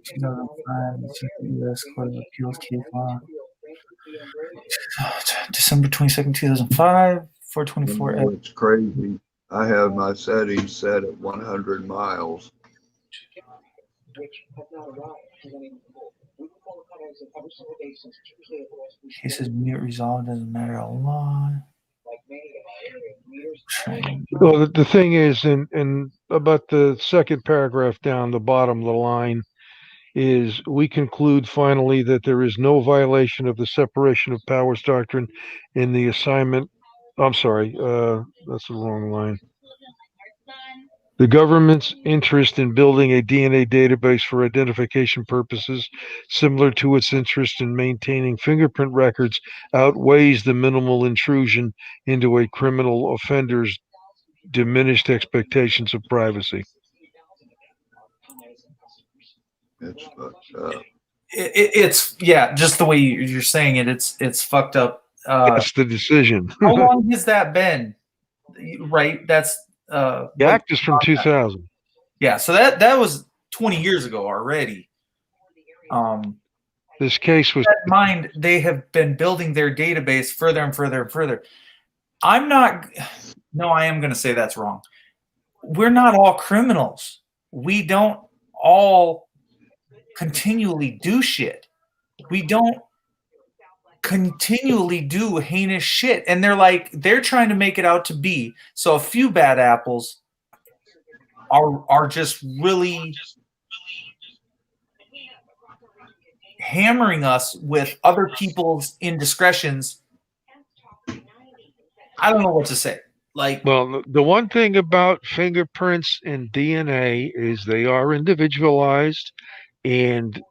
Speaker 1: 2005 U.S. Court of Appeals case law. December 22nd, 2005, 424.
Speaker 10: It's crazy. I have my settings set at 100 miles.
Speaker 1: Cases resolved doesn't matter a lot.
Speaker 2: Well, the thing is, in about the second paragraph down the bottom of the line, is we conclude finally that there is no violation of the separation of powers doctrine in the assignment. I'm sorry, that's the wrong line. The government's interest in building a DNA database for identification purposes, similar to its interest in maintaining fingerprint records, outweighs the minimal intrusion into a criminal offender's diminished expectations of privacy.
Speaker 10: It's fucked up.
Speaker 1: It's just the way you're saying it. It's fucked up.
Speaker 2: That's the decision.
Speaker 1: How long has that been? Right, that's
Speaker 2: the act is from 2000.
Speaker 1: Yeah, so that was 20 years ago already.
Speaker 2: This case was.
Speaker 1: Keep in mind, they have been building their database further and further and further. I am going to say that's wrong. We're not all criminals. We don't all continually do shit. We don't continually do heinous shit. And they're trying to make it out to be. So a few bad apples are just really hammering us with other people's indiscretions. I don't know what to say.
Speaker 2: Well, the one thing about fingerprints and DNA is they are individualized, and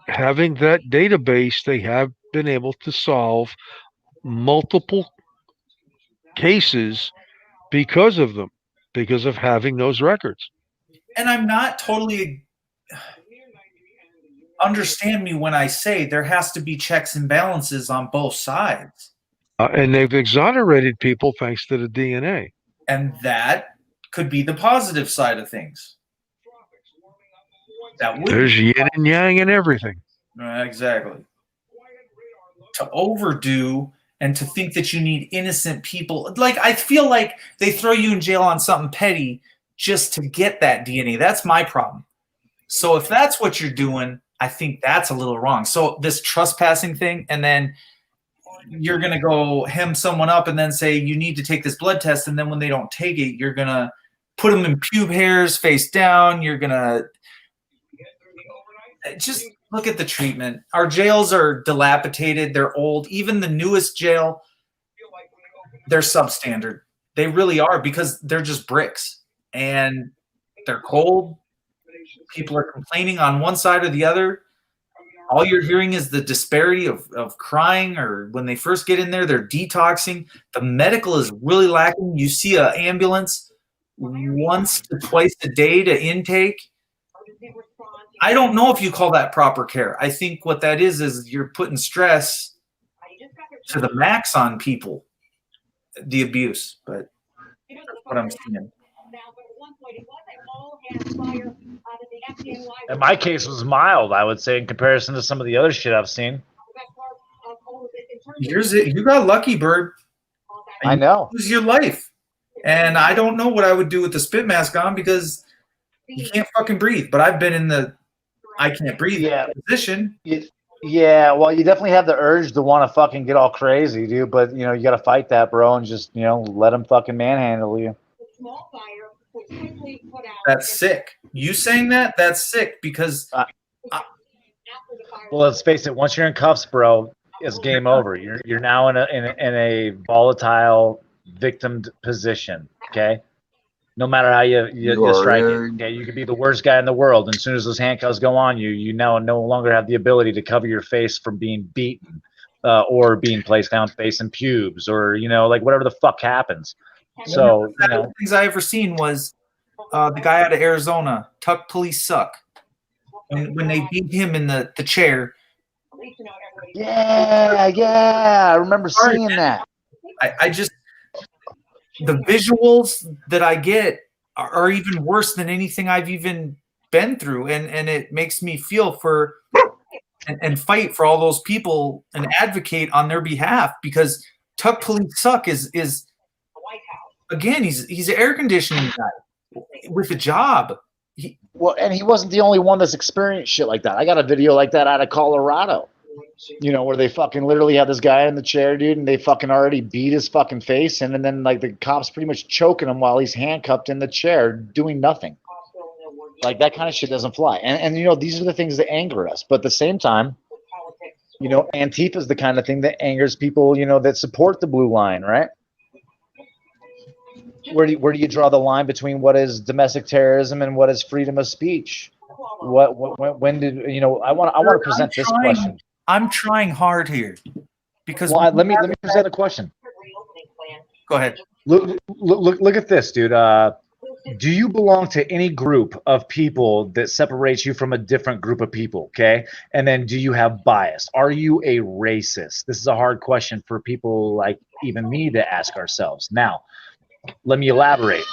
Speaker 2: having that database, they have been able to solve multiple cases because of them, because of having those records.
Speaker 1: And I'm not totally understand me when I say there has to be checks and balances on both sides.
Speaker 2: And they've exonerated people thanks to the DNA.
Speaker 1: And that could be the positive side of things.
Speaker 2: There's yin and yang and everything.
Speaker 1: Exactly. To overdo and to think that you need innocent people. I feel like they throw you in jail on something petty just to get that DNA. That's my problem. So if that's what you're doing, I think that's a little wrong. So this trespassing thing, and then you're going to go hem someone up and then say you need to take this blood test, and then when they don't take it, you're going to put them in pube hairs face down. You're going to just look at the treatment. Our jails are dilapidated. They're old. Even the newest jail, they're substandard. They really are, because they're just bricks and they're cold. People are complaining on one side or the other. All you're hearing is the disparity of crying, or when they first get in there, they're detoxing. The medical is really lacking. You see an ambulance once to twice a day to intake. I don't know if you call that proper care. I think what that is you're putting stress to the max on people, the abuse. But that's what I'm seeing.
Speaker 9: And my case was mild, I would say, in comparison to some of the other shit I've seen.
Speaker 1: You got lucky, Bird.
Speaker 12: I know.
Speaker 1: You lose your life. And I don't know what I would do with the spit mask on, because you can't fucking breathe. But I've been in the I can't breathe position.
Speaker 9: Yeah, well, you definitely have the urge to want to fucking get all crazy, dude. But, you got to fight that, bro, and just, let them fucking manhandle you.
Speaker 1: That's sick. You saying that? That's sick, because
Speaker 9: well, let's face it. Once you're in cuffs, bro, it's game over. You're now in a volatile victim position. Okay, no matter how you strike it. Okay, you could be the worst guy in the world, and as soon as those handcuffs go on you, you now no longer have the ability to cover your face from being beaten or being placed down facing pubes, or whatever the fuck happens. So
Speaker 1: one of the things I ever seen was the guy out of Arizona, Tuck Police Suck. When they beat him in the chair.
Speaker 12: Yeah, I remember seeing that.
Speaker 1: I just, the visuals that I get are even worse than anything I've even been through, and it makes me feel for and fight for all those people and advocate on their behalf, because Tuck Police Suck is again, he's an air conditioning guy with a job.
Speaker 12: And he wasn't the only one that's experienced shit like that. I got a video like that out of Colorado, where they fucking literally had this guy in the chair, dude, and they fucking already beat his fucking face, and then the cops pretty much choking him while he's handcuffed in the chair doing nothing. Like, that kind of shit doesn't fly. And these are the things that anger us. But at the same time, Antifa is the kind of thing that angers people, that support the blue line, right?
Speaker 9: where do you draw the line between what is domestic terrorism and what is freedom of speech? When did you know? I want to present this question.
Speaker 1: I'm trying hard here because
Speaker 9: let me present the question.
Speaker 1: Go ahead.
Speaker 9: Look at this, dude. Do you belong to any group of people that separates you from a different group of people? Okay. And then do you have bias? Are you a racist? This is a hard question for people like even me to ask ourselves. Now, let me elaborate.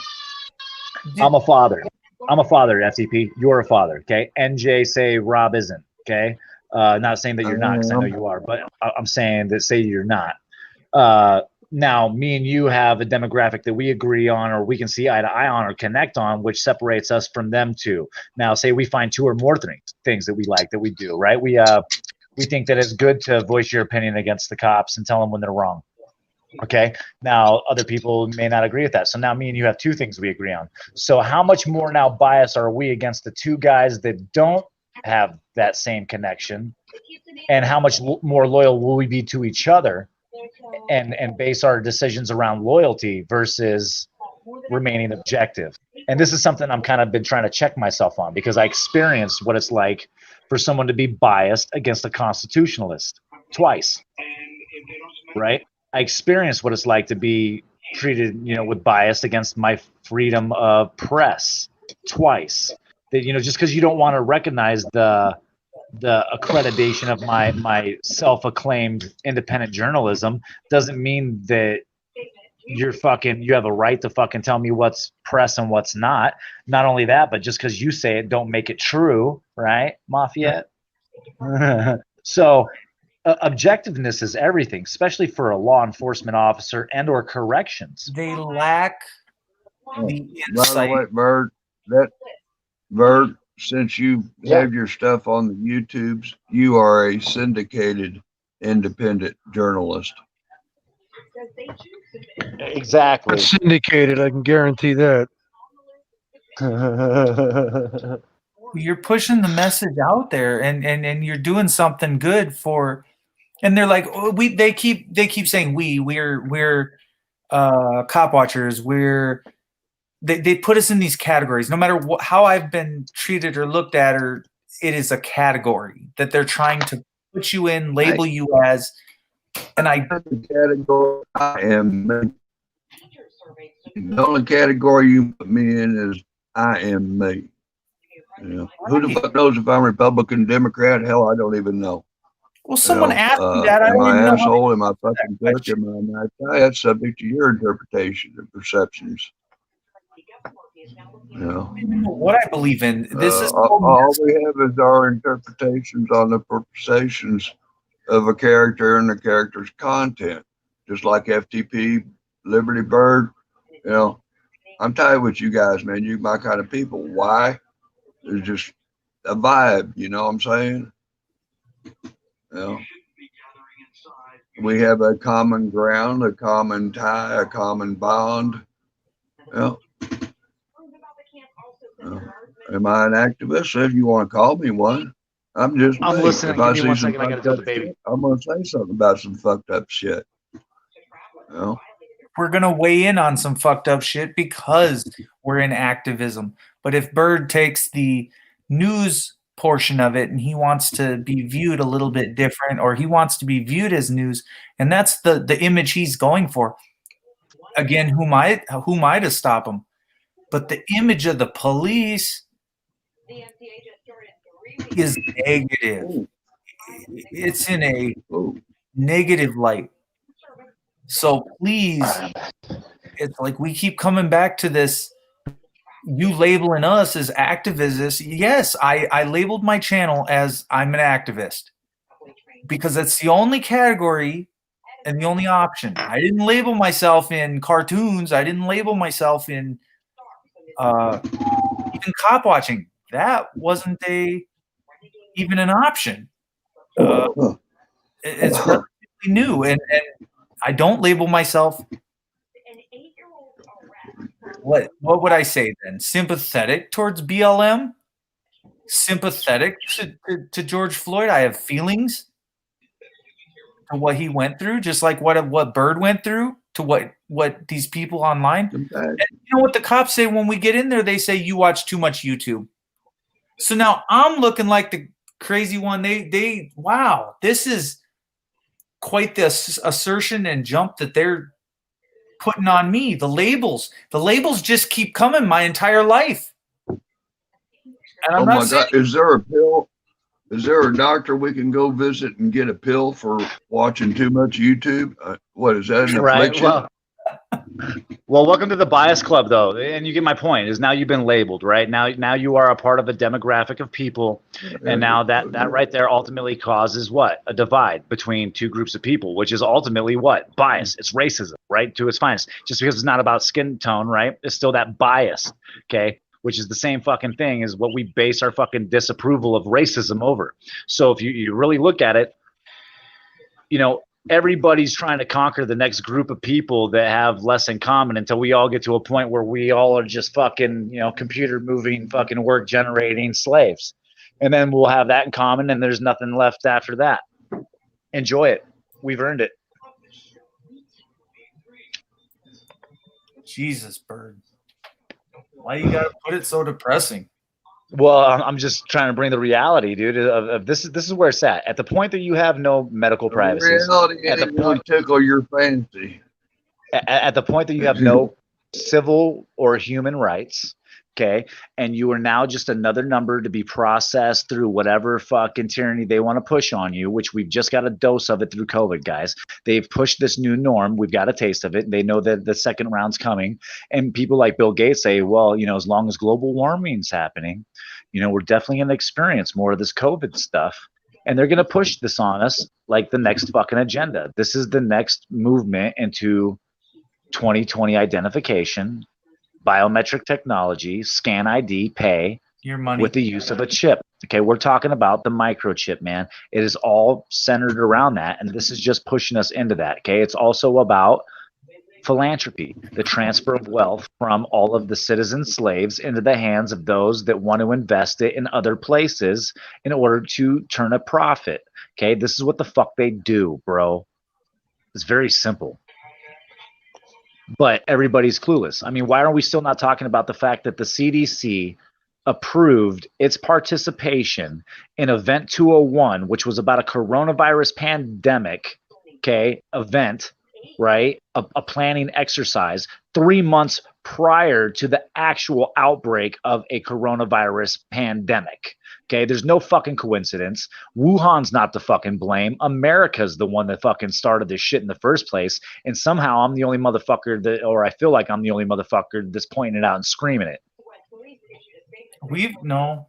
Speaker 9: I'm a father. I'm a father, FTP. You're a father. Okay. NJ say Rob isn't. Okay. Not saying that you're not, because I know you are, but I'm saying that say you're not. Now, me and you have a demographic that we agree on, or we can see eye to eye on, or connect on, which separates us from them too. Now, say we find two or more things that we like, that we do, right? We think that it's good to voice your opinion against the cops and tell them when they're wrong. Okay. Now, other people may not agree with that. So now me and you have two things we agree on. So how much more now bias are we against the two guys that don't have that same connection? And how much more loyal will we be to each other? And base our decisions around loyalty versus remaining objective. And this is something I'm kind of been trying to check myself on, because I experienced what it's like for someone to be biased against a constitutionalist twice, right? I experienced what it's like to be treated, with bias against my freedom of press twice. That, just because you don't want to recognize the accreditation of my self-acclaimed independent journalism doesn't mean that you have a right to fucking tell me what's press and what's not. Not only that, but just because you say it, don't make it true, right, Mafia? So objectiveness is everything, especially for a law enforcement officer and or corrections.
Speaker 1: They lack the insight.
Speaker 10: By the way, Bird, since you have your stuff on the YouTubes, you are a syndicated independent journalist.
Speaker 9: Exactly.
Speaker 2: It's syndicated, I can guarantee that.
Speaker 1: You're pushing the message out there, and you're doing something good for. And they're like, they keep saying we're cop watchers. They put us in these categories. No matter how I've been treated or looked at, or it is a category that they're trying to put you in, label you as. And
Speaker 10: category I am. The only category you put me in is I am me. Who the fuck knows if I'm Republican, Democrat? Hell, I don't even know.
Speaker 1: Well, someone asked me that.
Speaker 10: Am I an asshole? Am I fucking jerk? Am I a nice guy? That's subject to your interpretation and perceptions.
Speaker 1: I don't even know what I believe in. This is
Speaker 10: all we have is our interpretations on the perceptions of a character and the character's content. Just like FTP, Liberty Bird, I'm tired with you guys, man. You my kind of people. Why? It's just a vibe, you know what I'm saying? We have a common ground, a common tie, a common bond. Am I an activist? If you want to call me one, I'm
Speaker 9: listening. Give me 1 second. I gotta tell the baby.
Speaker 10: I'm gonna say something about some fucked up shit.
Speaker 1: We're gonna weigh in on some fucked up shit because we're in activism. But if Bird takes the news portion of it and he wants to be viewed a little bit different, or he wants to be viewed as news, and that's the image he's going for. Again, who am I to stop him? But the image of the police is negative. It's in a negative light. So please, it's like we keep coming back to this. You labeling us as activists. Yes, I labeled my channel as I'm an activist because that's the only category and the only option. I didn't label myself in cartoons. I didn't label myself in even cop watching. That wasn't even an option. It's relatively new, and I don't label myself. What would I say then? Sympathetic towards BLM? Sympathetic to George Floyd? I have feelings to what he went through, just like what Bird went through. to what these people online. And you know what the cops say when we get in there? They say you watch too much YouTube. So now I'm looking like the crazy one. They wow, this is quite the assertion and jump that they're putting on me. The labels just keep coming my entire life. And I'm
Speaker 10: Oh
Speaker 1: not
Speaker 10: my
Speaker 1: saying,
Speaker 10: God! Is there a pill? Is there a doctor we can go visit and get a pill for watching too much YouTube? What is that, an
Speaker 7: Right.
Speaker 10: affliction?
Speaker 7: Well, welcome to the bias club, though, and you get my point. Is now you've been labeled, right? Now you are a part of a demographic of people, and now that right there ultimately causes what? A divide between two groups of people, which is ultimately what? Bias. It's racism, right? To its finest. Just because it's not about skin tone, right? It's still that bias, okay? Which is the same fucking thing as what we base our fucking disapproval of racism over. So if you really look at it, you know, everybody's trying to conquer the next group of people that have less in common until we all get to a point where we all are just fucking, you know, computer moving, fucking work generating slaves. And then we'll have that in common and there's nothing left after that. Enjoy it. We've earned it.
Speaker 1: Jesus, Bird. Why you gotta put it so depressing?
Speaker 7: Well, I'm just trying to bring the reality, dude. Of this is where it's at. At the point that you have no medical privacy,
Speaker 10: Reality
Speaker 7: at the
Speaker 10: ain't really tickle your fancy.
Speaker 7: At the point that you have no civil or human rights, okay, and you are now just another number to be processed through whatever fucking tyranny they want to push on you, which we've just got a dose of it through COVID, guys. They've pushed this new norm. We've got a taste of it. They know that the second round's coming. And people like Bill Gates say, well, you know, as long as global warming's happening, you know, we're definitely going to experience more of this COVID stuff. And they're going to push this on us like the next fucking agenda. This is the next movement into 2020 identification, biometric technology, scan ID, pay
Speaker 1: Your money.
Speaker 7: with the use of a chip. Okay, we're talking about the microchip, man. It is all centered around that, and this is just pushing us into that. Okay, it's also about philanthropy, the transfer of wealth from all of the citizen slaves into the hands of those that want to invest it in other places in order to turn a profit. Okay, this is what the fuck they do, bro. It's very simple. But everybody's clueless. I mean, why are we still not talking about the fact that the CDC approved its participation in Event 201, which was about a coronavirus pandemic, okay, event, right? A planning exercise 3 months prior to the actual outbreak of a coronavirus pandemic. Okay, there's no fucking coincidence. Wuhan's not the fucking blame. America's the one that fucking started this shit in the first place. And somehow I'm the only motherfucker that, or I feel like I'm the only motherfucker that's pointing it out and screaming it.
Speaker 1: I'm with you.
Speaker 7: I'm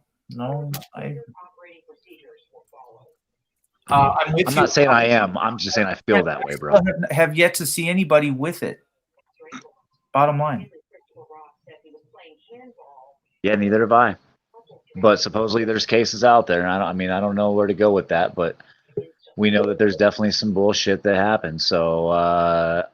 Speaker 7: not saying I am. I'm just saying I feel that way, bro.
Speaker 1: Have yet to see anybody with it. Bottom line.
Speaker 7: Yeah, neither have I. But supposedly there's cases out there. I don't know where to go with that, but we know that there's definitely some bullshit that happened. So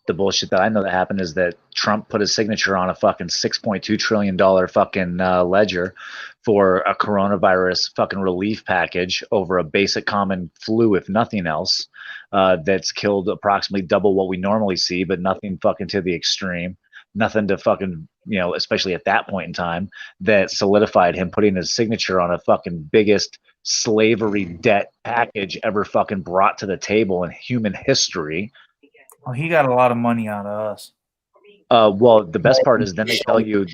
Speaker 7: the bullshit that I know that happened is that Trump put his signature on a fucking $6.2 trillion fucking ledger for a coronavirus fucking relief package over a basic common flu, if nothing else, that's killed approximately double what we normally see, but nothing fucking to the extreme. Nothing to fucking, you know, especially at that point in time, that solidified him putting his signature on a fucking biggest slavery debt package ever fucking brought to the table in human history.
Speaker 1: Well, he got a lot of money out of us.
Speaker 7: Well, the best part is then they tell you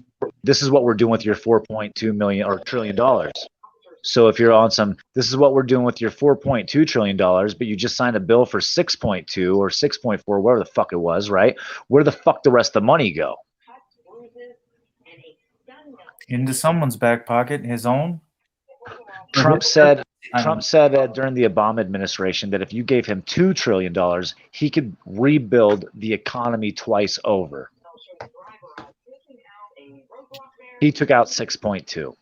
Speaker 7: this is what we're doing with your 4.2 million or $1 trillion. So if you're on some, this is what we're doing with your $4.2 trillion, but you just signed a bill for 6.2 or 6.4, whatever the fuck it was, right? Where the fuck the rest of the money go?
Speaker 1: Into someone's back pocket, his own.
Speaker 7: Trump said during the Obama administration that if you gave him $2 trillion, he could rebuild the economy twice over. He took out 6.2.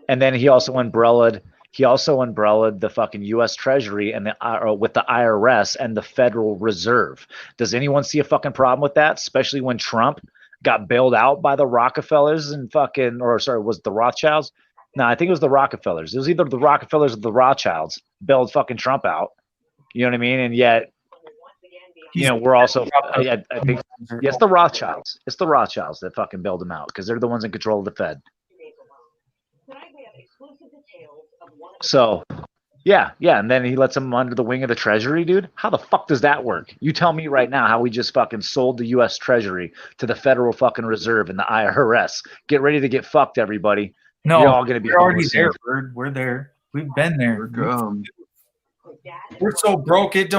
Speaker 7: And then he also umbrellaed the fucking U.S. Treasury and with the IRS and the Federal Reserve. Does anyone see a fucking problem with that? Especially when Trump got bailed out by the Rockefellers and fucking, or sorry, was it the Rothschilds? No, I think it was the Rockefellers. It was either the Rockefellers or the Rothschilds bailed fucking Trump out. You know what I mean? And yet you know, we're also, I think, it's the Rothschilds. It's the Rothschilds that fucking bailed him out because they're the ones in control of the Fed. So, yeah, and then he lets him under the wing of the Treasury, dude. How the fuck does that work? You tell me right now how we just fucking sold the U.S. Treasury to the Federal fucking Reserve and the IRS. Get ready to get fucked, everybody.
Speaker 1: No,
Speaker 7: you're all gonna be
Speaker 1: we're already
Speaker 7: homeless
Speaker 1: there,
Speaker 7: soon.
Speaker 1: Bird. We're there. We've been there.
Speaker 10: Come.
Speaker 1: We're so broke it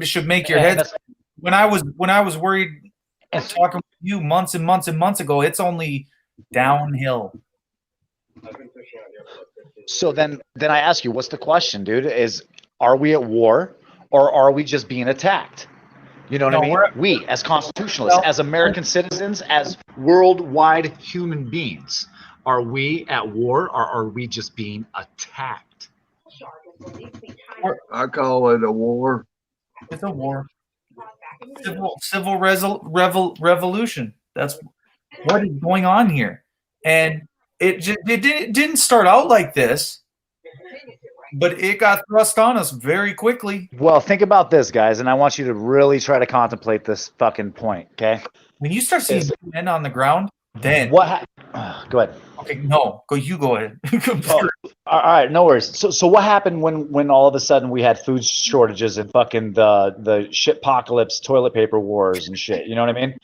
Speaker 1: should make your
Speaker 7: And
Speaker 1: head. When I was worried talking with you months and months and months ago, it's only downhill.
Speaker 7: So then I ask you, what's the question, dude? Is are we at war or are we just being attacked? You know what I mean? We, as constitutionalists, as American citizens, as worldwide human beings, are we at war or are we just being attacked?
Speaker 10: I call it a war.
Speaker 1: It's a war. Civil revolution. That's what is going on here, and it didn't start out like this, but it got thrust on us very quickly.
Speaker 7: Well, think about this, guys, and I want you to really try to contemplate this fucking point, okay?
Speaker 1: When you start seeing men on the ground, then
Speaker 7: what? Go ahead.
Speaker 1: Okay, no, you go ahead.
Speaker 7: All right, no worries. So what happened when all of a sudden we had food shortages and fucking the shitpocalypse, toilet paper wars and shit? You know what I mean?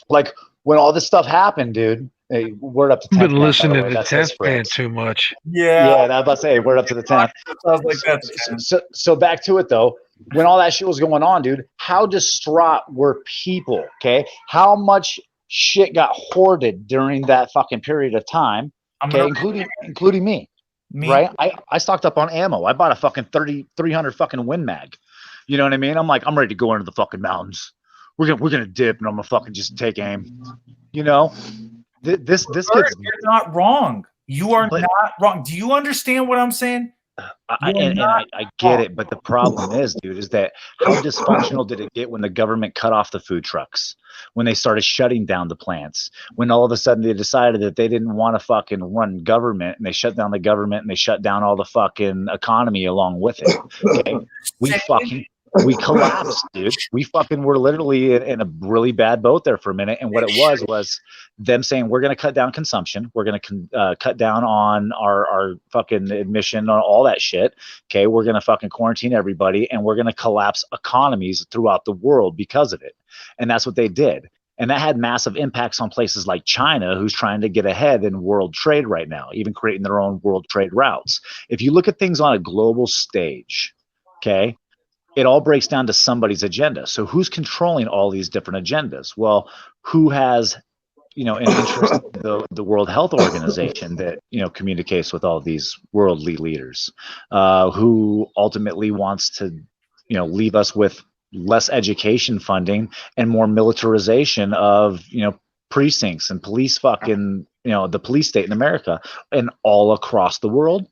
Speaker 7: Like when all this stuff happened, dude. Hey, word up to 10th.
Speaker 2: I've been listening to the 10th man too much.
Speaker 1: Yeah,
Speaker 7: I was about to say word up to the 10th.
Speaker 1: Sounds like that.
Speaker 7: So back to it though. When all that shit was going on, dude, how distraught were people? Okay, how much shit got hoarded during that fucking period of time, okay, including me, right? I stocked up on ammo. I bought a fucking 300 fucking Win Mag. You know what I mean? I'm like, I'm ready to go into the fucking mountains. We're gonna dip, and I'm gonna fucking just take aim. You know, this
Speaker 1: You're not wrong. You are not wrong. Do you understand what I'm saying?
Speaker 7: I get it, but the problem is, dude, is that how dysfunctional did it get when the government cut off the food trucks, when they started shutting down the plants, when all of a sudden they decided that they didn't want to fucking run government and they shut down the government and they shut down all the fucking economy along with it. Okay, we collapsed, dude. We fucking were literally in a really bad boat there for a minute. And what it was them saying, we're going to cut down consumption. We're going to cut down on our fucking admission on all that shit. Okay. We're going to fucking quarantine everybody and we're going to collapse economies throughout the world because of it. And that's what they did. And that had massive impacts on places like China, who's trying to get ahead in world trade right now, even creating their own world trade routes. If you look at things on a global stage, okay, it all breaks down to somebody's agenda. So who's controlling all these different agendas? Well, who has, an interest in the World Health Organization that, communicates with all these worldly leaders, who ultimately wants to, leave us with less education funding and more militarization of, precincts and police fucking, the police state in America and all across the world.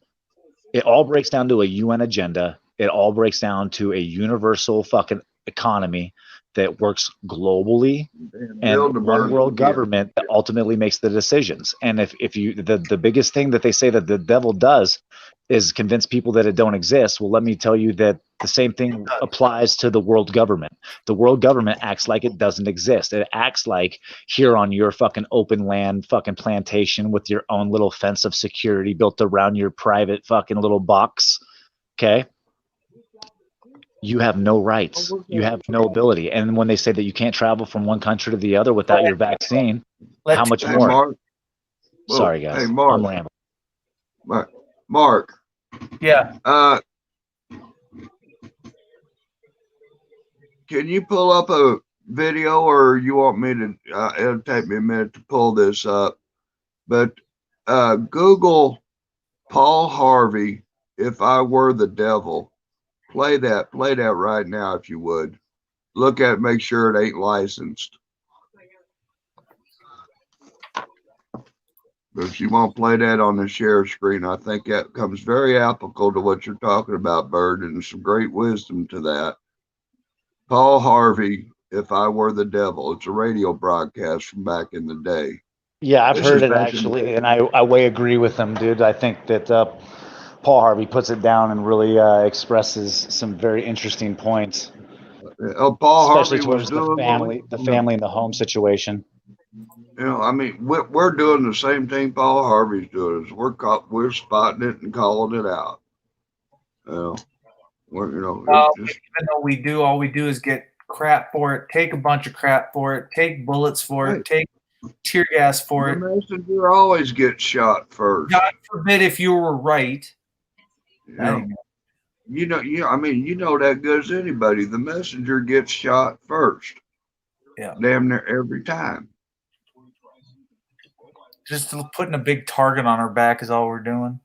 Speaker 7: It all breaks down to a UN agenda. It all breaks down to a universal fucking economy that works globally and one world government that ultimately makes the decisions. And if you the biggest thing that they say that the devil does is convince people that it don't exist. Well, let me tell you that the same thing applies to the world government. The world government acts like it doesn't exist. It acts like here on your fucking open land fucking plantation with your own little fence of security built around your private fucking little box. Okay. You have no rights. You have no ability. And when they say that you can't travel from one country to the other without your vaccine, how much more?
Speaker 10: Mark.
Speaker 7: Sorry, guys.
Speaker 10: Hey, Mark.
Speaker 7: I'm rambling.
Speaker 10: Mark.
Speaker 1: Yeah.
Speaker 10: Can you pull up a video, or you want me to? It'll take me a minute to pull this up. But Google Paul Harvey, "If I Were the Devil." Play that right now if you would. Look at it, make sure it ain't licensed. But if you want to play that on the share screen, I think that comes very applicable to what you're talking about, Bird, and some great wisdom to that. Paul Harvey, "If I Were the Devil." It's a radio broadcast from back in the day.
Speaker 7: Yeah, I've heard it actually, and I way agree with them, dude. I think that Paul Harvey puts it down and really expresses some very interesting points.
Speaker 10: Paul
Speaker 9: especially
Speaker 10: Harvey was
Speaker 9: towards the
Speaker 10: doing
Speaker 9: family and the home situation.
Speaker 10: You know, I mean, we're doing the same thing Paul Harvey's doing. Is we're spotting it and calling it out.
Speaker 1: Even though we do, all we do is get crap for it, take a bunch of crap for it, take bullets for it, take tear gas for it.
Speaker 10: The messenger always gets shot first.
Speaker 1: God forbid if you were right.
Speaker 10: I mean, that good as anybody. The messenger gets shot first.
Speaker 1: Yeah.
Speaker 10: Damn near every time.
Speaker 1: Just putting a big target on our back is all we're doing.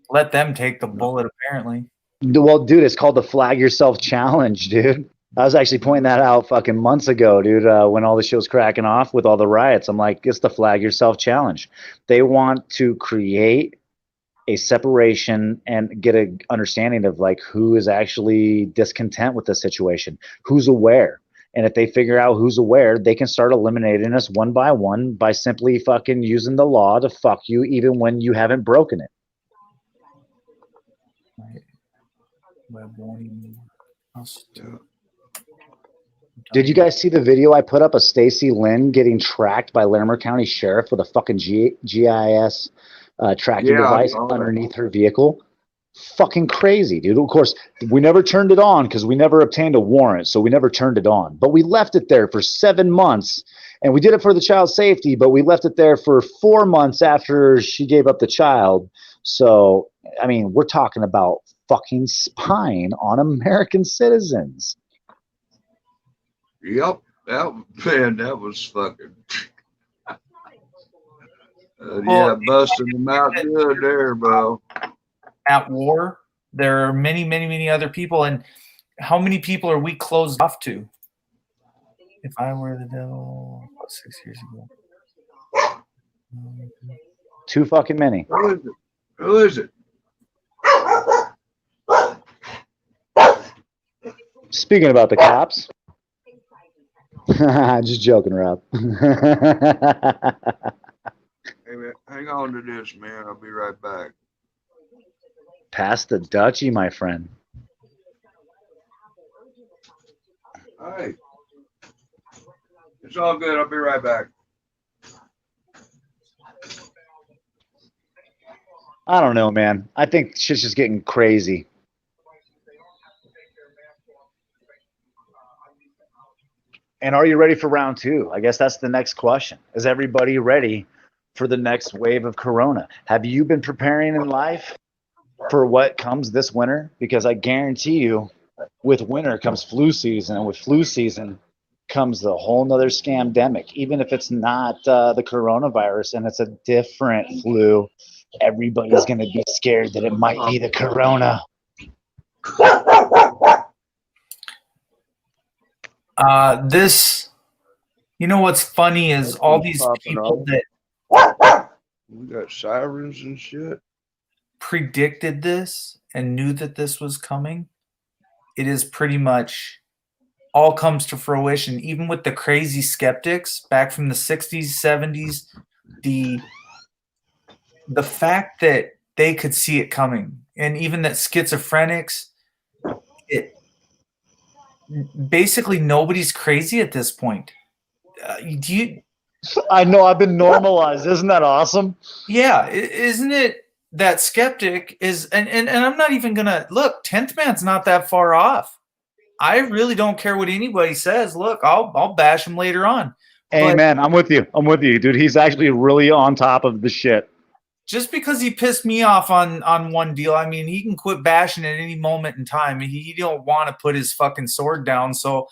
Speaker 1: Let them take the bullet, apparently.
Speaker 9: Well, dude, it's called the Flag Yourself Challenge, dude. I was actually pointing that out fucking months ago, dude, when all the shit was cracking off with all the riots. I'm like, it's the Flag Yourself Challenge. They want to create a separation and get an understanding of like who is actually discontent with the situation, who's aware. And if they figure out who's aware, they can start eliminating us one by one by simply fucking using the law to fuck you even when you haven't broken it. Did you guys see the video I put up of Stacy Lynn getting tracked by Larimer County Sheriff with a fucking GIS tracking device underneath her vehicle? Fucking crazy, dude. Of course, we never turned it on because we never obtained a warrant, so we never turned it on. But we left it there for 7 months, and we did it for the child's safety, but we left it there for 4 months after she gave up the child. So, I mean, we're talking about fucking spying on American citizens.
Speaker 10: Yep. That was fucking. Busting them out good there, bro.
Speaker 1: At war, there are many, many, many other people. And how many people are we closed off to? If I were the devil, 6 years ago.
Speaker 9: Too fucking many.
Speaker 10: Who is it?
Speaker 9: Speaking about the cops. Just joking, Rob.
Speaker 10: Hey, man, hang on to this, man. I'll be right back.
Speaker 9: Pass the Dutchie, my friend.
Speaker 10: All right. It's all good. I'll be right back.
Speaker 9: I don't know, man. I think shit's just getting crazy. And are you ready for round two? I guess that's the next question. Is everybody ready for the next wave of Corona? Have you been preparing in life for what comes this winter? Because I guarantee you, with winter comes flu season, and with flu season comes the whole nother scamdemic. Even if it's not the coronavirus and it's a different flu, everybody's going to be scared that it might be the corona.
Speaker 1: You know what's funny is all these people that
Speaker 10: we got sirens and shit
Speaker 1: predicted this and knew that this was coming. It is pretty much all comes to fruition, even with the crazy skeptics back from the 60s, 70s, the fact that they could see it coming, and even that schizophrenics, basically nobody's crazy at this point.
Speaker 9: I know, I've been normalized. Isn't that awesome?
Speaker 1: Yeah, isn't it? That skeptic is, and I'm not even gonna look. 10th Man's not that far off. I really don't care what anybody says. Look, I'll bash him later on.
Speaker 9: Amen. I'm with you, dude. He's actually really on top of the shit.
Speaker 1: Just because he pissed me off on one deal, I mean, he can quit bashing at any moment in time. He don't want to put his fucking sword down, so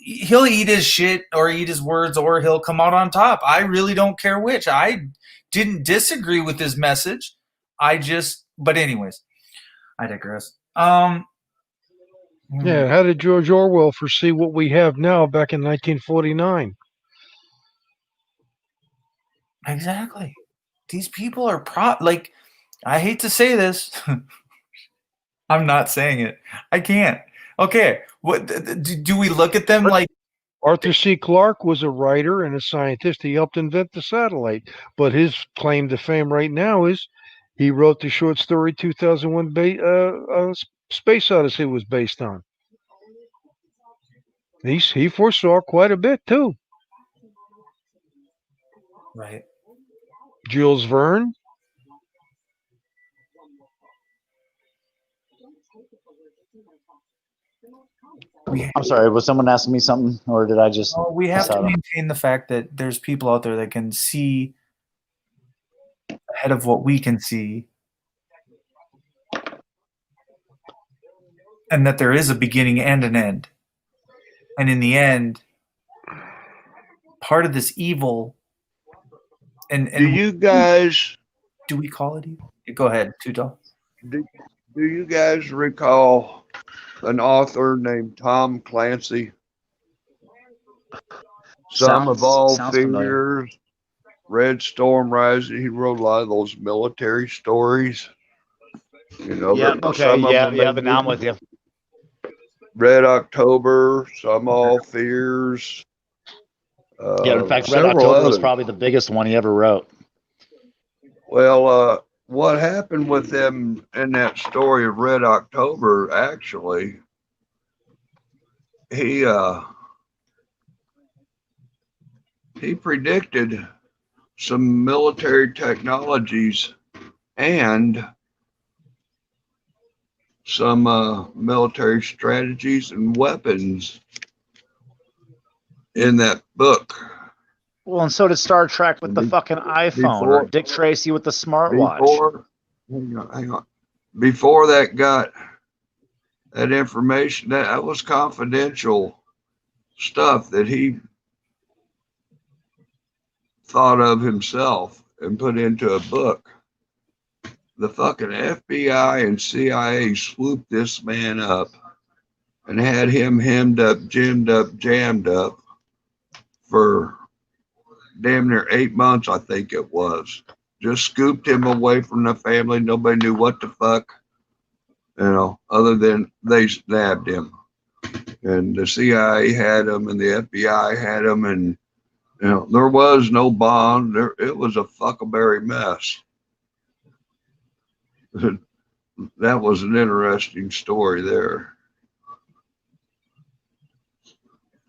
Speaker 1: he'll eat his shit or eat his words, or he'll come out on top. I really don't care which. I didn't disagree with his message. But anyways, I digress.
Speaker 2: Yeah, how did George Orwell foresee what we have now back in 1949?
Speaker 1: Exactly. These people are I hate to say this. I'm not saying it. I can't. Okay. What do we look at them like?
Speaker 2: Arthur C. Clarke was a writer and a scientist. He helped invent the satellite. But his claim to fame right now is he wrote the short story 2001 Space Odyssey was based on. He foresaw quite a bit too.
Speaker 1: Right.
Speaker 2: Jules Verne.
Speaker 9: I'm sorry, was someone asking me something, or did I just?
Speaker 1: No, we have to maintain the fact that there's people out there that can see ahead of what we can see, and that there is a beginning and an end. And in the end, part of this evil. And
Speaker 10: do you guys?
Speaker 1: Do we call it evil? Go ahead, Tuto.
Speaker 10: Do you guys recall an author named Tom Clancy? Some of All Fears, Red Storm Rising. He wrote a lot of those military stories. You know,
Speaker 9: yeah, okay, yeah, but now I'm with you.
Speaker 10: Red October, Some All Fears.
Speaker 9: Yeah, in fact, Red October was probably the biggest one he ever wrote.
Speaker 10: Well, what happened with them in that story of Red October, actually, he predicted some military technologies and some military strategies and weapons in that book.
Speaker 9: Well, and so did Star Trek with the fucking iPhone, or Dick Tracy with the smartwatch.
Speaker 10: Hang on. Before that got that information, that was confidential stuff that he thought of himself and put into a book. The fucking FBI and CIA swooped this man up and had him hemmed up, gemmed up, jammed up for damn near 8 months, I think it was. Just scooped him away from the family. Nobody knew what the fuck, you know, other than they stabbed him. And the CIA had him and the FBI had him, and you know, there was no bond. It was a fuckleberry mess. That was an interesting story there.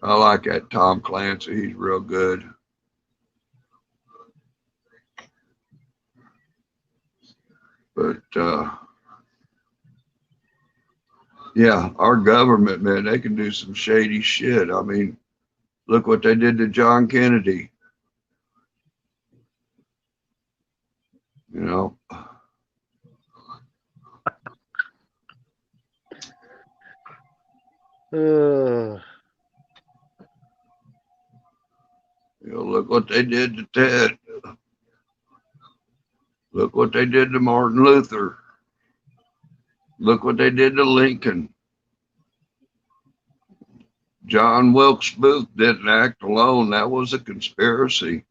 Speaker 10: I like that Tom Clancy. He's real good. But yeah, our government, man, they can do some shady shit. I mean, look what they did to John Kennedy. You know. You know, look what they did to Ted. Look what they did to Martin Luther. Look what they did to Lincoln. John Wilkes Booth didn't act alone. That was a conspiracy.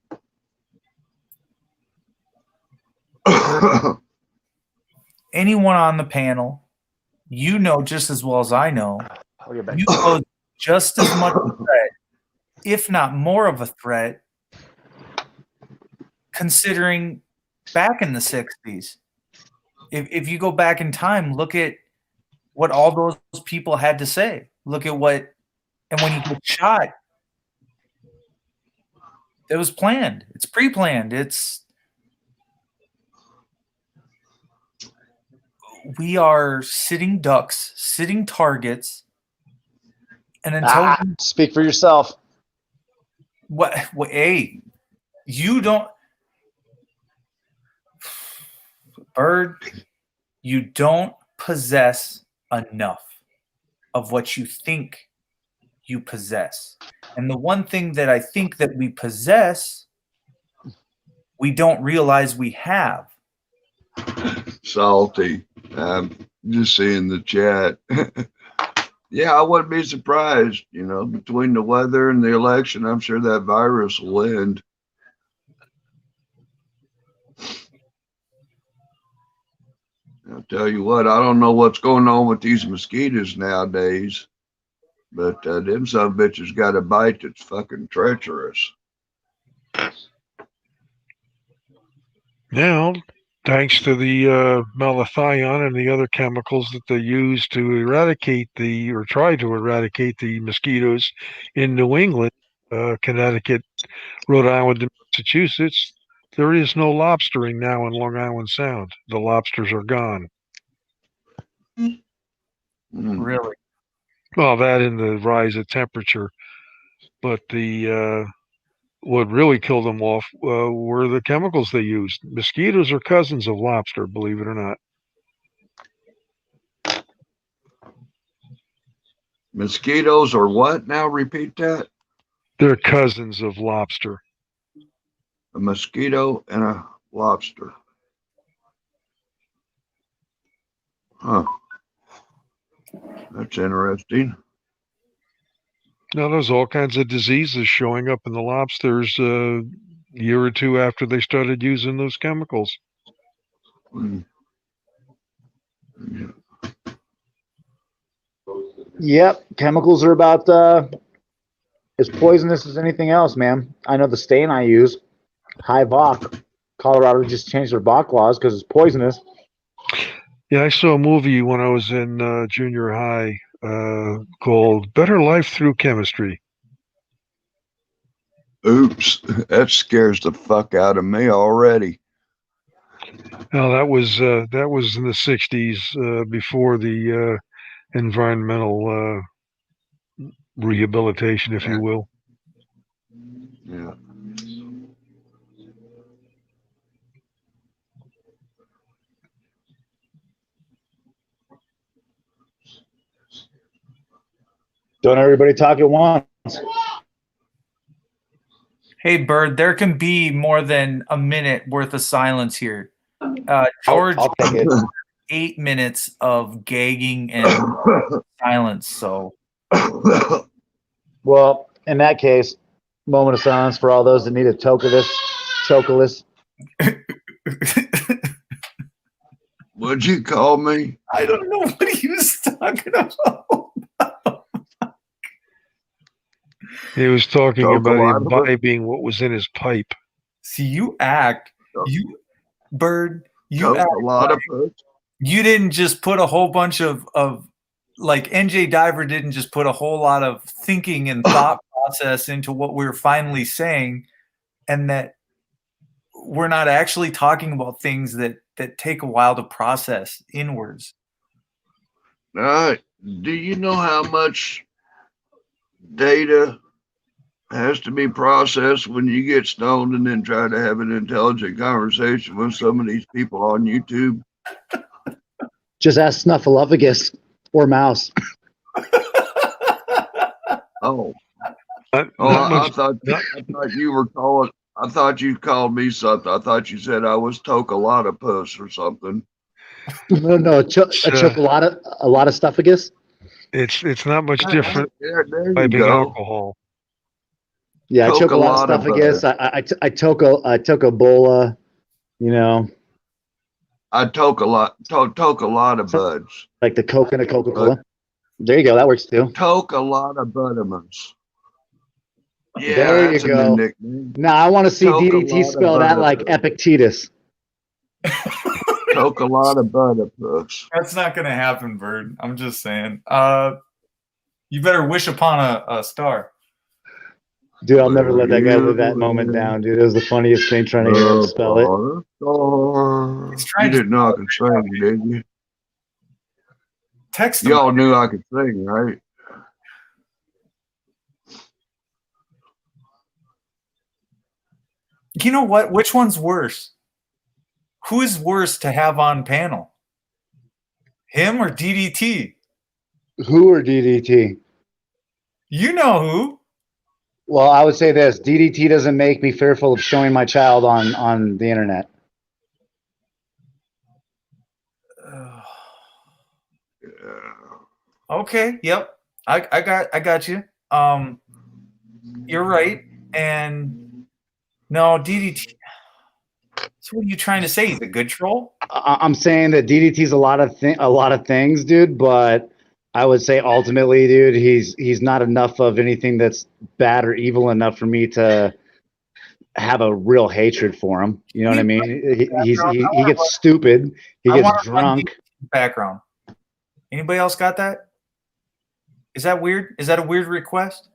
Speaker 1: Anyone on the panel, you know just as well as I know, you pose just as much a threat, if not more of a threat, considering back in the 60s. If you go back in time, look at what all those people had to say. Look at what, and when you get shot, it was planned. It's pre-planned. We are sitting ducks, sitting targets, and until
Speaker 9: speak for yourself.
Speaker 1: What? Hey, you don't, Bird. You don't possess enough of what you think you possess, and the one thing that I think that we possess, we don't realize we have.
Speaker 10: Salty. I'm just seeing the chat. Yeah, I wouldn't be surprised. You know, between the weather and the election, I'm sure that virus will end. I'll tell you what, I don't know what's going on with these mosquitoes nowadays, but them some bitches got a bite that's fucking treacherous.
Speaker 2: Now, thanks to the malathion and the other chemicals that they use to eradicate or try to eradicate the mosquitoes in New England, Connecticut, Rhode Island, and Massachusetts, there is no lobstering now in Long Island Sound. The lobsters are gone.
Speaker 1: Really?
Speaker 2: Well, that and the rise of temperature. But what really killed them off were the chemicals they used. Mosquitoes are cousins of lobster, believe it or not.
Speaker 10: Mosquitoes are what now? Repeat that.
Speaker 2: They're cousins of lobster.
Speaker 10: A mosquito and a lobster. Huh. That's interesting.
Speaker 2: Now, there's all kinds of diseases showing up in the lobsters a year or two after they started using those chemicals.
Speaker 10: Mm.
Speaker 12: Yep, chemicals are about as poisonous as anything else, man. I know the stain I use, high Bach. Colorado just changed their Bach laws because it's poisonous.
Speaker 2: Yeah, I saw a movie when I was in junior high called Better Life Through Chemistry.
Speaker 10: Oops, that scares the fuck out of me already.
Speaker 2: Now, that was in the 60s before the environmental rehabilitation, if you will.
Speaker 10: Yeah.
Speaker 12: Don't everybody talk at once.
Speaker 1: Hey, Bird, there can be more than a minute worth of silence here. George,
Speaker 12: I'll take it.
Speaker 1: 8 minutes of gagging and silence. So,
Speaker 12: Well, in that case, moment of silence for all those that need a chocolate.
Speaker 10: What'd you call me?
Speaker 1: I don't know what he was talking about.
Speaker 2: He was talking about imbibing what was in his pipe.
Speaker 1: See, you act, Bird,
Speaker 10: you act a lot of
Speaker 1: you didn't just put a whole bunch of like NJ Diver didn't just put a whole lot of thinking and thought process into what we're finally saying, and that we're not actually talking about things that take a while to process inwards.
Speaker 10: Do you know how much data has to be processed when you get stoned and then try to have an intelligent conversation with some of these people on YouTube?
Speaker 12: Just ask Snuffleupagus or Mouse.
Speaker 10: Oh. I thought you were calling. I thought you called me something. I thought you said I was Tokalotopus or something.
Speaker 12: No, a Chocolata-stuffagus.
Speaker 2: It's not much different
Speaker 10: there
Speaker 2: by
Speaker 10: you
Speaker 2: being
Speaker 10: go.
Speaker 2: alcohol.
Speaker 12: Yeah, I choke a lot of stuffagus. I took Ebola, you know.
Speaker 10: I toke a lot of buds.
Speaker 12: Like the Coke and a Coca-Cola. There you go. That works too.
Speaker 10: Toke a lot of vitamins. Yeah,
Speaker 12: there you
Speaker 10: that's
Speaker 12: go.
Speaker 10: a new nickname.
Speaker 12: Now I want to see
Speaker 10: Toke a
Speaker 12: DDT
Speaker 10: lot
Speaker 12: spelled
Speaker 10: of
Speaker 12: out like Epictetus.
Speaker 10: Toke a lot of butterpuss.
Speaker 1: That's not going to happen, Bird. I'm just saying. You better wish upon a star.
Speaker 12: Dude, I'll never let that guy live that moment down, dude. It was the funniest thing trying to hear him spell it.
Speaker 10: You didn't know I could sing, did you?
Speaker 1: Text him.
Speaker 10: Y'all knew I could sing, right?
Speaker 1: You know what? Which one's worse? Who is worse to have on panel? Him or DDT?
Speaker 12: Who or DDT?
Speaker 1: You know who.
Speaker 12: Well, I would say this. DDT doesn't make me fearful of showing my child on the internet.
Speaker 1: Okay. Yep. I got you. You're right. And no, DDT. So what are you trying to say? He's a good troll?
Speaker 12: I'm saying that DDT's a lot of things, dude, but I would say ultimately, dude, he's not enough of anything that's bad or evil enough for me to have a real hatred for him. You know what I mean? He gets stupid. He
Speaker 1: I
Speaker 12: gets
Speaker 1: want to run
Speaker 12: drunk.
Speaker 1: the background. Anybody else got that? Is that weird? Is that a weird request?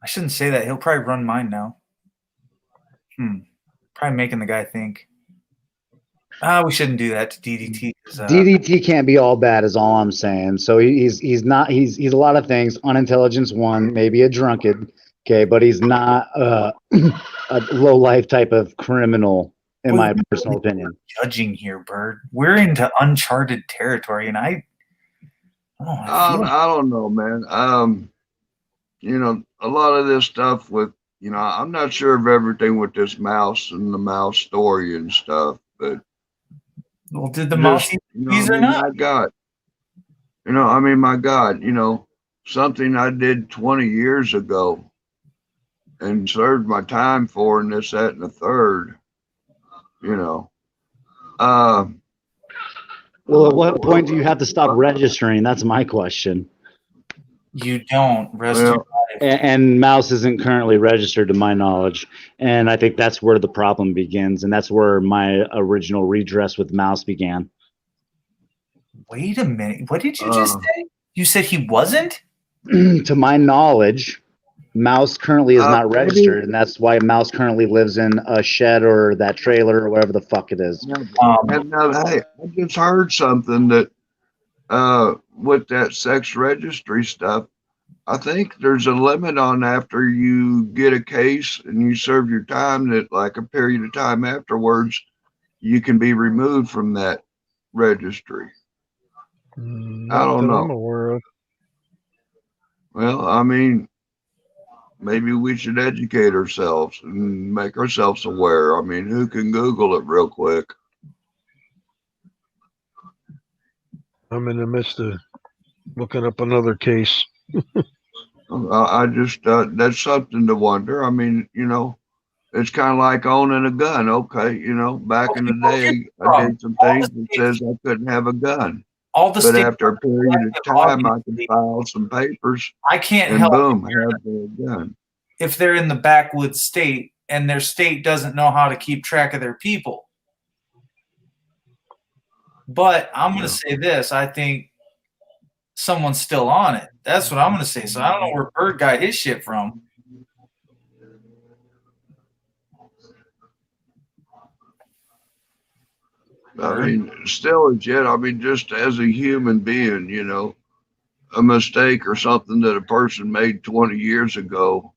Speaker 1: I shouldn't say that. He'll probably run mine now. Probably making the guy think. We shouldn't do that to DDT.
Speaker 12: DDT can't be all bad, is all I'm saying. So he's a lot of things. Unintelligence one, maybe a drunkard. Okay, but he's not a low life type of criminal, in my personal opinion.
Speaker 1: Judging here, Bird. We're into uncharted territory, and I
Speaker 10: don't know, man. You know, a lot of this stuff with, you know, I'm not sure of everything with this mouse and the mouse story and stuff, but
Speaker 1: well, did the mouse these or not?
Speaker 10: My God, you know, I mean, my God, you know, something I did 20 years ago and served my time for, and this, that, and the third, you know.
Speaker 12: Well, at what point do you have to stop registering? That's my question.
Speaker 1: You don't register.
Speaker 12: And Mouse isn't currently registered to my knowledge. And I think that's where the problem begins. And that's where my original redress with Mouse began.
Speaker 1: Wait a minute. What did you just say? You said he wasn't?
Speaker 12: To my knowledge, Mouse currently is not registered. And that's why Mouse currently lives in a shed or that trailer or whatever the fuck it is.
Speaker 10: And hey, I just heard something that with that sex registry stuff, I think there's a limit on after you get a case and you serve your time, that like a period of time afterwards, you can be removed from that registry. I don't know.
Speaker 2: I'm aware of.
Speaker 10: Well, I mean, maybe we should educate ourselves and make ourselves aware. I mean, who can Google it real quick?
Speaker 2: I'm in the midst of looking up another case.
Speaker 10: I just, that's something to wonder. I mean, you know, it's kind of like owning a gun. Okay, you know, back in the day, I did some things that says I couldn't have a gun. But after a period of time, I can file some papers.
Speaker 1: I can't
Speaker 10: and
Speaker 1: help
Speaker 10: boom, have the gun.
Speaker 1: If they're in the backwoods state and their state doesn't know how to keep track of their people. But I'm going to say this. I think someone's still on it. That's what I'm going to say. So I don't know where Bird got his shit from.
Speaker 10: I mean, still legit. I mean, just as a human being, you know, a mistake or something that a person made 20 years ago,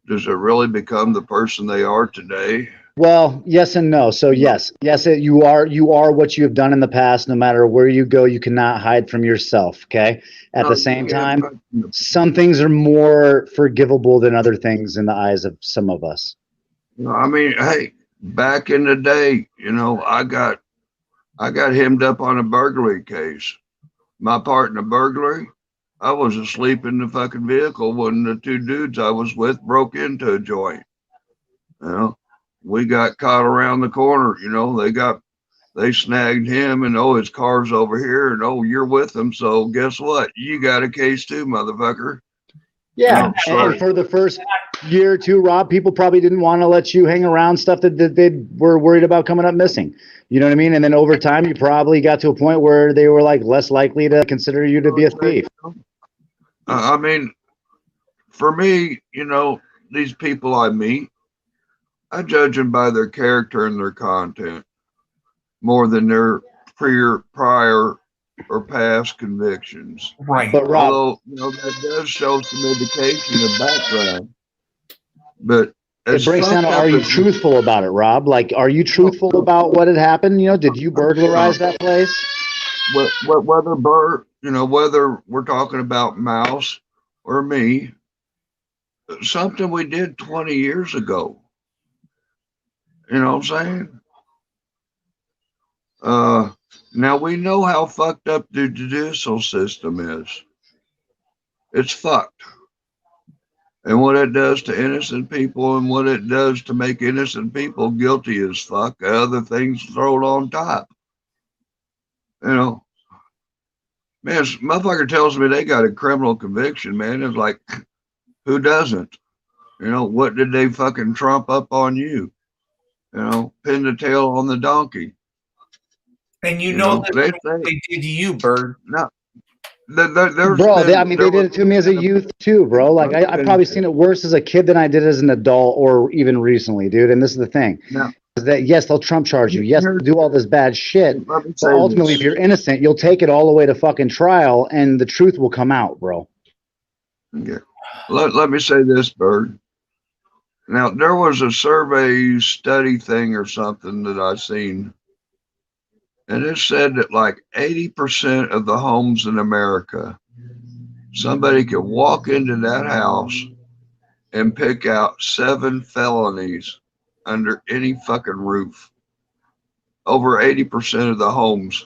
Speaker 10: does it really become the person they are today?
Speaker 12: Well, yes and no. So yes, you are what you have done in the past. No matter where you go, you cannot hide from yourself. Okay. At the same time, some things are more forgivable than other things in the eyes of some of us.
Speaker 10: I mean, hey, back in the day, you know, I got hemmed up on a burglary case. My part in the burglary, I was asleep in the fucking vehicle when the two dudes I was with broke into a joint. You know, we got caught around the corner. You know, they snagged him, and his car's over here, and you're with them. So guess what? You got a case too, motherfucker.
Speaker 12: Yeah, and for the first year or two, Rob, people probably didn't want to let you hang around stuff that they were worried about coming up missing. You know what I mean? And then over time, you probably got to a point where they were like less likely to consider you to be a thief.
Speaker 10: I mean, for me, you know, these people I meet, I judge them by their character and their content more than their prior or past convictions.
Speaker 1: Right.
Speaker 12: But Rob,
Speaker 10: although, you know, that does show some indication of background. But
Speaker 12: it breaks down to, are you truthful about it, Rob? Like, are you truthful about what had happened? You know, did you burglarize that place?
Speaker 10: Whether we're talking about Mouse or me, something we did 20 years ago. You know what I'm saying? Now we know how fucked up the judicial system is. It's fucked. And what it does to innocent people and what it does to make innocent people guilty as fuck. Other things thrown on top. You know, man, this motherfucker tells me they got a criminal conviction, man. It's like, who doesn't? You know, what did they fucking trump up on you? You know, pin the tail on the donkey.
Speaker 1: And you
Speaker 10: know,
Speaker 1: know that they did to you, Bird.
Speaker 10: No.
Speaker 12: Bro, they did it to me as a youth too, bro. Like I've probably seen it worse as a kid than I did as an adult, or even recently, dude. And this is the thing: is that yes, they'll trump charge you. Yes, they'll do all this bad shit. But ultimately, if you're innocent, you'll take it all the way to fucking trial, and the truth will come out, bro.
Speaker 10: Okay. Let me say this, Bird. Now there was a survey study thing or something that I seen. And it said that like 80% of the homes in America, somebody could walk into that house and pick out 7 felonies under any fucking roof. Over 80% of the homes,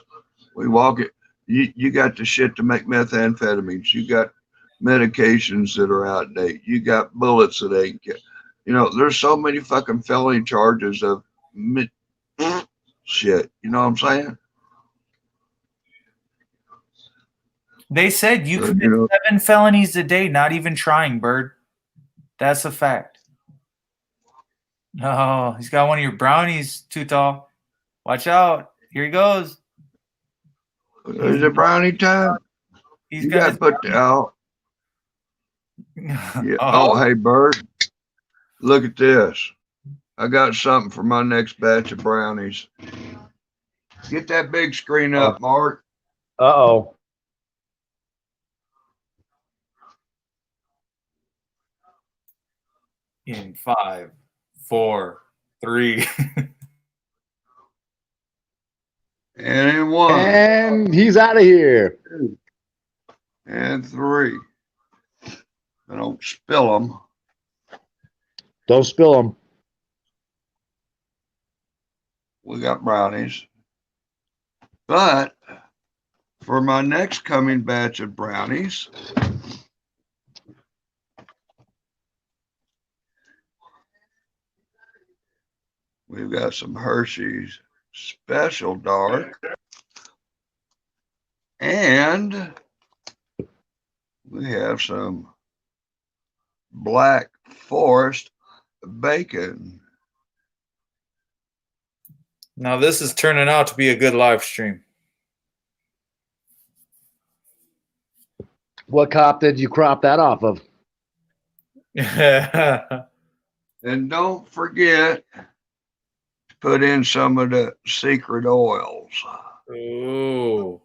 Speaker 10: we walk it. You got the shit to make methamphetamines. You got medications that are outdated. You got bullets that ain't get. You know, there's so many fucking felony charges of shit. You know what I'm saying?
Speaker 1: They said you commit 7 felonies a day, not even trying, Bird. That's a fact. Oh, he's got one of your brownies, Too Tall. Watch out. Here he goes.
Speaker 10: Is it brownie time? You got to put out. Yeah. Oh, hey, Bird. Look at this. I got something for my next batch of brownies. Get that big screen up, Mark.
Speaker 12: Uh-oh.
Speaker 1: In 5, 4, 3.
Speaker 10: And in 1.
Speaker 12: And he's out of here.
Speaker 10: 2, and 3. I don't spill them.
Speaker 12: Don't spill them.
Speaker 10: We got brownies. But for my next coming batch of brownies, we've got some Hershey's Special Dark, and we have some Black Forest Bacon.
Speaker 1: Now this is turning out to be a good live stream.
Speaker 12: What cop did you crop that off of?
Speaker 10: And don't forget to put in some of the secret oils.
Speaker 1: Ooh.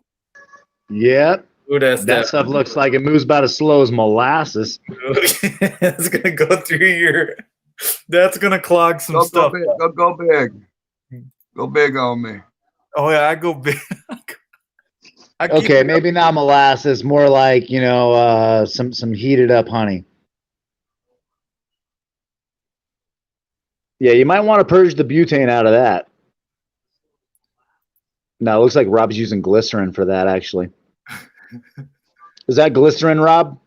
Speaker 12: Yep.
Speaker 1: Ooh,
Speaker 12: that stuff looks like it moves about as slow as molasses.
Speaker 1: It's gonna go through your. That's gonna clog some stuff.
Speaker 10: Go big. Go big on me.
Speaker 1: Oh yeah, I go big.
Speaker 12: Okay, maybe not molasses. More like some heated up honey. Yeah, you might want to purge the butane out of that. No, it looks like Rob's using glycerin for that, actually. Is that glycerin, Rob?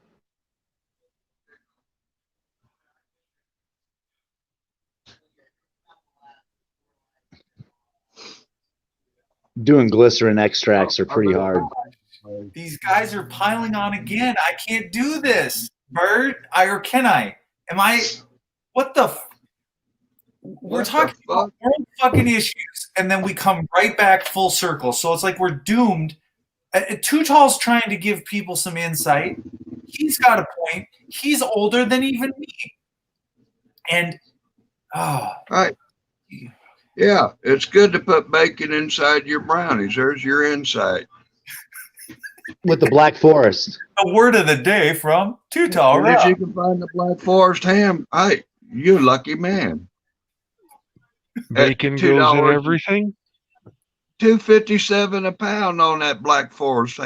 Speaker 12: Doing glycerin extracts are pretty hard.
Speaker 1: These guys are piling on again. I can't do this, Bird. Or can I? Am I? What the? We're talking about world fucking issues, and then we come right back full circle. So it's like we're doomed. Too Tall's trying to give people some insight. He's got a point. He's older than even me. And
Speaker 10: right. Yeah, it's good to put bacon inside your brownies. There's your insight.
Speaker 12: With the Black Forest.
Speaker 1: The word of the day from Too Tall.
Speaker 10: And if you can find the Black Forest ham, hey, you lucky man.
Speaker 2: Bacon goes in everything.
Speaker 10: $2.57 a pound on that Black Forest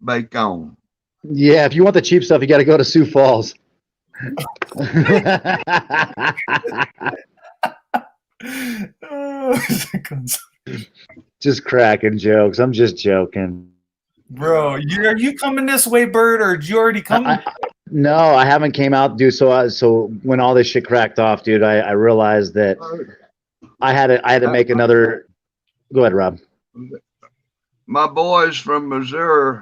Speaker 10: bacon.
Speaker 12: Yeah, if you want the cheap stuff, you got to go to Sioux Falls. Just cracking jokes. I'm just joking.
Speaker 1: Bro, are you coming this way, Bird, or did you already come?
Speaker 12: No, I haven't came out, dude. So when all this shit cracked off, dude, I realized that I had to make another. Go ahead, Rob.
Speaker 10: My boys from Missouri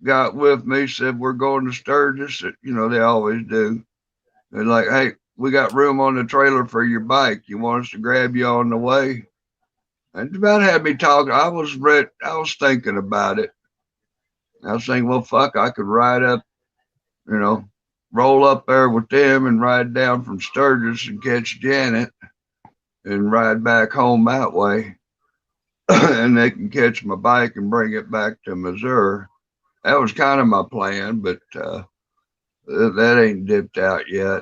Speaker 10: got with me, said we're going to Sturgis. You know, they always do. And like, hey, we got room on the trailer for your bike. You want us to grab you on the way? And about had me talking. I was thinking about it. I was thinking, well, fuck, I could ride up, roll up there with them and ride down from Sturgis and catch Janet and ride back home that way. And they can catch my bike and bring it back to Missouri. That was kind of my plan, but that ain't dipped out yet.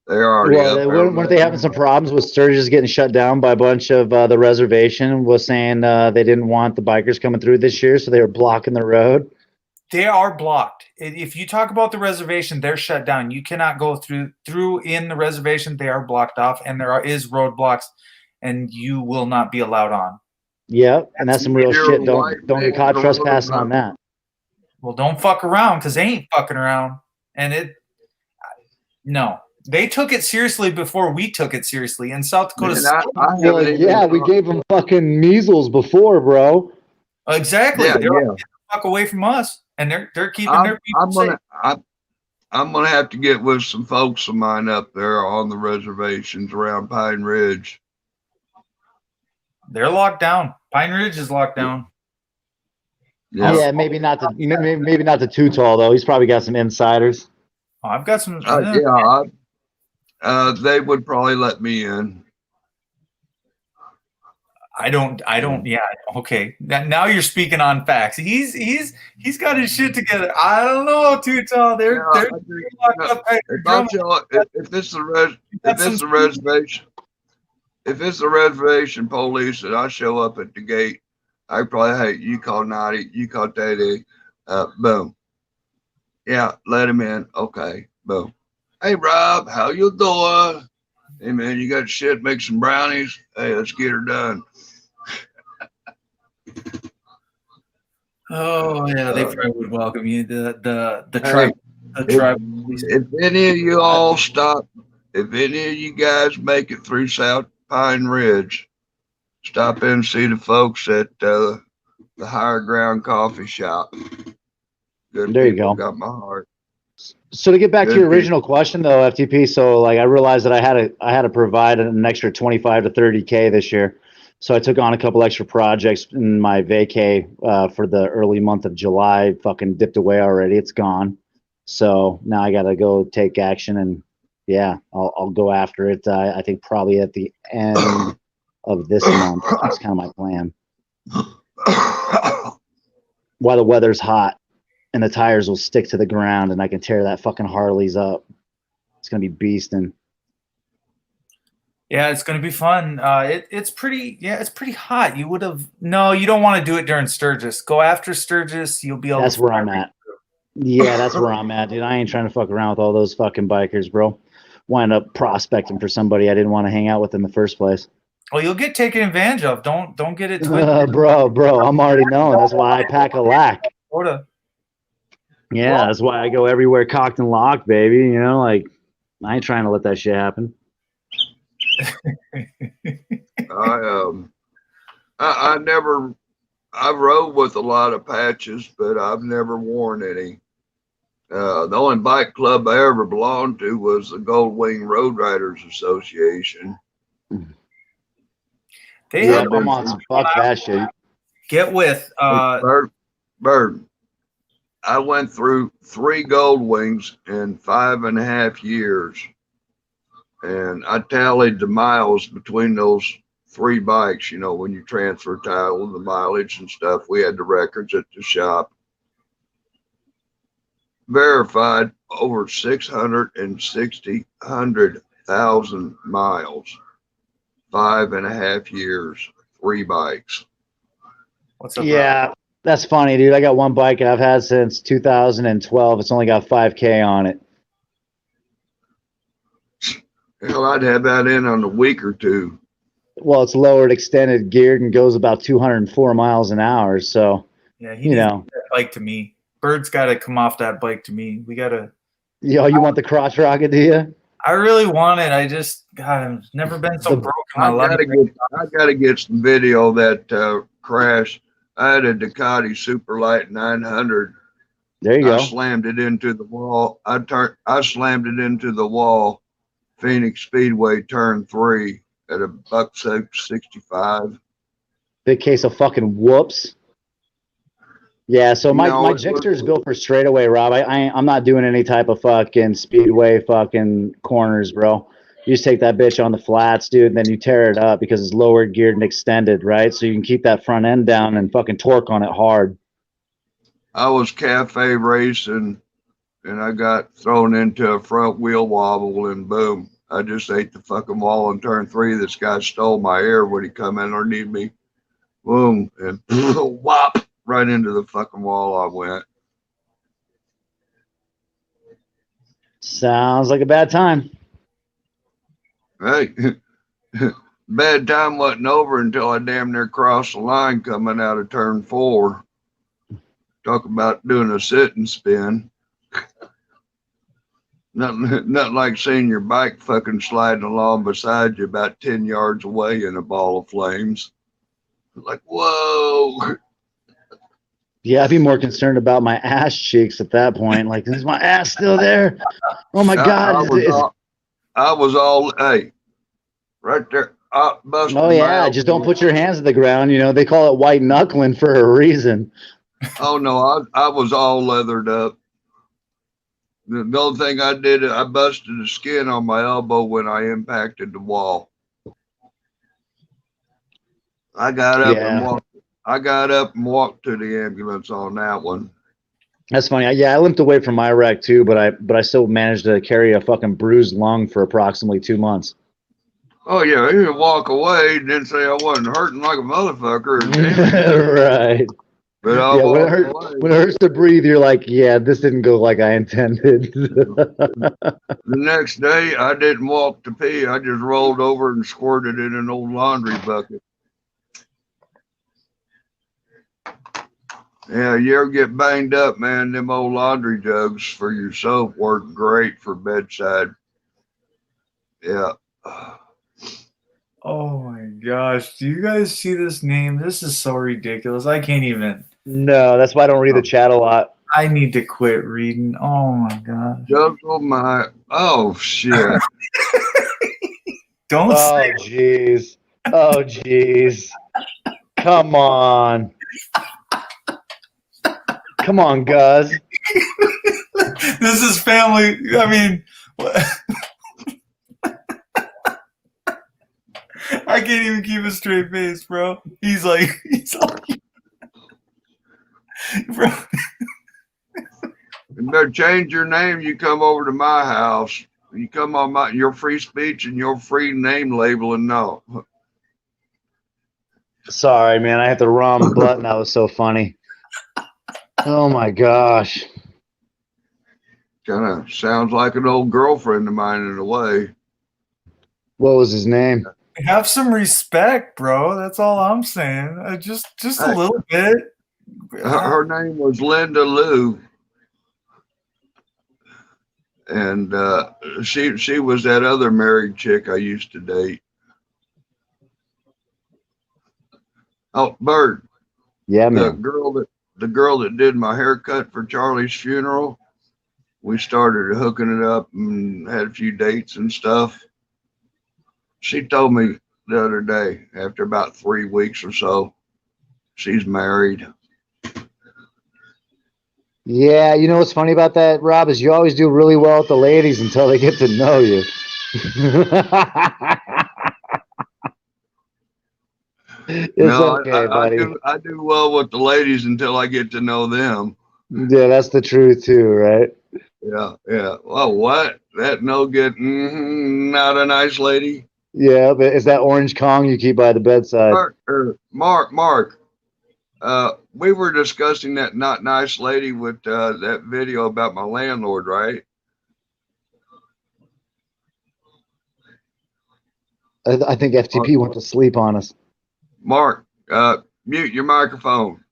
Speaker 10: They're already up there.
Speaker 12: Weren't they having some problems with Sturgis getting shut down by a bunch of the reservation was saying they didn't want the bikers coming through this year, so they were blocking the road?
Speaker 1: They are blocked. If you talk about the reservation, they're shut down. You cannot go through in the reservation. They are blocked off, and there is roadblocks, and you will not be allowed on.
Speaker 12: Yeah, and that's some real shit. Don't get caught trespassing on that.
Speaker 1: Well, don't fuck around because they ain't fucking around. And no. They took it seriously before we took it seriously. In South Dakota,
Speaker 12: we gave them fucking measles before, bro.
Speaker 1: Exactly. They're getting the fuck away from us, and they're keeping their people safe.
Speaker 10: I'm gonna have to get with some folks of mine up there on the reservations around Pine Ridge.
Speaker 1: They're locked down. Pine Ridge is locked down.
Speaker 12: Yeah, maybe not the Too Tall though. He's probably got some insiders.
Speaker 1: Oh, I've got some.
Speaker 10: They would probably let me in.
Speaker 1: I don't. Yeah. Okay. Now you're speaking on facts. He's got his shit together. I don't know, Too Tall. They're locked up.
Speaker 10: If it's a reservation police and I show up at the gate, I probably, hey, you call Naughty, you call Daddy, boom. Yeah, let him in. Okay, boom. Hey, Rob, how you doing? Hey, man, you got shit, make some brownies? Hey, let's get her done.
Speaker 1: Oh, yeah, they probably would welcome you. The tribe.
Speaker 10: If any of you all stop, if any of you guys make it through South Pine Ridge, stop in and see the folks at the Higher Ground Coffee Shop. Good
Speaker 12: there you
Speaker 10: people,
Speaker 12: go.
Speaker 10: Got my heart.
Speaker 12: So to get back to your original question though, FTP, so like I realized that I had to provide an extra 25 to 30K this year. So I took on a couple extra projects in my vacay for the early month of July. Fucking dipped away already. It's gone. So now I got to go take action, and yeah, I'll go after it. I think probably at the end of this month. That's kind of my plan. While the weather's hot and the tires will stick to the ground and I can tear that fucking Harley's up. It's going to be beasting.
Speaker 1: Yeah, it's going to be fun. It's pretty hot. You don't want to do it during Sturgis. Go after Sturgis. You'll be able
Speaker 12: That's where I'm at. Yeah, that's where I'm at, dude. I ain't trying to fuck around with all those fucking bikers, bro. Wind up prospecting for somebody I didn't want to hang out with in the first place.
Speaker 1: Well, you'll get taken advantage of. Don't get it twisted.
Speaker 12: Bro, I'm already knowing. That's why I pack a lack. Yeah, that's why I go everywhere cocked and locked, baby. You know, like I ain't trying to let that shit happen.
Speaker 10: I rode with a lot of patches, but I've never worn any. The only bike club I ever belonged to was the Gold Wing Road Riders Association.
Speaker 1: They have
Speaker 12: fuck that shit.
Speaker 1: Get with
Speaker 10: Bird. I went through 3 Gold Wings in 5.5 years, and I tallied the miles between those 3 bikes. You know, when you transfer title, the mileage and stuff, we had the records at the shop. Verified over 600,000 miles, 5.5 years, 3 bikes.
Speaker 1: What's up?
Speaker 12: Yeah, bro? That's funny, dude. I got one bike I've had since 2012. It's only got 5K on it.
Speaker 10: Hell, I'd have that in on a week or 2.
Speaker 12: Well, it's lowered, extended, geared, and goes about 204 miles an hour. So,
Speaker 1: yeah, you know, that bike to me. Bird's got to come off that bike to me. We got to.
Speaker 12: Yo, you want the crotch rocket, do you?
Speaker 1: I really want it. I just, God, I've never been so broken.
Speaker 10: I gotta get some video of that crash. I had a Ducati Superlight 900
Speaker 12: There you
Speaker 10: I
Speaker 12: go.
Speaker 10: slammed it into the wall. I slammed it into the wall. Phoenix Speedway, turn 3 at a $1.65.
Speaker 12: Big case of fucking whoops. Yeah, so my
Speaker 10: No, it
Speaker 12: Gixxer is
Speaker 10: was,
Speaker 12: built for straightaway, Rob. I'm not doing any type of fucking speedway fucking corners, bro. You just take that bitch on the flats, dude, and then you tear it up because it's lower geared and extended, right? So you can keep that front end down and fucking torque on it hard.
Speaker 10: I was cafe racing, and I got thrown into a front wheel wobble, and boom, I just ate the fucking wall in turn 3. This guy stole my air when he come in underneath me. Boom, and whop, right into the fucking wall I went.
Speaker 12: Sounds like a bad time.
Speaker 10: Hey, bad time wasn't over until I damn near crossed the line coming out of turn 4. Talk about doing a sit and spin. Nothing like seeing your bike fucking sliding along beside you about 10 yards away in a ball of flames. Like, whoa.
Speaker 12: Yeah, I'd be more concerned about my ass cheeks at that point. Like, is my ass still there? Oh my God.
Speaker 10: I was all, hey, right there. Busted
Speaker 12: Oh yeah, just don't put your hands to the ground. You know, they call it white knuckling for a reason.
Speaker 10: Oh no, I was all leathered up. The only thing I did, I busted the skin on my elbow when I impacted the wall. I got up and walked. I got up and walked to the ambulance on that one.
Speaker 12: That's funny. I limped away from my wreck too, but I still managed to carry a fucking bruised lung for approximately 2 months.
Speaker 10: Oh yeah, he would walk away and then say I wasn't hurting like a motherfucker.
Speaker 12: Right.
Speaker 10: But
Speaker 12: yeah, when it hurts to breathe, you're like, yeah, this didn't go like I intended.
Speaker 10: The next day, I didn't walk to pee. I just rolled over and squirted in an old laundry bucket. Yeah, you ever get banged up, man, them old laundry jugs for your soap work great for bedside. Yeah.
Speaker 1: Oh my gosh. Do you guys see this name? This is so ridiculous. I can't even.
Speaker 12: No, that's why I don't read the chat a lot.
Speaker 1: I need to quit reading. Oh my gosh.
Speaker 10: Juggle my. Oh, shit.
Speaker 1: Don't say.
Speaker 12: Oh, jeez. Oh, jeez. Come on. Come on, Gus.
Speaker 1: This is family. I mean, I can't even keep a straight face, bro. He's like, bro.
Speaker 10: You better change your name. You come over to my house. You come on your free speech and your free name labeling. No.
Speaker 12: Sorry, man. I hit the wrong button. That was so funny. Oh my gosh.
Speaker 10: Kind of sounds like an old girlfriend of mine in a way.
Speaker 12: What was his name?
Speaker 1: Have some respect, bro. That's all I'm saying. Just a little bit.
Speaker 10: Her name was Linda Lou. And she was that other married chick I used to date. Oh, Bird.
Speaker 12: Yeah, man.
Speaker 10: The girl that did my haircut for Charlie's funeral. We started hooking it up and had a few dates and stuff. She told me the other day, after about 3 weeks or so, she's married.
Speaker 12: Yeah, you know what's funny about that, Rob, is you always do really well with the ladies until they get to know you. Okay, buddy.
Speaker 10: I do well with the ladies until I get to know them.
Speaker 12: Yeah, that's the truth too, right?
Speaker 10: Yeah. Well, what? That no good, not a nice lady?
Speaker 12: Yeah, but it's that orange Kong you keep by the bedside.
Speaker 10: Mark, we were discussing that not nice lady with that video about my landlord, right?
Speaker 12: I think FTP went to sleep on us.
Speaker 10: Mark, mute your microphone.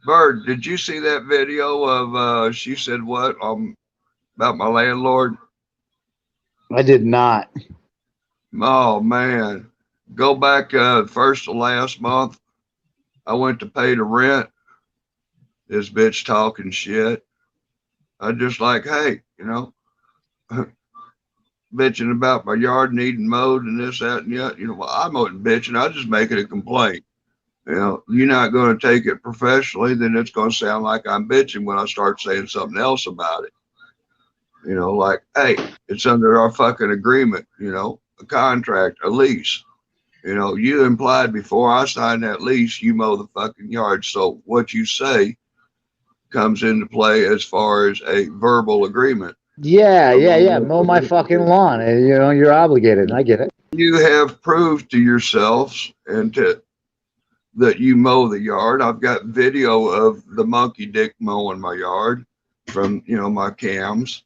Speaker 10: Bird, did you see that video of she said what about my landlord?
Speaker 12: I did not.
Speaker 10: Oh man, go back first to last month. I went to pay the rent. this bitch talking shit, I just like, hey, bitching about my yard needing mowed and this, that, and the other. Well, I wasn't bitching. I just making a complaint. You're not going to take it professionally, then it's going to sound like I'm bitching when I start saying something else about it. Like, hey, it's under our fucking agreement, a contract, a lease. You implied before I signed that lease, you mow the fucking yard. So what you say comes into play as far as a verbal agreement.
Speaker 12: Yeah. Mow my fucking lawn, and you're obligated. I get it.
Speaker 10: You have proved to yourselves and that you mow the yard. I've got video of the monkey dick mowing my yard from my cams.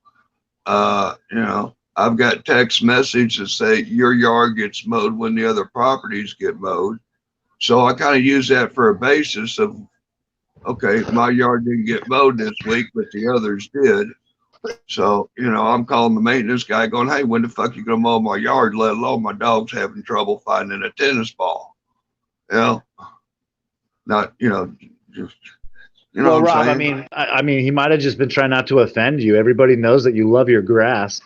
Speaker 10: I've got text message that say your yard gets mowed when the other properties get mowed. So I kind of use that for a basis of, okay, my yard didn't get mowed this week, but the others did. So, I'm calling the maintenance guy going, hey, when the fuck you gonna mow my yard, let alone my dog's having trouble finding a tennis ball. Not, just,
Speaker 12: well, Rob, I mean, he might have just been trying not to offend you. Everybody knows that you love your grass.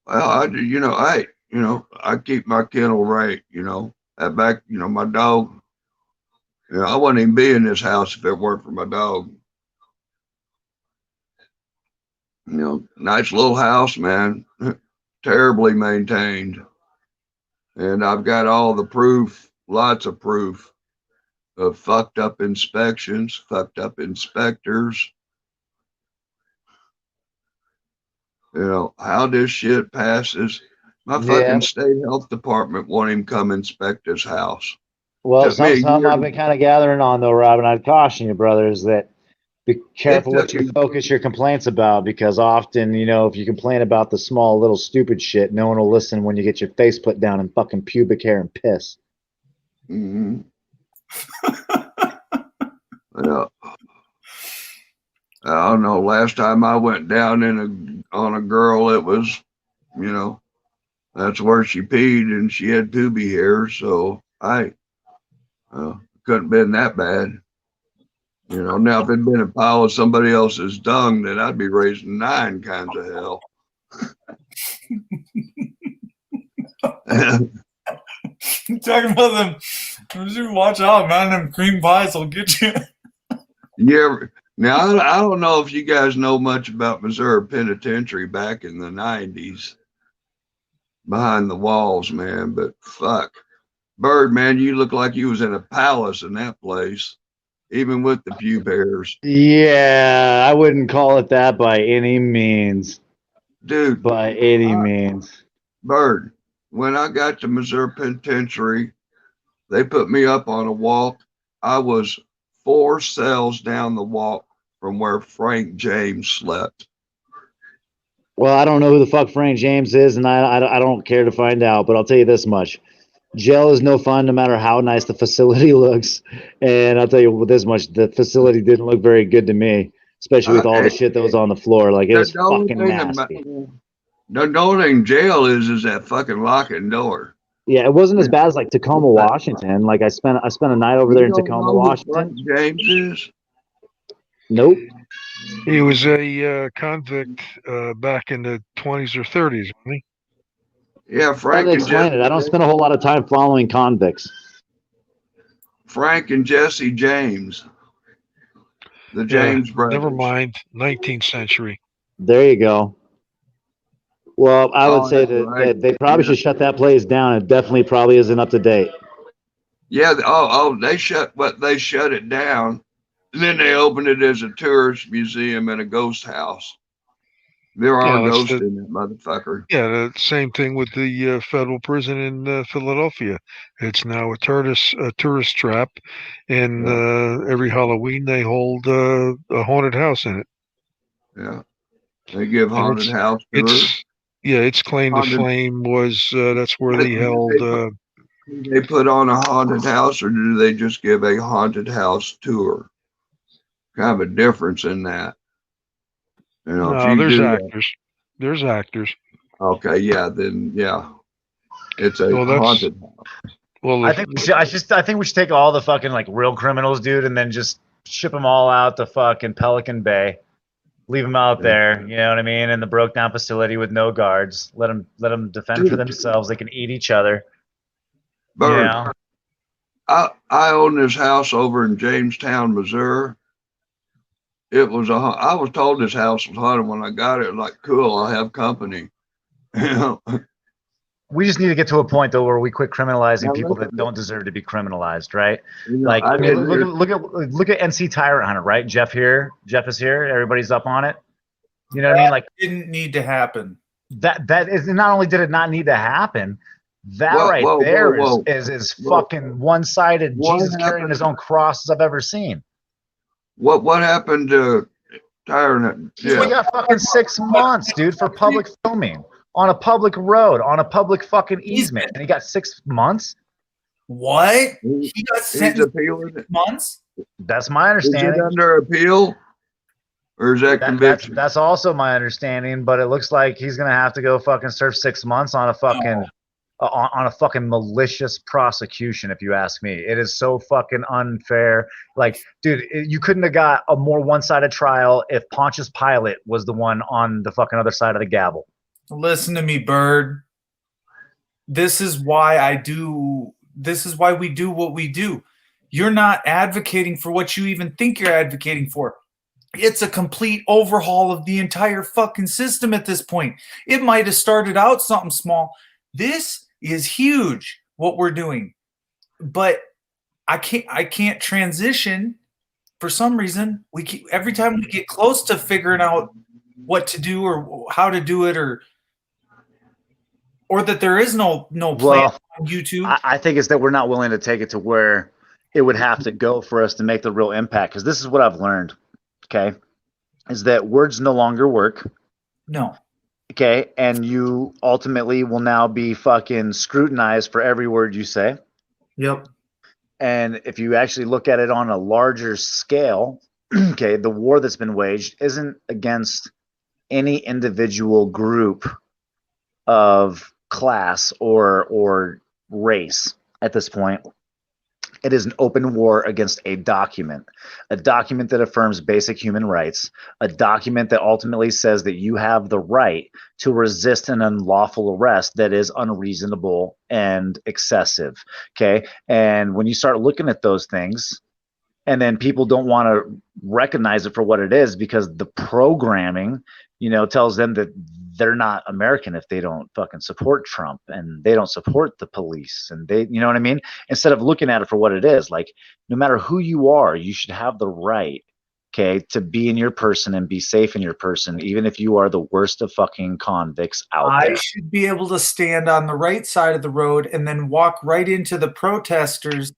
Speaker 10: Well, I keep my kennel right, that back, my dog, I wouldn't even be in this house if it weren't for my dog. Nice little house, man, terribly maintained. And I've got all the proof, lots of proof of fucked up inspections, fucked up inspectors. How this shit passes. My fucking state health department won't even come inspect this house.
Speaker 12: Well, something I've been kind of gathering on, though, Rob, and I'd caution you, brother, is that be careful what you focus your complaints about, because often, if you complain about the small, little, stupid shit, no one will listen when you get your face put down in fucking pubic hair and piss.
Speaker 10: Mm-hmm. Yeah. I don't know. Last time I went down on a girl, it was, that's where she peed and she had pubic hair. So I couldn't have been that bad. Now if it'd been a pile of somebody else's dung, then I'd be raising 9 kinds of hell.
Speaker 1: You're talking about them. You watch out, man. Them cream pies will get you.
Speaker 10: Now, I don't know if you guys know much about Missouri Penitentiary back in the 90s. Behind the walls, man, but fuck. Bird, man, you look like you was in a palace in that place, even with the pube hairs.
Speaker 12: Yeah, I wouldn't call it that by any means.
Speaker 10: Dude.
Speaker 12: By any means.
Speaker 10: Bird, when I got to Missouri Penitentiary, they put me up on a walk. I was 4 cells down the walk from where Frank James slept.
Speaker 12: Well, I don't know who the fuck Frank James is, and I don't care to find out, but I'll tell you this much. Jail is no fun no matter how nice the facility looks. And I'll tell you this much, the facility didn't look very good to me, especially with all the shit that was on the floor. Like, it was fucking nasty.
Speaker 10: The only thing jail is that fucking locking door.
Speaker 12: Yeah, it wasn't as bad as like Tacoma, Washington. Like I spent a night over there in Tacoma, Washington.
Speaker 10: James is?
Speaker 12: Nope.
Speaker 2: He was a convict back in the 20s or 30s, wasn't he?
Speaker 10: Yeah, Frank.
Speaker 12: Explain it. I don't spend a whole lot of time following convicts.
Speaker 10: Frank and Jesse James. The James brothers.
Speaker 2: Never mind. 19th century.
Speaker 12: There you go. Well, I would say that they probably should shut that place down. It definitely probably isn't up to date.
Speaker 10: Yeah. They shut it down. And then they opened it as a tourist museum and a ghost house. There are ghosts in that motherfucker.
Speaker 2: Yeah, the same thing with the federal prison in Philadelphia. It's now a tourist trap, and every Halloween they hold a haunted house in it.
Speaker 10: Yeah, they give haunted house tours.
Speaker 2: Its claim to fame was that's where they held.
Speaker 10: They put on a haunted house, or do they just give a haunted house tour? Kind of a difference in that.
Speaker 2: No, there's actors. There's actors.
Speaker 10: Okay, yeah, then yeah, it's a haunted house.
Speaker 9: Well, I think we should take all the fucking like real criminals, dude, and then just ship them all out to fucking Pelican Bay, leave them out there, you know what I mean, in the broke down facility with no guards. Let them defend for themselves. They can eat each other.
Speaker 10: Bird,
Speaker 9: You know?
Speaker 10: I own this house over in Jamestown, Missouri. I was told this house was haunted when I got it. Like, cool, I'll have company.
Speaker 9: We just need to get to a point though where we quit criminalizing people that don't deserve to be criminalized, right? Like, I mean, look at NC Tyrant Hunter, right? Jeff is here. Everybody's up on it. You know what I mean? Like,
Speaker 1: didn't need to happen.
Speaker 9: That is, not only did it not need to happen, that is fucking one-sided. Jesus carrying his own cross as I've ever seen.
Speaker 10: What happened to Tyrant?
Speaker 9: We got fucking 6 months, dude, for public filming on a public road, on a public fucking easement, and he got 6 months.
Speaker 1: What? He got sentenced 6 months?
Speaker 9: That's my understanding.
Speaker 10: Is it under appeal, or is that conviction?
Speaker 9: That's also my understanding, but it looks like he's gonna have to go fucking serve 6 months on a fucking on a fucking malicious prosecution. If you ask me, it is so fucking unfair. Like, dude, you couldn't have got a more one-sided trial if Pontius Pilate was the one on the fucking other side of the gavel.
Speaker 1: Listen to me, Bird. This is why we do what we do. You're not advocating for what you even think you're advocating for. It's a complete overhaul of the entire fucking system at this point. It might have started out something small. This is huge, what we're doing. But I can't transition for some reason. Every time we get close to figuring out what to do or how to do it, or that there is no plan on YouTube.
Speaker 9: I think it's that we're not willing to take it to where it would have to go for us to make the real impact. Because this is what I've learned, okay, is that words no longer work.
Speaker 1: No.
Speaker 9: Okay, and you ultimately will now be fucking scrutinized for every word you say.
Speaker 1: Yep.
Speaker 9: And if you actually look at it on a larger scale, okay, the war that's been waged isn't against any individual group of class or race at this point. It is an open war against a document that affirms basic human rights, a document that ultimately says that you have the right to resist an unlawful arrest that is unreasonable and excessive. Okay. And when you start looking at those things, and then people don't want to recognize it for what it is because the programming, tells them that they're not American if they don't fucking support Trump and they don't support the police and they, you know what I mean? Instead of looking at it for what it is, like, no matter who you are, you should have the right, okay, to be in your person and be safe in your person, even if you are the worst of fucking convicts out there.
Speaker 1: I should be able to stand on the right side of the road and then walk right into the protesters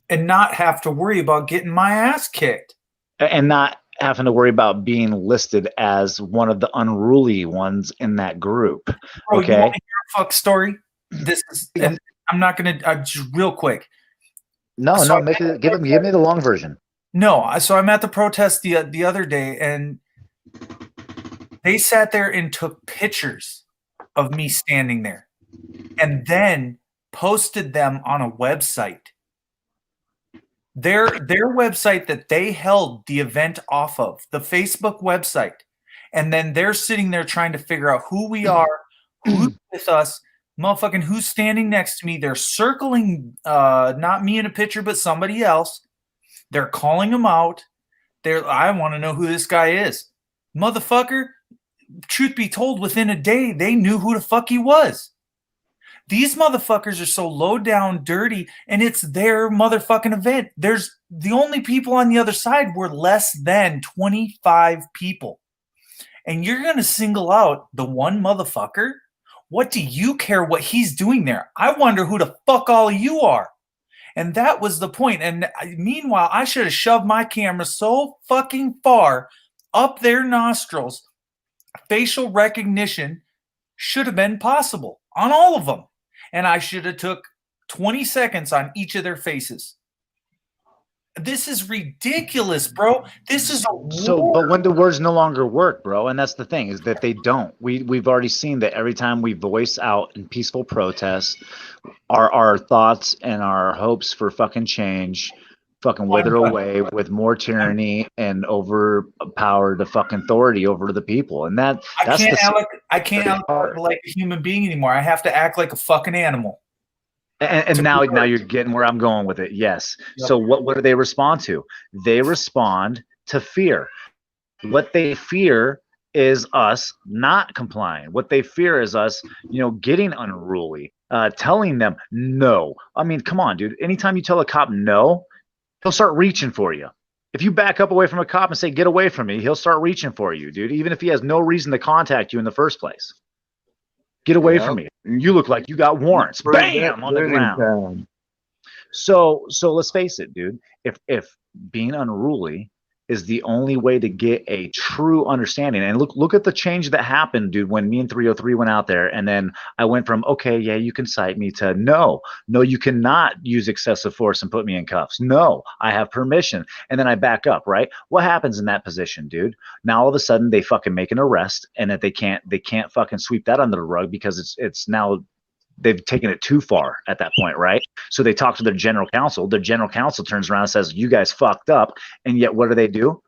Speaker 1: and not have to worry about getting my ass kicked.
Speaker 9: And not having to worry about being listed as one of the unruly ones in that group.
Speaker 1: Bro,
Speaker 9: okay.
Speaker 1: You want to hear a fuck story? This is, and I'm not going to, just real quick.
Speaker 9: No, give me the long version.
Speaker 1: No, so I'm at the protest the other day, and they sat there and took pictures of me standing there and then posted them on a website. Their website that they held the event off of, the Facebook website. And then they're sitting there trying to figure out who we are, who's with us, motherfucking who's standing next to me. They're circling, not me in a picture, but somebody else. They're calling them out. I want to know who this guy is. Motherfucker, truth be told, within a day, they knew who the fuck he was. These motherfuckers are so low down, dirty, and it's their motherfucking event. There's the only people on the other side were less than 25 people. And you're going to single out the one motherfucker? What do you care what he's doing there? I wonder who the fuck all of you are. And that was the point. And meanwhile, I should have shoved my camera so fucking far up their nostrils. Facial recognition should have been possible on all of them. And I should have took 20 seconds on each of their faces. This is ridiculous, bro. This is a war.
Speaker 9: But when do words no longer work, bro? And that's the thing, is that they don't. We've already seen that every time we voice out in peaceful protest, our thoughts and our hopes for fucking change fucking wither away with more tyranny and overpowered the fucking authority over the people. And that's
Speaker 1: I can't act like a human being anymore. I have to act like a fucking animal.
Speaker 9: And now you're getting where I'm going with it. Yes.
Speaker 1: Yep.
Speaker 9: So what do they respond to? They respond to fear. What they fear is us not complying. What they fear is us, getting unruly, telling them no. I mean, come on, dude. Anytime you tell a cop no, he'll start reaching for you. If you back up away from a cop and say, get away from me, he'll start reaching for you, dude, even if he has no reason to contact you in the first place. Get away from me. You look like you got warrants. Bam! On the ground. So let's face it, dude. If being unruly is the only way to get a true understanding, and look at the change that happened, dude, when me and 303 went out there, and then I went from, okay, yeah, you can cite me, to no, you cannot use excessive force and put me in cuffs. No, I have permission. And then I back up, right? What happens in that position, dude? Now all of a sudden they fucking make an arrest, and that they can't fucking sweep that under the rug because it's now they've taken it too far at that point, right? So they talk to their general counsel. Their general counsel turns around and says, you guys fucked up. And yet what do?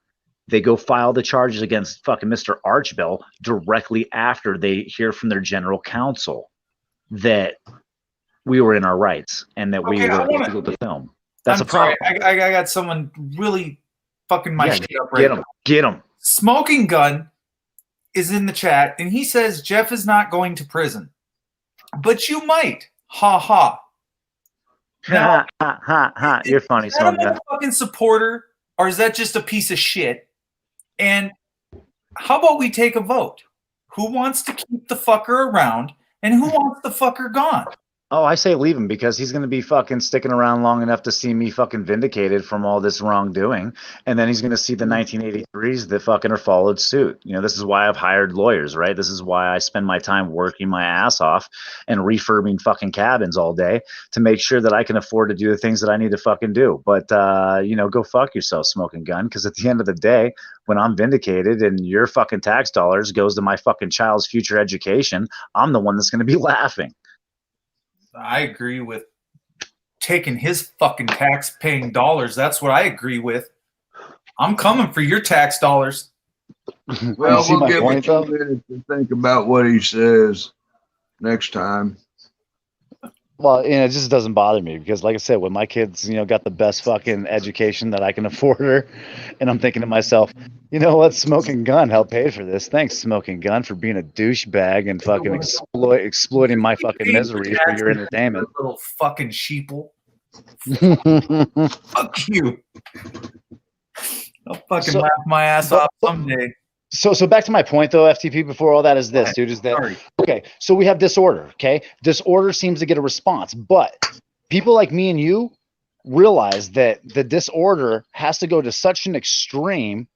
Speaker 9: They go file the charges against fucking Mr. Archbell directly after they hear from their general counsel that we were in our rights and that we were able to film. That's a problem.
Speaker 1: I got someone really fucking my shit up right now.
Speaker 9: Get him.
Speaker 1: Smoking Gun is in the chat, and he says Jeff is not going to prison. But you might. Ha ha. Now,
Speaker 9: ha. You're funny, Smoking Gun.
Speaker 1: Is that a fucking supporter, or is that just a piece of shit? And how about we take a vote? Who wants to keep the fucker around, and who wants the fucker gone?
Speaker 9: Oh, I say leave him, because he's going to be fucking sticking around long enough to see me fucking vindicated from all this wrongdoing. And then he's going to see the 1983s that fucking are followed suit. This is why I've hired lawyers, right? This is why I spend my time working my ass off and refurbing fucking cabins all day to make sure that I can afford to do the things that I need to fucking do. But, go fuck yourself, Smoking Gun. Because at the end of the day, when I'm vindicated and your fucking tax dollars goes to my fucking child's future education, I'm the one that's going to be laughing.
Speaker 1: I agree with taking his fucking tax-paying dollars. That's what I agree with. I'm coming for your tax dollars.
Speaker 10: Well, we'll give him 2 minutes to think about what he says next time.
Speaker 9: Well, it just doesn't bother me because, like I said, when my kids, got the best fucking education that I can afford her, and I'm thinking to myself, you know what, Smoking Gun helped pay for this. Thanks, Smoking Gun, for being a douchebag and fucking exploiting my fucking misery for your entertainment.
Speaker 1: Little fucking sheeple. Fuck you. I'll fucking laugh my ass off someday.
Speaker 9: So back to my point, though, FTP, before all that is this, dude, is that, okay, so we have disorder, okay? Disorder seems to get a response, but people like me and you realize that the disorder has to go to such an extreme,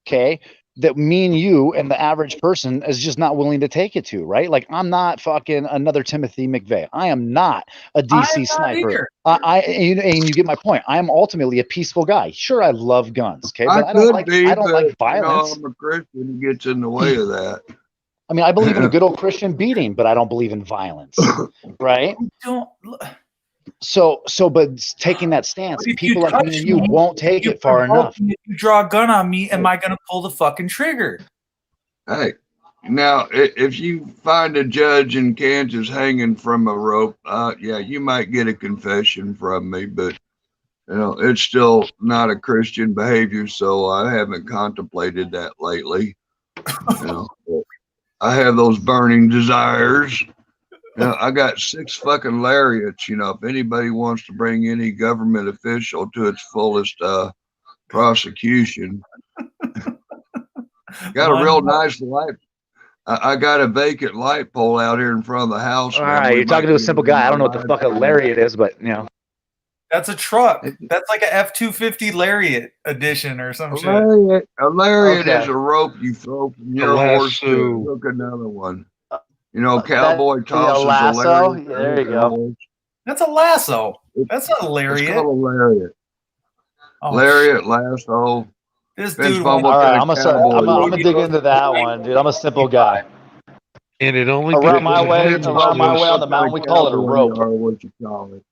Speaker 9: okay, that me and you and the average person is just not willing to take it to, right? Like, I'm not fucking another Timothy McVeigh. I am not a DC sniper. And you get my point. I am ultimately a peaceful guy. Sure, I love guns, okay, but I don't like violence.
Speaker 10: I'm a Christian who gets in the way of that.
Speaker 9: I mean, I believe in a good old Christian beating, but I don't believe in violence, right? So, but taking that stance, people like me and you won't take it far enough.
Speaker 1: If you draw a gun on me, am I going to pull the fucking trigger?
Speaker 10: Hey, now, if you find a judge in Kansas hanging from a rope, yeah, you might get a confession from me, but, it's still not a Christian behavior, so I haven't contemplated that lately. I have those burning desires. I got 6 fucking lariats. If anybody wants to bring any government official to its fullest prosecution, got a real nice light. I got a vacant light pole out here in front of the house.
Speaker 9: All right, you're talking to a simple guy. I don't know what the fuck a lariat is, but
Speaker 1: that's a truck. That's like a F-250 Lariat edition or some shit.
Speaker 10: A lariat is a rope you throw from your horse to hook another one. Cowboy tosses a
Speaker 9: lasso.
Speaker 10: lariat.
Speaker 9: Yeah, there you go.
Speaker 1: That's a lasso. That's not a lariat.
Speaker 10: It's called a lariat. Lariat, lasso.
Speaker 1: This dude.
Speaker 9: All right, I'm gonna dig into that one, dude. I'm a simple guy.
Speaker 2: And it only
Speaker 9: around my way on the mountain. We call it a rope.
Speaker 10: Or what you call it.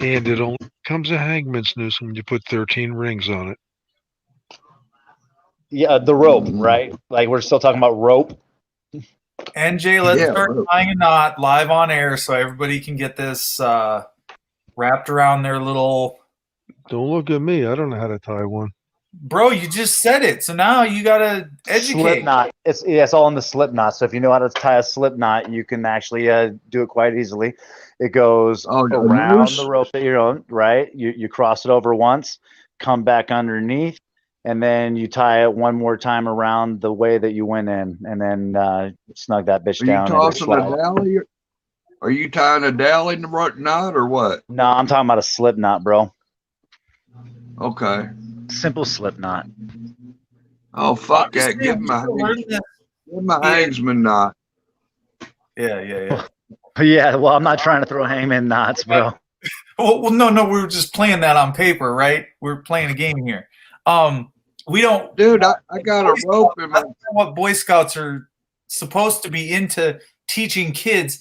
Speaker 2: And it only becomes a hangman's noose when you put 13 rings on it.
Speaker 9: Yeah, the rope, right? Like we're still talking about rope.
Speaker 1: NJ, let's
Speaker 10: Yeah,
Speaker 1: start
Speaker 10: rope.
Speaker 1: tying a knot live on air so everybody can get this wrapped around their little.
Speaker 2: Don't look at me. I don't know how to tie one.
Speaker 1: Bro, you just said it, so now you gotta educate.
Speaker 9: Slip knot. It's all in the slip knot. So if you know how to tie a slip knot, you can actually do it quite easily. It goes around the rope that you're on, right? You cross it over once, come back underneath, and then you tie it one more time around the way that you went in, and then snug that bitch
Speaker 10: Are you
Speaker 9: down.
Speaker 10: tossing a dally? Are you tying a dally knot or what?
Speaker 9: No, I'm talking about a slip knot, bro.
Speaker 10: Okay.
Speaker 9: Simple slip knot.
Speaker 10: Oh, fuck that. Give my hangsman knot.
Speaker 1: Yeah.
Speaker 9: Yeah, well, I'm not trying to throw hangman knots, bro.
Speaker 1: Well, no, we were just playing that on paper, right? We're playing a game here. We don't.
Speaker 10: Dude, I got a rope in my.
Speaker 1: That's not what Boy Scouts are supposed to be into teaching kids.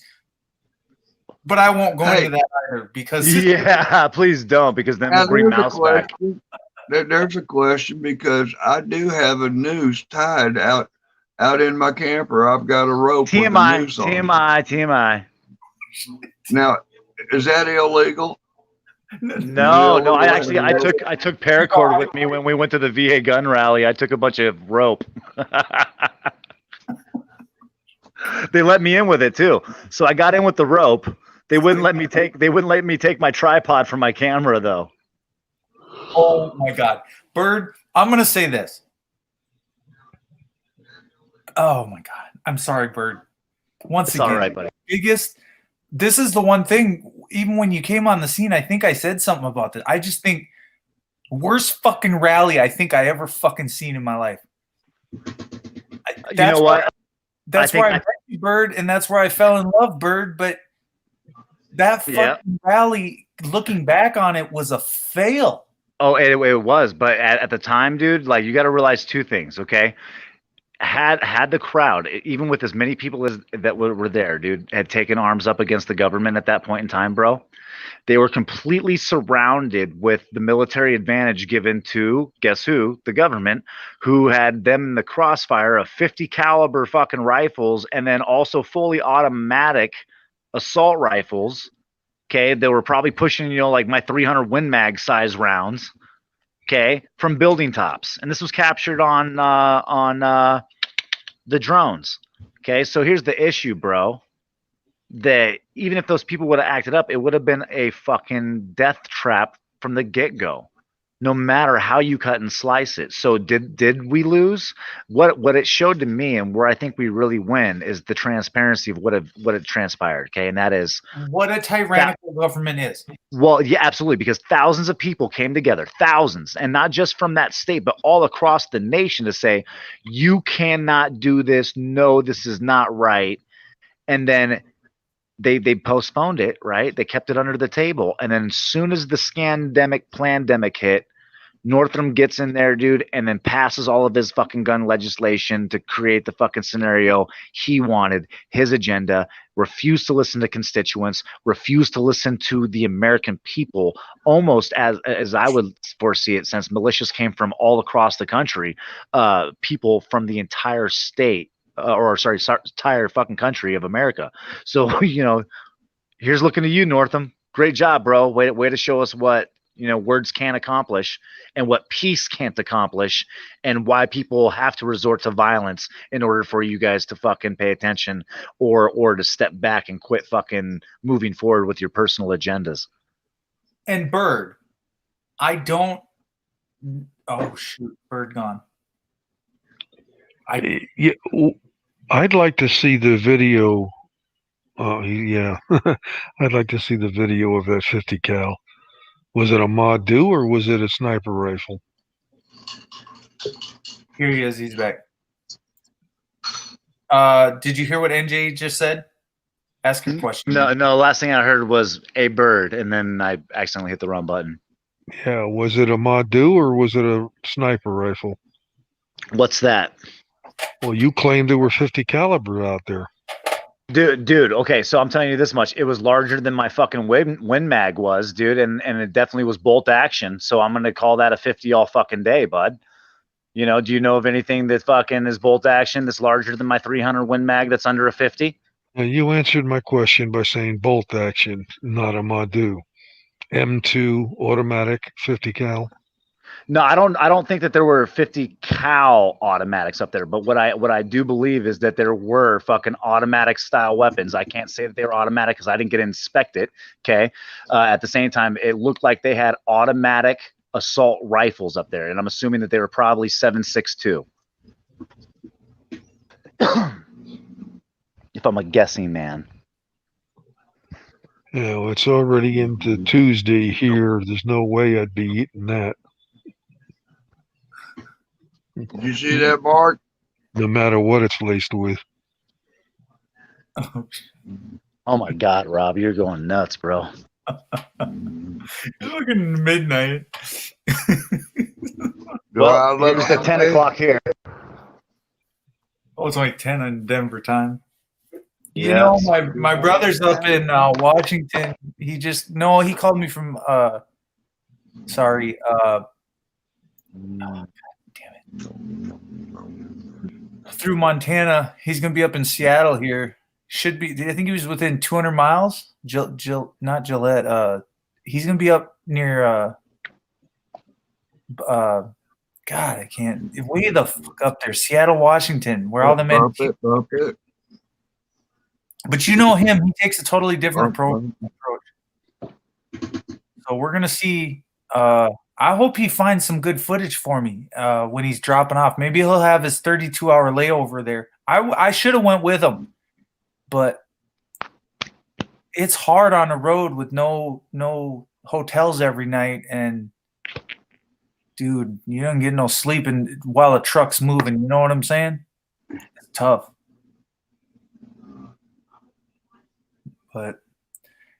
Speaker 1: But I won't go into that either because.
Speaker 9: Yeah, please don't, because then we'll bring Mouse back.
Speaker 10: There's a question because I do have a noose tied out in my camper. I've got a rope with a noose on it.
Speaker 9: TMI.
Speaker 10: Now, is that illegal?
Speaker 9: No. I took paracord with me when we went to the VA gun rally. I took a bunch of rope. They let me in with it too, so I got in with the rope. They wouldn't let me take my tripod from my camera though.
Speaker 1: Oh my God, Bird! I'm gonna say this. Oh my God, I'm sorry, Bird. Once again,
Speaker 9: all right, buddy.
Speaker 1: This is the one thing. Even when you came on the scene, I think I said something about this. I just think worst fucking rally I think I ever fucking seen in my life.
Speaker 9: You know what?
Speaker 1: That's where I met you, Bird, and that's where I fell in love, Bird. But that fucking rally, looking back on it, was a fail.
Speaker 9: Oh, it was. But at the time, dude, like, you got to realize two things, okay? Had the crowd, even with as many people as that were there, dude, had taken arms up against the government at that point in time, bro, they were completely surrounded with the military advantage given to, guess who? The government, who had them in the crossfire of 50 caliber fucking rifles and then also fully automatic assault rifles. Okay, they were probably pushing, like my 300 Win Mag size rounds. Okay, from building tops, and this was captured on the drones. Okay, so here's the issue, bro. That even if those people would have acted up, it would have been a fucking death trap from the get-go, no matter how you cut and slice it. So did we lose? What it showed to me, and where I think we really win, is the transparency of what had transpired. Okay, and that is
Speaker 1: what a tyrannical government is.
Speaker 9: Well, yeah, absolutely, because thousands of people came together, thousands, and not just from that state, but all across the nation to say, you cannot do this. No, this is not right. And then they postponed it, right? They kept it under the table. And then as soon as the pandemic hit, Northam gets in there, dude, and then passes all of his fucking gun legislation to create the fucking scenario he wanted, his agenda, refused to listen to constituents, refused to listen to the American people, almost as I would foresee it, since militias came from all across the country, people from the entire state, entire fucking country of America. So, here's looking to you, Northam. Great job, bro. Way to show us what words can't accomplish and what peace can't accomplish, and why people have to resort to violence in order for you guys to fucking pay attention or to step back and quit fucking moving forward with your personal agendas.
Speaker 1: And Bird, oh shoot, Bird gone.
Speaker 2: I'd like to see the video. Yeah, I'd like to see the video of that 50 cal. Was it a Madu or was it a sniper rifle?
Speaker 1: Here he is. He's back. Did you hear what NJ just said? Ask your question.
Speaker 9: No. Last thing I heard was a bird, and then I accidentally hit the wrong button.
Speaker 2: Yeah. Was it a Madu or was it a sniper rifle?
Speaker 9: What's that?
Speaker 2: Well, you claimed there were 50 caliber out there.
Speaker 7: Dude, okay, so I'm telling you this much. It was larger than my fucking Win Mag was, dude, and it definitely was bolt action. So I'm gonna call that a 50 all fucking day, bud. You know, do you know of anything that fucking is bolt action that's larger than my 300 Win Mag that's under a 50?
Speaker 2: Now, you answered my question by saying bolt action, not a Madu. M2 automatic 50 cal.
Speaker 7: No, I don't think that there were 50 cal automatics up there, but what I do believe is that there were fucking automatic style weapons. I can't say that they were automatic because I didn't get to inspect it. Okay. At the same time, it looked like they had automatic assault rifles up there, and I'm assuming that they were probably 7.62. If I'm a guessing man.
Speaker 2: Yeah, well, it's already into Tuesday here. There's no way I'd be eating that.
Speaker 10: Did you see that, Mark?
Speaker 2: No matter what it's laced with.
Speaker 7: Oh my God, Rob, you're going nuts, bro.
Speaker 1: You're looking midnight.
Speaker 7: Well, it's at 10 o'clock here.
Speaker 1: Oh, it's only 10 in Denver time. You
Speaker 7: Yeah.
Speaker 1: know, my brother's up in Washington. He called me from through Montana. He's gonna be up in Seattle here. Should be. I think he was within 200 miles. Not Gillette. He's gonna be up near. God, I can't. Way the fuck up there, Seattle, Washington, where all the men.
Speaker 10: Bump it.
Speaker 1: But you know him. He takes a totally different approach. So we're gonna see. I hope he finds some good footage for me when he's dropping off. Maybe he'll have his 32-hour layover there. I should have went with him, but it's hard on the road with no hotels every night, and dude, you don't get no sleep while a truck's moving. You know what I'm saying? It's tough. But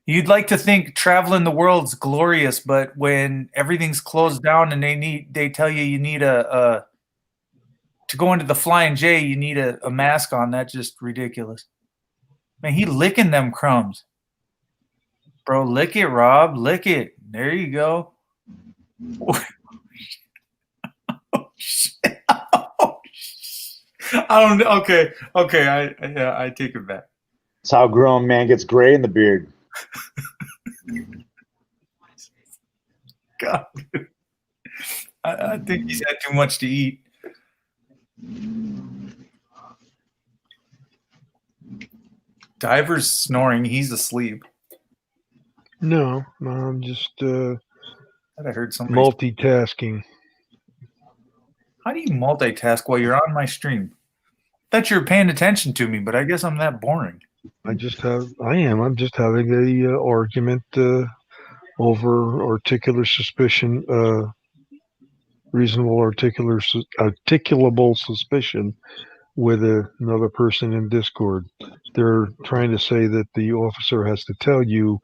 Speaker 1: you'd like to think traveling the world's glorious, but when everything's closed down and they tell you need to go into the Flying J, you need a mask on. That's just ridiculous. Man, he licking them crumbs. Bro, lick it, Rob. Lick it. There you go. Oh, shit. Oh, shit. I don't know. Okay. I take it back.
Speaker 7: That's how a grown man gets gray in the beard.
Speaker 1: God, I think he's had too much to eat. Diver's snoring. He's asleep.
Speaker 2: No, I'm just
Speaker 1: I heard somebody.
Speaker 2: multitasking.
Speaker 1: How do you multitask while you're on my stream? Thought you were paying attention to me, but I guess I'm that boring.
Speaker 2: I'm just having a argument over articulable suspicion, reasonable articulable suspicion with another person in Discord. They're trying to say that the officer has to tell you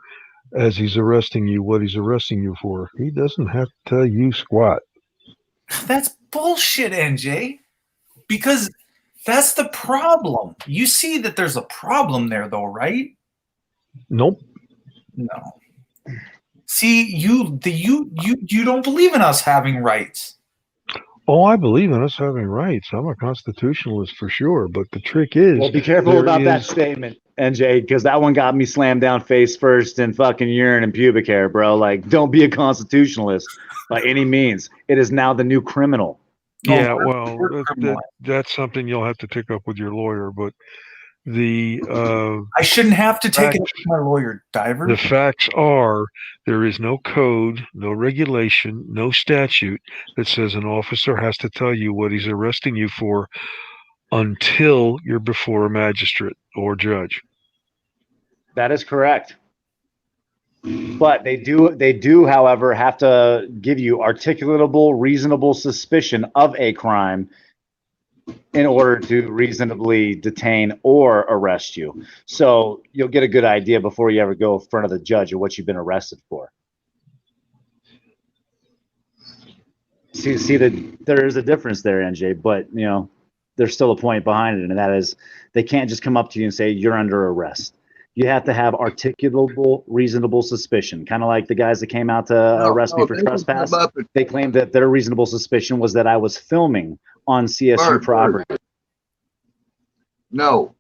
Speaker 2: as he's arresting you what he's arresting you for. He doesn't have to tell you squat.
Speaker 1: That's bullshit, NJ. Because that's the problem. You see that there's a problem there, though, right?
Speaker 2: Nope.
Speaker 1: No. See, you don't believe in us having rights.
Speaker 2: Oh, I believe in us having rights. I'm a constitutionalist for sure. But the trick is,
Speaker 7: Well, be careful about that statement, NJ, because that one got me slammed down face first in fucking urine and pubic hair, bro. Like, don't be a constitutionalist by any means. It is now the new criminal.
Speaker 2: Yeah, well, that's something you'll have to take up with your lawyer. But
Speaker 1: I shouldn't have to take it to my lawyer, Diver.
Speaker 2: The facts are there is no code, no regulation, no statute that says an officer has to tell you what he's arresting you for until you're before a magistrate or judge.
Speaker 7: That is correct. But they do, however, have to give you articulable, reasonable suspicion of a crime in order to reasonably detain or arrest you. So you'll get a good idea before you ever go in front of the judge of what you've been arrested for. See that there is a difference there, NJ, but you know,
Speaker 9: there's still a point behind it, and that is they can't just come up to you and say you're under arrest. You have to have articulable, reasonable suspicion. Kind of like the guys that came out to arrest me for trespass. They claimed that their reasonable suspicion was that I was filming on CSU property.
Speaker 10: No,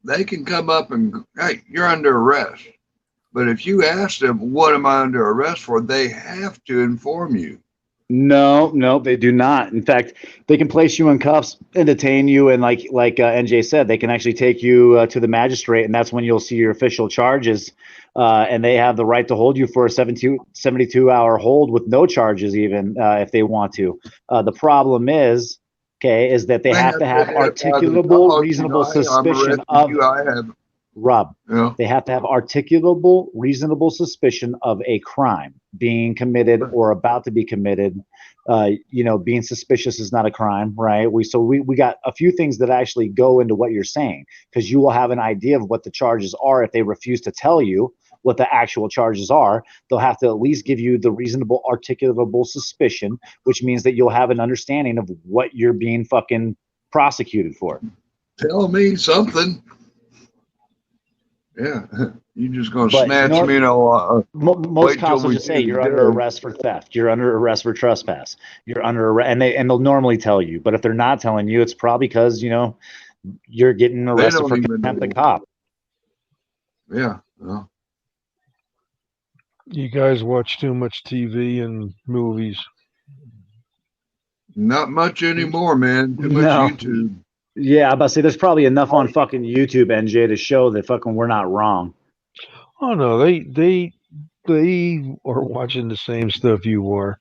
Speaker 10: they can come up and, hey, you're under arrest. But if you ask them, what am I under arrest for? They have to inform you.
Speaker 9: No, they do not. In fact, they can place you in cuffs and detain you, and like NJ said, they can actually take you to the magistrate, and that's when you'll see your official charges. And they have the right to hold you for a 72-hour hold with no charges, even if they want to. The problem is that they have to have articulable, reasonable suspicion of. Rob, they have to have articulable, reasonable suspicion of a crime being committed or about to be committed. Being suspicious is not a crime, right? We got a few things that actually go into what you're saying, because you will have an idea of what the charges are. If they refuse to tell you what the actual charges are, they'll have to at least give you the reasonable, articulable suspicion, which means that you'll have an understanding of what you're being fucking prosecuted for.
Speaker 10: Tell me something. Yeah, you're just going to snatch me,
Speaker 9: most cops will just say you're under arrest for theft. You're under arrest for trespass. You're under arrest, and they'll normally tell you. But if they're not telling you, it's probably because you're getting arrested for contempt of cop.
Speaker 10: Yeah. Well.
Speaker 2: You guys watch too much TV and movies.
Speaker 10: Not much anymore, man. Too much YouTube.
Speaker 9: Yeah, I'm about to say there's probably enough on fucking YouTube, NJ, to show that fucking we're not wrong.
Speaker 2: Oh no, they are watching the same stuff you are,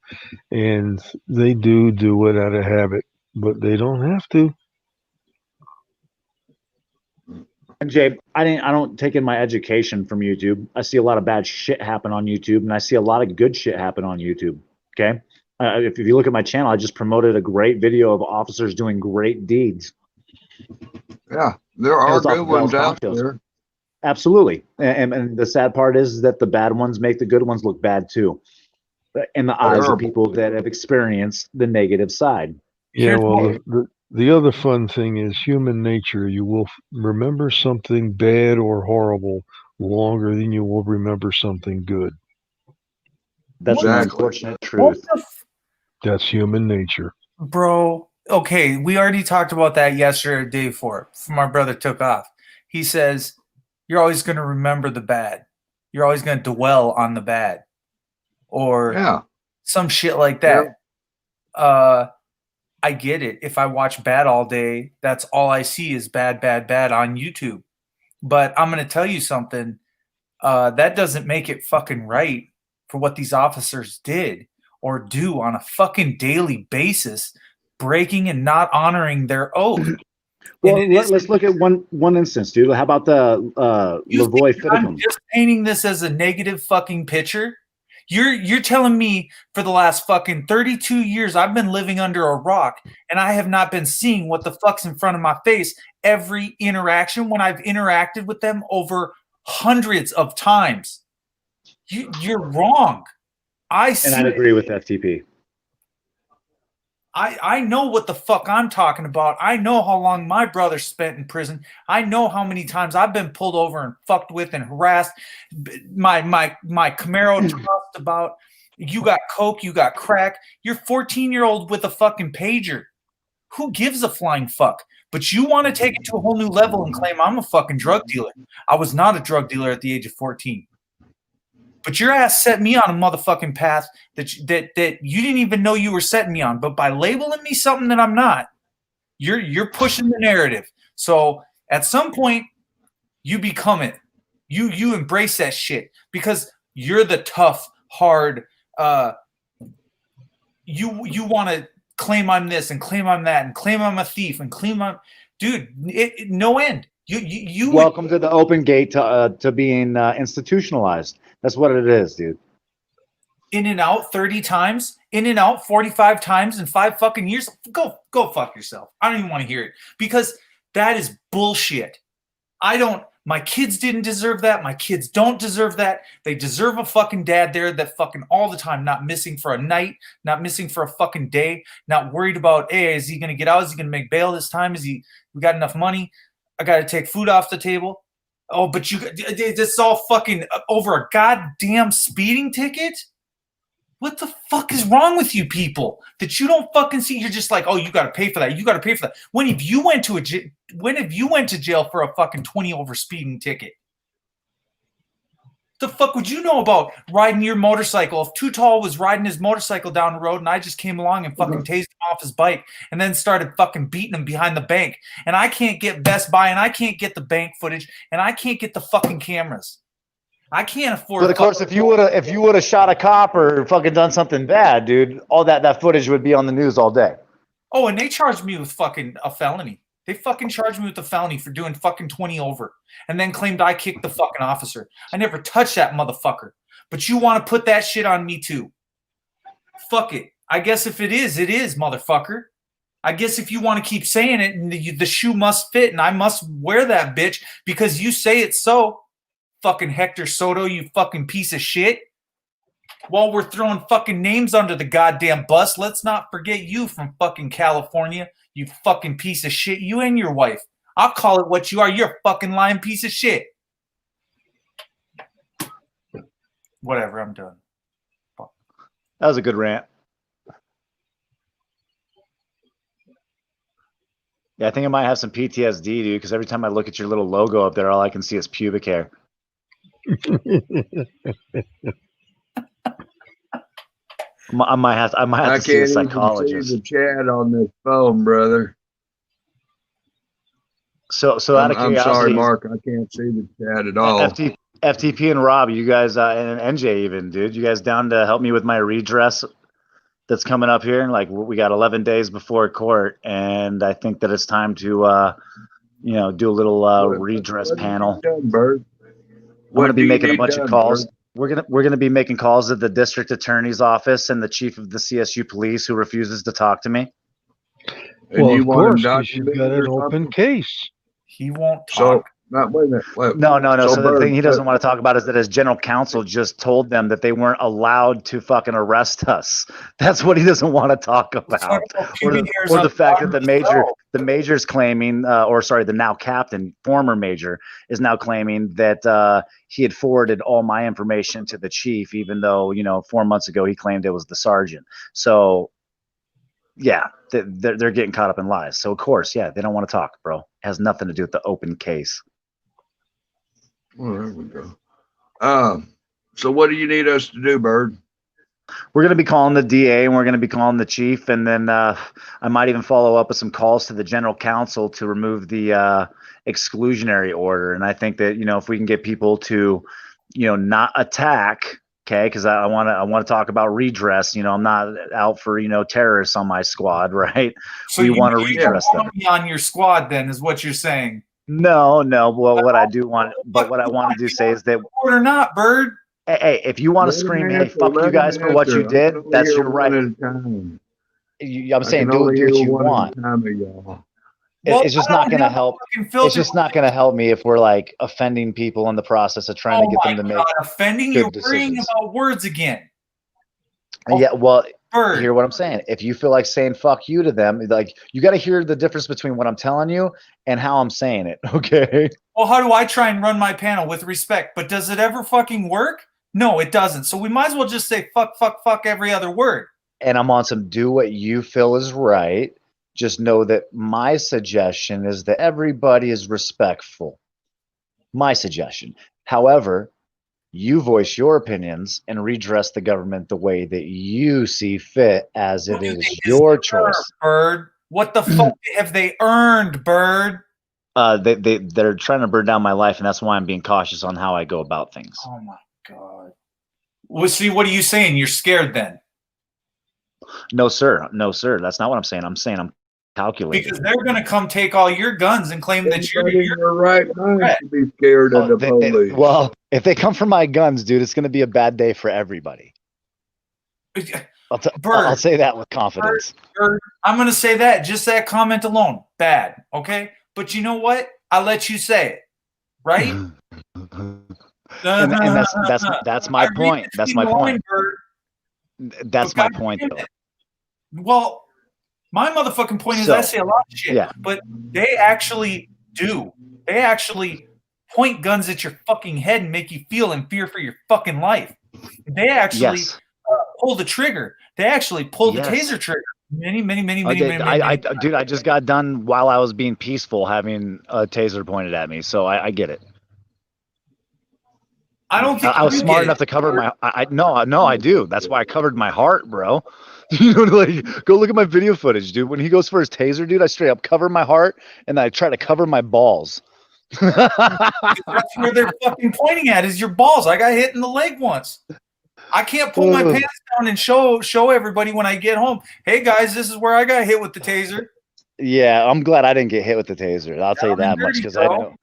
Speaker 2: and they do it out of habit, but they don't have to.
Speaker 9: NJ, I don't take in my education from YouTube. I see a lot of bad shit happen on YouTube, and I see a lot of good shit happen on YouTube. Okay, if you look at my channel, I just promoted a great video of officers doing great deeds.
Speaker 10: Yeah, there are good ones out there.
Speaker 9: Absolutely. And the sad part is that the bad ones make the good ones look bad too, in the eyes of people that have experienced the negative side.
Speaker 2: Yeah, well, the other fun thing is human nature. You will remember something bad or horrible longer than you will remember something good.
Speaker 9: That's an unfortunate truth.
Speaker 2: That's human nature.
Speaker 1: Bro. Okay, we already talked about that yesterday or day before. My brother took off. He says, you're always going to remember the bad. You're always going to dwell on the bad. Or some shit like that. Yeah. I get it. If I watch bad all day, that's all I see is bad on YouTube. But I'm going to tell you something. That doesn't make it fucking right for what these officers did or do on a fucking daily basis. Breaking and not honoring their oath.
Speaker 9: Well, let's look at one instance, dude. How about the Lavoy Fiddicum?
Speaker 1: I'm just painting this as a negative fucking picture. You're telling me for the last fucking 32 years I've been living under a rock and I have not been seeing what the fuck's in front of my face every interaction when I've interacted with them over hundreds of times. You're wrong.
Speaker 9: And I'd agree with FTP.
Speaker 1: I know what the fuck I'm talking about. I know how long my brother spent in prison. I know how many times I've been pulled over and fucked with and harassed. My Camaro trust about, you got coke, you got crack. You're 14-year-old with a fucking pager. Who gives a flying fuck? But you want to take it to a whole new level and claim I'm a fucking drug dealer. I was not a drug dealer at the age of 14. But your ass set me on a motherfucking path that you didn't even know you were setting me on. But by labeling me something that I'm not, you're pushing the narrative. So at some point, you become it. You embrace that shit because you're the tough, hard. You want to claim I'm this and claim I'm that and claim I'm a thief and claim I'm, dude. No end. You
Speaker 9: welcome to the open gate to being institutionalized. That's what it is, dude.
Speaker 1: In and out 30 times, in and out 45 times in 5 fucking years. Go fuck yourself. I don't even want to hear it because that is bullshit. My kids didn't deserve that. My kids don't deserve that. They deserve a fucking dad there that fucking all the time, not missing for a night, not missing for a fucking day, not worried about, hey, is he going to get out? Is he going to make bail this time? We got enough money? I got to take food off the table. Oh, but it's all fucking over a goddamn speeding ticket? What the fuck is wrong with you people that you don't fucking see? You're just like, oh, you got to pay for that. You got to pay for that. When have you went to jail for a fucking 20 over speeding ticket? The fuck would you know about riding your motorcycle? If Too Tall was riding his motorcycle down the road and I just came along and fucking tased him off his bike and then started fucking beating him behind the bank, and I can't get Best Buy and I can't get the bank footage and I can't get the fucking cameras. I can't afford.
Speaker 7: But of course, if you would have shot a cop or fucking done something bad, dude, all that footage would be on the news all day.
Speaker 1: Oh, and they charged me with fucking a felony. They fucking charged me with a felony for doing fucking 20 over and then claimed I kicked the fucking officer. I never touched that motherfucker. But you want to put that shit on me too. Fuck it. I guess if it is, motherfucker. I guess if you want to keep saying it and the shoe must fit and I must wear that bitch because you say it's so. Fucking Hector Soto, you fucking piece of shit. While we're throwing fucking names under the goddamn bus, let's not forget you from fucking California, you fucking piece of shit. You and your wife. I'll call it what you are. You're a fucking lying piece of shit. Whatever, I'm done.
Speaker 7: That was a good rant. Yeah, I think I might have some PTSD, dude, because every time I look at your little logo up there, all I can see is pubic hair. I might have to see a psychologist.
Speaker 10: See the chat on this phone, brother.
Speaker 7: So out of curiosity,
Speaker 10: I'm sorry, Mark, I can't see the chat at all.
Speaker 7: FTP and Rob, you guys, and NJ even, dude, you guys down to help me with my redress that's coming up here? Like, we got 11 days before court, and I think that it's time to, do a little redress panel. We're gonna be making a bunch of calls. We're gonna be making calls at the district attorney's office and the chief of the CSU police who refuses to talk to me.
Speaker 10: And
Speaker 2: Well,
Speaker 10: you
Speaker 2: of
Speaker 10: want
Speaker 2: course,
Speaker 10: him
Speaker 2: because you've got an open case.
Speaker 1: He won't
Speaker 10: So,
Speaker 1: talk.
Speaker 10: wait a minute. Wait.
Speaker 7: No. So the
Speaker 10: Bird,
Speaker 7: thing he doesn't want to talk about is that his general counsel just told them that they weren't allowed to fucking arrest us. That's what he doesn't want to talk about. Or the fact that the major's claiming, the now captain, former major, is now claiming that he had forwarded all my information to the chief, even though 4 months ago he claimed it was the sergeant. So yeah, they're getting caught up in lies. So of course, yeah, they don't want to talk, bro. It has nothing to do with the open case.
Speaker 10: Well, there we go. So what do you need us to do, Bird?
Speaker 7: We're going to be calling the DA and we're going to be calling the chief. And then I might even follow up with some calls to the general counsel to remove the exclusionary order. And I think that, if we can get people to, not attack, okay, because I want to talk about redress. I'm not out for, terrorists on my squad, right?
Speaker 1: So
Speaker 7: we
Speaker 1: you
Speaker 7: want to redress them.
Speaker 1: On your squad, then, is what you're saying.
Speaker 7: No. Well, what I do want, but what I want to do say is that,
Speaker 1: or not, Bird.
Speaker 7: Hey, if you want to scream, hey, fuck you guys for what you did, that's your right. I'm saying do what you want. It's just not going to help. It's just not going to help me if we're like offending people in the process of trying to get them to make
Speaker 1: offending. You're worrying about words again.
Speaker 7: Yeah, well,
Speaker 1: Bird.
Speaker 7: Hear what I'm saying. If you feel like saying fuck you to them, like you got to hear the difference between what I'm telling you and how I'm saying it. Okay.
Speaker 1: Well, how do I try and run my panel with respect? But does it ever fucking work? No, it doesn't. So we might as well just say fuck every other word.
Speaker 7: And I'm on some do what you feel is right. Just know that my suggestion is that everybody is respectful. My suggestion. However, you voice your opinions and redress the government the way that you see fit, as it is your choice.
Speaker 1: Bird, what the fuck have they earned, Bird?
Speaker 7: They're trying to burn down my life, and that's why I'm being cautious on how I go about things.
Speaker 1: Oh my God. Well, see, what are you saying? You're scared then?
Speaker 7: No, sir. That's not what I'm saying. I'm saying I'm calculating.
Speaker 1: Because they're going to come take all your guns and claim that you're
Speaker 10: right mind to be scared of the police.
Speaker 7: Well, if they come for my guns, dude, it's going to be a bad day for everybody. I'll say that with confidence.
Speaker 1: Bird, I'm going to say that. Just that comment alone. Bad. Okay? But you know what? I'll let you say it. right?
Speaker 7: And that's my point. That's my point. That's my point, though.
Speaker 1: Well, my motherfucking point is I say a lot of shit, but they actually do. They actually point guns at your fucking head and make you feel in fear for your fucking life. They actually pull the trigger. They actually pull the taser trigger. Many.
Speaker 7: Dude, I just got done while I was being peaceful having a taser pointed at me, so I get it.
Speaker 1: I don't think
Speaker 7: I was smart enough to cover my. I do. That's why I covered my heart, bro. You know, like, go look at my video footage, dude. When he goes for his taser, dude, I straight up cover my heart and I try to cover my balls.
Speaker 1: That's where they're fucking pointing at is your balls. I got hit in the leg once. I can't pull my pants down and show everybody when I get home. Hey guys, this is where I got hit with the taser.
Speaker 7: Yeah, I'm glad I didn't get hit with the taser. I'll tell you that much because I know.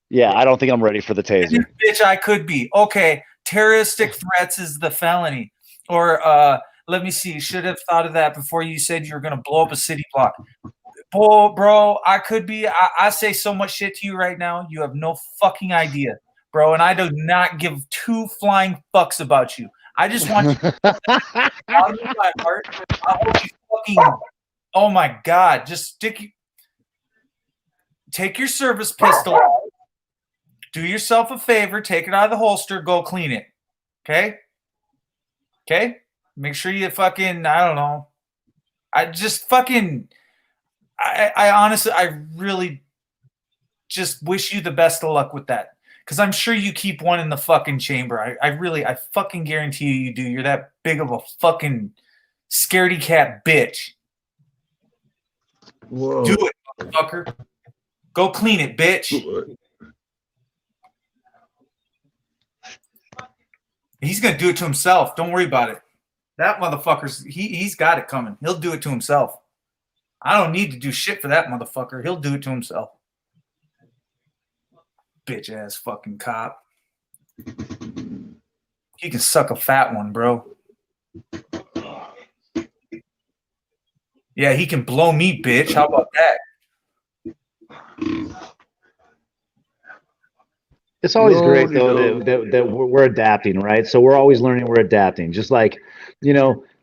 Speaker 7: Yeah, I don't think I'm ready for the taser.
Speaker 1: Bitch, I could be. Okay, terroristic threats is the felony. Or let me see. Should have thought of that before you said you were going to blow up a city block. Bro, I could be. I say so much shit to you right now. You have no fucking idea, bro. And I do not give two flying fucks about you. I just want you out of my heart. I hope you fucking. Oh my God! Just take your service pistol. Do yourself a favor. Take it out of the holster. Go clean it. Okay. Okay. Make sure you fucking. I don't know. I just fucking. I honestly, I really just wish you the best of luck with that. Because I'm sure you keep one in the fucking chamber. I fucking guarantee you do. You're that big of a fucking scaredy cat bitch.
Speaker 3: Whoa.
Speaker 1: Do it, motherfucker. Go clean it, bitch. He's going to do it to himself. Don't worry about it. That motherfucker's, he's got it coming. He'll do it to himself. I don't need to do shit for that motherfucker. He'll do it to himself. Bitch ass fucking cop. He can suck a fat one, bro. Yeah, he can blow me, bitch. How about that?
Speaker 12: It's always great, though, that we're adapting, right? So we're always learning, we're adapting. Just like,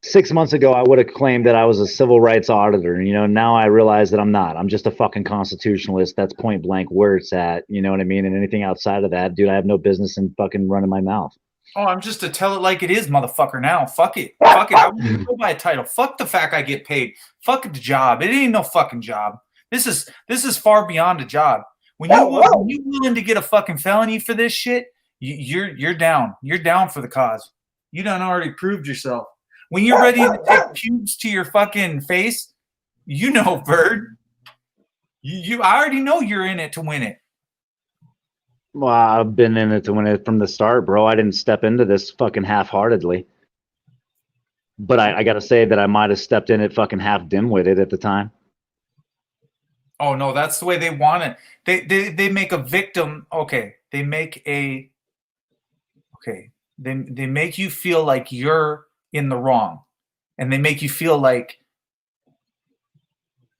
Speaker 12: 6 months ago, I would have claimed that I was a civil rights auditor. Now I realize that I'm not. I'm just a fucking constitutionalist. That's point blank where it's at. You know what I mean? And anything outside of that, dude, I have no business in fucking running my mouth.
Speaker 1: Oh, I'm just to tell it like it is, motherfucker. Now, fuck it. Fuck it. I won't go by a title. Fuck the fact I get paid. Fuck the job. It ain't no fucking job. This is far beyond a job. When you're willing to get a fucking felony for this shit, you're down. You're down for the cause. You done already proved yourself. When you're ready to take pubes to your fucking face, Bird. I already know you're in it to win it.
Speaker 12: Well, I've been in it to win it from the start, bro. I didn't step into this fucking half-heartedly. But I got to say that I might have stepped in it fucking half dim-witted at the time.
Speaker 1: Oh, no, that's the way they want it. They make a victim. Okay, they make they make you feel like you're in the wrong. And they make you feel like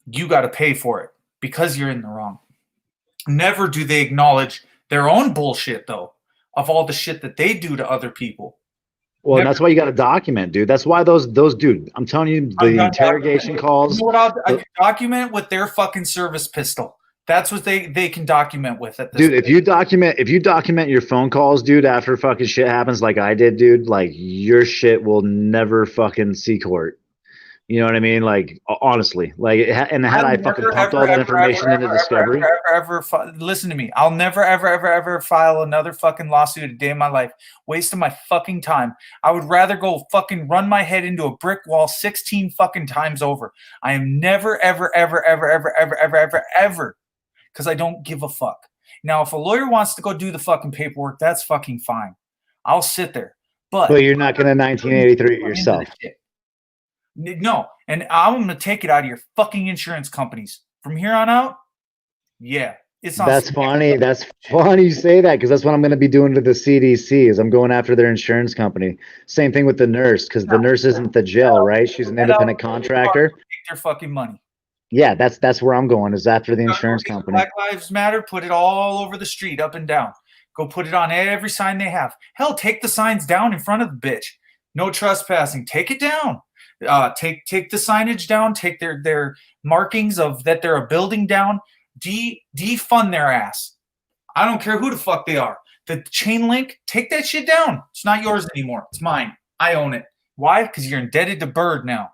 Speaker 1: you got to pay for it because you're in the wrong. Never do they acknowledge their own bullshit, though, of all the shit that they do to other people.
Speaker 12: Well, and that's why you got to document, dude. That's why those dude. I'm telling you, the interrogation calls.
Speaker 1: You know what I can document with their fucking service pistol. That's what they can document with it.
Speaker 12: Dude, if you document your phone calls, dude, after fucking shit happens like I did, dude, like your shit will never fucking see court. You know what I mean? Like, honestly, like, and had I fucking pumped all that information into Discovery.
Speaker 1: Listen to me. I'll never, ever file another fucking lawsuit a day in my life. Wasting my fucking time. I would rather go fucking run my head into a brick wall 16 fucking times over. I am never, ever, because I don't give a fuck. Now, if a lawyer wants to go do the fucking paperwork, that's fucking fine. I'll sit there. But
Speaker 12: you're not going to 1983 it yourself.
Speaker 1: No, and I'm going to take it out of your fucking insurance companies. From here on out, yeah. It's not.
Speaker 12: That's funny. That's funny you say that because that's what I'm going to be doing to the CDC is I'm going after their insurance company. Same thing with the nurse because the nurse isn't the jail, right? She's an independent contractor.
Speaker 1: Take their fucking money.
Speaker 12: Yeah, that's where I'm going. Is after the insurance
Speaker 1: Okay,
Speaker 12: company.
Speaker 1: Black Lives Matter, put it all over the street, up and down. Go put it on every sign they have. Hell, take the signs down in front of the bitch. No trespassing. Take it down. Take the signage down. Take their markings of that they're a building down. Defund their ass. I don't care who the fuck they are. The chain link, take that shit down. It's not yours anymore. It's mine. I own it. Why? Because you're indebted to Bird now.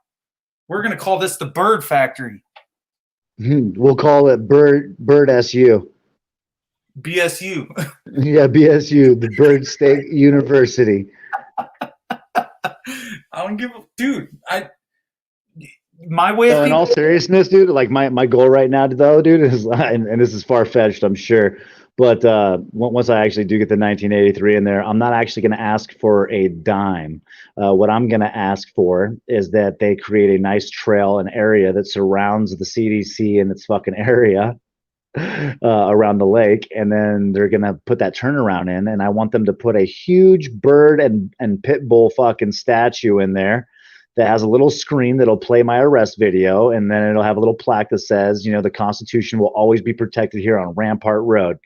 Speaker 1: We're gonna call this the Bird Factory.
Speaker 12: We'll call it Bird SU.
Speaker 1: BSU.
Speaker 12: Yeah, BSU, the Bird State University.
Speaker 1: I don't give a dude. My way of
Speaker 12: In all seriousness, dude, like my goal right now, though, dude, is and this is far fetched, I'm sure, but once I actually do get the 1983 in there, I'm not actually going to ask for a dime. What I'm going to ask for is that they create a nice trail, an area that surrounds the CDC and its fucking area. Around the lake, and then they're gonna put that turnaround in, and I want them to put a huge bird and pit bull fucking statue in there that has a little screen that'll play my arrest video, and then it'll have a little plaque that says, you know, the Constitution will always be protected here on Rampart Road.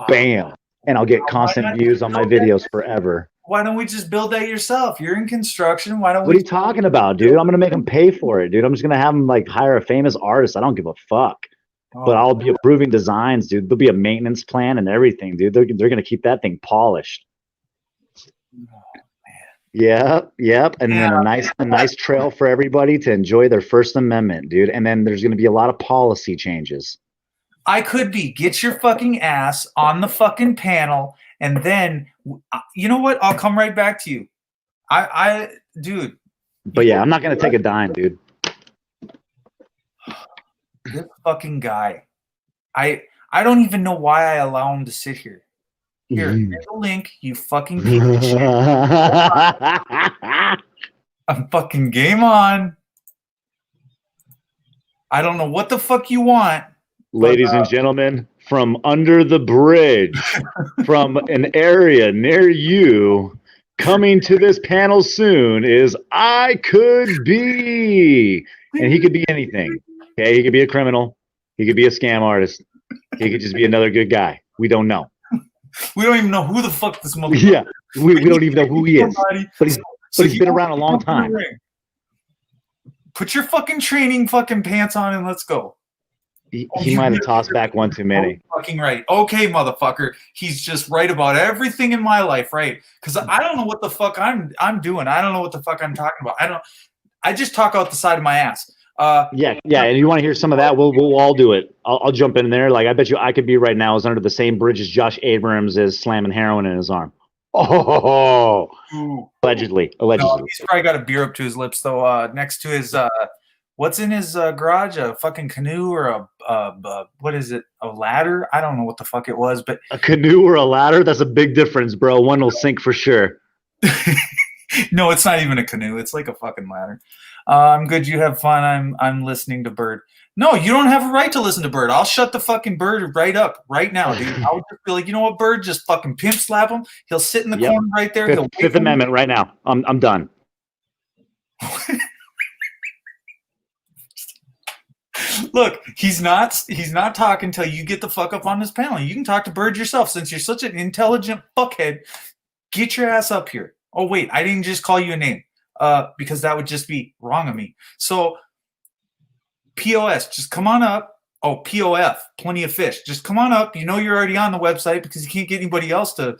Speaker 12: Wow. Bam. And I'll get constant views on my videos forever.
Speaker 1: Why don't we just build that yourself? You're in construction. Why don't we?
Speaker 12: What are you talking about, dude? I'm gonna make them pay for it, dude. I'm just gonna have them like hire a famous artist. I don't give a fuck. But I'll be approving designs, dude. There'll be a maintenance plan and everything, dude. They're going to keep that thing polished. Yep. And then a nice trail for everybody to enjoy their First Amendment, dude. And then there's going to be a lot of policy changes.
Speaker 1: I could get your fucking ass on the fucking panel, and then you know what? I'll come right back to you. Dude.
Speaker 12: But yeah, I'm not going to take a dime, dude.
Speaker 1: This fucking guy. I don't even know why I allow him to sit here. Here, here's a link, you fucking piece of shit. I'm fucking game on. I don't know what the fuck you want.
Speaker 12: Ladies and gentlemen, from under the bridge, from an area near you, coming to this panel soon is I Could Be. And he could be anything. Okay, he could be a criminal. He could be a scam artist. He could just be another good guy. We don't know.
Speaker 1: We don't even know who the fuck this motherfucker is.
Speaker 12: Yeah, we don't even know who he is. But he's been around a long time.
Speaker 1: Put your fucking training fucking pants on and let's go.
Speaker 12: He might have tossed back one too many.
Speaker 1: Fucking right. Okay, motherfucker. He's just right about everything in my life, right? Because I don't know what the fuck I'm doing. I don't know what the fuck I'm talking about. I just talk out the side of my ass.
Speaker 12: Yeah, and you want to hear some of that? We'll all do it. I'll jump in there. Like I bet you I Could Be right now is under the same bridge as Josh Abrams is slamming heroin in his arm. Oh, allegedly.
Speaker 1: No, he's probably got a beer up to his lips though. Next to his what's in his garage? A fucking canoe or a what is it? A ladder? I don't know what the fuck it was, but
Speaker 12: a canoe or a ladder? That's a big difference, bro. One will sink for sure.
Speaker 1: No, it's not even a canoe. It's like a fucking ladder. I'm good. You have fun. I'm listening to Bird. No, you don't have a right to listen to Bird. I'll shut the fucking Bird right up right now, dude. I'll just be like, you know what, Bird? Just fucking pimp slap him. He'll sit in the corner right there.
Speaker 12: Fifth Amendment right now. I'm done.
Speaker 1: Look, he's not talking until you get the fuck up on this panel. You can talk to Bird yourself since you're such an intelligent fuckhead. Get your ass up here. Oh wait, I didn't just call you a name. Because that would just be wrong of me. So POS, just come on up. Oh, POF, plenty of fish. Just come on up. You know you're already on the website because you can't get anybody else to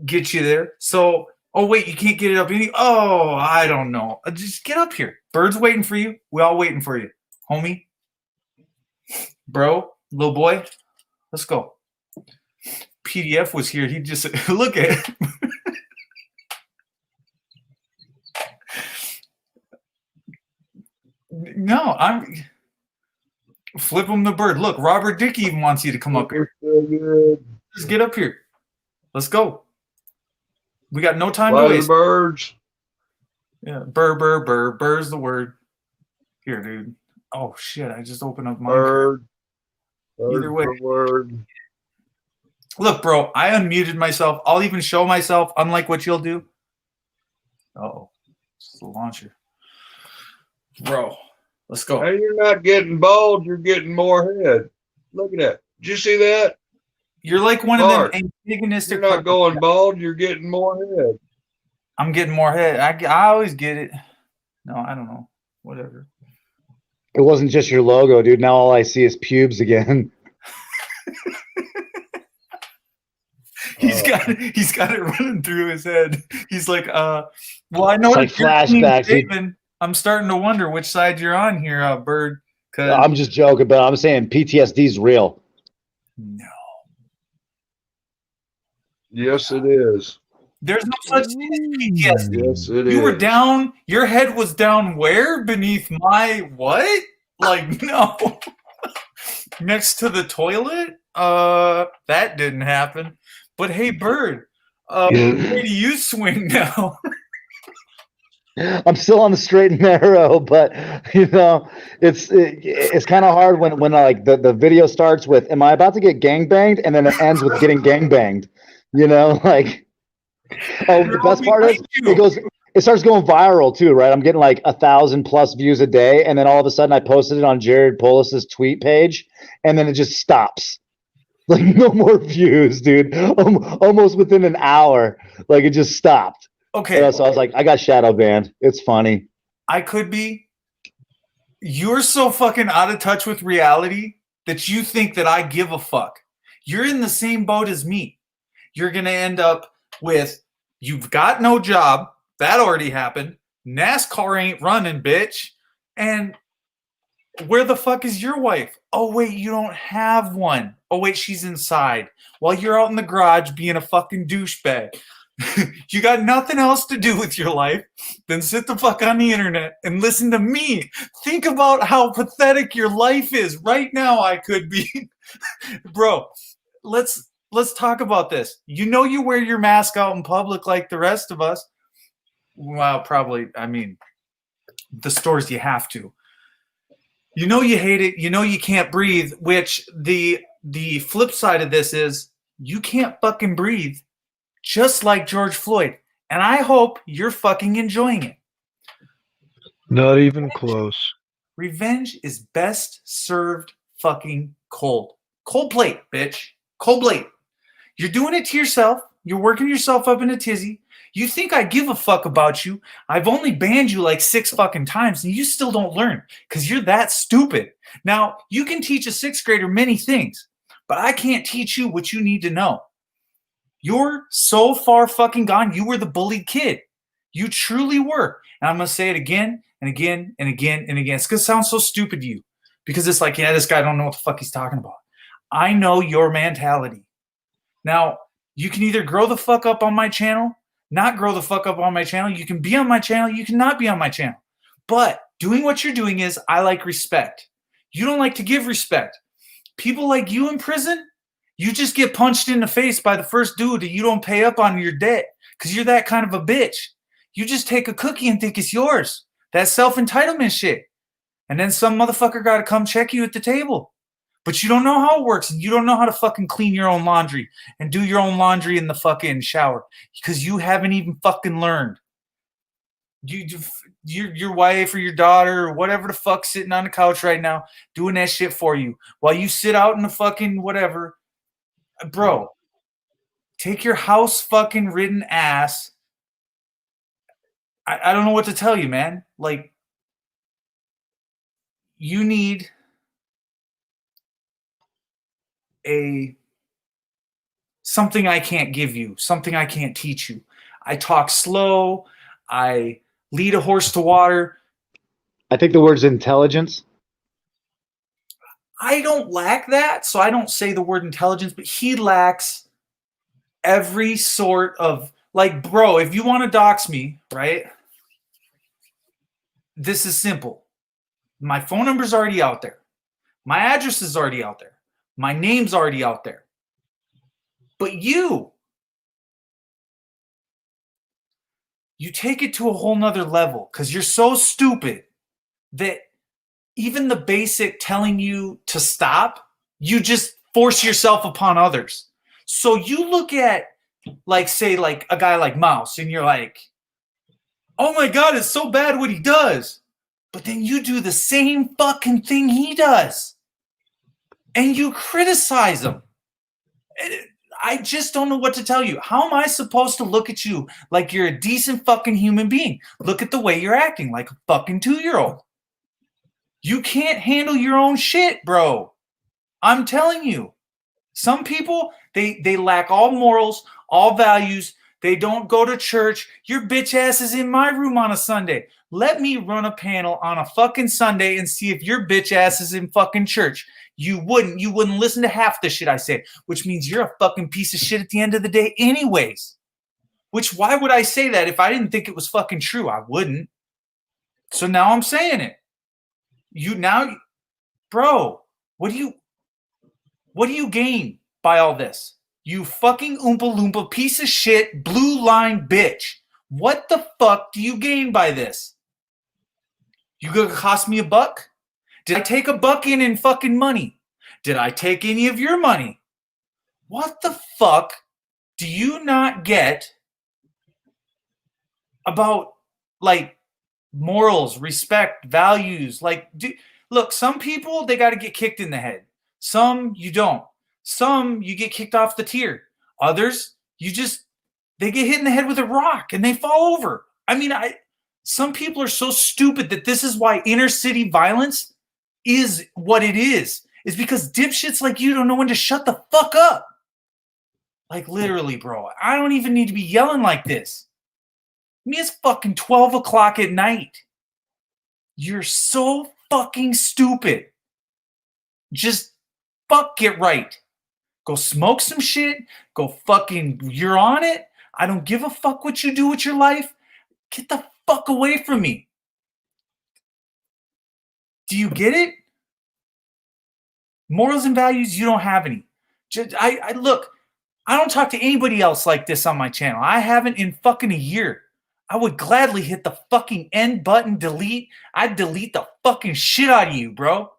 Speaker 1: get you there. So, oh wait, you can't get it up. Oh, I don't know. Just get up here. Bird's waiting for you. We all waiting for you, homie, bro, little boy. Let's go. PDF was here. He just look at it. No, I'm flip him the bird. Look, Robert Dick even wants you to come up here. Just get up here. Let's go. We got no time to waste.
Speaker 10: Birds.
Speaker 1: Yeah, bird's the word. Here, dude. Oh shit! I just opened up my
Speaker 10: bird.
Speaker 1: Either way, word. Look, bro, I unmuted myself. I'll even show myself, unlike what you'll do. Oh, it's the launcher. Bro, Let's go.
Speaker 10: Hey, you're not getting bald, you're getting more head. Look at that. Did you see that?
Speaker 1: You're like one
Speaker 10: Mark,
Speaker 1: of them antagonistic.
Speaker 10: You're not going bald, you're getting more head.
Speaker 1: I'm getting more head. I always get it. No, I don't know. Whatever.
Speaker 12: It wasn't just your logo, dude. Now all I see is pubes again.
Speaker 1: He's got it running through his head. He's like, well, I know
Speaker 12: It's like flashbacks. Dude.
Speaker 1: I'm starting to wonder which side you're on here, Bird.
Speaker 12: I'm just joking, but I'm saying PTSD's real.
Speaker 1: No.
Speaker 10: Yes, it is.
Speaker 1: There's no such thing as PTSD.
Speaker 10: Yes, it is.
Speaker 1: You were down. Your head was down where? Beneath my what? Like, no. Next to the toilet? That didn't happen. But hey, Bird, where do you swing now?
Speaker 12: I'm still on the straight and narrow, but you know, it's kind of hard when like the video starts with "Am I about to get gangbanged?" and then it ends with getting gangbanged. You know, like the best part is it starts going viral too, right? I'm getting like 1,000+ views a day, and then all of a sudden I posted it on Jared Polis's tweet page, and then it just stops. Like no more views, dude. Almost within an hour, like it just stopped.
Speaker 1: Okay.
Speaker 12: So I was like, I got shadow banned. It's funny.
Speaker 1: I could be. You're so fucking out of touch with reality that you think that I give a fuck. You're in the same boat as me. You're going to end up with, you've got no job. That already happened. NASCAR ain't running, bitch. And where the fuck is your wife? Oh, wait, you don't have one. Oh, wait, she's inside. While you're out in the garage being a fucking douchebag. You got nothing else to do with your life than sit the fuck on the internet and listen to me. Think about how pathetic your life is. Right now, I could be. Bro, let's talk about this. You know you wear your mask out in public like the rest of us. Well, probably, I mean, the stores you have to. You know you hate it. You know you can't breathe, which the flip side of this is you can't fucking breathe. Just like George Floyd. And I hope you're fucking enjoying it.
Speaker 2: Not even close.
Speaker 1: Revenge is best served fucking cold. Cold plate, bitch. Cold plate. You're doing it to yourself. You're working yourself up in a tizzy. You think I give a fuck about you. I've only banned you like 6 fucking times and you still don't learn because you're that stupid. Now, you can teach a 6th grader many things, but I can't teach you what you need to know. You're so far fucking gone. You were the bullied kid. You truly were. And I'm going to say it again and again and again and again. It's going to sound so stupid to you because it's like, yeah, this guy don't know what the fuck he's talking about. I know your mentality. Now, you can either grow the fuck up on my channel, not grow the fuck up on my channel. You can be on my channel. You cannot be on my channel. But doing what you're doing is I like respect. You don't like to give respect. People like you in prison, you just get punched in the face by the first dude that you don't pay up on your debt because you're that kind of a bitch. You just take a cookie and think it's yours. That's self-entitlement shit. And then some motherfucker got to come check you at the table. But you don't know how it works, and you don't know how to fucking clean your own laundry and do your own laundry in the fucking shower because you haven't even fucking learned. Your wife or your daughter or whatever the fuck sitting on the couch right now doing that shit for you while you sit out in the fucking whatever. Bro, take your house fucking ridden ass. I don't know what to tell you, man. Like, you need something I can't give you, something I can't teach you. I talk slow. I lead a horse to water.
Speaker 12: I think the word's intelligence.
Speaker 1: I don't lack that, so I don't say the word intelligence, but he lacks every sort of, like, bro, if you want to dox me, right? This is simple. My phone number's already out there. My address is already out there. My name's already out there. But you take it to a whole nother level because you're so stupid that even the basic telling you to stop, you just force yourself upon others. So you look at, like, say, like a guy like Mouse, and you're like, oh my God, it's so bad what he does. But then you do the same fucking thing he does. And you criticize him. I just don't know what to tell you. How am I supposed to look at you like you're a decent fucking human being? Look at the way you're acting, like a fucking 2-year-old. You can't handle your own shit, bro. I'm telling you. Some people, they lack all morals, all values. They don't go to church. Your bitch ass is in my room on a Sunday. Let me run a panel on a fucking Sunday and see if your bitch ass is in fucking church. You wouldn't listen to half the shit I say, which means you're a fucking piece of shit at the end of the day anyways. Which, why would I say that if I didn't think it was fucking true? I wouldn't. So now I'm saying it. Bro, what do you gain by all this? You fucking Oompa Loompa piece of shit, blue line bitch. What the fuck do you gain by this? You gonna cost me $1? Did I take $1 in fucking money? Did I take any of your money? What the fuck do you not get about, like, morals, respect, values? Like, look, some people, they got to get kicked in the head. Some you don't. Some you get kicked off the tier. Others, they get hit in the head with a rock and they fall over. I mean, some people are so stupid that this is why inner city violence is what it is because dipshits like you don't know when to shut the fuck up. Like, literally, bro. I don't even need to be yelling like this. I mean, it's fucking 12 o'clock at night. You're so fucking stupid. Just get right. Go smoke some shit. Go fucking, you're on it. I don't give a fuck what you do with your life. Get the fuck away from me. Do you get it? Morals and values, you don't have any. Look, I don't talk to anybody else like this on my channel. I haven't in fucking a year. I would gladly hit the fucking end button, delete. I'd delete the fucking shit out of you, bro.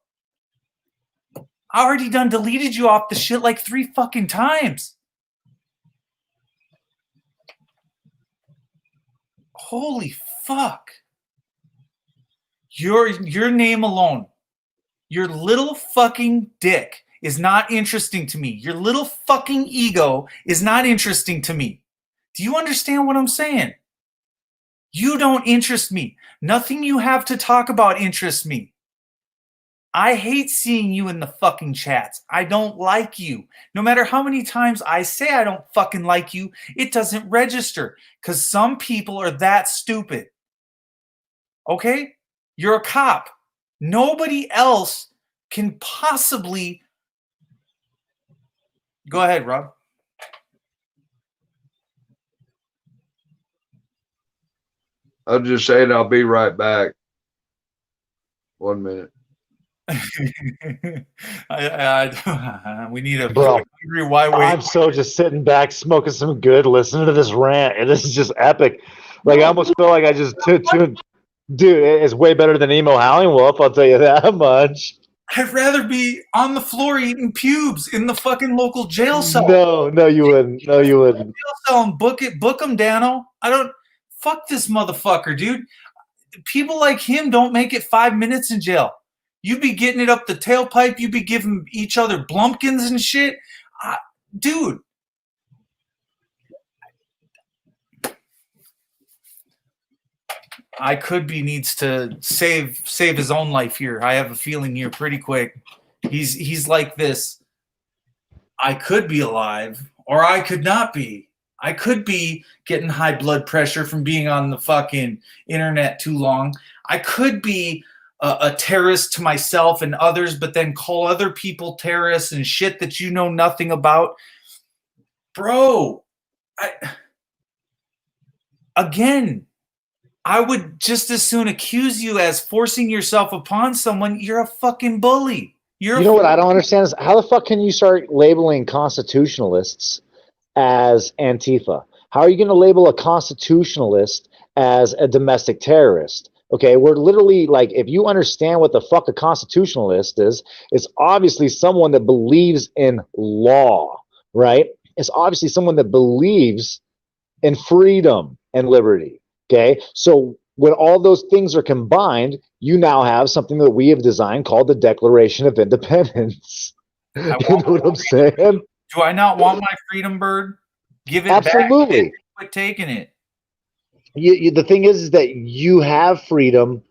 Speaker 1: I already done deleted you off the shit like 3 fucking times. Holy fuck. Your name alone, your little fucking dick is not interesting to me. Your little fucking ego is not interesting to me. Do you understand what I'm saying? You don't interest me. Nothing you have to talk about interests me. I hate seeing you in the fucking chats. I don't like you. No matter how many times I say I don't fucking like you, it doesn't register because some people are that stupid. Okay? You're a cop. Nobody else can possibly... Go ahead, Rob.
Speaker 10: I'll just say it. I'll be right back. 1 minute.
Speaker 1: We need a
Speaker 12: Bro,
Speaker 1: hungry white wait.
Speaker 12: I'm so just sitting back, smoking some good, listening to this rant, and this is just epic. Like, I almost feel like I just tuned. Dude, it's way better than Emo Howling Wolf, I'll tell you that much.
Speaker 1: I'd rather be on the floor eating pubes in the fucking local jail cell.
Speaker 12: No, you wouldn't. No, you wouldn't.
Speaker 1: Jail cell and book him, Dano. Fuck this motherfucker, dude. People like him don't make it 5 minutes in jail. You be getting it up the tailpipe. You be giving each other blumpkins and shit. Dude. I could be needs to save his own life here. I have a feeling here pretty quick. He's like this. I could be alive or I could not be. I could be getting high blood pressure from being on the fucking internet too long. I could be a terrorist to myself and others, but then call other people terrorists and shit that you know nothing about. Bro, I would just as soon accuse you as forcing yourself upon someone. You're a fucking bully.
Speaker 12: You know what I don't understand is how the fuck can you start labeling constitutionalists as Antifa? How are you going to label a constitutionalist as a domestic terrorist? Okay, we're literally like, if you understand what the fuck a constitutionalist is, it's obviously someone that believes in law, right? It's obviously someone that believes in freedom and liberty. Okay, so When all those things are combined, you now have something that we have designed called the Declaration of Independence. You know what I'm saying?
Speaker 1: Do I not want my freedom, Bird? Give it
Speaker 12: Absolutely.
Speaker 1: back. Quit taking it.
Speaker 12: The thing is that you have freedom,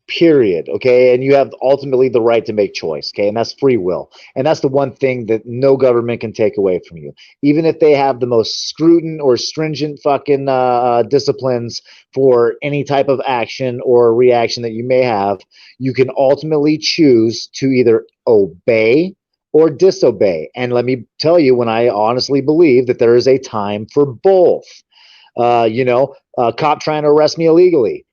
Speaker 12: period. Okay. And you have ultimately the right to make choice. Okay. And that's free will. And that's the one thing that no government can take away from you. Even if they have the most scrutin or stringent fucking disciplines for any type of action or reaction that you may have, you can ultimately choose to either obey or disobey. And let me tell you, when I honestly believe that there is a time for both. A cop trying to arrest me illegally,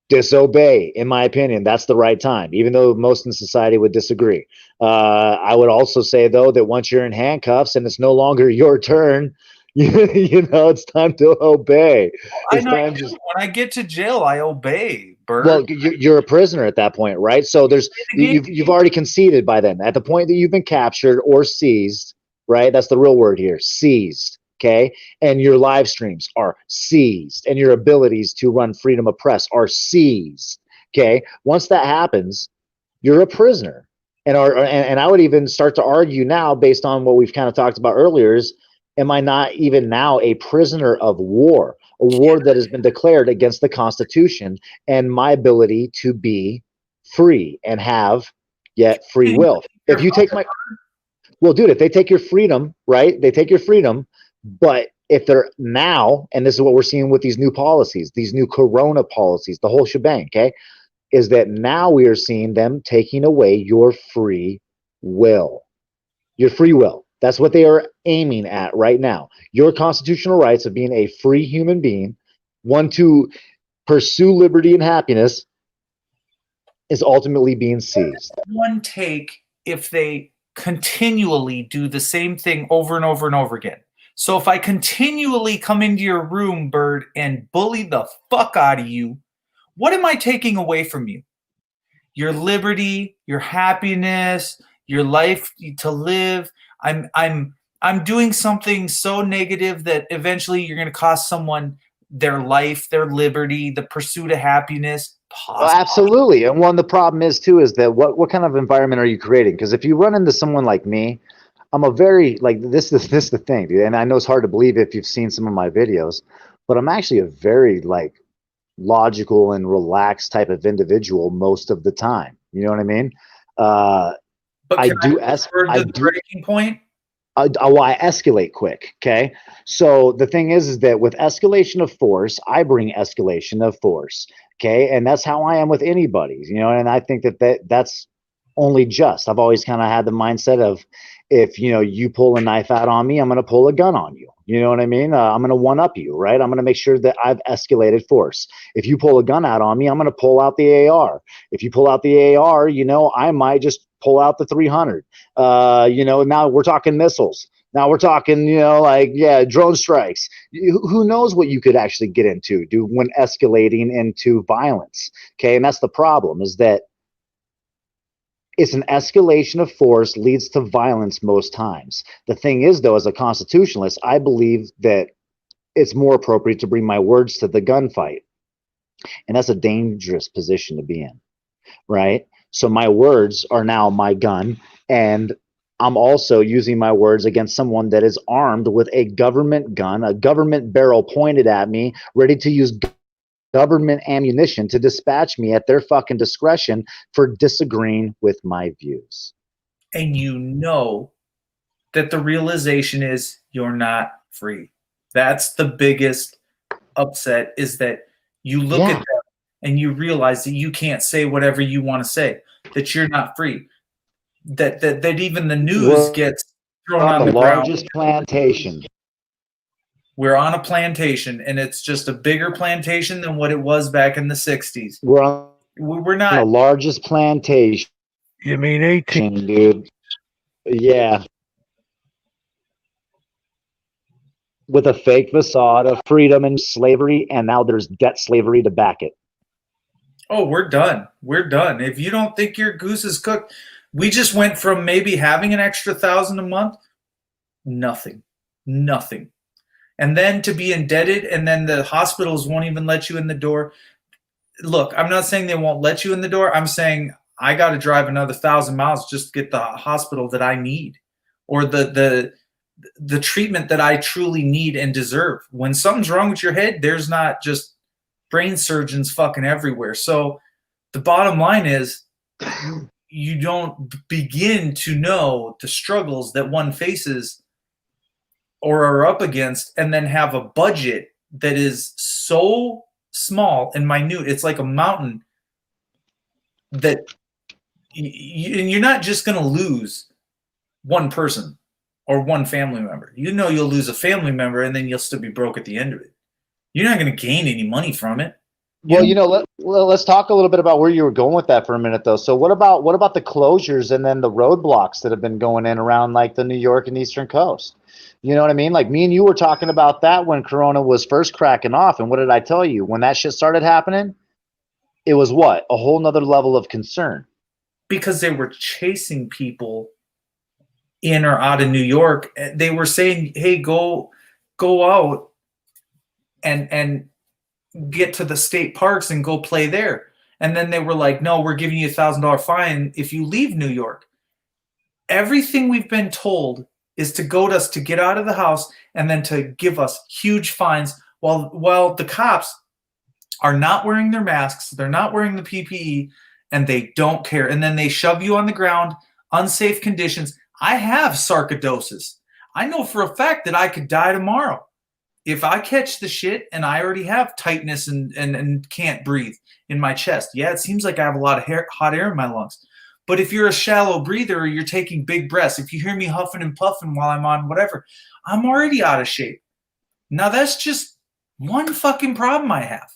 Speaker 12: disobey, in my opinion. That's the right time, even though most in society would disagree. I would also say, though, that once you're in handcuffs and it's no longer your turn, it's time to obey.
Speaker 1: I know. When I get to jail, I obey, Bird.
Speaker 12: Well, you're a prisoner at that point, right? So you've already conceded by then. At the point that you've been captured or seized, right? That's the real word here, seized. Okay. And your live streams are seized, and your abilities to run freedom of press are seized. Okay. Once that happens, you're a prisoner. And I would even start to argue now, based on what we've kind of talked about earlier, is, am I not even now a prisoner of war, a war that has been declared against the Constitution and my ability to be free and have yet free will? If you take dude, if they take your freedom, right? They take your freedom. But if they're now, and this is what we're seeing with these new policies, these new corona policies, the whole shebang, okay, is that now we are seeing them taking away your free will. Your free will. That's what they are aiming at right now. Your constitutional rights of being a free human being, one to pursue liberty and happiness, is ultimately being seized.
Speaker 1: One take if they continually do the same thing over and over and over again. So if I continually come into your room, Bird, and bully the fuck out of you, what am I taking away from you? Your liberty, your happiness, your life to live. I'm doing something so negative that eventually you're going to cost someone their life, their liberty, the pursuit of happiness.
Speaker 12: Well, absolutely. And one, the problem is too, is that what kind of environment are you creating? Because if you run into someone like me, I'm a very, like, this is the thing, dude. And I know it's hard to believe if you've seen some of my videos, but I'm actually a very, like, logical and relaxed type of individual most of the time. You know what I mean?
Speaker 1: But I do breaking point.
Speaker 12: I escalate quick. Okay. So the thing is that with escalation of force, I bring escalation of force. Okay. And that's how I am with anybody, and I think that's only just. I've always kind of had the mindset of, if you pull a knife out on me, I'm going to pull a gun on you. You know what I mean? I'm going to one up you, right? I'm going to make sure that I've escalated force. If you pull a gun out on me, I'm going to pull out the AR. If you pull out the AR, I might just pull out the 300. Now we're talking missiles. Now we're talking, drone strikes. Who knows what you could actually get into, dude, when escalating into violence. Okay. And that's the problem, is that it's an escalation of force leads to violence most times. The thing is, though, as a constitutionalist, I believe that it's more appropriate to bring my words to the gunfight. And that's a dangerous position to be in, right? So my words are now my gun, and I'm also using my words against someone that is armed with a government gun, a government barrel pointed at me, ready to use government ammunition to dispatch me at their fucking discretion for disagreeing with my views.
Speaker 1: And that the realization is you're not free. That's the biggest upset, is that you look at them and you realize that you can't say whatever you want to say, that you're not free, that even the news gets thrown on the
Speaker 12: largest
Speaker 1: ground.
Speaker 12: Plantation.
Speaker 1: We're on a plantation, and it's just a bigger plantation than what it was back in the 60s. We're not
Speaker 12: the largest plantation.
Speaker 2: You mean 18,
Speaker 12: dude? Yeah. With a fake facade of freedom and slavery, and now there's debt slavery to back it.
Speaker 1: Oh, we're done. We're done. If you don't think your goose is cooked, we just went from maybe having an extra 1,000 a month, nothing. And then to be indebted, and then the hospitals won't even let you in the door. look, I'm not saying they won't let you in the door. I'm saying I got to drive another 1,000 miles just to get the hospital that I need, or the treatment that I truly need and deserve. When something's wrong with your head, there's not just brain surgeons fucking everywhere. So the bottom line is, you don't begin to know the struggles that one faces or are up against, and then have a budget that is so small and minute. It's like a mountain that and you're not just going to lose one person or one family member. You know you'll lose a family member, and then you'll still be broke at the end of it. You're not going to gain any money from it.
Speaker 12: Well, you know, let's talk a little bit about where you were going with that for a minute, though. So, what about the closures and then the roadblocks that have been going in around like the New York and Eastern Coast? You know what I mean? Like me and you were talking about that when Corona was first cracking off, and what did I tell you when that shit started happening? It was what? A whole nother level of concern.
Speaker 1: Because they were chasing people in or out of New York. They were saying, "Hey, go out and get to the state parks and go play there." And then they were like, "No, we're giving you $1,000 fine if you leave New York." Everything we've been told is to goad us to get out of the house and then to give us huge fines while the cops are not wearing their masks, they're not wearing the PPE, and they don't care. And then they shove you on the ground, unsafe conditions. I have sarcoidosis. I know for a fact that I could die tomorrow if I catch the shit, and I already have tightness and can't breathe in my chest. Yeah, it seems like I have a lot of hot air in my lungs. But if you're a shallow breather or you're taking big breaths, if you hear me huffing and puffing while I'm on whatever, I'm already out of shape. Now that's just one fucking problem I have.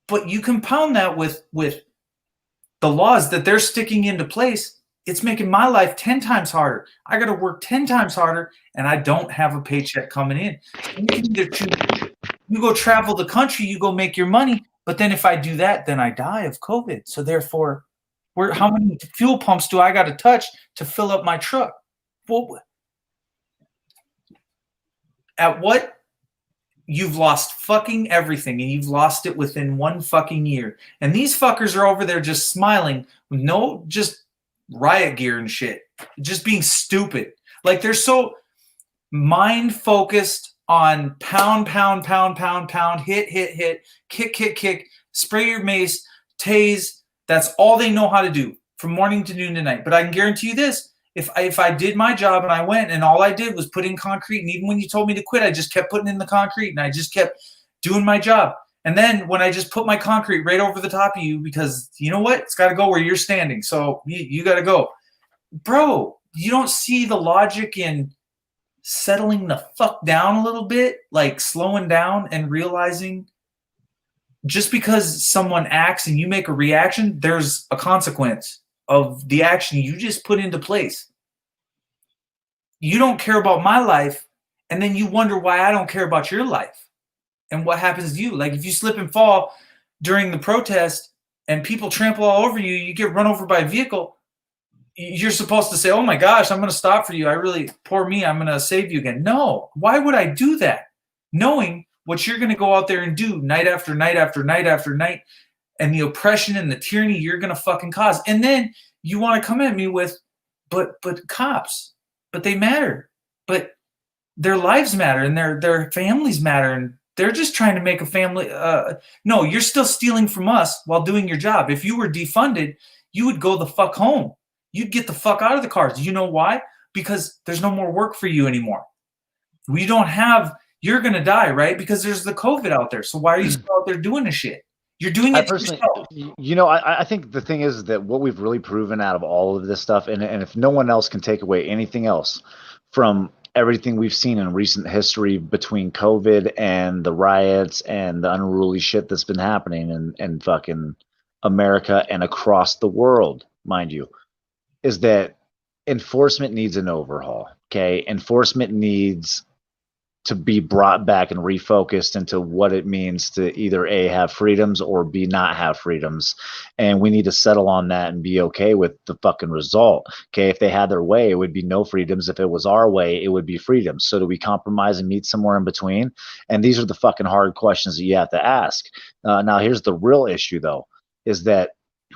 Speaker 1: But you compound that with the laws that they're sticking into place, it's making my life 10 times harder. I got to work 10 times harder, and I don't have a paycheck coming in. So you can either choose, you go travel the country, you go make your money, but then if I do that, then I die of COVID. So therefore, how many fuel pumps do I got to touch to fill up my truck? Well, at what? You've lost fucking everything, and you've lost it within one fucking year. And these fuckers are over there just smiling with no just riot gear and shit, just being stupid. Like they're so mind focused on pound, hit, kick, spray your mace, tase. That's all they know how to do from morning to noon to night. But I can guarantee you this. If I did my job and I went and all I did was put in concrete, and even when you told me to quit, I just kept putting in the concrete and I just kept doing my job. And then when I just put my concrete right over the top of you, because you know what? It's got to go where you're standing. So you got to go. Bro, you don't see the logic in settling the fuck down a little bit, like slowing down and realizing just because someone acts and you make a reaction, there's a consequence of the action you just put into place. You don't care about my life, and then you wonder why I don't care about your life and what happens to you. Like if you slip and fall during the protest and people trample all over you, you get run over by a vehicle, you're supposed to say, "Oh my gosh, I'm going to stop for you. Poor me, I'm going to save you again." No, why would I do that? Knowing what you're going to go out there and do night after night after night after night, and the oppression and the tyranny you're going to fucking cause. And then you want to come at me with, but cops, but they matter. But their lives matter, and their families matter, and they're just trying to make a family. No, you're still stealing from us while doing your job. If you were defunded, you would go the fuck home. You'd get the fuck out of the cars. You know why? Because there's no more work for you anymore. We don't have, you're going to die, right? Because there's the COVID out there. So why are you still out there doing this shit? You're doing it yourself.
Speaker 9: You know, I think the thing is that what we've really proven out of all of this stuff, and if no one else can take away anything else from everything we've seen in recent history between COVID and the riots and the unruly shit that's been happening in fucking America and across the world, mind you, is that enforcement needs an overhaul. Okay. Enforcement needs to be brought back and refocused into what it means to either A, have freedoms, or B, not have freedoms. And we need to settle on that and be okay with the fucking result. Okay. If they had their way, it would be no freedoms. If it was our way, it would be freedoms. So do we compromise and meet somewhere in between? And these are the fucking hard questions that you have to ask. Now, here's the real issue though.
Speaker 12: is that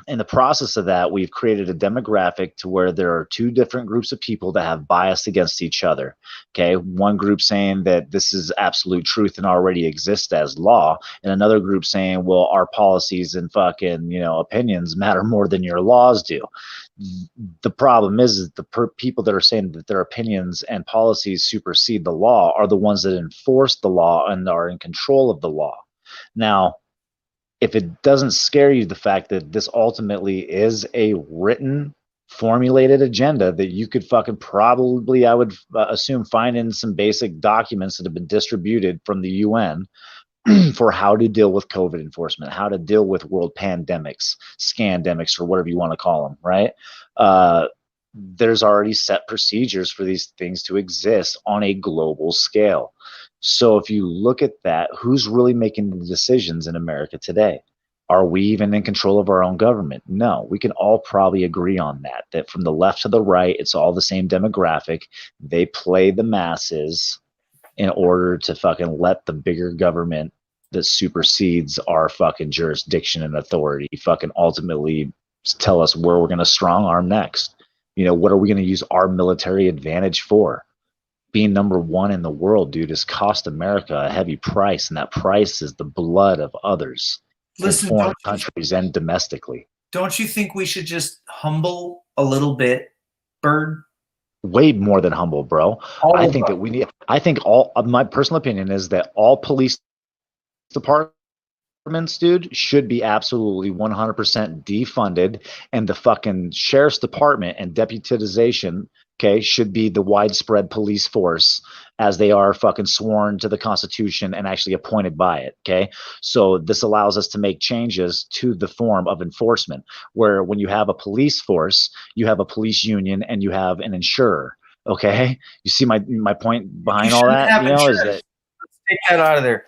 Speaker 12: in the process of that, we've created a demographic to where there are two different groups of people that have bias against each other. Okay. One group saying that this is absolute truth and already exists as law, and another group saying, well, our policies and fucking, opinions matter more than your laws do. The problem is that the people that are saying that their opinions and policies supersede the law are the ones that enforce the law and are in control of the law. Now, if it doesn't scare you, the fact that this ultimately is a written, formulated agenda that you could fucking probably, I would assume, find in some basic documents that have been distributed from the UN for how to deal with COVID enforcement, how to deal with world pandemics, scandemics, or whatever you want to call them, right? There's already set procedures for these things to exist on a global scale. So if you look at that, who's really making the decisions in America today? Are we even in control of our own government? No, we can all probably agree on that from the left to the right, it's all the same demographic. They play the masses in order to fucking let the bigger government that supersedes our fucking jurisdiction and authority fucking ultimately tell us where we're going to strong arm next. What are we going to use our military advantage for? Being number one in the world, dude, has cost America a heavy price, and that price is the blood of others in foreign countries and domestically.
Speaker 1: Don't you think we should just humble a little bit, Bird?
Speaker 12: Way more than humble, bro. I think that we need. I think my personal opinion is that all police departments, dude, should be absolutely 100% defunded, and the fucking sheriff's department and deputization, okay, should be the widespread police force as they are fucking sworn to the Constitution and actually appointed by it, okay? So this allows us to make changes to the form of enforcement, where when you have a police force, you have a police union and you have an insurer, okay? You see my point behind all that? Is that,
Speaker 1: let's take that out of there.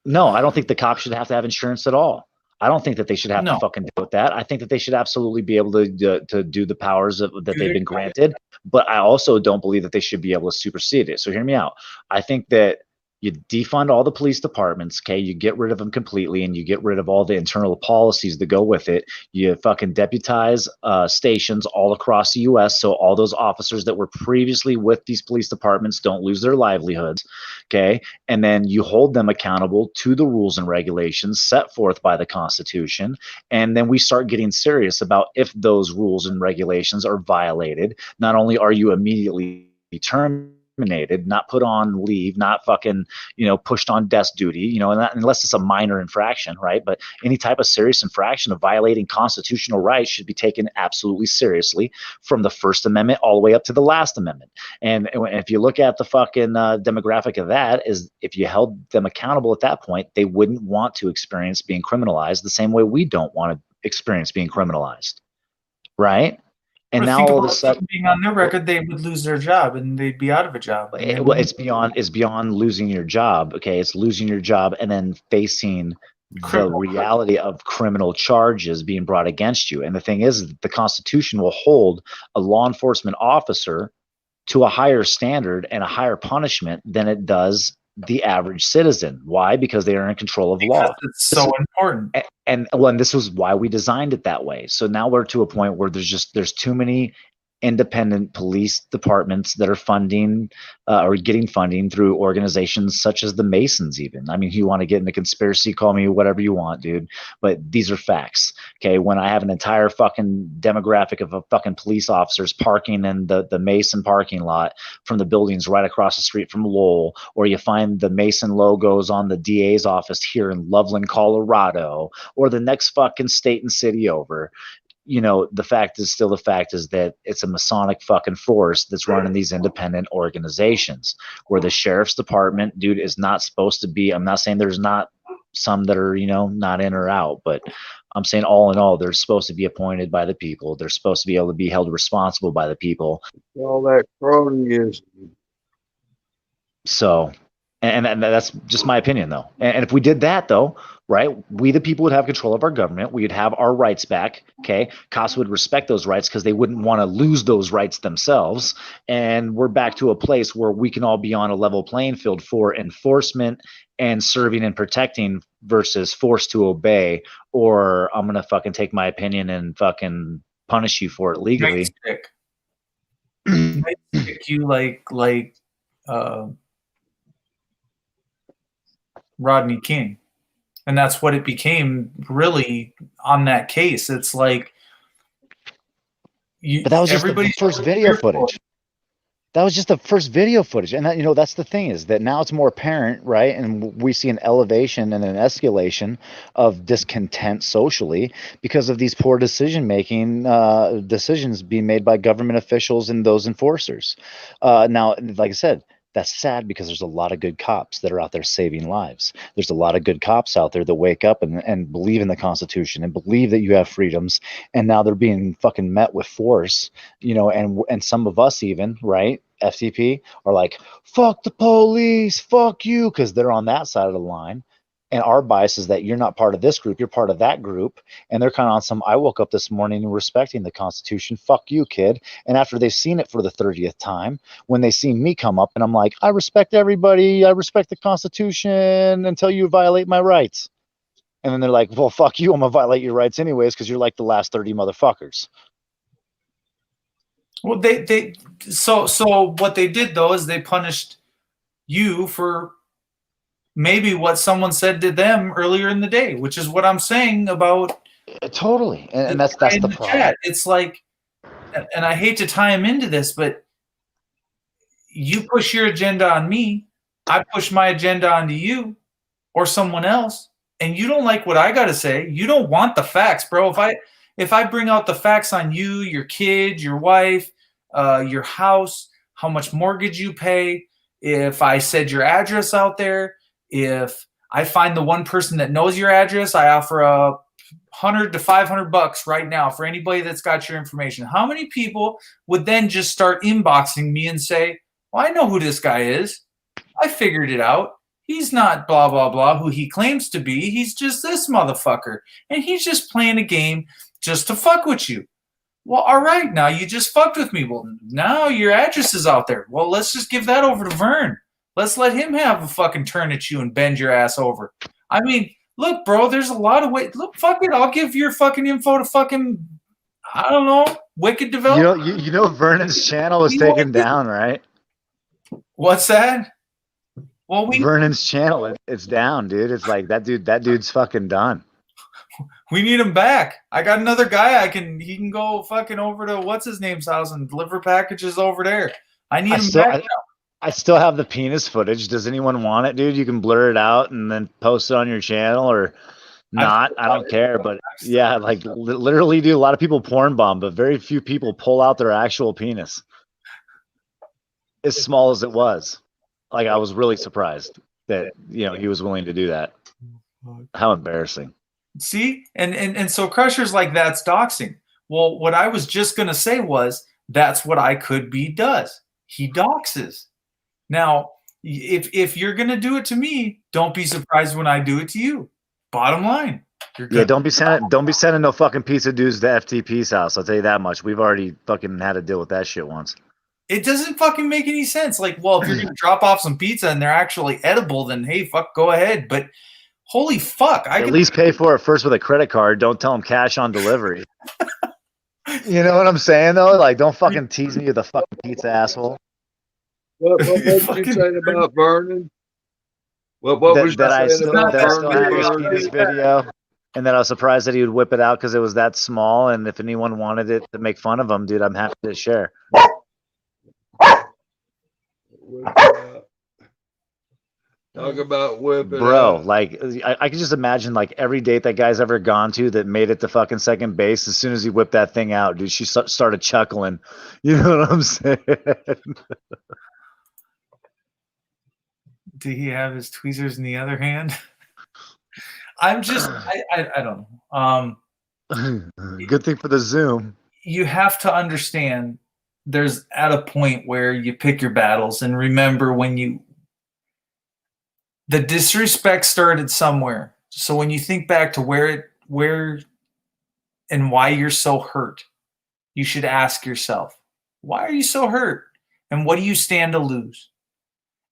Speaker 12: no, I don't think the cops should have to have insurance at all. I don't think that they should have to fucking deal with that. I think that they should absolutely be able to do the powers that they've been granted. But I also don't believe that they should be able to supersede it. So hear me out. I think that you defund all the police departments, okay? You get rid of them completely, and you get rid of all the internal policies that go with it. You fucking deputize stations all across the U.S. so all those officers that were previously with these police departments don't lose their livelihoods, okay? And then you hold them accountable to the rules and regulations set forth by the Constitution, and then we start getting serious about if those rules and regulations are violated. Not only are you immediately terminated, not put on leave, not fucking, pushed on desk duty, and that, unless it's a minor infraction, right? But any type of serious infraction of violating constitutional rights should be taken absolutely seriously, from the First Amendment all the way up to the Last Amendment. And if you look at the fucking demographic of that, is if you held them accountable at that point, they wouldn't want to experience being criminalized the same way we don't want to experience being criminalized, right? And now all of a sudden,
Speaker 1: being on their record, they would lose their job and they'd be out of a job.
Speaker 12: Well, it's beyond losing your job. Okay, it's losing your job and then facing the reality of criminal charges being brought against you. And the thing is, the Constitution will hold a law enforcement officer to a higher standard and a higher punishment than it does the average citizen. Why? Because they are in control of law.
Speaker 1: It's so important.
Speaker 12: And this was why we designed it that way. So now we're to a point where there's too many independent police departments that are funding or getting funding through organizations such as the Masons. Even, I mean, if you want to get into conspiracy, call me whatever you want, dude, but these are facts. Okay, when I have an entire fucking demographic of fucking police officers parking in the Mason parking lot from the buildings right across the street from Lowell, or you find the Mason logos on the DA's office here in Loveland, Colorado, or the next fucking state and city over, the fact is that it's a Masonic fucking force that's running these independent organizations, where the sheriff's department, dude, is not supposed to be. I'm not saying there's not some that are, not in or out, but I'm saying all in all, they're supposed to be appointed by the people. They're supposed to be able to be held responsible by the people.
Speaker 10: All that cronyism.
Speaker 12: So, and that's just my opinion, though. And if we did that, though, right, we the people would have control of our government. We would have our rights back. Okay, cops would respect those rights because they wouldn't want to lose those rights themselves. And we're back to a place where we can all be on a level playing field for enforcement
Speaker 9: and serving and protecting versus forced to obey, or I'm gonna fucking take my opinion and fucking punish you for it legally.
Speaker 1: Nightstick you like Rodney King. And that's what it became really on that case. It's like
Speaker 12: But that was just the first video footage. That was just the first video footage. And that, you know, that's the thing, is that now it's more apparent, right? And we see an elevation and an escalation of discontent socially because of these poor decisions being made by government officials and those enforcers. Now, like I said, that's sad because there's a lot of good cops that are out there saving lives. There's a lot of good cops out there that wake up and believe in the Constitution and believe that you have freedoms. And now they're being fucking met with force, you know, and some of us even, right? FTP are like, fuck the police, fuck you, because they're on that side of the line. And our bias is that you're not part of this group, you're part of that group. And they're kind of on some, I woke up this morning respecting the Constitution, fuck you, kid. And after they've seen it for the 30th time, when they see me come up and I'm like, I respect everybody, I respect the Constitution until you violate my rights. And then they're like, well, fuck you, I'm gonna violate your rights anyways because you're like the last 30 motherfuckers.
Speaker 1: Well, so what they did though is they punished you for maybe what someone said to them earlier in the day, which is what I'm saying about
Speaker 12: totally. And that's the problem.
Speaker 1: Chat. It's like, and I hate to tie him into this, but you push your agenda on me, I push my agenda onto you or someone else, and you don't like what I got to say. You don't want the facts, bro. If I bring out the facts on you, your kid, your wife, your house, how much mortgage you pay, if I said your address out there, if I find the one person that knows your address, I offer $100 to $500 right now for anybody that's got your information. How many people would then just start inboxing me and say, well, I know who this guy is. I figured it out. He's not blah, blah, blah, who he claims to be. He's just this motherfucker. And he's just playing a game just to fuck with you. Well, all right, now you just fucked with me. Well, now your address is out there. Well, let's just give that over to Vern. Let's let him have a fucking turn at you and bend your ass over. I mean, look, bro, there's a lot of ways. Look, fuck it. I'll give your fucking info to fucking, I don't know, Wicked Developer.
Speaker 9: You know Vernon's channel was taken down, right?
Speaker 1: What's that? Well,
Speaker 9: Vernon's channel, it's down, dude. It's like that dude's fucking done.
Speaker 1: We need him back. I got another guy he can go fucking over to what's his name's house and deliver packages over there. I need him back now.
Speaker 9: I still have the penis footage. Does anyone want it, dude? You can blur it out and then post it on your channel or not. I don't care. But yeah, like literally, dude, a lot of people porn bomb, but very few people pull out their actual penis. As small as it was. Like, I was really surprised that, you know, he was willing to do that. How embarrassing.
Speaker 1: See? And so Crusher's like, that's doxing. Well, what I was just going to say was, that's what I Could Be does. He doxes. Now, if you're going to do it to me, don't be surprised when I do it to you. Bottom line.
Speaker 9: Yeah, don't be sending no fucking pizza dudes to FTP's house. I'll tell you that much. We've already fucking had to deal with that shit once.
Speaker 1: It doesn't fucking make any sense. Like, well, if you're going to drop off some pizza and they're actually edible, then hey, fuck, go ahead. But holy fuck.
Speaker 9: At least pay for it first with a credit card. Don't tell them cash on delivery. You know what I'm saying, though? Like, don't fucking tease me with a fucking pizza, asshole.
Speaker 14: What did you say about Vernon? What was
Speaker 9: that I
Speaker 14: saying
Speaker 9: still
Speaker 14: about
Speaker 9: have his
Speaker 14: Vernon?
Speaker 9: penis video, and that I was surprised that he would whip it out because it was that small. And if anyone wanted it to make fun of him, dude, I'm happy to share.
Speaker 14: Talk about whipping,
Speaker 9: bro. Like, I can just imagine like every date that guy's ever gone to that made it to fucking second base. As soon as he whipped that thing out, dude, she started chuckling. You know what I'm saying?
Speaker 1: Did he have his tweezers in the other hand? I'm just, I don't know.
Speaker 9: Good thing for the Zoom.
Speaker 1: You have to understand. There's at a point where you pick your battles, and remember the disrespect started somewhere. So when you think back to where and why you're so hurt, you should ask yourself, why are you so hurt? And what do you stand to lose?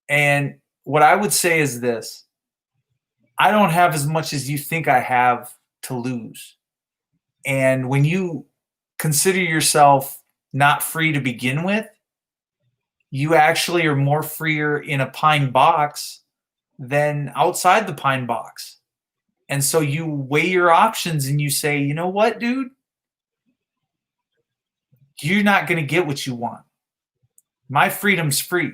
Speaker 1: And what I would say is this: I don't have as much as you think I have to lose. And when you consider yourself not free to begin with, you actually are more freer in a pine box than outside the pine box. And so you weigh your options and you say, you know what, dude? You're not going to get what you want. My freedom's free.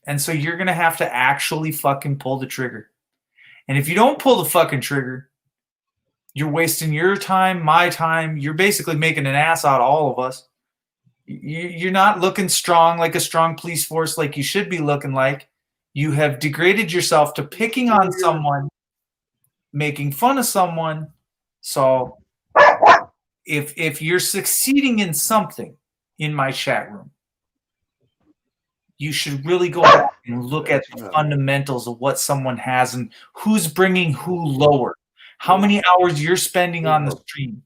Speaker 1: And so you're going to have to actually fucking pull the trigger. And if you don't pull the fucking trigger, you're wasting your time, my time. You're basically making an ass out of all of us. You're not looking strong like a strong police force like you should be looking like. You have degraded yourself to picking on someone, making fun of someone. So if you're succeeding in something in my chat room, you should really go back and look at the fundamentals of what someone has and who's bringing who lower. How many hours you're spending on the stream.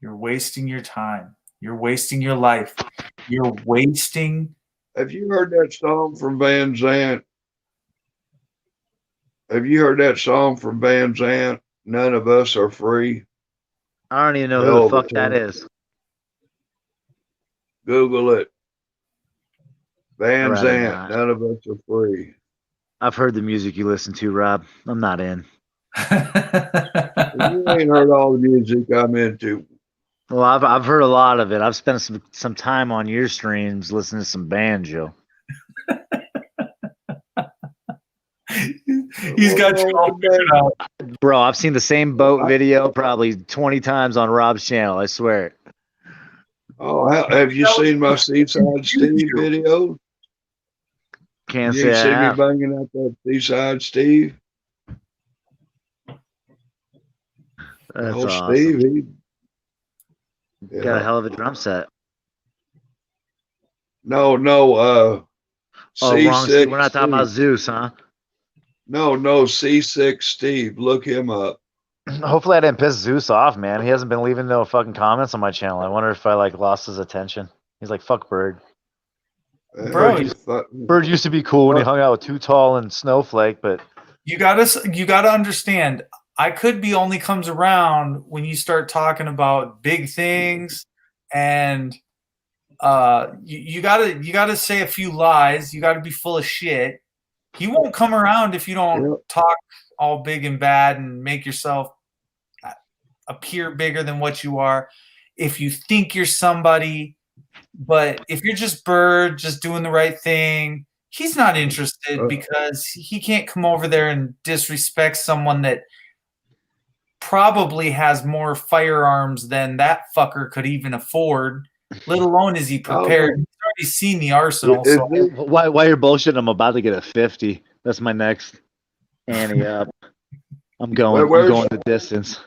Speaker 1: You're wasting your time. You're wasting your life. You're wasting.
Speaker 14: Have you heard that song from Van Zant? Have you heard that song from Van Zant? None of us are free.
Speaker 9: I don't even know who the fuck that is.
Speaker 14: Google it. Van
Speaker 9: I'd rather
Speaker 14: Zant,
Speaker 9: not.
Speaker 14: none of us are free.
Speaker 9: I've heard the music you listen to, Rob. I'm not in.
Speaker 14: You ain't heard all the music I'm into.
Speaker 9: Well, I've heard a lot of it. I've spent some time on your streams listening to some banjo.
Speaker 1: He's got you all figured out.
Speaker 9: Bro, I've seen the same boat video probably 20 times on Rob's channel. I swear.
Speaker 14: Oh, have you seen my Seaside Steve video?
Speaker 9: Can't
Speaker 14: You
Speaker 9: say
Speaker 14: ain't
Speaker 9: I
Speaker 14: seen me
Speaker 9: have.
Speaker 14: banging out that Seaside Steve?
Speaker 9: That's
Speaker 14: Oh,
Speaker 9: awesome.
Speaker 14: Steve, he
Speaker 9: Got a hell of a drum set.
Speaker 14: No,
Speaker 9: Oh, wrong.
Speaker 14: C6
Speaker 9: We're not talking about Zeus, huh?
Speaker 14: No, C6 Steve. Look him up.
Speaker 9: Hopefully I didn't piss Zeus off, man. He hasn't been leaving no fucking comments on my channel. I wonder if I like lost his attention. He's like, fuck Bird.
Speaker 1: Bro,
Speaker 9: Bird used to be cool when he hung out with Too Tall and Snowflake, but
Speaker 1: you gotta understand. I could be only comes around when you start talking about big things, and you gotta say a few lies. You gotta be full of shit. He won't come around if you don't talk all big and bad and make yourself appear bigger than what you are. If you think you're somebody, but if you're just Bird, just doing the right thing, he's not interested because he can't come over there and disrespect someone that probably has more firearms than that fucker could even afford, let alone is he prepared. He's already seen the arsenal. So.
Speaker 9: Why you're bullshitting? I'm about to get a 50. That's my next ante up. I'm going the distance.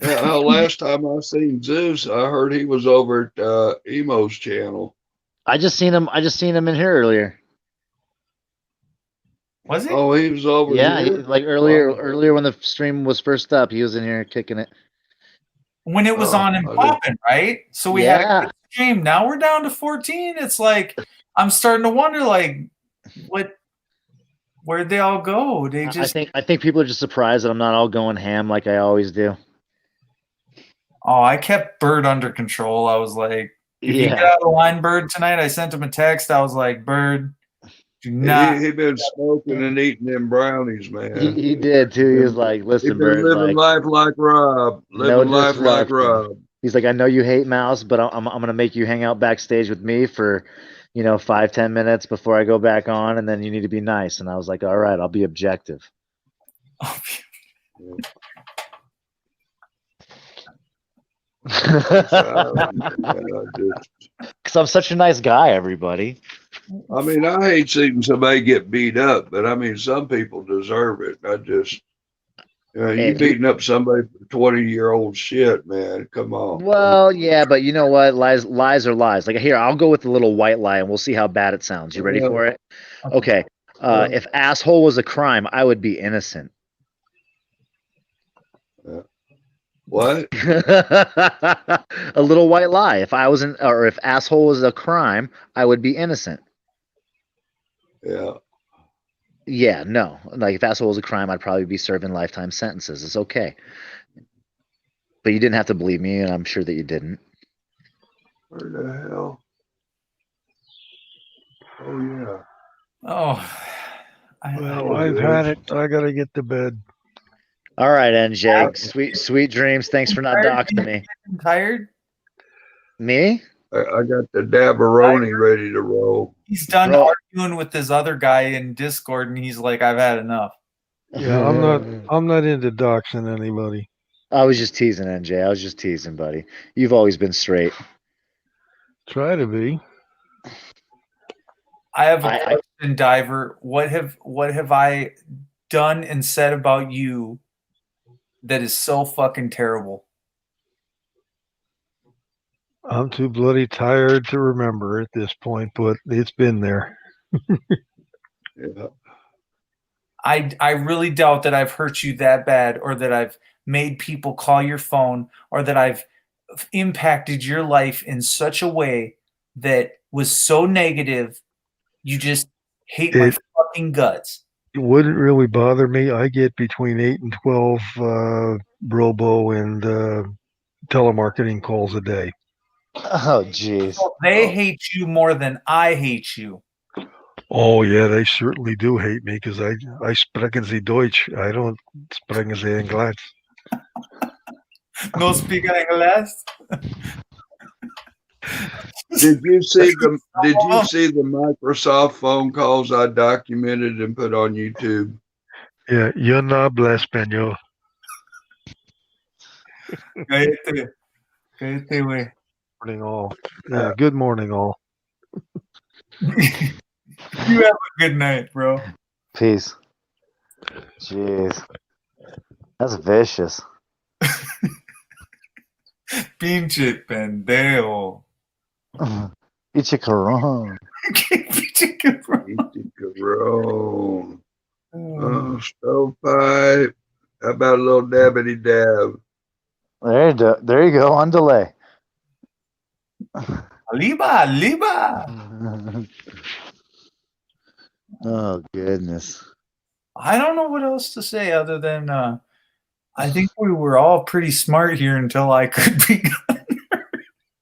Speaker 14: Yeah, last time I seen Zeus, I heard he was over at Emo's channel.
Speaker 9: I just seen him in here earlier.
Speaker 1: Was he?
Speaker 14: Oh, he was over here?
Speaker 9: Like earlier when the stream was first up, he was in here kicking it.
Speaker 1: When it was on and popping, right? So we had a good stream. Now we're down to 14. It's like I'm starting to wonder, like, where'd they all go? They just.
Speaker 9: I think people are just surprised that I'm not all going ham like I always do.
Speaker 1: Oh, I kept Bird under control. I was like, if you get out of line, Bird, tonight, I sent him a text. I was like, Bird, do not.
Speaker 14: He been smoking and eating them brownies, man.
Speaker 9: He did too. He was like, listen, Bird,
Speaker 14: living life like Rob. Living life like Rob.
Speaker 9: He's like, I know you hate Mouse, but I'm gonna make you hang out backstage with me for, 5-10 minutes before I go back on, and then you need to be nice. And I was like, all right, I'll be objective. Because I'm such a nice guy, everybody.
Speaker 14: I mean, I hate seeing somebody get beat up, but I mean, some people deserve it. You beating up somebody for 20-year-old shit, man. Come on.
Speaker 9: Well, yeah, but you know what? Lies are lies. Like here, I'll go with the little white lie, and we'll see how bad it sounds. You ready for it? Okay. If asshole was a crime, I would be innocent.
Speaker 14: What?
Speaker 9: A little white lie. If asshole was a crime, I would be innocent.
Speaker 14: Yeah.
Speaker 12: Yeah, no. Like if asshole was a crime, I'd probably be serving lifetime sentences. It's okay. But you didn't have to believe me, and I'm sure that you didn't.
Speaker 14: Where the hell? Oh yeah.
Speaker 1: Oh,
Speaker 2: Well, I've had it. I gotta get to bed.
Speaker 12: All right, NJ. Sweet dreams. Thanks for not doxing me.
Speaker 1: I'm tired.
Speaker 12: Me?
Speaker 14: I got the Dabberoni ready to roll.
Speaker 1: He's done
Speaker 12: Bro.
Speaker 1: arguing with this other guy in Discord, and he's like, "I've had enough."
Speaker 2: Yeah, I'm not into doxing anybody.
Speaker 12: I was just teasing, NJ. I was just teasing, buddy. You've always been straight.
Speaker 2: Try to be.
Speaker 1: I have a question, Diver. What have I done and said about you that is so fucking terrible?
Speaker 2: I'm too bloody tired to remember at this point, but it's been there.
Speaker 14: Yeah.
Speaker 1: I really doubt that I've hurt you that bad, or that I've made people call your phone, or that I've impacted your life in such a way that was so negative you just hate my fucking guts.
Speaker 2: It wouldn't really bother me. I get between 8 and 12 robo and telemarketing calls a day.
Speaker 12: Oh, jeez.
Speaker 1: They hate you more than I hate you.
Speaker 2: Oh yeah, they certainly do hate me because I sprechen Sie Deutsch. I don't sprechen Sie English.
Speaker 1: No speak English.
Speaker 14: Did you see the Microsoft phone calls I documented and put on YouTube?
Speaker 2: Yeah, yo no hablo español.
Speaker 1: Cállate güey.
Speaker 2: Morning all. Yeah, good morning all.
Speaker 1: You have a good night, bro.
Speaker 12: Peace. Jeez. That's vicious.
Speaker 1: Pinche pendejo.
Speaker 12: Pinche caron.
Speaker 1: Pinche
Speaker 14: Caron. Oh, stovepipe. How about a little dabbity dab?
Speaker 12: There you go, on delay.
Speaker 1: Liba.
Speaker 12: Oh, goodness.
Speaker 1: I don't know what else to say other than I think we were all pretty smart here until I could be.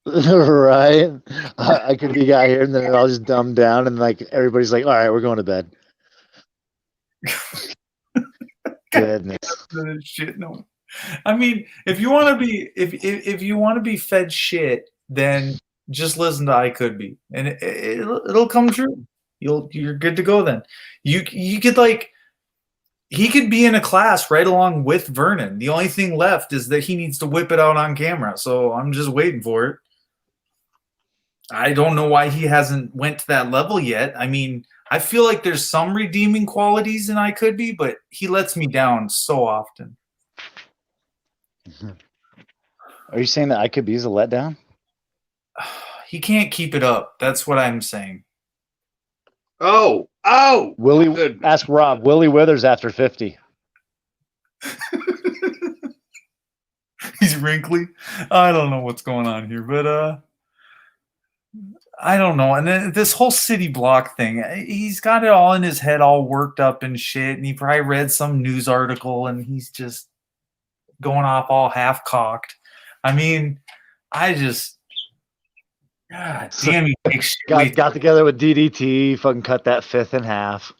Speaker 12: Right? I could be got here and then I'll just dumb down and like everybody's like, all right, we're going to bed. Goodness.
Speaker 1: Shit, no. I mean, if you want to be if you want to be fed shit, then just listen to I Could Be, and it'll come true. You're good to go then. You could like he could be in a class right along with Vernon. The only thing left is that he needs to whip it out on camera. So I'm just waiting for it. I don't know why he hasn't went to that level yet. I mean, I feel like there's some redeeming qualities in I Could Be, but he lets me down so often.
Speaker 12: Are you saying that I Could Be is a letdown?
Speaker 1: He can't keep it up. That's what I'm saying.
Speaker 14: Oh,
Speaker 12: Willie, ask Rob. Willie Withers after 50.
Speaker 1: He's wrinkly. I don't know what's going on here, but I don't know. And then this whole city block thing, he's got it all in his head, all worked up and shit. And he probably read some news article and he's just going off all half cocked. I mean, God damn, he takes shit.
Speaker 12: Got together with DDT, fucking cut that fifth in half.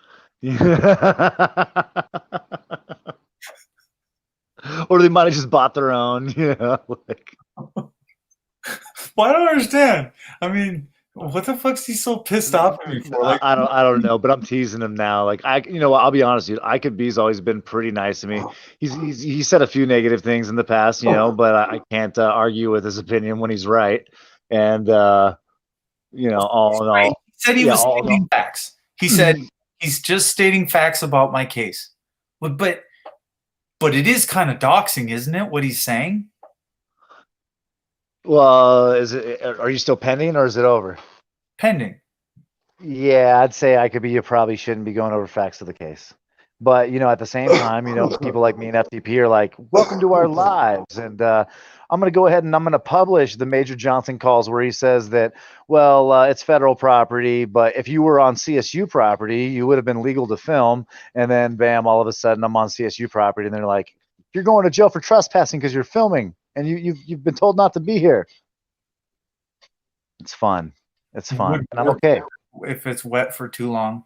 Speaker 12: Or they might have just bought their own, you know. Like.
Speaker 1: Well, I don't understand. I mean, what the fuck's he so pissed off at me for? Like,
Speaker 12: I don't know, but I'm teasing him now. Like I'll be honest, dude. I Could Be's always been pretty nice to me. He's said a few negative things in the past, you know, but I can't argue with his opinion when he's right. And you know, all in all,
Speaker 1: he said he was stating facts. He said he's just stating facts about my case. But it is kind of doxing, isn't it? What he's saying.
Speaker 12: Well, are you still pending or is it over?
Speaker 1: Pending.
Speaker 12: Yeah, I'd say I Could Be. You probably shouldn't be going over facts of the case. But at the same time, people like me and FTP are like, welcome to our lives. And I'm going to go ahead and I'm going to publish the Major Johnson calls where he says that, well, it's federal property, but if you were on CSU property, you would have been legal to film. And then bam, all of a sudden I'm on CSU property. And they're like, you're going to jail for trespassing because you're filming and you've been told not to be here. It's fun. It's fun. And I'm okay.
Speaker 1: If it's wet for too long.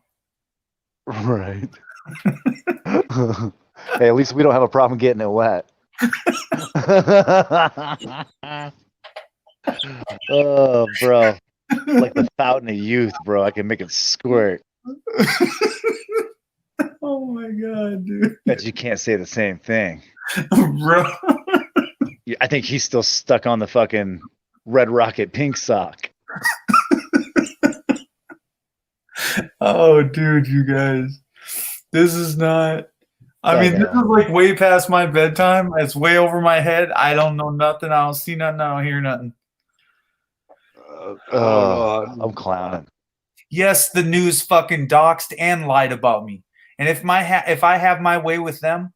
Speaker 12: Right. Hey, at least we don't have a problem getting it wet. Oh, bro. Like the fountain of youth, bro. I can make it squirt.
Speaker 1: Oh my god, dude.
Speaker 12: Bet you can't say the same thing.
Speaker 1: Bro.
Speaker 12: I think he's still stuck on the fucking Red Rocket pink sock.
Speaker 1: Oh, dude, you guys. This is not. I mean, this is like way past my bedtime. It's way over my head. I don't know nothing. I don't see nothing. I don't hear nothing.
Speaker 12: I'm clowning.
Speaker 1: Yes, the news fucking doxed and lied about me. And if I have my way with them,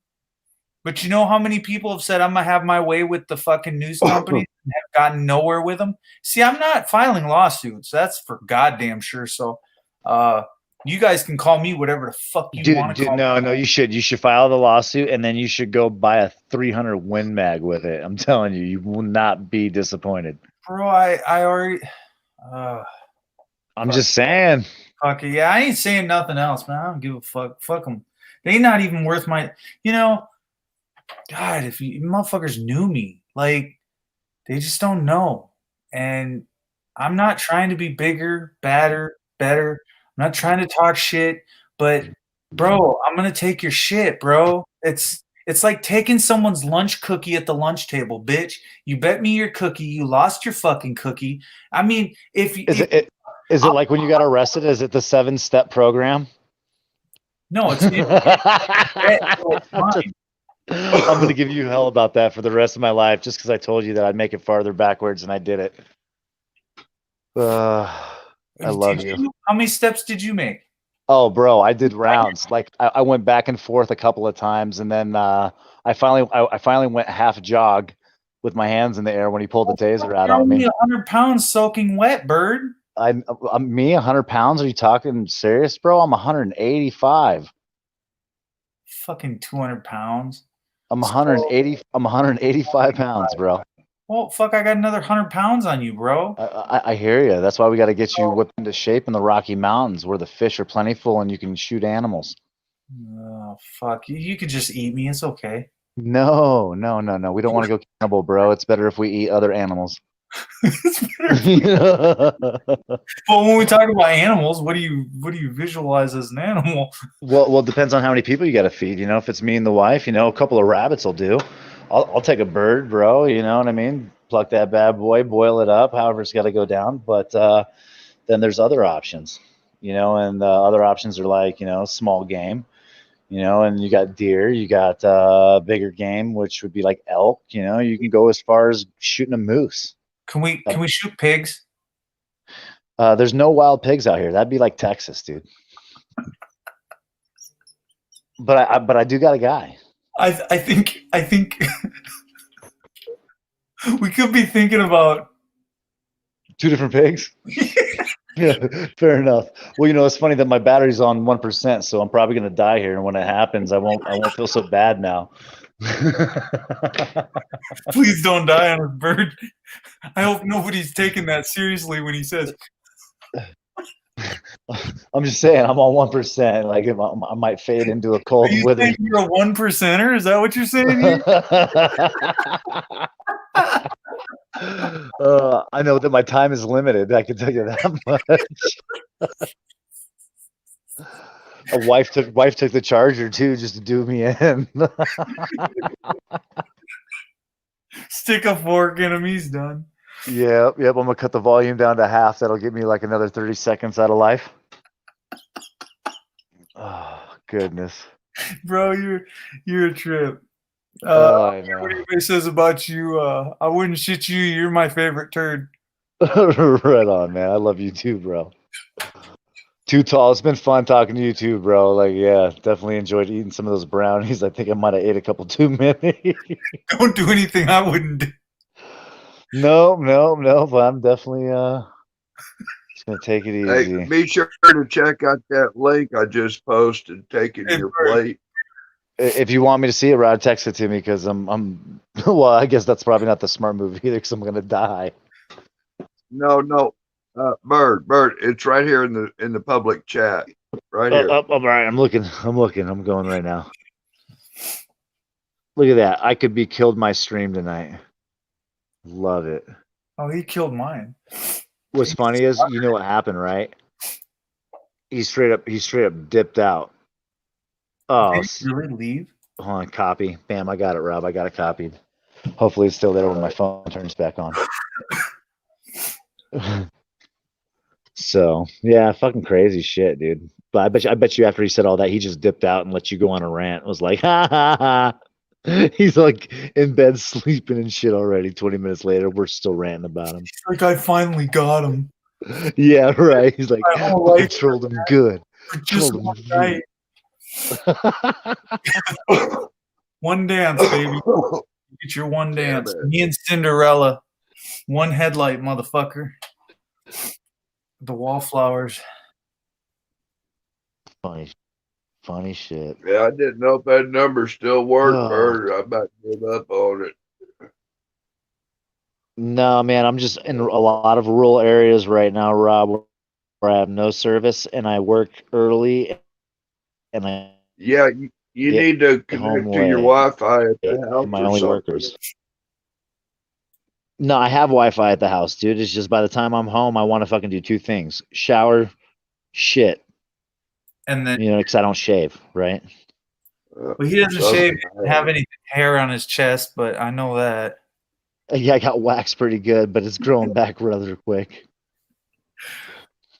Speaker 1: but you know how many people have said I'm gonna have my way with the fucking news companies and have gotten nowhere with them? See, I'm not filing lawsuits. That's for goddamn sure. So, you guys can call me whatever the fuck you want to call me.
Speaker 12: No, you should file the lawsuit and then you should go buy a 300 Win Mag with it. I'm telling you, you will not be disappointed.
Speaker 1: Bro, I already.
Speaker 12: I'm just saying.
Speaker 1: Fuck it. Yeah, I ain't saying nothing else, man. I don't give a fuck. Fuck them. They not even worth my. God, if you motherfuckers knew me, like, they just don't know. And I'm not trying to be bigger, badder, better. I'm not trying to talk shit, but bro, I'm gonna take your shit, bro. It's like taking someone's lunch cookie at the lunch table, bitch. You bet me your cookie, you lost your fucking cookie. I mean, is
Speaker 12: it like when you got arrested? Is it the 7-step program?
Speaker 1: No, it's
Speaker 12: I'm gonna give you hell about that for the rest of my life, just because I told you that I'd make it farther backwards, and I did it. I love you.
Speaker 1: How many steps did you make?
Speaker 12: Oh, bro, I did rounds. Like I went back and forth a couple of times, and then I finally went half jog with my hands in the air when he pulled the taser out on me.
Speaker 1: 100 pounds soaking wet, bird.
Speaker 12: I'm me 100 pounds. Are you talking serious, bro? I'm 185.
Speaker 1: Fucking 200 pounds.
Speaker 12: I'm 180. I'm 185 pounds, bro.
Speaker 1: Well, fuck, I got another 100 pounds on you, bro.
Speaker 12: I hear you. That's why we got to get you whipped into shape in the Rocky Mountains where the fish are plentiful and you can shoot animals.
Speaker 1: Oh, fuck. You could just eat me. It's okay.
Speaker 12: No. We don't want to go cannibal, bro. It's better if we eat other animals.
Speaker 1: But when we talk about animals, what do you visualize as an animal?
Speaker 12: Well, it depends on how many people you got to feed. If it's me and the wife, a couple of rabbits will do. I'll take a bird, bro. You know what I mean? Pluck that bad boy, boil it up. However, it's got to go down. But then there's other options, and the other options are like, small game, and you got deer, you got bigger game, which would be like elk. You can go as far as shooting a moose.
Speaker 1: Can we shoot pigs?
Speaker 12: There's no wild pigs out here. That'd be like Texas, dude. But I do got a guy.
Speaker 1: I think we could be thinking about
Speaker 12: 2 different pigs. Yeah, fair enough. Well, it's funny that my battery's on 1%, so I'm probably gonna die here. And when it happens, I won't feel so bad now.
Speaker 1: Please don't die on a bird. I hope nobody's taking that seriously when he says.
Speaker 12: I'm just saying, I'm on 1%. Like, I might fade into a cold wither.
Speaker 1: You're a 1%er? Is that what you're saying?
Speaker 12: I know that my time is limited. I can tell you that much. A wife took the charger too, just to do me in.
Speaker 1: Stick a fork in him. He's done.
Speaker 12: Yep. I'm gonna cut the volume down to half. That'll give me like another 30 seconds out of life. Oh goodness,
Speaker 1: bro, you're a trip.
Speaker 12: I know.
Speaker 1: What anybody says about you, I wouldn't shit you. You're my favorite turd.
Speaker 12: Right on, man. I love you too, bro.
Speaker 15: Too tall. It's been fun talking to you too, bro. Like, yeah, definitely enjoyed eating some of those brownies. I think I might have ate a couple too many.
Speaker 1: Don't do anything I wouldn't do.
Speaker 15: No. But I'm definitely just gonna take it
Speaker 14: Hey,
Speaker 15: easy.
Speaker 14: be sure to check out that link I just posted, taking your plate.
Speaker 15: If you want me to see it, Rod, text it to me because I'm. Well, I guess that's probably not the smart move either because I'm gonna die.
Speaker 14: No. Bird, it's right here in the public chat. Right here.
Speaker 15: All right, I'm looking. I'm going right now. Look at that. I could be killed my stream tonight. Love it.
Speaker 1: Oh, he killed mine.
Speaker 15: What's funny is, you know what happened, right? He straight up dipped out. Oh,
Speaker 1: Did he really leave?
Speaker 15: Hold on, copy. Bam, I got it, Rob. I got it copied. Hopefully it's still there when my phone turns back on. So yeah, fucking crazy shit, dude. But I bet you after he said all that, he just dipped out and let you go on a rant. It was like, ha ha ha. He's like in bed sleeping and shit already. 20 minutes later, we're still ranting about him.
Speaker 1: Like, I finally got him.
Speaker 15: Yeah, right. He's like,
Speaker 1: I
Speaker 15: I trolled him good.
Speaker 1: For just
Speaker 15: Trolled him
Speaker 1: one
Speaker 15: good.
Speaker 1: night. One dance, baby. Get your one dance. Me and Cinderella. One headlight, motherfucker. The wallflowers.
Speaker 15: Funny shit.
Speaker 14: Yeah, I didn't know if that number still worked,
Speaker 15: Oh.
Speaker 14: Bird. I about to give up on it.
Speaker 15: No, man, I'm just in a lot of rural areas right now, Rob, where I have no service and I work early and I
Speaker 14: Yeah, you
Speaker 15: get
Speaker 14: need to
Speaker 15: home
Speaker 14: connect to your
Speaker 15: late.
Speaker 14: Wi-Fi at the house
Speaker 15: My
Speaker 14: or
Speaker 15: only
Speaker 14: something.
Speaker 15: workers. No, I have Wi-Fi at the house, dude. It's just by the time I'm home, I want to fucking do two things: shower, shit,
Speaker 1: And then,
Speaker 15: you know, because I don't shave, right?
Speaker 1: well, he doesn't shave, have any hair on his chest, but I know that.
Speaker 15: Yeah, I got waxed pretty good, but it's growing back rather quick.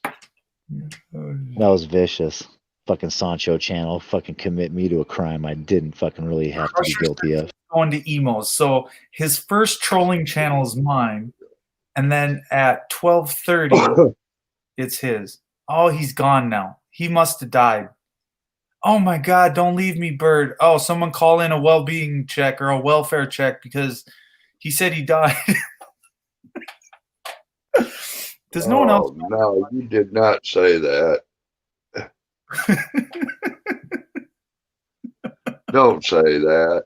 Speaker 15: That was vicious. Fucking Sancho channel, fucking commit me to a crime I didn't fucking really have to be guilty of.
Speaker 1: Going to emos. So his first trolling channel is mine, and then at 12:30, it's his. Oh, he's gone now. He must have died. Oh my God! Don't leave me, Bird. Oh, someone call in a well-being check or a welfare check because he said he died. Does no one else?
Speaker 14: No, you did not say that. Don't say that.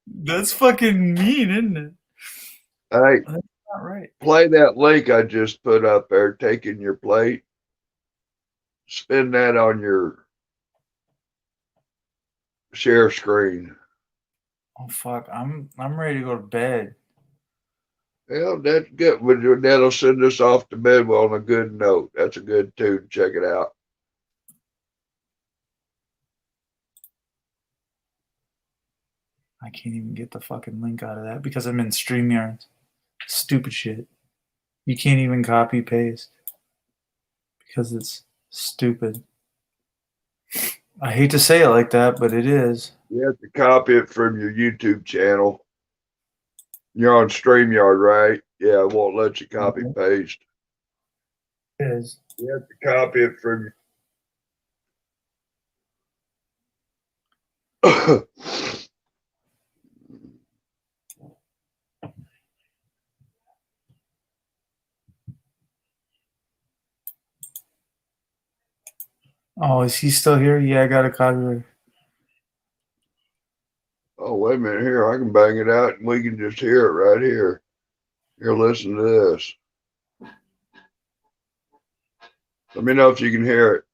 Speaker 1: That's fucking mean, isn't it?
Speaker 14: Hey,
Speaker 1: That's not right.
Speaker 14: play that link I just put up there, taking your plate. Spin that on your share screen.
Speaker 1: Oh fuck! I'm ready to go to bed.
Speaker 14: Well, that's good. That'll send us off to bed on a good note. That's a good tune. Check it out.
Speaker 1: I can't even get the fucking link out of that because I'm in StreamYard. Stupid shit. You can't even copy paste because it's stupid. I hate to say it like that, but it is.
Speaker 14: You have to copy it from your YouTube channel. You're on StreamYard, right? Yeah, it won't let you copy paste.
Speaker 1: It is.
Speaker 14: You have to copy it from
Speaker 1: Oh, is he still here? Yeah, I got a copyright.
Speaker 14: Oh, wait a minute here. I can bang it out and we can just hear it right here. Here, listen to this. Let me know if you can hear it.